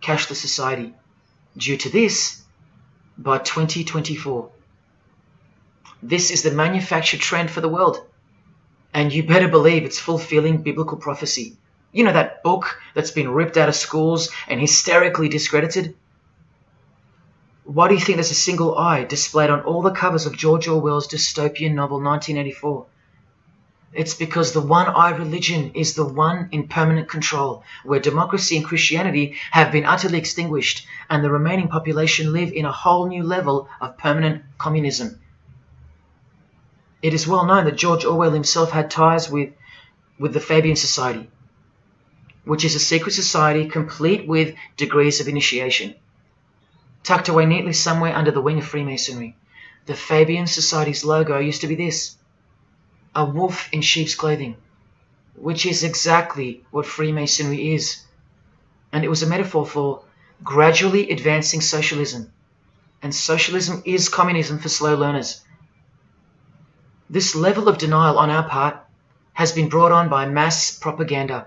Cashless society. Due to this, by 2024. This is the manufactured trend for the world. And you better believe it's fulfilling biblical prophecy. You know that book that's been ripped out of schools and hysterically discredited? Why do you think there's a single eye displayed on all the covers of George Orwell's dystopian novel 1984? It's because the one-eye religion is the one in permanent control, where democracy and Christianity have been utterly extinguished, and the remaining population live in a whole new level of permanent communism. It is well known that George Orwell himself had ties with the Fabian Society, which is a secret society complete with degrees of initiation. Tucked away neatly somewhere under the wing of Freemasonry, the Fabian Society's logo used to be this: a wolf in sheep's clothing, which is exactly what Freemasonry is. And it was a metaphor for gradually advancing socialism. And socialism is communism for slow learners. This level of denial on our part has been brought on by mass propaganda,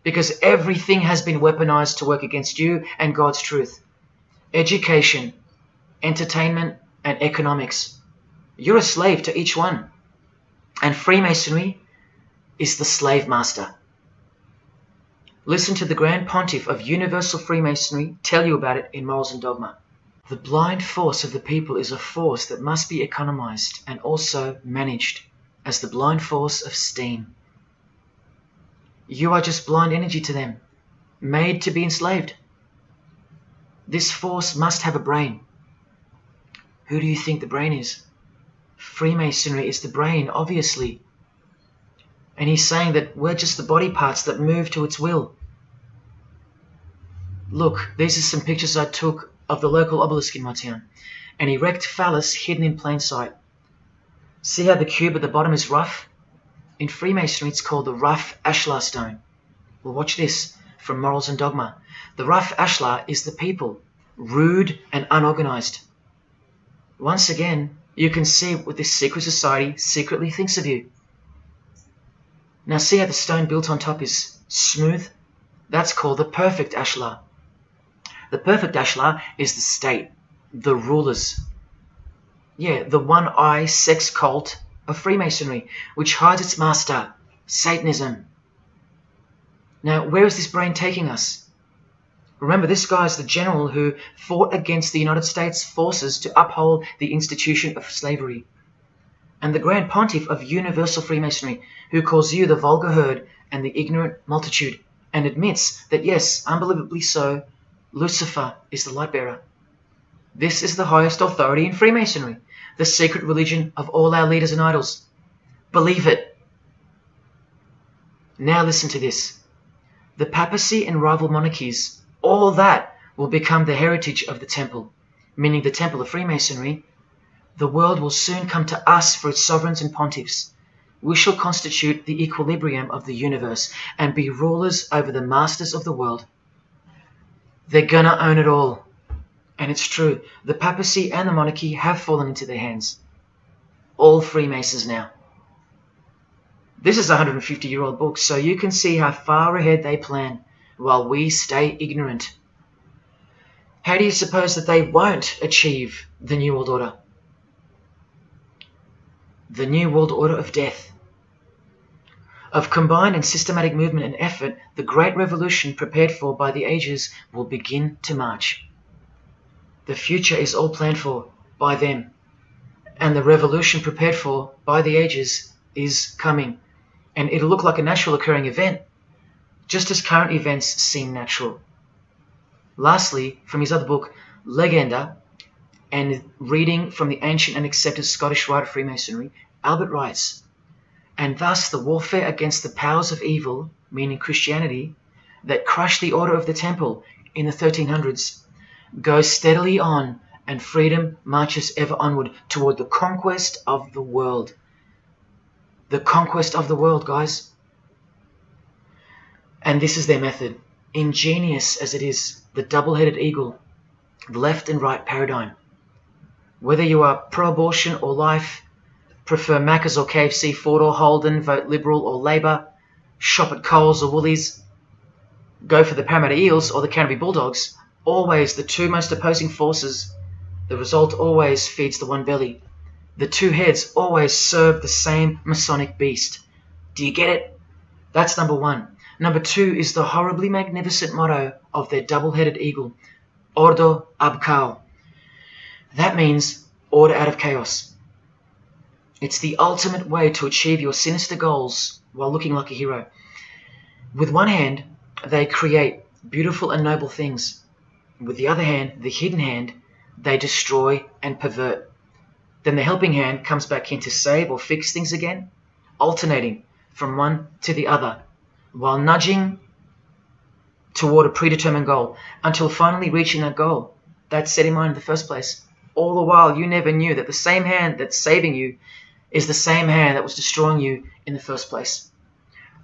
because everything has been weaponized to work against you and God's truth. Education, entertainment, and economics. You're a slave to each one. And Freemasonry is the slave master. Listen to the Grand Pontiff of Universal Freemasonry tell you about it in Morals and Dogma. The blind force of the people is a force that must be economized and also managed as the blind force of steam. You are just blind energy to them, made to be enslaved. This force must have a brain. Who do you think the brain is? Freemasonry is the brain, obviously. And he's saying that we're just the body parts that move to its will. Look, these are some pictures I took of the local obelisk in my town. An erect phallus hidden in plain sight. See how the cube at the bottom is rough? In Freemasonry it's called the rough ashlar stone. Well, watch this from Morals and Dogma. The rough ashlar is the people, rude and unorganized. Once again, you can see what this secret society secretly thinks of you. Now see how the stone built on top is smooth? That's called the perfect ashlar. The perfect ashlar is the state, the rulers. Yeah, the one-eye sex cult of Freemasonry, which hides its master, Satanism. Now, where is this brain taking us? Remember, this guy is the general who fought against the United States forces to uphold the institution of slavery. And the Grand Pontiff of Universal Freemasonry, who calls you the vulgar herd and the ignorant multitude, and admits that, yes, unbelievably so, Lucifer is the light bearer. This is the highest authority in Freemasonry, the secret religion of all our leaders and idols. Believe it. Now listen to this. The papacy and rival monarchies, all that will become the heritage of the temple, meaning the temple of Freemasonry. The world will soon come to us for its sovereigns and pontiffs. We shall constitute the equilibrium of the universe and be rulers over the masters of the world. They're gonna own it all. And it's true, the papacy and the monarchy have fallen into their hands. All Freemasons now. This is a 150-year-old book, so you can see how far ahead they plan, while we stay ignorant. How do you suppose that they won't achieve the New World Order? The New World Order of death. Of combined and systematic movement and effort, the great revolution prepared for by the ages will begin to march. The future is all planned for by them, And the revolution prepared for by the ages is coming. And it'll look like a natural occurring event, just as current events seem natural. Lastly, from his other book, Legenda, and reading from the ancient and accepted Scottish rite of Freemasonry, Albert writes, "And thus the warfare against the powers of evil, meaning Christianity, that crushed the order of the temple in the 1300s, goes steadily on, and freedom marches ever onward toward the conquest of the world." The conquest of the world, guys. And this is their method. Ingenious as it is, the double-headed eagle, the left and right paradigm. Whether you are pro-abortion or life, prefer Macca's or KFC, Ford or Holden, vote Liberal or Labour, shop at Coles or Woolies, go for the Parramatta Eels or the Canterbury Bulldogs, always the two most opposing forces, the result always feeds the one belly. The two heads always serve the same Masonic beast. Do you get it? That's number one. Number two is the horribly magnificent motto of their double-headed eagle, Ordo ab Chaos. That means order out of chaos. It's the ultimate way to achieve your sinister goals while looking like a hero. With one hand, they create beautiful and noble things. With the other hand, the hidden hand, they destroy and pervert. Then the helping hand comes back in to save or fix things again, alternating from one to the other, while nudging toward a predetermined goal, until finally reaching that goal that's set in mind in the first place. All the while, you never knew that the same hand that's saving you is the same hand that was destroying you in the first place.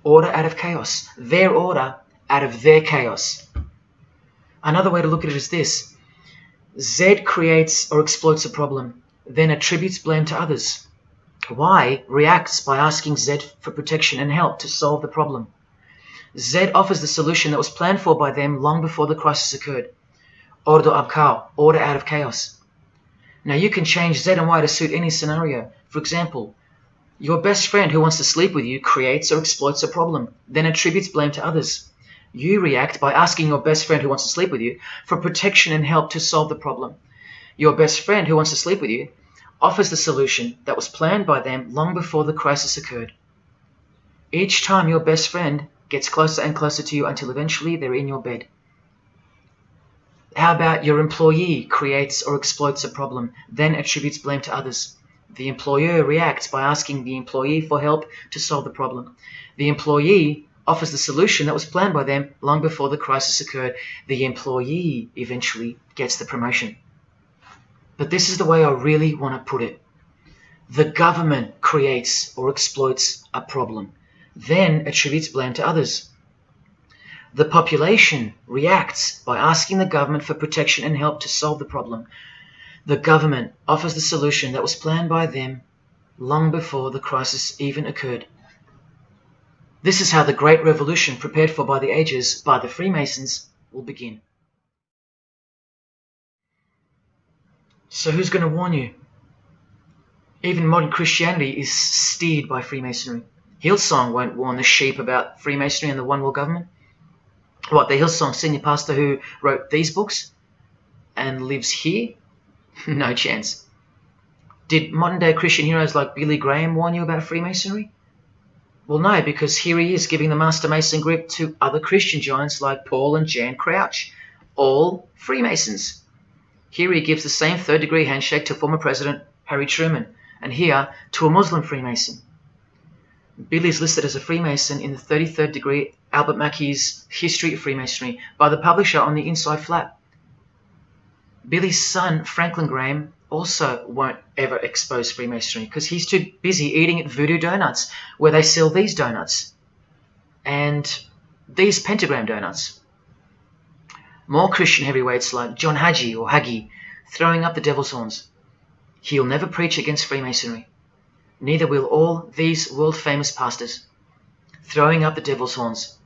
Order out of chaos. Their order out of their chaos. Another way to look at it is this. Z creates or exploits a problem, then attributes blame to others. Y reacts by asking Z for protection and help to solve the problem. Z offers the solution that was planned for by them long before the crisis occurred. Ordo ab Chaos, order out of chaos. Now you can change Z and Y to suit any scenario. For example, your best friend who wants to sleep with you creates or exploits a problem, then attributes blame to others. You react by asking your best friend who wants to sleep with you for protection and help to solve the problem. Your best friend who wants to sleep with you offers the solution that was planned by them long before the crisis occurred. Each time your best friend gets closer and closer to you until eventually they're in your bed. How about your employee creates or exploits a problem, then attributes blame to others? The employer reacts by asking the employee for help to solve the problem. The employee offers the solution that was planned by them long before the crisis occurred. The employee eventually gets the promotion. But this is the way I really want to put it. The government creates or exploits a problem, then attributes blame to others. The population reacts by asking the government for protection and help to solve the problem. The government offers the solution that was planned by them long before the crisis even occurred. This is how the Great Revolution, prepared for by the ages by the Freemasons, will begin. So who's going to warn you? Even modern Christianity is steered by Freemasonry. Hillsong won't warn the sheep about Freemasonry and the One World Government. What, the Hillsong senior pastor who wrote these books and lives here? No chance. Did modern day Christian heroes like Billy Graham warn you about Freemasonry? Well, no, because here he is giving the Master Mason grip to other Christian giants like Paul and Jan Crouch, all Freemasons. Here he gives the same third-degree handshake to former President Harry Truman, and here to a Muslim Freemason. Billy is listed as a Freemason in the 33rd degree Albert Mackey's History of Freemasonry by the publisher on the inside flap. Billy's son, Franklin Graham, also won't ever expose Freemasonry because he's too busy eating at Voodoo Donuts, where they sell these donuts and these pentagram donuts. More Christian heavyweights like John Hagee or Hagee throwing up the devil's horns. He'll never preach against Freemasonry. Neither will all these world-famous pastors throwing up the devil's horns.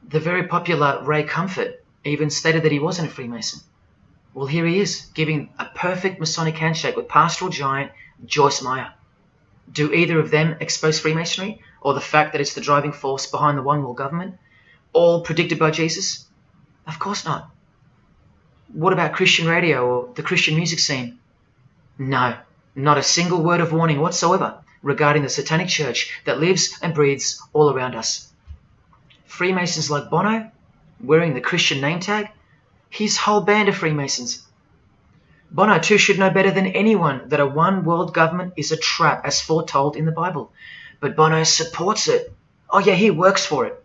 The very popular Ray Comfort even stated that he wasn't a Freemason. Well, here he is, giving a perfect Masonic handshake with pastoral giant Joyce Meyer. Do either of them expose Freemasonry, or the fact that it's the driving force behind the One World Government, all predicted by Jesus? Of course not. What about Christian radio or the Christian music scene? No, not a single word of warning whatsoever regarding the satanic church that lives and breathes all around us. Freemasons like Bono, wearing the Christian name tag, his whole band of Freemasons. Bono too should know better than anyone that a one world government is a trap as foretold in the Bible. But Bono supports it. Oh yeah, he works for it.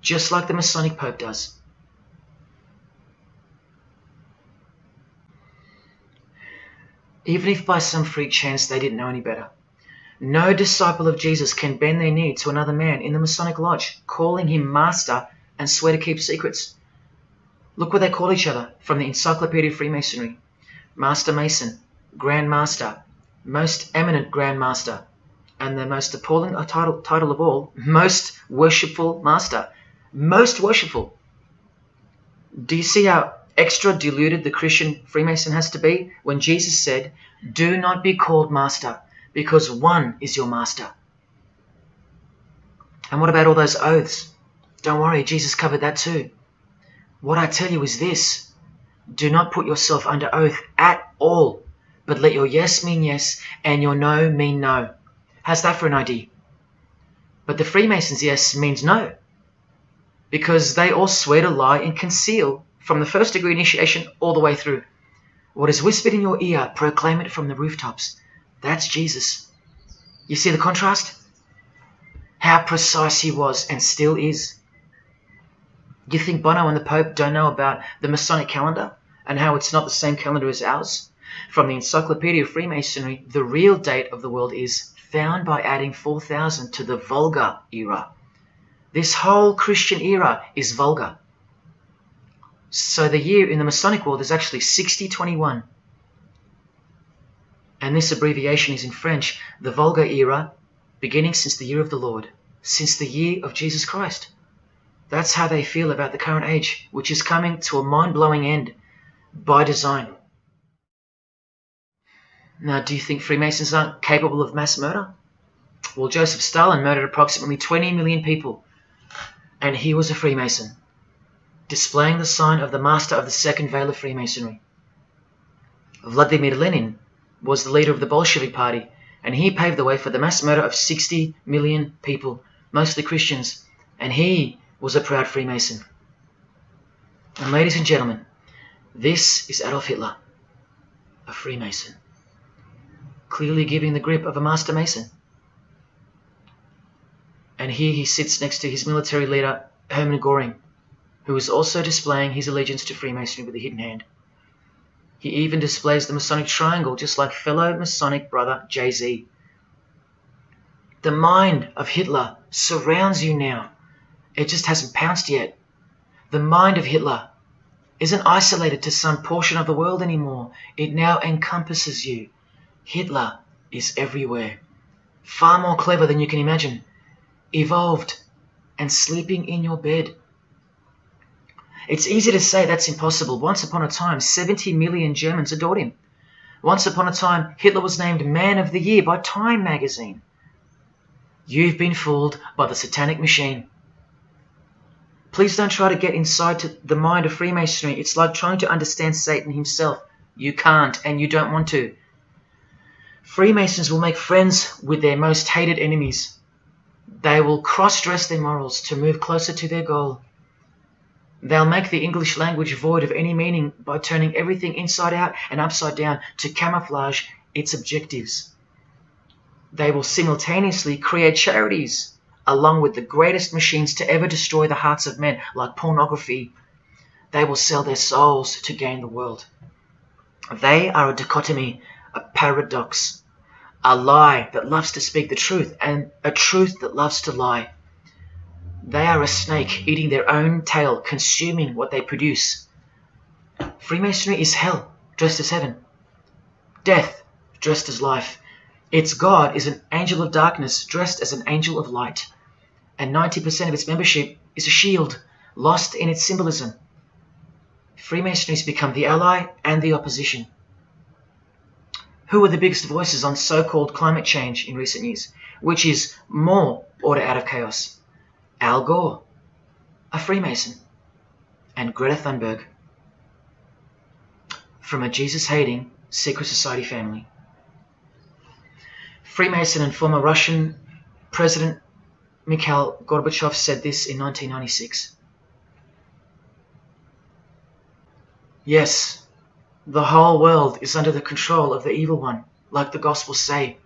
Just like the Masonic Pope does. Even if by some freak chance they didn't know any better. No disciple of Jesus can bend their knee to another man in the Masonic Lodge, calling him master and swear to keep secrets. Look what they call each other from the Encyclopedia of Freemasonry. Master Mason, Grand Master, Most Eminent Grand Master, and the most appalling title of all, Most Worshipful Master. Most worshipful. Do you see how extra diluted the Christian Freemason has to be when Jesus said, "Do not be called master, because one is your master"? And what about all those oaths? Don't worry, Jesus covered that too. What I tell you is this: do not put yourself under oath at all, but let your yes mean yes and your no mean no. How's that for an idea? But the Freemasons' yes means no, because they all swear to lie and conceal from the first degree initiation all the way through. What is whispered in your ear, proclaim it from the rooftops. That's Jesus. You see the contrast? How precise he was and still is. You think Bono and the Pope don't know about the Masonic calendar and how it's not the same calendar as ours? From the Encyclopedia of Freemasonry, the real date of the world is found by adding 4000 to the Vulgar era. This whole Christian era is vulgar. So the year in the Masonic world is actually 6021. And this abbreviation is in French, the Vulgar era, beginning since the year of the Lord, since the year of Jesus Christ. That's how they feel about the current age, which is coming to a mind-blowing end by design. Now, do you think Freemasons aren't capable of mass murder? Well, Joseph Stalin murdered approximately 20 million people, and he was a Freemason, displaying the sign of the master of the second veil of Freemasonry. Vladimir Lenin was the leader of the Bolshevik Party, and he paved the way for the mass murder of 60 million people, mostly Christians, and he was a proud Freemason. And ladies and gentlemen, this is Adolf Hitler, a Freemason, clearly giving the grip of a Master Mason. And here he sits next to his military leader, Hermann Göring, who is also displaying his allegiance to Freemasonry with a hidden hand. He even displays the Masonic triangle, just like fellow Masonic brother Jay-Z. The mind of Hitler surrounds you now. It just hasn't pounced yet. The mind of Hitler isn't isolated to some portion of the world anymore. It now encompasses you. Hitler is everywhere. Far more clever than you can imagine. Evolved and sleeping in your bed. It's easy to say that's impossible. Once upon a time, 70 million Germans adored him. Once upon a time, Hitler was named Man of the Year by Time magazine. You've been fooled by the satanic machine. Please don't try to get inside to the mind of Freemasonry. It's like trying to understand Satan himself. You can't, and you don't want to. Freemasons will make friends with their most hated enemies. They will cross-dress their morals to move closer to their goal. They'll make the English language void of any meaning by turning everything inside out and upside down to camouflage its objectives. They will simultaneously create charities along with the greatest machines to ever destroy the hearts of men, like pornography. They will sell their souls to gain the world. They are a dichotomy, a paradox, a lie that loves to speak the truth and a truth that loves to lie. They are a snake eating their own tail, consuming what they produce. Freemasonry is hell dressed as heaven, death dressed as life. Its God is an angel of darkness dressed as an angel of light, and 90% of its membership is a shield, lost in its symbolism. Freemasonry has become the ally and the opposition. Who are the biggest voices on so-called climate change in recent years? Which is more order out of chaos? Al Gore, a Freemason, and Greta Thunberg. From a Jesus-hating, secret society family. Freemason and former Russian President Mikhail Gorbachev said this in 1996. Yes, the whole world is under the control of the evil one, like the Gospels say.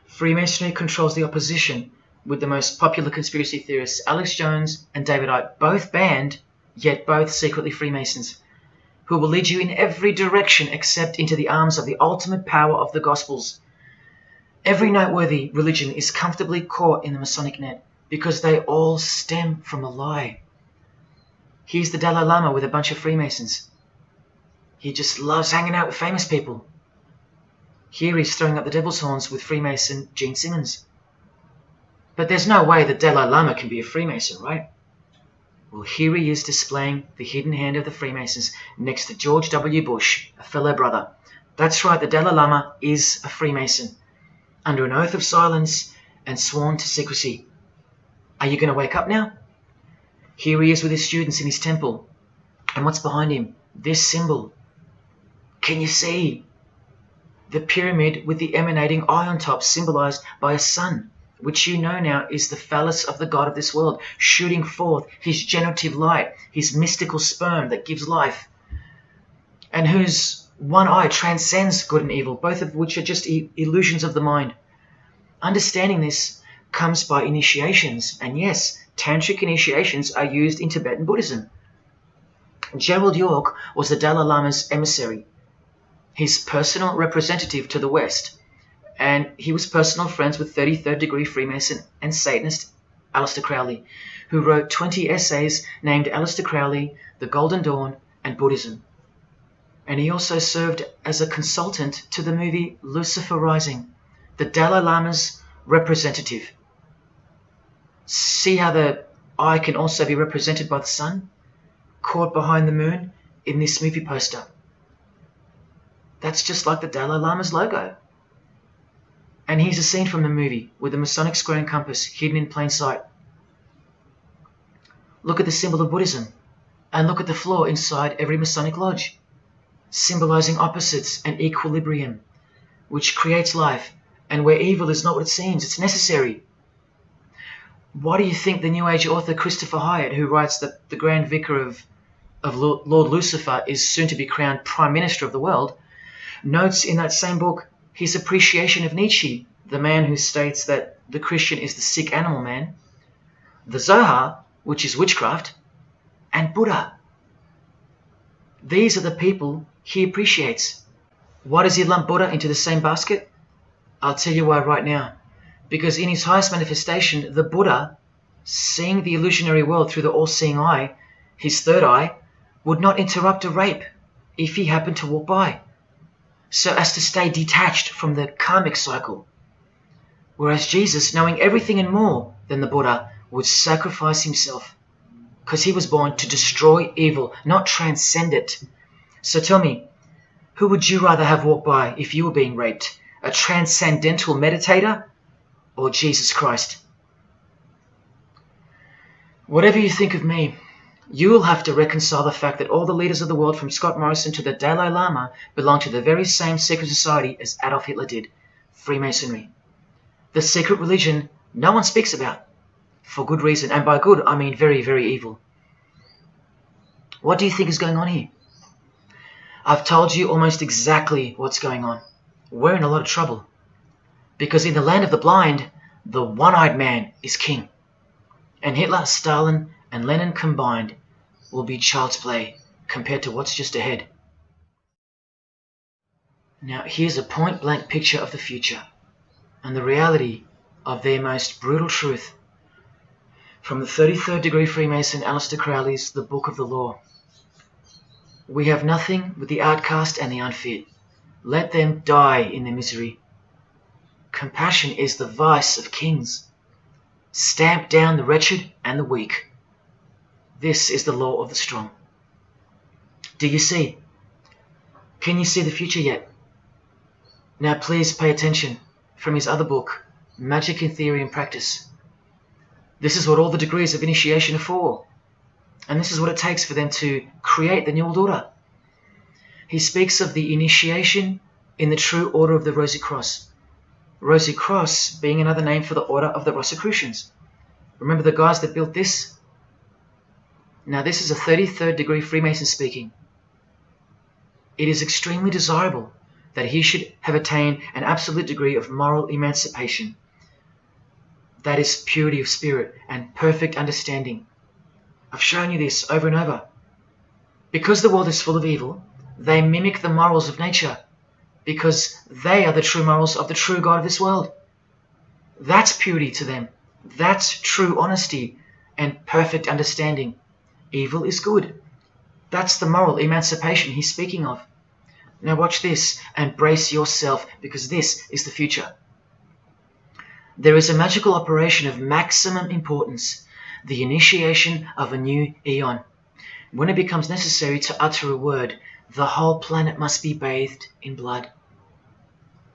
Freemasonry controls the opposition, with the most popular conspiracy theorists Alex Jones and David Icke both banned, yet both secretly Freemasons, who will lead you in every direction except into the arms of the ultimate power of the Gospels. Every noteworthy religion is comfortably caught in the Masonic net because they all stem from a lie. Here's the Dalai Lama with a bunch of Freemasons. He just loves hanging out with famous people. Here he's throwing up the devil's horns with Freemason Gene Simmons. But there's no way the Dalai Lama can be a Freemason, right? Well, here he is displaying the hidden hand of the Freemasons next to George W. Bush, a fellow brother. That's right, the Dalai Lama is a Freemason, under an oath of silence and sworn to secrecy. Are you going to wake up now? Here he is with his students in his temple. And what's behind him? This symbol. Can you see? The pyramid with the emanating eye on top, symbolized by a sun, which you know now is the phallus of the god of this world, shooting forth his generative light, his mystical sperm that gives life, and whose one eye transcends good and evil, both of which are just illusions of the mind. Understanding this comes by initiations, and yes, tantric initiations are used in Tibetan Buddhism. Gerald York was the Dalai Lama's emissary, his personal representative to the West, and he was personal friends with 33rd degree Freemason and Satanist Aleister Crowley, who wrote 20 essays named Aleister Crowley, The Golden Dawn, and Buddhism. And he also served as a consultant to the movie Lucifer Rising, the Dalai Lama's representative. See how the eye can also be represented by the sun, caught behind the moon in this movie poster. That's just like the Dalai Lama's logo. And here's a scene from the movie with the Masonic square and compass hidden in plain sight. Look at the symbol of Buddhism, and look at the floor inside every Masonic lodge, symbolizing opposites and equilibrium, which creates life, and where evil is not what it seems, it's necessary. Why do you think the New Age author Christopher Hyatt, who writes that the Grand Vicar of Lord Lucifer is soon to be crowned Prime Minister of the world, notes in that same book his appreciation of Nietzsche, the man who states that the Christian is the sick animal man, the Zohar, which is witchcraft, and Buddha. These are the people he appreciates. Why does he lump Buddha into the same basket? I'll tell you why right now. Because in his highest manifestation, the Buddha, seeing the illusionary world through the all-seeing eye, his third eye, would not interrupt a rape if he happened to walk by, so as to stay detached from the karmic cycle. Whereas Jesus, knowing everything and more than the Buddha, would sacrifice himself, because he was born to destroy evil, not transcend it. So tell me, who would you rather have walk by if you were being raped? A transcendental meditator or Jesus Christ? Whatever you think of me, you will have to reconcile the fact that all the leaders of the world, from Scott Morrison to the Dalai Lama, belong to the very same secret society as Adolf Hitler did, Freemasonry. The secret religion no one speaks about, for good reason, and by good I mean very, very evil. What do you think is going on here? I've told you almost exactly what's going on. We're in a lot of trouble, because in the land of the blind, the one-eyed man is king, and Hitler, Stalin, and Lenin combined will be child's play compared to what's just ahead. Now here's a point-blank picture of the future and the reality of their most brutal truth from the 33rd degree Freemason Aleister Crowley's The Book of the Law. We have nothing but the outcast and the unfit. Let them die in their misery. Compassion is the vice of kings. Stamp down the wretched and the weak. This is the law of the strong. Do you see? Can you see the future yet? Now please pay attention from his other book, Magic in Theory and Practice. This is what all the degrees of initiation are for. And this is what it takes for them to create the New World Order. he speaks of the initiation in the true order of the Rosy Cross. Rosy Cross being another name for the order of the Rosicrucians. Remember the guys that built this? Now this is a 33rd degree Freemason speaking. It is extremely desirable that he should have attained an absolute degree of moral emancipation. That is purity of spirit and perfect understanding. I've shown you this over and over. Because the world is full of evil, they mimic the morals of nature, because they are the true morals of the true God of this world. That's purity to them. That's true honesty and perfect understanding. Evil is good. That's the moral emancipation he's speaking of. Now watch this and brace yourself, because this is the future. There is a magical operation of maximum importance, the initiation of a new eon. When it becomes necessary to utter a word, the whole planet must be bathed in blood.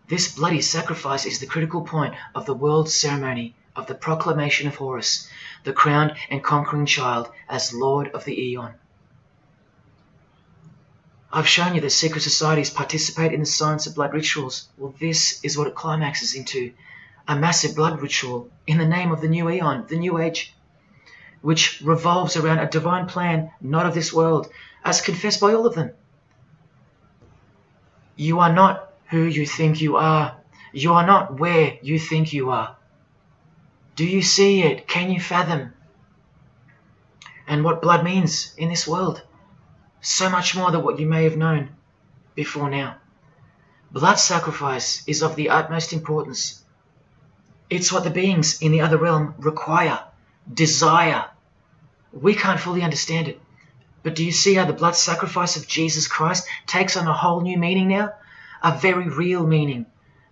This bloody sacrifice is the critical point of the world ceremony of the proclamation of Horus, the crowned and conquering child, as Lord of the Eon. I've shown you that secret societies participate in the science of blood rituals. Well, this is what it climaxes into, a massive blood ritual in the name of the new Eon, the new age, which revolves around a divine plan not of this world, as confessed by all of them. You are not who you think you are. You are not where you think you are. Do you see it? Can you fathom? And what blood means in this world? So much more than what you may have known before now. Blood sacrifice is of the utmost importance. It's what the beings in the other realm require, desire. We can't fully understand it. But do you see how the blood sacrifice of Jesus Christ takes on a whole new meaning now? A very real meaning.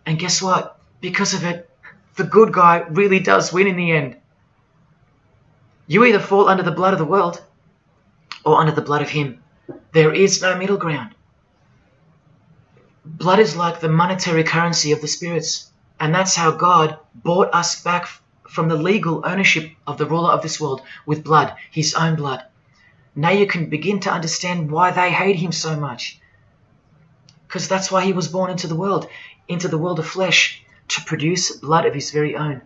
And guess what? Because of it, the good guy really does win in the end. You either fall under the blood of the world or under the blood of him. There is no middle ground. Blood is like the monetary currency of the spirits. And that's how God bought us back from the legal ownership of the ruler of this world with blood, his own blood. Now you can begin to understand why they hate him so much. Because that's why he was born into the world of flesh, to produce blood of his very own.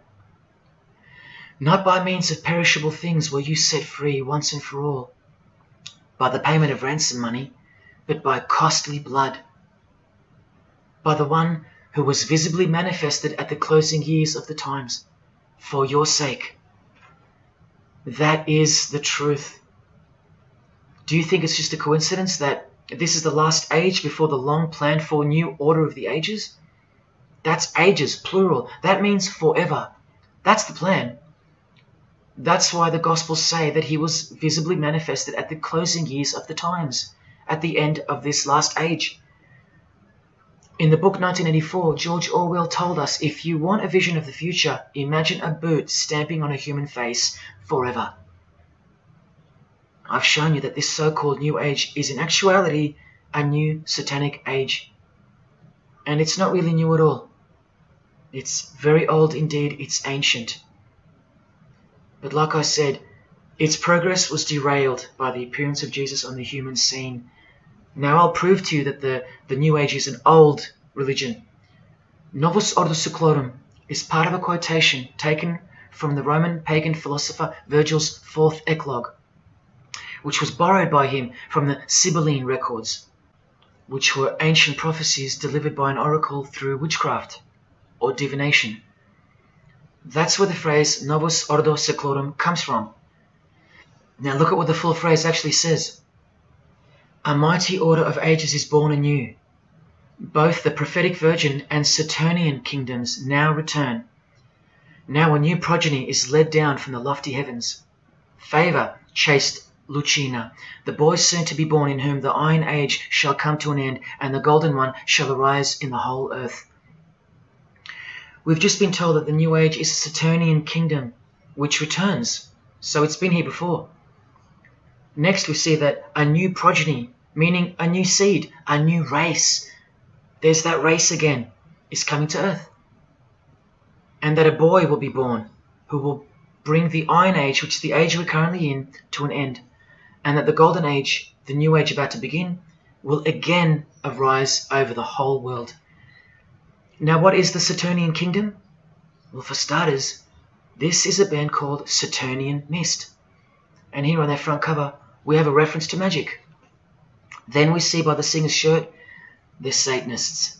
Not by means of perishable things were you set free once and for all, by the payment of ransom money, but by costly blood, by the one who was visibly manifested at the closing years of the times, for your sake. That is the truth. Do you think it's just a coincidence that this is the last age before the long planned for new order of the ages? That's ages, plural. That means forever. That's the plan. That's why the Gospels say that he was visibly manifested at the closing years of the times, at the end of this last age. In the book 1984, George Orwell told us, if you want a vision of the future, imagine a boot stamping on a human face forever. I've shown you that this so-called new age is in actuality a new satanic age. And it's not really new at all. It's very old indeed, it's ancient. But like I said, its progress was derailed by the appearance of Jesus on the human scene. Now I'll prove to you that the New Age is an old religion. Novus Ordo Seclorum is part of a quotation taken from the Roman pagan philosopher Virgil's fourth eclogue, which was borrowed by him from the Sibylline records, which were ancient prophecies delivered by an oracle through witchcraft or divination. That's where the phrase Novus Ordo Seclorum comes from. Now look at what the full phrase actually says. A mighty order of ages is born anew. Both the prophetic virgin and Saturnian kingdoms now return. Now a new progeny is led down from the lofty heavens. Favour, chaste Lucina, the boy soon to be born, in whom the Iron Age shall come to an end, and the Golden One shall arise in the whole earth. We've just been told that the New Age is a Saturnian kingdom, which returns, so it's been here before. Next we see that a new progeny, meaning a new seed, a new race, there's that race again, is coming to earth. And that a boy will be born, who will bring the Iron Age, which is the age we're currently in, to an end. And that the Golden Age, the New Age about to begin, will again arise over the whole world. Now, what is the Saturnian kingdom? Well, for starters, this is a band called Saturnian Mist. And here on their front cover, we have a reference to magic. Then we see by the singer's shirt, they're Satanists.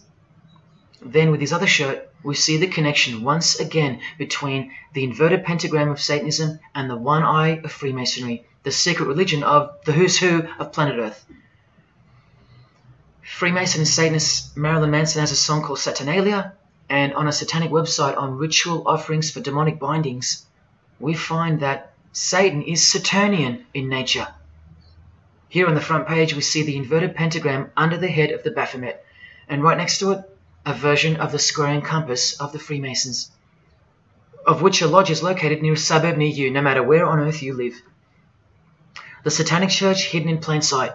Then with his other shirt, we see the connection once again between the inverted pentagram of Satanism and the one eye of Freemasonry, the secret religion of the who's who of planet Earth. Freemason and Satanist Marilyn Manson has a song called Saturnalia, and on a satanic website on ritual offerings for demonic bindings, we find that Satan is Saturnian in nature. Here on the front page we see the inverted pentagram under the head of the Baphomet, and right next to it, a version of the square and compass of the Freemasons, of which a lodge is located near a suburb near you, no matter where on earth you live. The Satanic Church hidden in plain sight.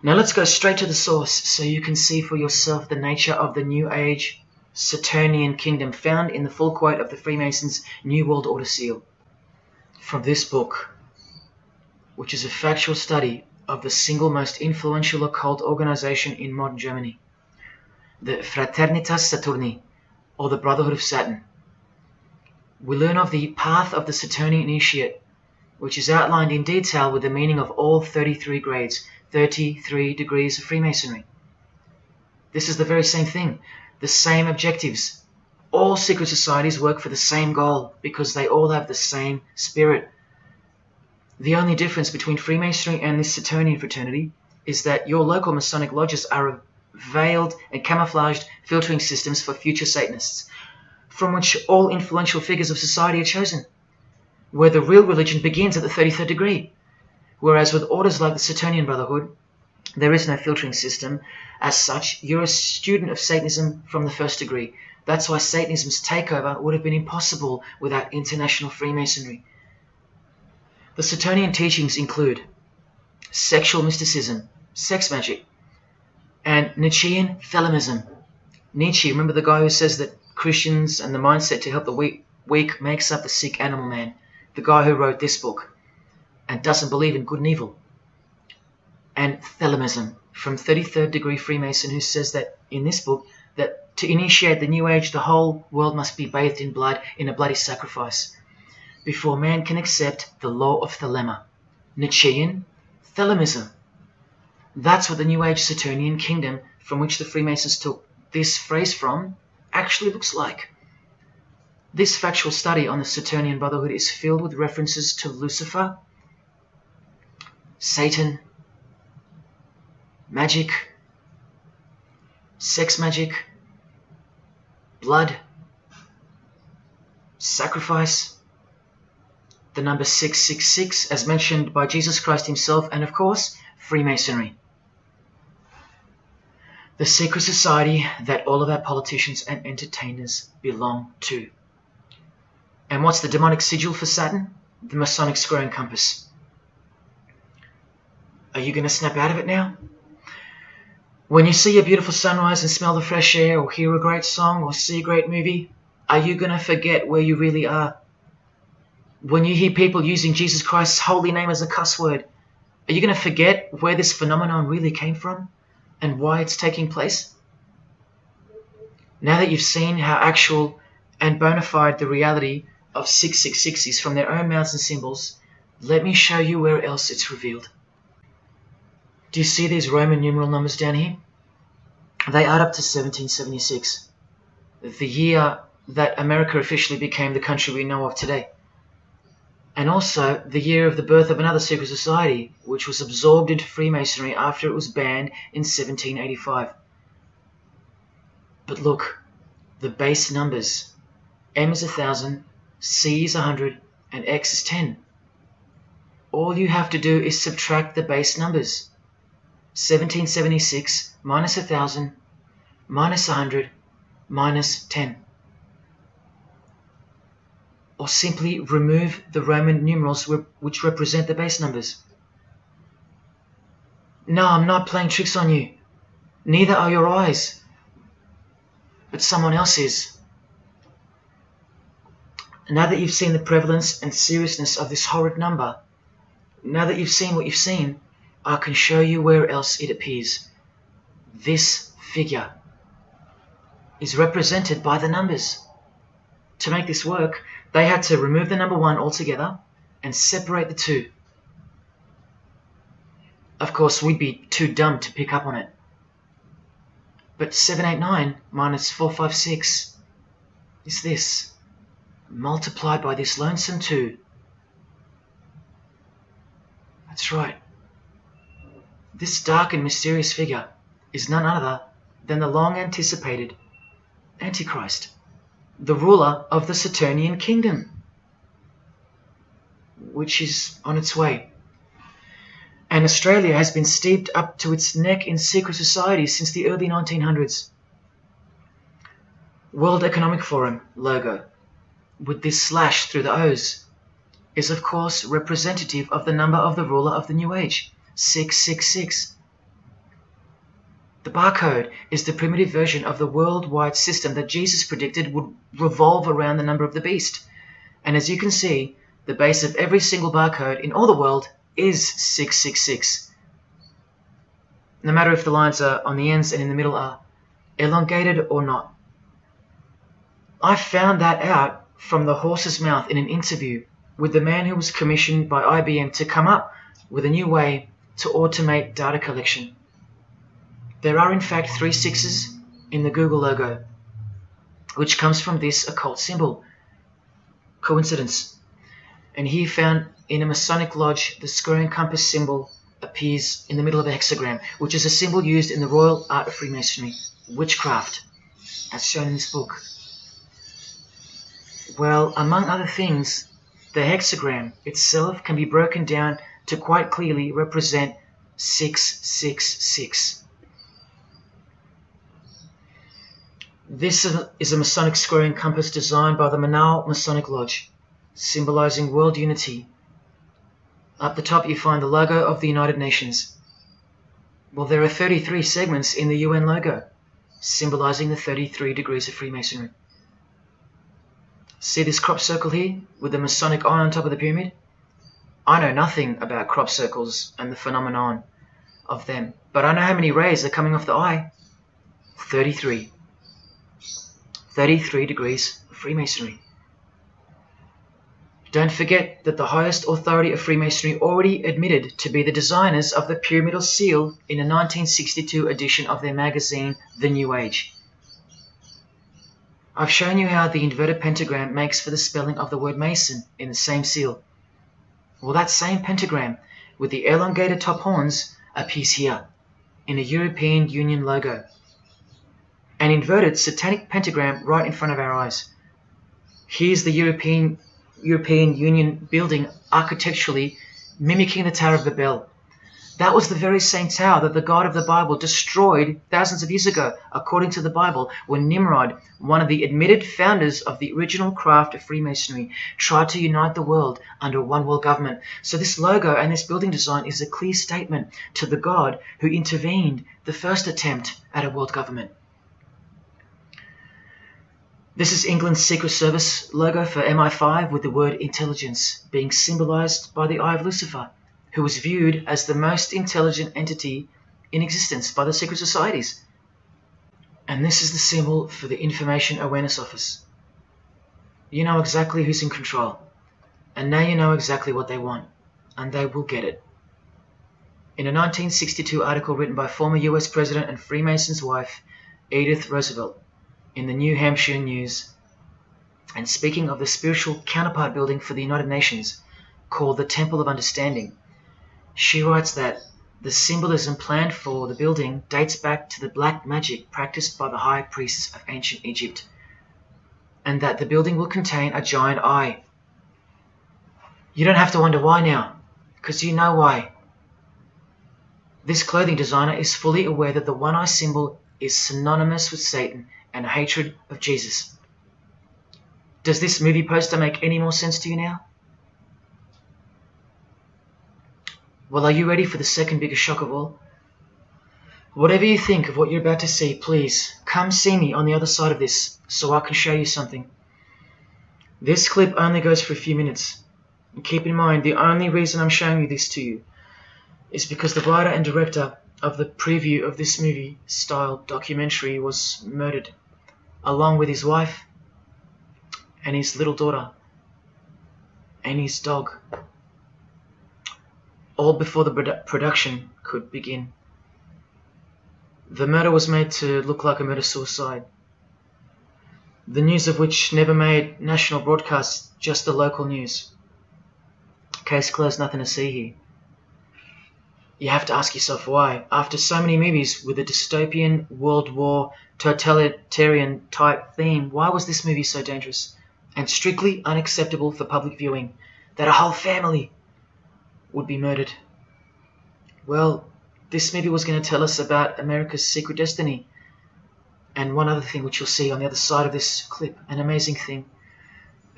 Now let's go straight to the source so you can see for yourself the nature of the New Age Saturnian kingdom found in the full quote of the Freemasons' New World Order seal. From this book, which is a factual study of the single most influential occult organization in modern Germany, the Fraternitas Saturni, or the Brotherhood of Saturn. We learn of the path of the Saturnian initiate, which is outlined in detail with the meaning of all 33 grades, 33 degrees of Freemasonry. This is the very same thing, the same objectives. All secret societies work for the same goal because they all have the same spirit. The only difference between Freemasonry and this Saturnian fraternity is that your local Masonic lodges are veiled and camouflaged filtering systems for future Satanists, from which all influential figures of society are chosen, where the real religion begins at the 33rd degree. Whereas with orders like the Saturnian Brotherhood, there is no filtering system. As such, you're a student of Satanism from the first degree. That's why Satanism's takeover would have been impossible without international Freemasonry. The Saturnian teachings include sexual mysticism, sex magic, and Nietzschean Thelemism. Nietzsche, remember the guy who says that Christians and the mindset to help the weak makes up the sick animal man? The guy who wrote this book and doesn't believe in good and evil. And Thelemism from 33rd degree Freemason, who says that in this book that to initiate the New Age, the whole world must be bathed in blood in a bloody sacrifice before man can accept the law of Thelema. Nietzschean Thelemism. That's what the New Age Saturnian kingdom, from which the Freemasons took this phrase from, actually looks like. This factual study on the Saturnian Brotherhood is filled with references to Lucifer, Satan, magic, sex magic, blood, sacrifice, the number 666 as mentioned by Jesus Christ himself, and of course, Freemasonry. The secret society that all of our politicians and entertainers belong to. And what's the demonic sigil for Saturn? The Masonic square and compass. Are you going to snap out of it now? When you see a beautiful sunrise and smell the fresh air, or hear a great song, or see a great movie, are you going to forget where you really are? When you hear people using Jesus Christ's holy name as a cuss word, are you going to forget where this phenomenon really came from and why it's taking place? Now that you've seen how actual and bona fide the reality of 666 is from their own mouths and symbols, let me show you where else it's revealed. Do you see these Roman numeral numbers down here? They add up to 1776, the year that America officially became the country we know of today. And also the year of the birth of another secret society, which was absorbed into Freemasonry after it was banned in 1785. But look, the base numbers. M is 1,000, C is 100, and X is 10. All you have to do is subtract the base numbers. 1776 minus 1,000 minus 100 minus 10. Or simply remove the Roman numerals which represent the base numbers. No, I'm not playing tricks on you. Neither are your eyes. But someone else is. Now that you've seen the prevalence and seriousness of this horrid number, now that you've seen what you've seen, I can show you where else it appears. this figure is represented by the numbers. To make this work, they had to remove the number 1 altogether and separate the 2. Of course, we'd be too dumb to pick up on it. But 789 minus 456 is this, multiplied by this lonesome 2. That's right. This dark and mysterious figure is none other than the long-anticipated Antichrist, the ruler of the Saturnian kingdom, which is on its way. And Australia has been steeped up to its neck in secret societies since the early 1900s. World Economic Forum logo, with this slash through the O's, is of course representative of the number of the ruler of the New Age, 666. The barcode is the primitive version of the worldwide system that Jesus predicted would revolve around the number of the beast. And as you can see, the base of every single barcode in all the world is 666. No matter if the lines are on the ends and in the middle are elongated or not. I found that out from the horse's mouth in an interview with the man who was commissioned by IBM to come up with a new way to automate data collection. There are in fact 3 6s in the Google logo, which comes from this occult symbol. Coincidence? And he found in a Masonic lodge the square and compass symbol appears in the middle of a hexagram, which is a symbol used in the royal art of Freemasonry, witchcraft, as shown in this book. Well, among other things, the hexagram itself can be broken down to quite clearly represent 666. This is a Masonic square and compass designed by the Manal Masonic Lodge, symbolizing world unity. Up the top you find the logo of the United Nations. Well, there are 33 segments in the UN logo, symbolizing the 33 degrees of Freemasonry. See this crop circle here with the Masonic eye on top of the pyramid? I know nothing about crop circles and the phenomenon of them, but I know how many rays are coming off the eye. 33. 33 degrees of Freemasonry. Don't forget that the highest authority of Freemasonry already admitted to be the designers of the pyramidal seal in a 1962 edition of their magazine, The New Age. I've shown you how the inverted pentagram makes for the spelling of the word Mason in the same seal. Well, that same pentagram with the elongated top horns appears here in a European Union logo. An inverted satanic pentagram right in front of our eyes. Here's the European Union building architecturally mimicking the Tower of Babel. That was the very same tower that the God of the Bible destroyed thousands of years ago, according to the Bible, when Nimrod, one of the admitted founders of the original craft of Freemasonry, tried to unite the world under one world government. So this logo and this building design is a clear statement to the God who intervened the first attempt at a world government. This is England's Secret Service logo for MI5 with the word intelligence being symbolized by the eye of Lucifer, who was viewed as the most intelligent entity in existence by the secret societies. And this is the symbol for the Information Awareness Office. You know exactly who's in control, and now you know exactly what they want, and they will get it. In a 1962 article written by former US President and Freemason's wife, Edith Roosevelt, in the New Hampshire News, and speaking of the spiritual counterpart building for the United Nations, called the Temple of Understanding, she writes that the symbolism planned for the building dates back to the black magic practiced by the high priests of ancient Egypt, and that the building will contain a giant eye. You don't have to wonder why now, because you know why. This clothing designer is fully aware that the one-eye symbol is synonymous with Satan and a hatred of Jesus. Does this movie poster make any more sense to you now? Well, are you ready for the second biggest shock of all? Whatever you think of what you're about to see, please come see me on the other side of this so I can show you something. This clip only goes for a few minutes. And keep in mind, the only reason I'm showing you this to you is because the writer and director of the preview of this movie-style documentary was murdered, along with his wife and his little daughter and his dog, all before the production could begin. The murder was made to look like a murder-suicide, the news of which never made national broadcasts, just the local news. Case closed, nothing to see here. You have to ask yourself why. After so many movies with a dystopian, World War, totalitarian type theme, why was this movie so dangerous and strictly unacceptable for public viewing that a whole family would be murdered? Well, this movie was going to tell us about America's secret destiny. And one other thing which you'll see on the other side of this clip, an amazing thing.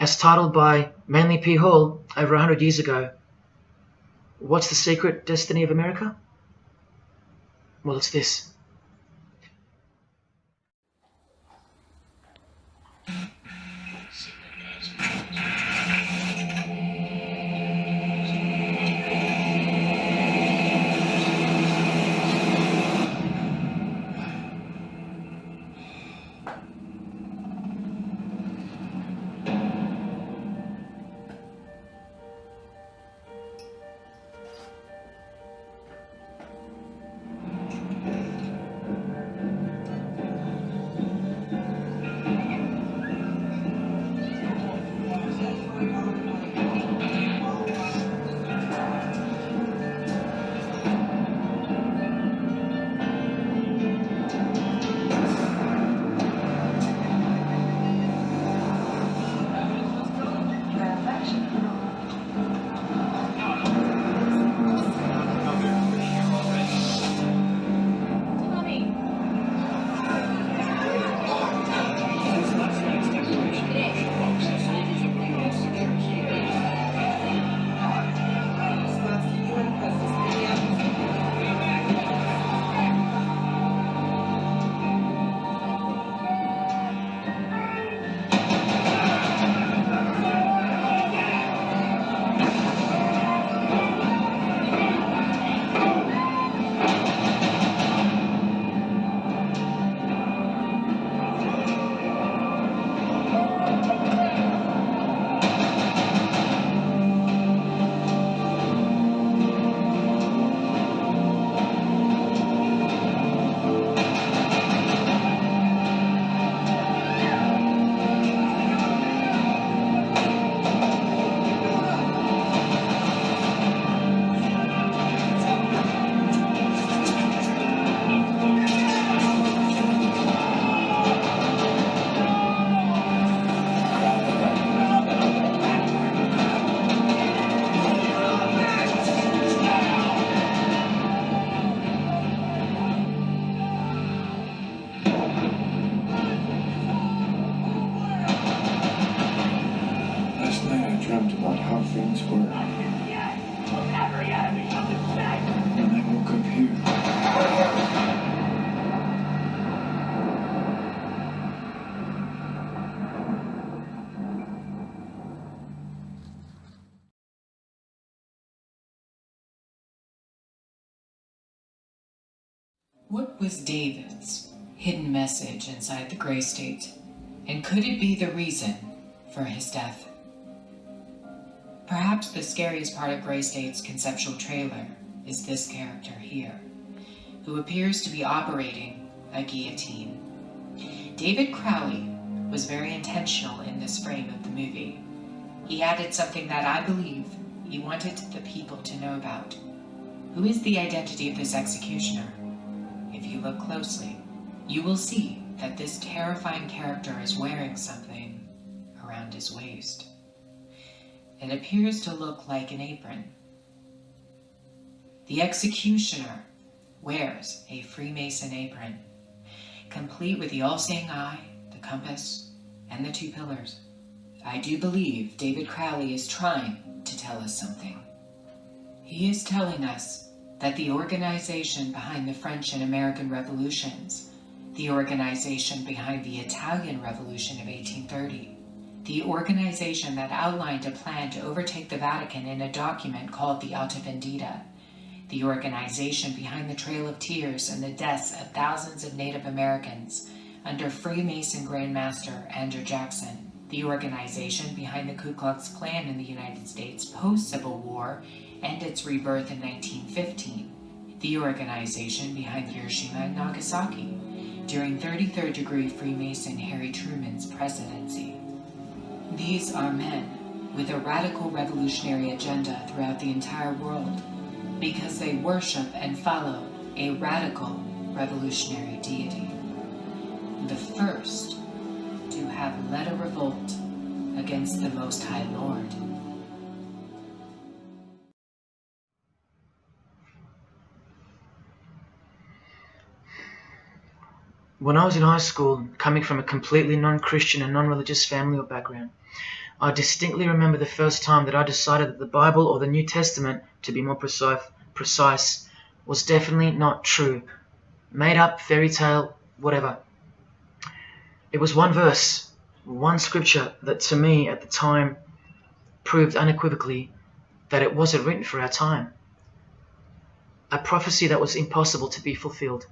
As titled by Manly P. Hall over 100 years ago, what's the secret destiny of America? Well, it's this. What was David's hidden message inside the Grey State? And could it be the reason for his death? Perhaps the scariest part of Grey State's conceptual trailer is this character here, who appears to be operating a guillotine. David Crowley was very intentional in this frame of the movie. He added something that I believe he wanted the people to know about. Who is the identity of this executioner? If you look closely, you will see that this terrifying character is wearing something around his waist. It appears to look like an apron. The executioner wears a Freemason apron, complete with the all-seeing eye, the compass, and the two pillars. I do believe David Crowley is trying to tell us something. He is telling us that the organization behind the French and American revolutions, the organization behind the Italian Revolution of 1830, the organization that outlined a plan to overtake the Vatican in a document called the Alta Vendita, the organization behind the Trail of Tears and the deaths of thousands of Native Americans under Freemason Grandmaster Andrew Jackson, the organization behind the Ku Klux Klan in the United States post-Civil War and its rebirth in 1915, the organization behind Hiroshima and Nagasaki during 33rd degree Freemason Harry Truman's presidency. These are men with a radical revolutionary agenda throughout the entire world because they worship and follow a radical revolutionary deity. The first to have led a revolt against the Most High Lord. When I was in high school, coming from a completely non-Christian and non-religious family or background, I distinctly remember the first time that I decided that the Bible or the New Testament, to be more precise, was definitely not true. Made up, fairy tale, whatever. It was one verse, one scripture that to me at the time proved unequivocally that it wasn't written for our time. A prophecy that was impossible to be fulfilled.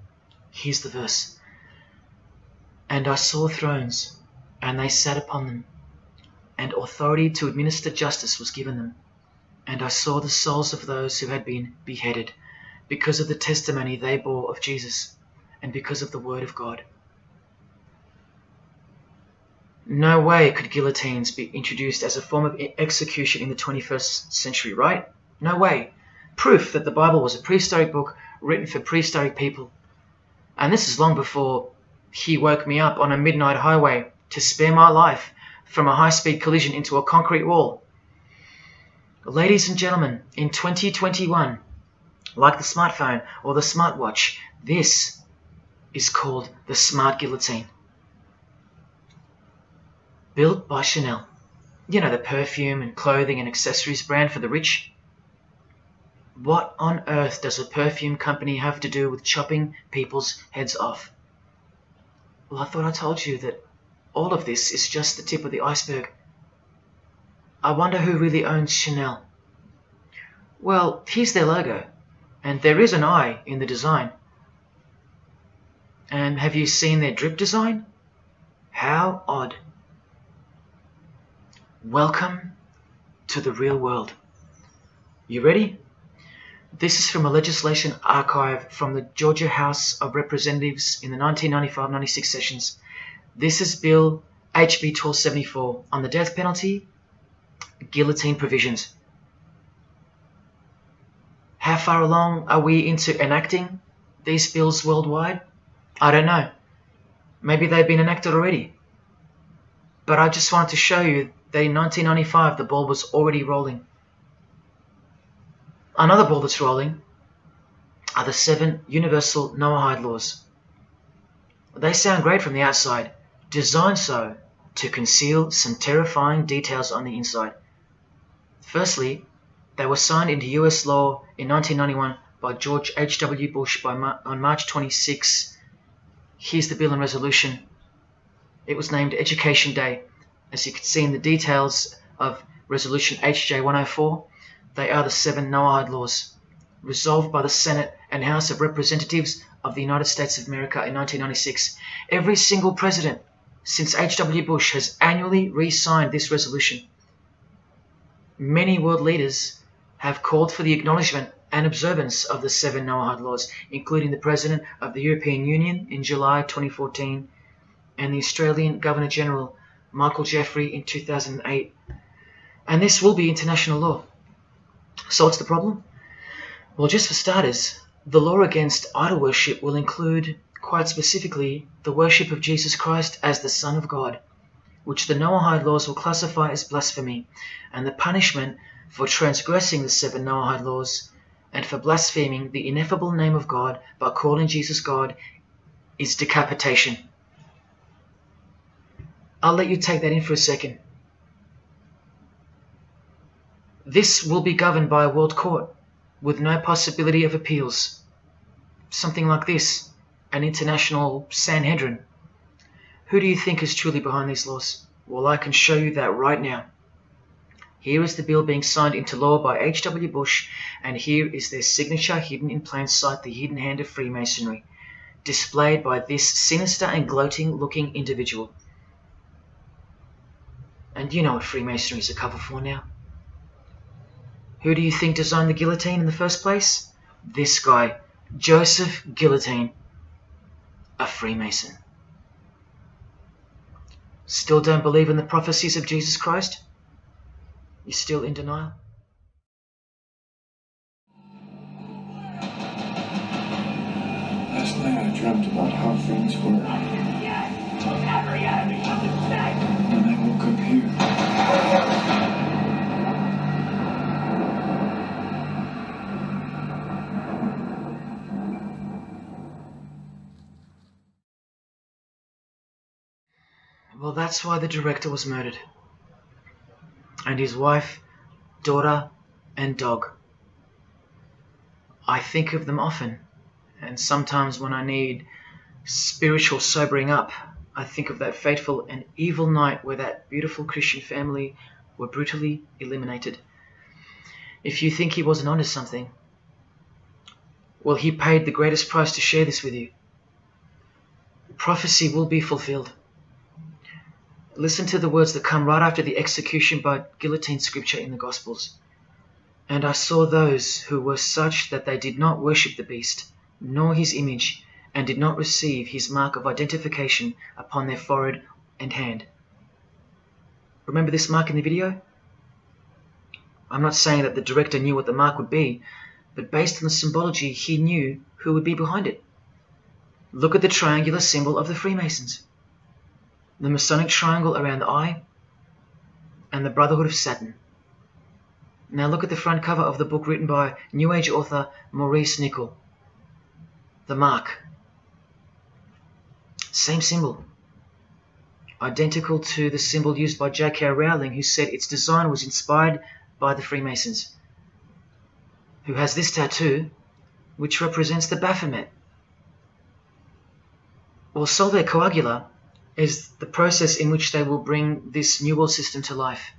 Here's the verse. And I saw thrones, and they sat upon them, and authority to administer justice was given them. And I saw the souls of those who had been beheaded, because of the testimony they bore of Jesus, and because of the word of God. No way could guillotines be introduced as a form of execution in the 21st century, right? No way. Proof that the Bible was a prehistoric book written for prehistoric people. And this is long before he woke me up on a midnight highway to spare my life from a high-speed collision into a concrete wall. Ladies and gentlemen, in 2021, like the smartphone or the smartwatch, this is called the smart guillotine. Built by Chanel. You know, the perfume and clothing and accessories brand for the rich. What on earth does a perfume company have to do with chopping people's heads off? Well, I thought I told you that all of this is just the tip of the iceberg. I wonder who really owns Chanel. Well, here's their logo, and there is an eye in the design. And have you seen their drip design? How odd. Welcome to the real world. You ready? This is from a legislation archive from the Georgia House of Representatives in the 1995-96 sessions. This is Bill HB 1274 on the death penalty, guillotine provisions. How far along are we into enacting these bills worldwide? I don't know. Maybe they've been enacted already. But I just wanted to show you that in 1995 the ball was already rolling. Another ball that's rolling are the 7 universal Noahide laws. They sound great from the outside, designed so to conceal some terrifying details on the inside. Firstly, they were signed into US law in 1991 by George H.W. Bush on March 26. Here's the bill and resolution. It was named Education Day. As you can see in the details of Resolution HJ 104, they are the 7 Noahide laws, resolved by the Senate and House of Representatives of the United States of America in 1996. Every single president since H.W. Bush has annually re-signed this resolution. Many world leaders have called for the acknowledgement and observance of the 7 Noahide laws, including the President of the European Union in July 2014 and the Australian Governor-General Michael Jeffrey in 2008. And this will be international law. So what's the problem? Well, just for starters, the law against idol worship will include, quite specifically, the worship of Jesus Christ as the Son of God, which the Noahide laws will classify as blasphemy, and the punishment for transgressing the 7 Noahide laws and for blaspheming the ineffable name of God by calling Jesus God is decapitation. I'll let you take that in for a second. This will be governed by a world court with no possibility of appeals. Something like this, an international Sanhedrin. Who do you think is truly behind these laws? Well, I can show you that right now. Here is the bill being signed into law by H.W. Bush, and here is their signature hidden in plain sight, the hidden hand of Freemasonry, displayed by this sinister and gloating-looking individual. And you know what Freemasonry is a cover for now. Who do you think designed the guillotine in the first place? This guy, Joseph Guillotine, a Freemason. Still don't believe in the prophecies of Jesus Christ? You're still in denial? Last night I dreamt about how things were. And I woke up here. Well, that's why the director was murdered. And his wife, daughter, and dog. I think of them often, and sometimes when I need spiritual sobering up, I think of that fateful and evil night where that beautiful Christian family were brutally eliminated. If you think he wasn't onto something, well, he paid the greatest price to share this with you. Prophecy will be fulfilled. Listen to the words that come right after the execution by guillotine scripture in the Gospels. And I saw those who were such that they did not worship the beast, nor his image, and did not receive his mark of identification upon their forehead and hand. Remember this mark in the video? I'm not saying that the director knew what the mark would be, but based on the symbology, he knew who would be behind it. Look at the triangular symbol of the Freemasons. The Masonic triangle around the eye, and the Brotherhood of Saturn. Now look at the front cover of the book written by New Age author Maurice Nicoll. The mark. Same symbol. Identical to the symbol used by J.K. Rowling, who said its design was inspired by the Freemasons. Who has this tattoo, which represents the Baphomet. Well, Solve Coagula is the process in which they will bring this New World system to life.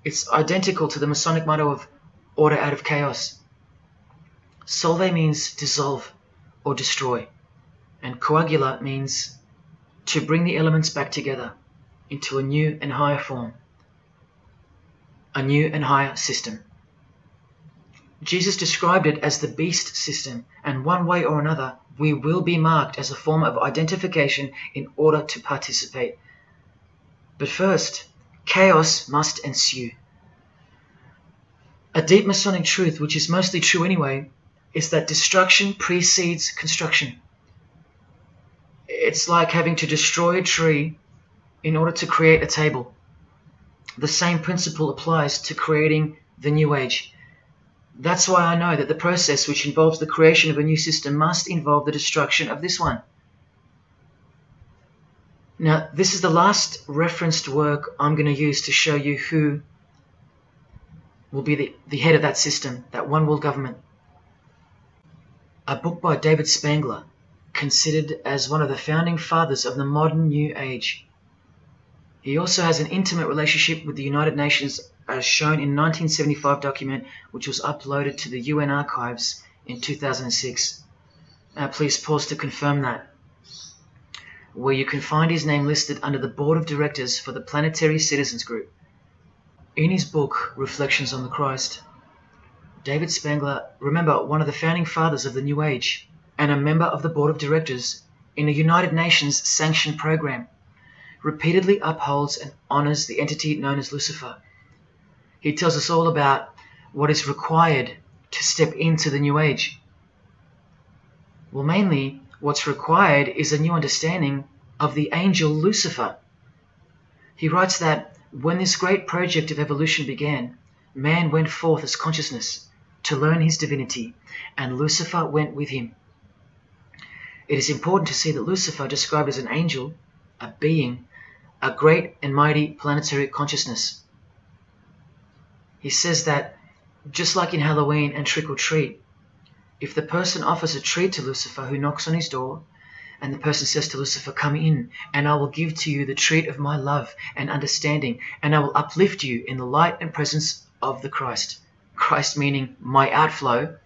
It's identical to the Masonic motto of order out of chaos. Solve means dissolve or destroy, and coagula means to bring the elements back together into a new and higher form, a new and higher system. Jesus described it as the beast system, and one way or another, we will be marked as a form of identification in order to participate. But first, chaos must ensue. A deep Masonic truth, which is mostly true anyway, is that destruction precedes construction. It's like having to destroy a tree in order to create a table. The same principle applies to creating the New Age. That's why I know that the process which involves the creation of a new system must involve the destruction of this one. Now, this is the last referenced work I'm going to use to show you who will be the head of that system, that one world government. A book by David Spangler, considered as one of the founding fathers of the modern New Age. He also has an intimate relationship with the United Nations, as shown in a 1975 document which was uploaded to the UN archives in 2006. Please pause to confirm that, where you can find his name listed under the Board of Directors for the Planetary Citizens Group. In his book, Reflections on the Christ, David Spangler, remember, one of the founding fathers of the New Age, and a member of the Board of Directors in a United Nations sanctioned program, repeatedly upholds and honors the entity known as Lucifer. He tells us all about what is required to step into the New Age. Well, mainly, what's required is a new understanding of the angel Lucifer. He writes that when this great project of evolution began, man went forth as consciousness to learn his divinity, and Lucifer went with him. It is important to see that Lucifer, described as an angel, a being, a great and mighty planetary consciousness. He says that, just like in Halloween and trick or treat, if the person offers a treat to Lucifer who knocks on his door, And the person says to Lucifer, "Come in, and I will give to you the treat of my love and understanding, and I will uplift you in the light and presence of the Christ." Christ meaning my outflow.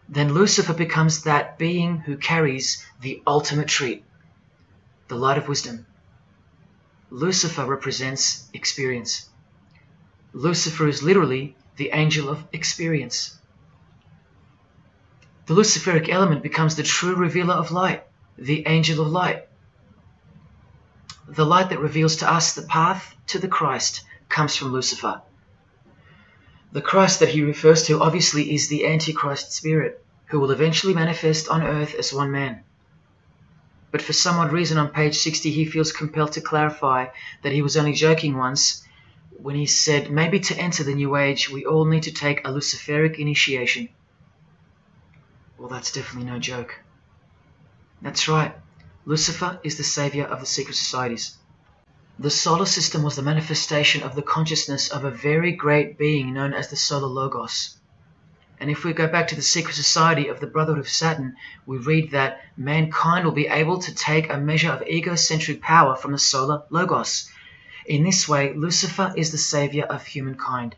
Then Lucifer becomes that being who carries the ultimate treat, the light of wisdom. Lucifer represents experience. Lucifer is literally the angel of experience. The Luciferic element becomes the true revealer of light, the angel of light. The light that reveals to us the path to the Christ comes from Lucifer. The Christ that he refers to obviously is the Antichrist spirit, who will eventually manifest on earth as one man. But for some odd reason on page 60 he feels compelled to clarify that he was only joking once when he said maybe to enter the New Age we all need to take a Luciferic initiation. Well, that's definitely no joke. That's right, Lucifer is the savior of the secret societies. The solar system was the manifestation of the consciousness of a very great being known as the solar logos. And if we go back to the secret society of the Brotherhood of Saturn, we read that mankind will be able to take a measure of egocentric power from the solar logos. In this way, Lucifer is the savior of humankind.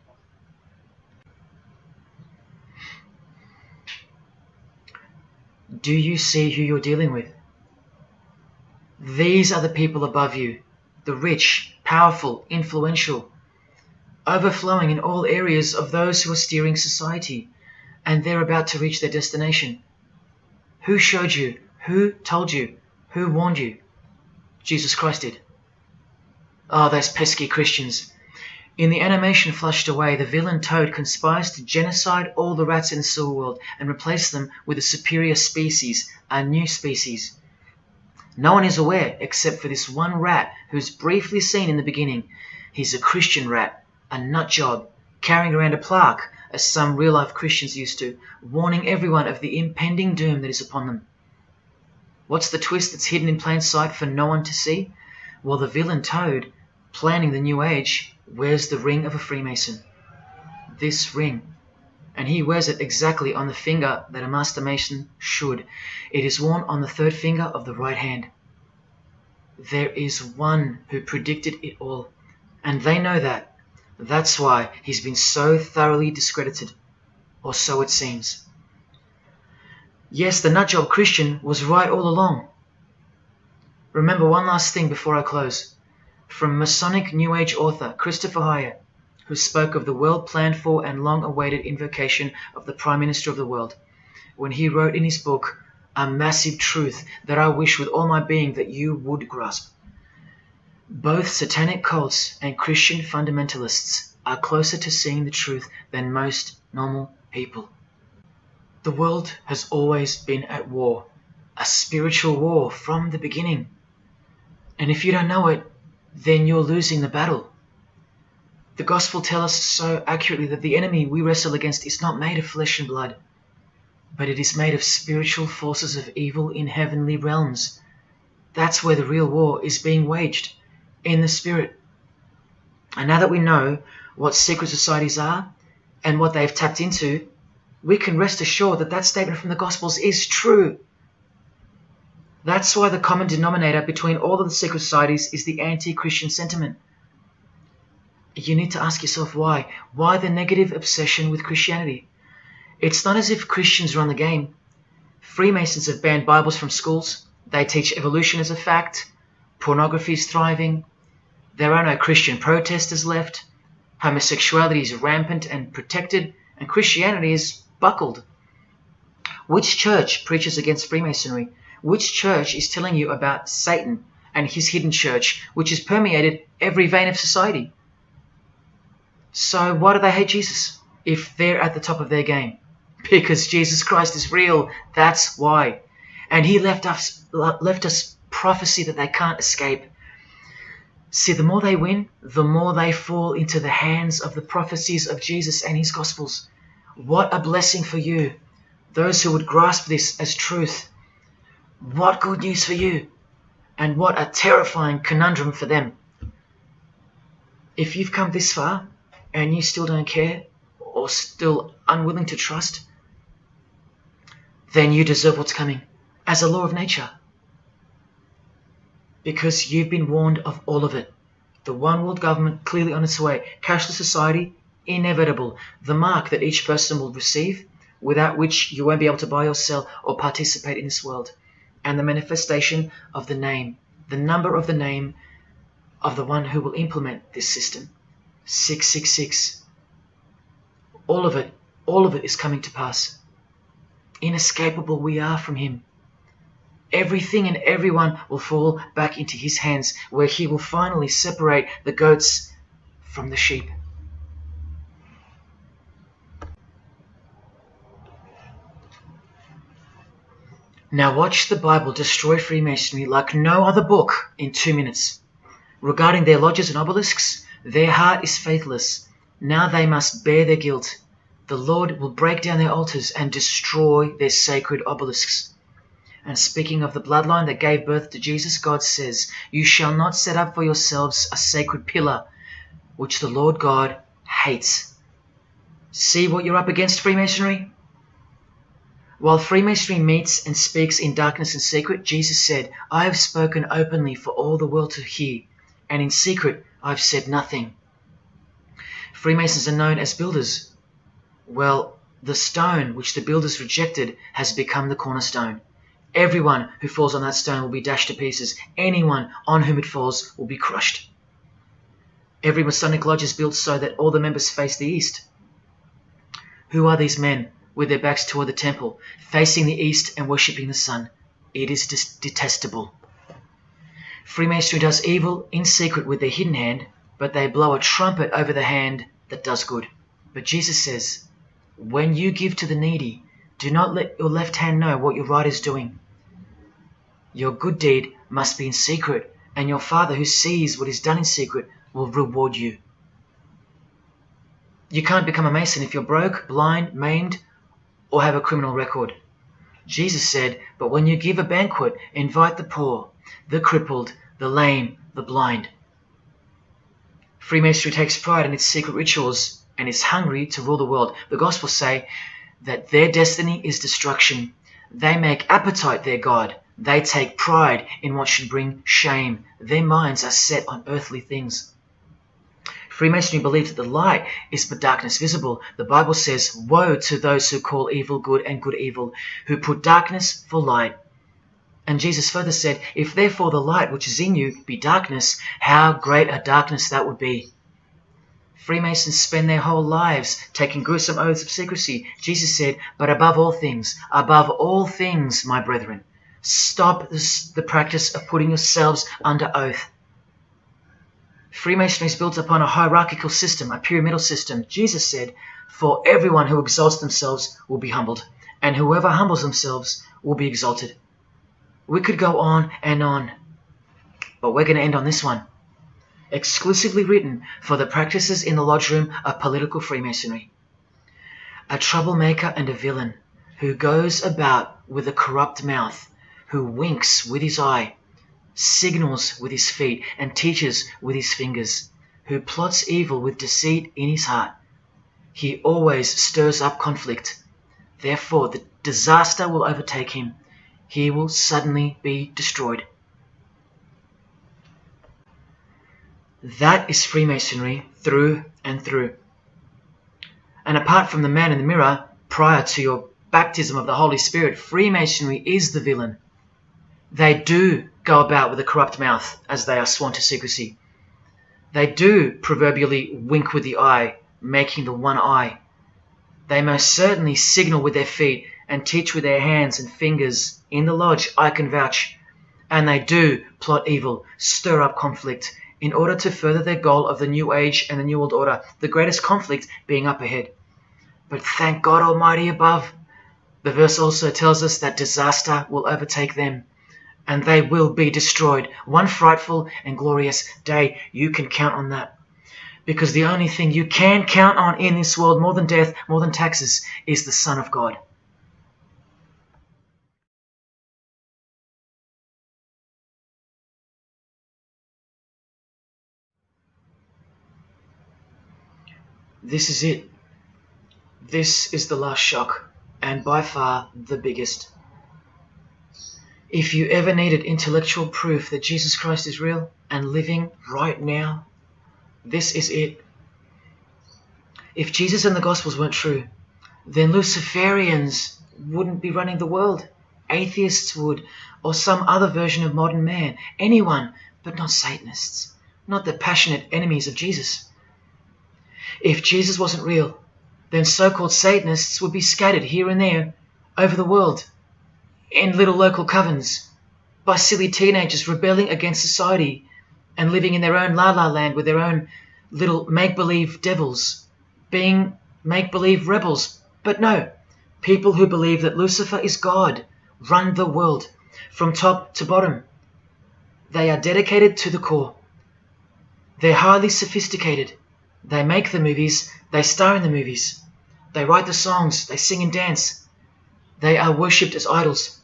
Do you see who you're dealing with? These are the people above you, the rich, powerful, influential, overflowing in all areas of those who are steering society, and they're about to reach their destination. Who showed you? Who told you? Who warned you? Jesus Christ did. Oh, those pesky Christians. In the animation Flushed Away, the villain Toad conspires to genocide all the rats in the sewer world and replace them with a superior species, a new species. No one is aware except for this one rat who's briefly seen in the beginning. He's a Christian rat, a nut job, carrying around a plaque, as some real-life Christians used to, warning everyone of the impending doom that is upon them. What's the twist that's hidden in plain sight for no one to see? Well, the villain Toad, planning the New Age, wears the ring of a Freemason. This ring. And he wears it exactly on the finger that a Master Mason should. It is worn on the third finger of the right hand. There is one who predicted it all, and they know that. That's why he's been so thoroughly discredited, or so it seems. Yes, the nutjob Christian was right all along. Remember one last thing before I close. From Masonic New Age author Christopher Hyatt, who spoke of the well-planned-for and long-awaited invocation of the Prime Minister of the world, when he wrote in his book, "A massive truth that I wish with all my being that you would grasp. Both satanic cults and Christian fundamentalists are closer to seeing the truth than most normal people. The world has always been at war, a spiritual war from the beginning. And if you don't know it, then you're losing the battle. The gospel tells us so accurately that the enemy we wrestle against is not made of flesh and blood, but it is made of spiritual forces of evil in heavenly realms. That's where the real war is being waged, in the spirit. And now that we know what secret societies are and what they've tapped into, we can rest assured that that statement from the Gospels is true. That's why the common denominator between all of the secret societies is the anti-Christian sentiment. You need to ask yourself why. Why the negative obsession with Christianity? It's not as if Christians run the game. Freemasons have banned Bibles from schools. They teach evolution as a fact. Pornography is thriving. There are no Christian protesters left. Homosexuality is rampant and protected, and Christianity is buckled. Which church preaches against Freemasonry? Which church is telling you about Satan and his hidden church, which has permeated every vein of society? So why do they hate Jesus if they're at the top of their game? Because Jesus Christ is real, that's why. And he left us prophecy that they can't escape. See, the more they win, the more they fall into the hands of the prophecies of Jesus and his Gospels. What a blessing for you, those who would grasp this as truth. What good news for you, and what a terrifying conundrum for them. If you've come this far, and you still don't care, or still unwilling to trust, then you deserve what's coming, as a law of nature. because you've been warned of all of it. The one world government clearly on its way. Cashless society, inevitable. The mark that each person will receive, without which you won't be able to buy or sell or participate in this world. And the manifestation of the name, the number of the name of the one who will implement this system. 666. All of it is coming to pass. Inescapable we are from him. Everything and everyone will fall back into his hands, where he will finally separate the goats from the sheep. Now watch the Bible destroy Freemasonry like no other book in 2 minutes. Regarding their lodges and obelisks, their heart is faithless. Now they must bear their guilt. The Lord will break down their altars and destroy their sacred obelisks. And speaking of the bloodline that gave birth to Jesus, God says, "You shall not set up for yourselves a sacred pillar, which the Lord God hates." See what you're up against, Freemasonry? While Freemasonry meets and speaks in darkness and secret, Jesus said, "I have spoken openly for all the world to hear, and in secret I've said nothing." Freemasons are known as builders. Well, the stone which the builders rejected has become the cornerstone. Everyone who falls on that stone will be dashed to pieces. Anyone on whom it falls will be crushed. Every Masonic lodge is built so that all the members face the east. Who are these men with their backs toward the temple, facing the east and worshipping the sun? It is detestable. Freemasonry does evil in secret with their hidden hand, but they blow a trumpet over the hand that does good. But Jesus says, "When you give to the needy, do not let your left hand know what your right is doing. Your good deed must be in secret, and your Father who sees what is done in secret will reward you." You can't become a Mason if you're broke, blind, maimed, or have a criminal record. Jesus said, "But when you give a banquet, invite the poor, the crippled, the lame, the blind." Freemasonry takes pride in its secret rituals and is hungry to rule the world. The Gospels say that their destiny is destruction. They make appetite their God. They take pride in what should bring shame. Their minds are set on earthly things. Freemasonry believes that the light is but darkness visible. The Bible says, "Woe to those who call evil good and good evil, who put darkness for light." And Jesus further said, "If therefore the light which is in you be darkness, how great a darkness that would be." Freemasons spend their whole lives taking gruesome oaths of secrecy. Jesus said, "But above all things, my brethren, stop the practice of putting yourselves under oath." Freemasonry is built upon a hierarchical system, a pyramidal system. Jesus said, "For everyone who exalts themselves will be humbled, and whoever humbles themselves will be exalted." We could go on and on, but we're going to end on this one. Exclusively written for the practices in the lodge room of political Freemasonry. A troublemaker and a villain, who goes about with a corrupt mouth, who winks with his eye, signals with his feet, and teaches with his fingers, who plots evil with deceit in his heart. He always stirs up conflict. Therefore, the disaster will overtake him. He will suddenly be destroyed. That is Freemasonry through and through. And apart from the man in the mirror, prior to your baptism of the Holy Spirit, Freemasonry is the villain. They do go about with a corrupt mouth as they are sworn to secrecy. They do proverbially wink with the eye, making the one eye. They most certainly signal with their feet and teach with their hands and fingers. In the lodge, I can vouch. And they do plot evil, stir up conflict, in order to further their goal of the New Age and the New World Order, the greatest conflict being up ahead. But thank God Almighty above, the verse also tells us that disaster will overtake them, and they will be destroyed. One frightful and glorious day, you can count on that. Because the only thing you can count on in this world, more than death, more than taxes, is the Son of God. This is it. This is the last shock, and by far the biggest. If you ever needed intellectual proof that Jesus Christ is real and living right now, this is it. If Jesus and the Gospels weren't true, then Luciferians wouldn't be running the world. Atheists would, or some other version of modern man. Anyone, but not Satanists, not the passionate enemies of Jesus. If Jesus wasn't real, then so-called Satanists would be scattered here and there over the world in little local covens by silly teenagers rebelling against society and living in their own la-la land with their own little make-believe devils, being make-believe rebels. But no, people who believe that Lucifer is God run the world from top to bottom. They are dedicated to the core. They're highly sophisticated. They make the movies, they star in the movies. They write the songs, they sing and dance. They are worshipped as idols.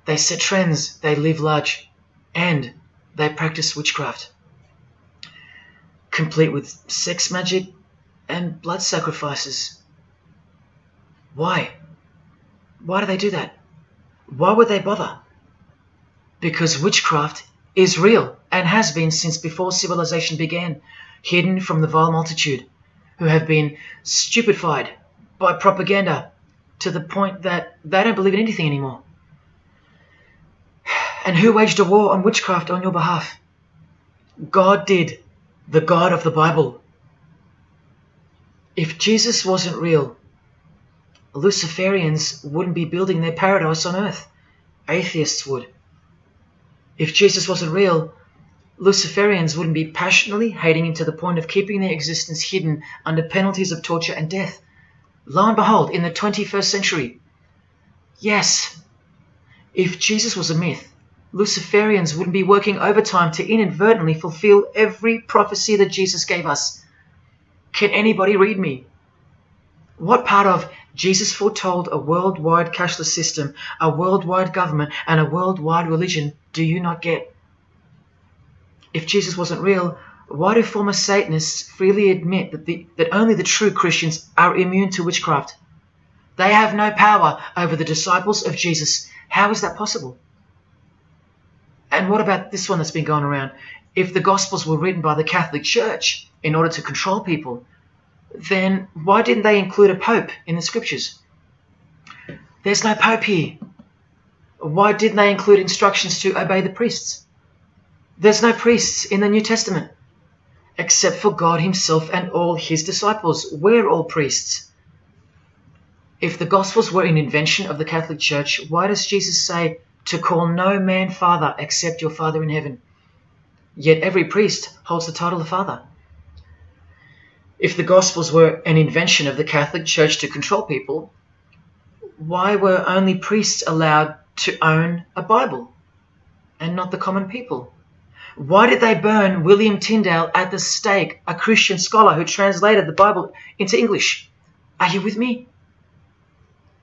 They set trends, they live large, and they practice witchcraft, complete with sex magic and blood sacrifices. Why? Why do they do that? Why would they bother? Because witchcraft is real and has been since before civilization began, hidden from the vile multitude who have been stupefied by propaganda to the point that they don't believe in anything anymore. And who waged a war on witchcraft on your behalf? God did, the God of the Bible. If Jesus wasn't real, Luciferians wouldn't be building their paradise on earth. Atheists would. If Jesus wasn't real, Luciferians wouldn't be passionately hating him to the point of keeping their existence hidden under penalties of torture and death. Lo and behold, in the 21st century. Yes, if Jesus was a myth, Luciferians wouldn't be working overtime to inadvertently fulfill every prophecy that Jesus gave us. Can anybody read me? What part of Jesus foretold a worldwide cashless system, a worldwide government, and a worldwide religion do you not get? If Jesus wasn't real, why do former Satanists freely admit that only the true Christians are immune to witchcraft? They have no power over the disciples of Jesus. How is that possible? And what about this one that's been going around? If the Gospels were written by the Catholic Church in order to control people, then why didn't they include a Pope in the Scriptures? There's no Pope here. Why didn't they include instructions to obey the priests? There's no priests in the New Testament, except for God himself and all his disciples. We're all priests. If the Gospels were an invention of the Catholic Church, why does Jesus say to call no man Father except your Father in heaven? Yet every priest holds the title of Father. If the Gospels were an invention of the Catholic Church to control people, why were only priests allowed to own a Bible and not the common people? Why did they burn William Tyndale at the stake, a Christian scholar who translated the Bible into English? Are you with me?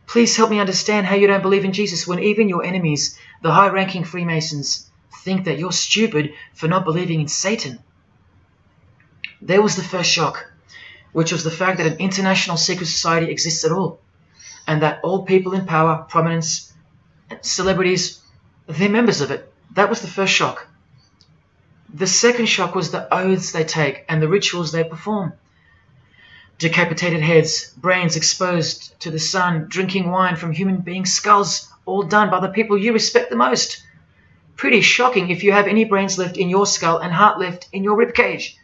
Please help me understand how you don't believe in Jesus when even your enemies, the high-ranking Freemasons, think that you're stupid for not believing in Satan. There was the first shock, which was the fact that an international secret society exists at all, and that all people in power, prominence, celebrities, they're members of it. That was the first shock. The second shock was the oaths they take and the rituals they perform. Decapitated heads, brains exposed to the sun, drinking wine from human beings' skulls, all done by the people you respect the most. Pretty shocking if you have any brains left in your skull and heart left in your ribcage.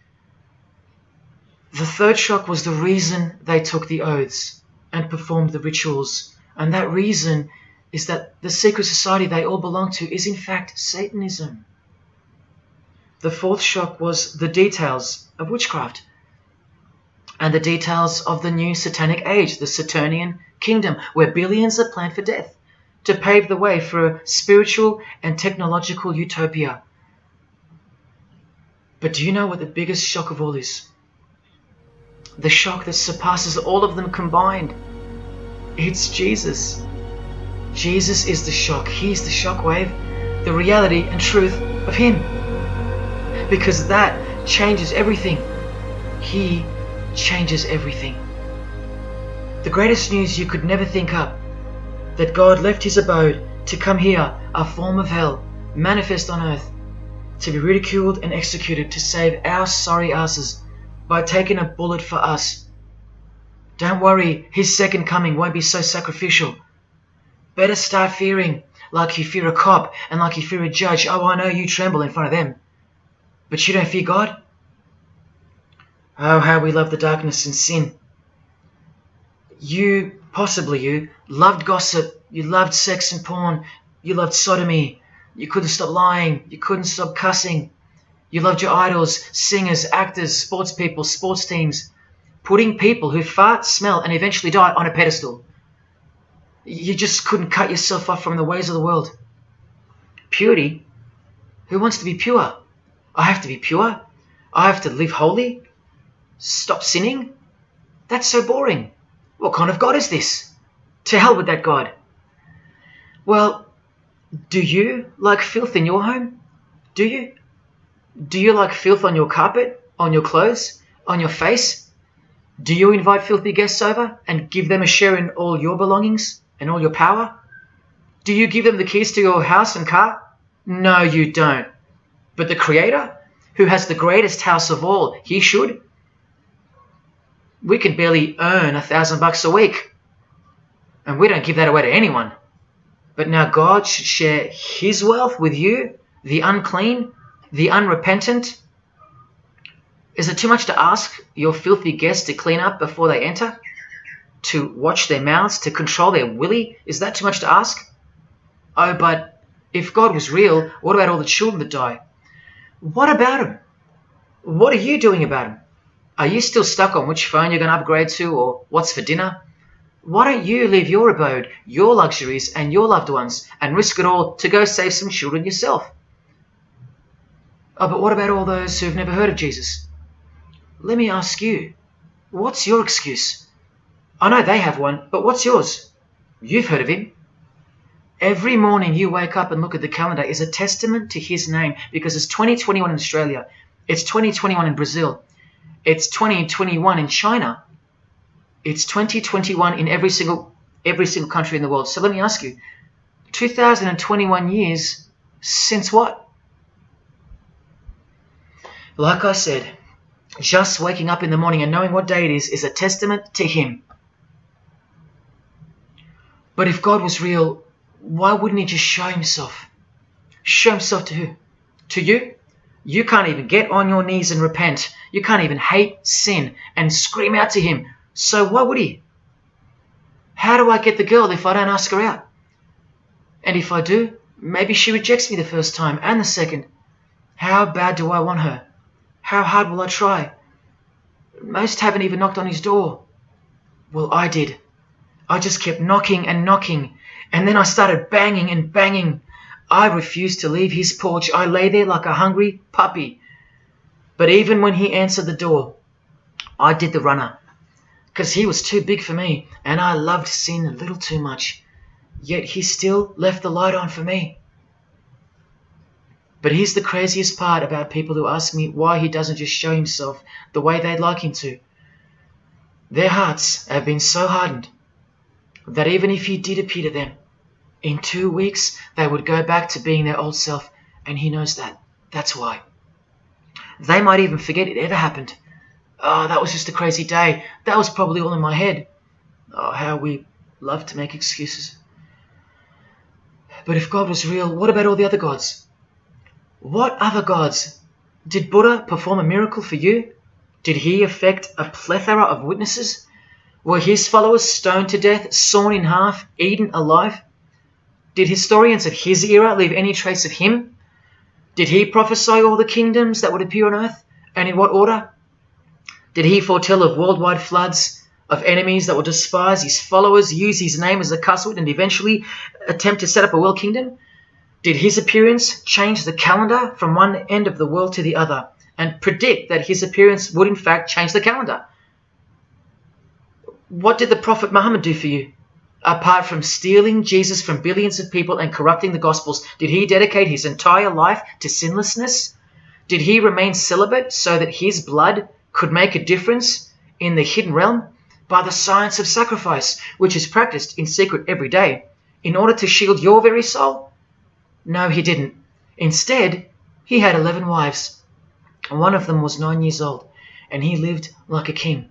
The third shock was the reason they took the oaths and performed the rituals. And that reason is that the secret society they all belong to is in fact Satanism. The fourth shock was the details of witchcraft and the details of the new satanic age, the Saturnian kingdom, where billions are planned for death to pave the way for a spiritual and technological utopia. But do you know what the biggest shock of all is? The shock that surpasses all of them combined. It's Jesus. Jesus is the shock. He's the shockwave, the reality and truth of him. Because that changes everything. He changes everything. The greatest news you could never think up, that God left his abode to come here, a form of hell, manifest on earth, to be ridiculed and executed, to save our sorry asses by taking a bullet for us. Don't worry, his second coming won't be so sacrificial. Better start fearing like you fear a cop and like you fear a judge. Oh, I know you tremble in front of them, but you don't fear God? Oh, how we love the darkness and sin. Possibly you, loved gossip, you loved sex and porn, you loved sodomy, you couldn't stop lying, you couldn't stop cussing, you loved your idols, singers, actors, sports people, sports teams, putting people who fart, smell and eventually die on a pedestal. You just couldn't cut yourself off from the ways of the world. Purity? Who wants to be pure? I have to be pure? I have to live holy? Stop sinning? That's so boring. What kind of God is this? To hell with that God. Well, do you like filth in your home? Do you? Do you like filth on your carpet, on your clothes, on your face? Do you invite filthy guests over and give them a share in all your belongings and all your power? Do you give them the keys to your house and car? No, you don't. But the Creator, who has the greatest house of all, he should. We can barely earn $1,000 a week, and we don't give that away to anyone. But now God should share his wealth with you, the unclean, the unrepentant. Is it too much to ask your filthy guests to clean up before they enter? To watch their mouths, to control their willy? Is that too much to ask? Oh, but if God was real, what about all the children that die? What about them? What are you doing about them? Are you still stuck on which phone you're going to upgrade to or what's for dinner? Why don't you leave your abode, your luxuries and your loved ones and risk it all to go save some children yourself? Oh, but what about all those who've never heard of Jesus? Let me ask you, what's your excuse? I know they have one, but what's yours? You've heard of him. Every morning you wake up and look at the calendar is a testament to his name, because it's 2021 in Australia, it's 2021 in Brazil, it's 2021 in China, it's 2021 in every single country in the world. So let me ask you, 2021 years since what? Like I said, just waking up in the morning and knowing what day it is a testament to him. But if God was real, why wouldn't he just show himself? Show himself to who? To you? You can't even get on your knees and repent. You can't even hate sin and scream out to him. So why would he? How do I get the girl if I don't ask her out? And if I do, maybe she rejects me the first time and the second. How bad do I want her? How hard will I try? Most haven't even knocked on his door. Well, I did. I just kept knocking and knocking, and then I started banging and banging. I refused to leave his porch. I lay there like a hungry puppy. But even when he answered the door, I did the runner, because he was too big for me, and I loved sin a little too much. Yet he still left the light on for me. But here's the craziest part about people who ask me why he doesn't just show himself the way they'd like him to. Their hearts have been so hardened that even if he did appear to them, in 2 weeks they would go back to being their old self, and he knows that. That's why. They might even forget it ever happened. Oh, that was just a crazy day. That was probably all in my head. Oh, how we love to make excuses. But if God was real, what about all the other gods? What other gods? Did Buddha perform a miracle for you? Did he affect a plethora of witnesses? Were his followers stoned to death, sawn in half, eaten alive? Did historians of his era leave any trace of him? Did he prophesy all the kingdoms that would appear on earth, and in what order? Did he foretell of worldwide floods, of enemies that would despise his followers, use his name as a cuss word, and eventually attempt to set up a world kingdom? Did his appearance change the calendar from one end of the world to the other, and predict that his appearance would in fact change the calendar? What did the Prophet Muhammad do for you? Apart from stealing Jesus from billions of people and corrupting the Gospels, did he dedicate his entire life to sinlessness? Did he remain celibate so that his blood could make a difference in the hidden realm? By the science of sacrifice, which is practiced in secret every day, in order to shield your very soul? No, he didn't. Instead, he had 11 wives. One of them was 9 years old, and he lived like a king,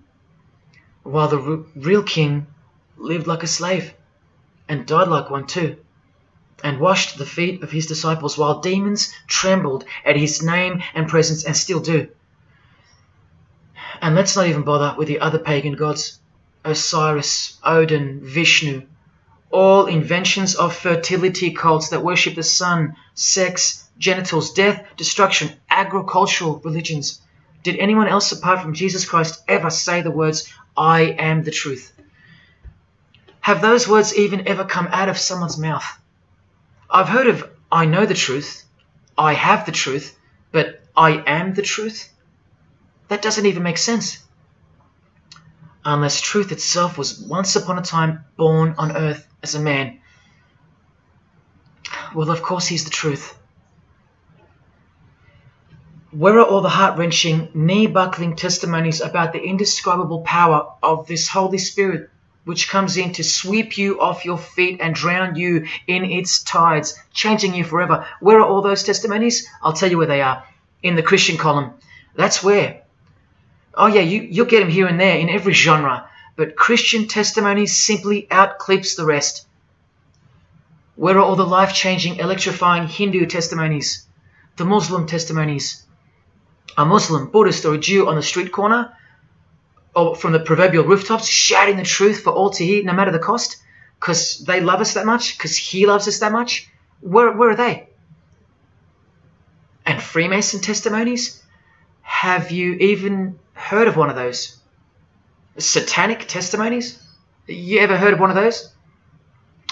while the real king lived like a slave, and died like one too, and washed the feet of his disciples, while demons trembled at his name and presence, and still do. And let's not even bother with the other pagan gods, Osiris, Odin, Vishnu, all inventions of fertility cults that worship the sun, sex, genitals, death, destruction, agricultural religions. Did anyone else apart from Jesus Christ ever say the words, I am the truth? Have those words even ever come out of someone's mouth? I've heard of, I know the truth, I have the truth, but I am the truth? That doesn't even make sense. Unless truth itself was once upon a time born on earth as a man. Well, of course he's the truth. Where are all the heart-wrenching, knee-buckling testimonies about the indescribable power of this Holy Spirit, which comes in to sweep you off your feet and drown you in its tides, changing you forever? Where are all those testimonies? I'll tell you where they are. In the Christian column. That's where. Oh yeah, you'll get them here and there in every genre, but Christian testimonies simply outclips the rest. Where are all the life-changing, electrifying Hindu testimonies? The Muslim testimonies? A Muslim, Buddhist, or a Jew on the street corner, or from the proverbial rooftops, shouting the truth for all to hear, no matter the cost, because they love us that much, because he loves us that much? Where are they? And Freemason testimonies? Have you even heard of one of those? Satanic testimonies? You ever heard of one of those?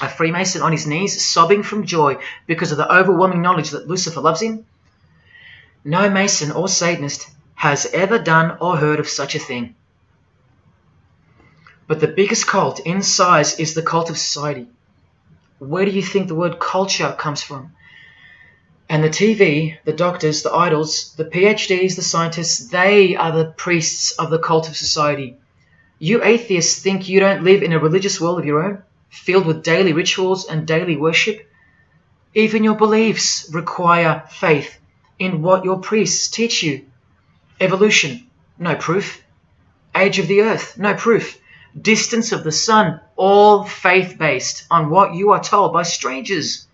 A Freemason on his knees, sobbing from joy because of the overwhelming knowledge that Lucifer loves him? No Mason or Satanist has ever done or heard of such a thing. But the biggest cult in size is the cult of society. Where do you think the word culture comes from? And the TV, the doctors, the idols, the PhDs, the scientists, they are the priests of the cult of society. You atheists think you don't live in a religious world of your own, filled with daily rituals and daily worship? Even your beliefs require faith in what your priests teach you. Evolution, no proof. Age of the earth, no proof. Distance of the sun, all faith-based on what you are told by strangers.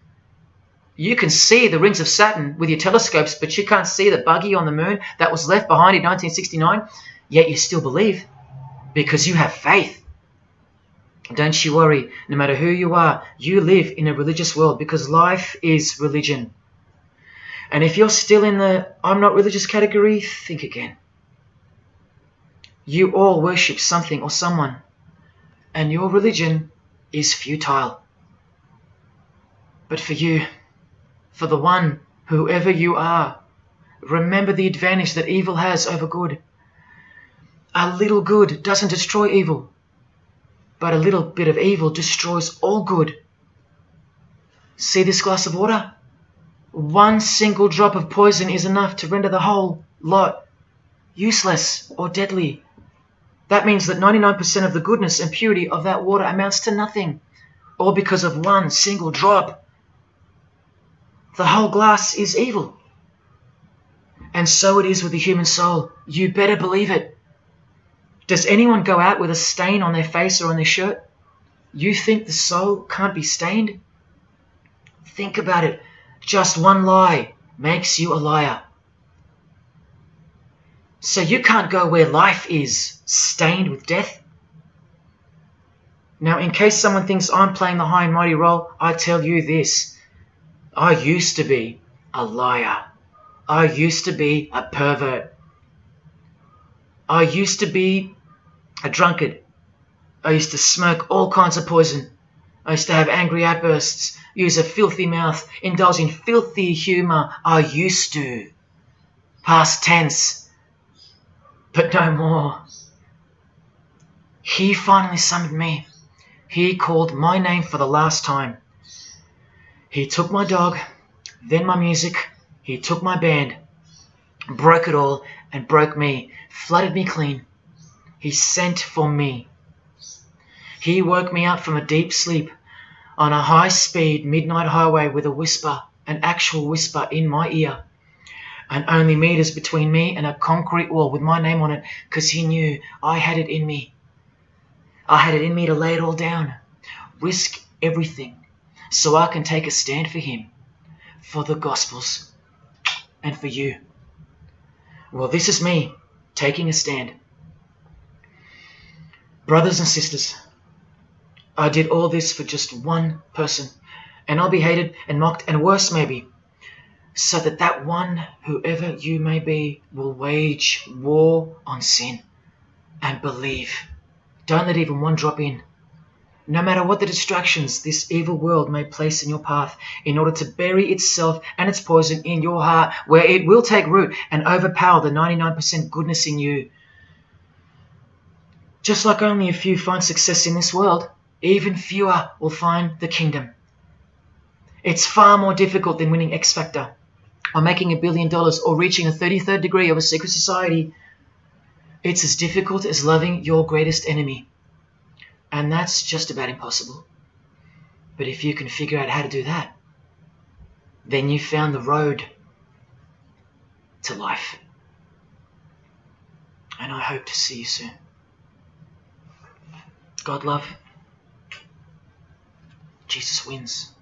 You can see the rings of Saturn with your telescopes, but you can't see the buggy on the moon that was left behind in 1969, yet you still believe, because you have faith. Don't you worry, no matter who you are, you live in a religious world, because life is religion. And if you're still in the I'm not religious category, think again. You all worship something or someone, and your religion is futile. But for you, for the one, whoever you are, remember the advantage that evil has over good. A little good doesn't destroy evil, but a little bit of evil destroys all good. See this glass of water? One single drop of poison is enough to render the whole lot useless or deadly. That means that 99% of the goodness and purity of that water amounts to nothing, all because of one single drop. The whole glass is evil. And so it is with the human soul. You better believe it. Does anyone go out with a stain on their face or on their shirt? You think the soul can't be stained? Think about it. Just one lie makes you a liar. So you can't go where life is, stained with death? Now, in case someone thinks I'm playing the high and mighty role, I tell you this. I used to be a liar. I used to be a pervert. I used to be a drunkard. I used to smoke all kinds of poison. I used to have angry outbursts, use a filthy mouth, indulge in filthy humour. I used to. Past tense. But no more. He finally summoned me. He called my name for the last time. He took my dog, then my music. He took my band, broke it all, and broke me, flooded me clean. He sent for me. He woke me up from a deep sleep. on a high-speed midnight highway with a whisper, an actual whisper in my ear, and only meters between me and a concrete wall with my name on it, because he knew I had it in me. I had it in me to lay it all down, risk everything, so I can take a stand for him, for the Gospels, and for you. Well, this is me taking a stand. Brothers and sisters, I did all this for just one person, and I'll be hated and mocked and worse maybe, so that that one, whoever you may be, will wage war on sin and believe. Don't let even one drop in. No matter what the distractions this evil world may place in your path, in order to bury itself and its poison in your heart, where it will take root and overpower the 99% goodness in you. Just like only a few find success in this world, even fewer will find the kingdom. It's far more difficult than winning X Factor, or making $1 billion, or reaching a 33rd degree of a secret society. It's as difficult as loving your greatest enemy. And that's just about impossible. But if you can figure out how to do that, then you've found the road to life. And I hope to see you soon. God love. Jesus wins.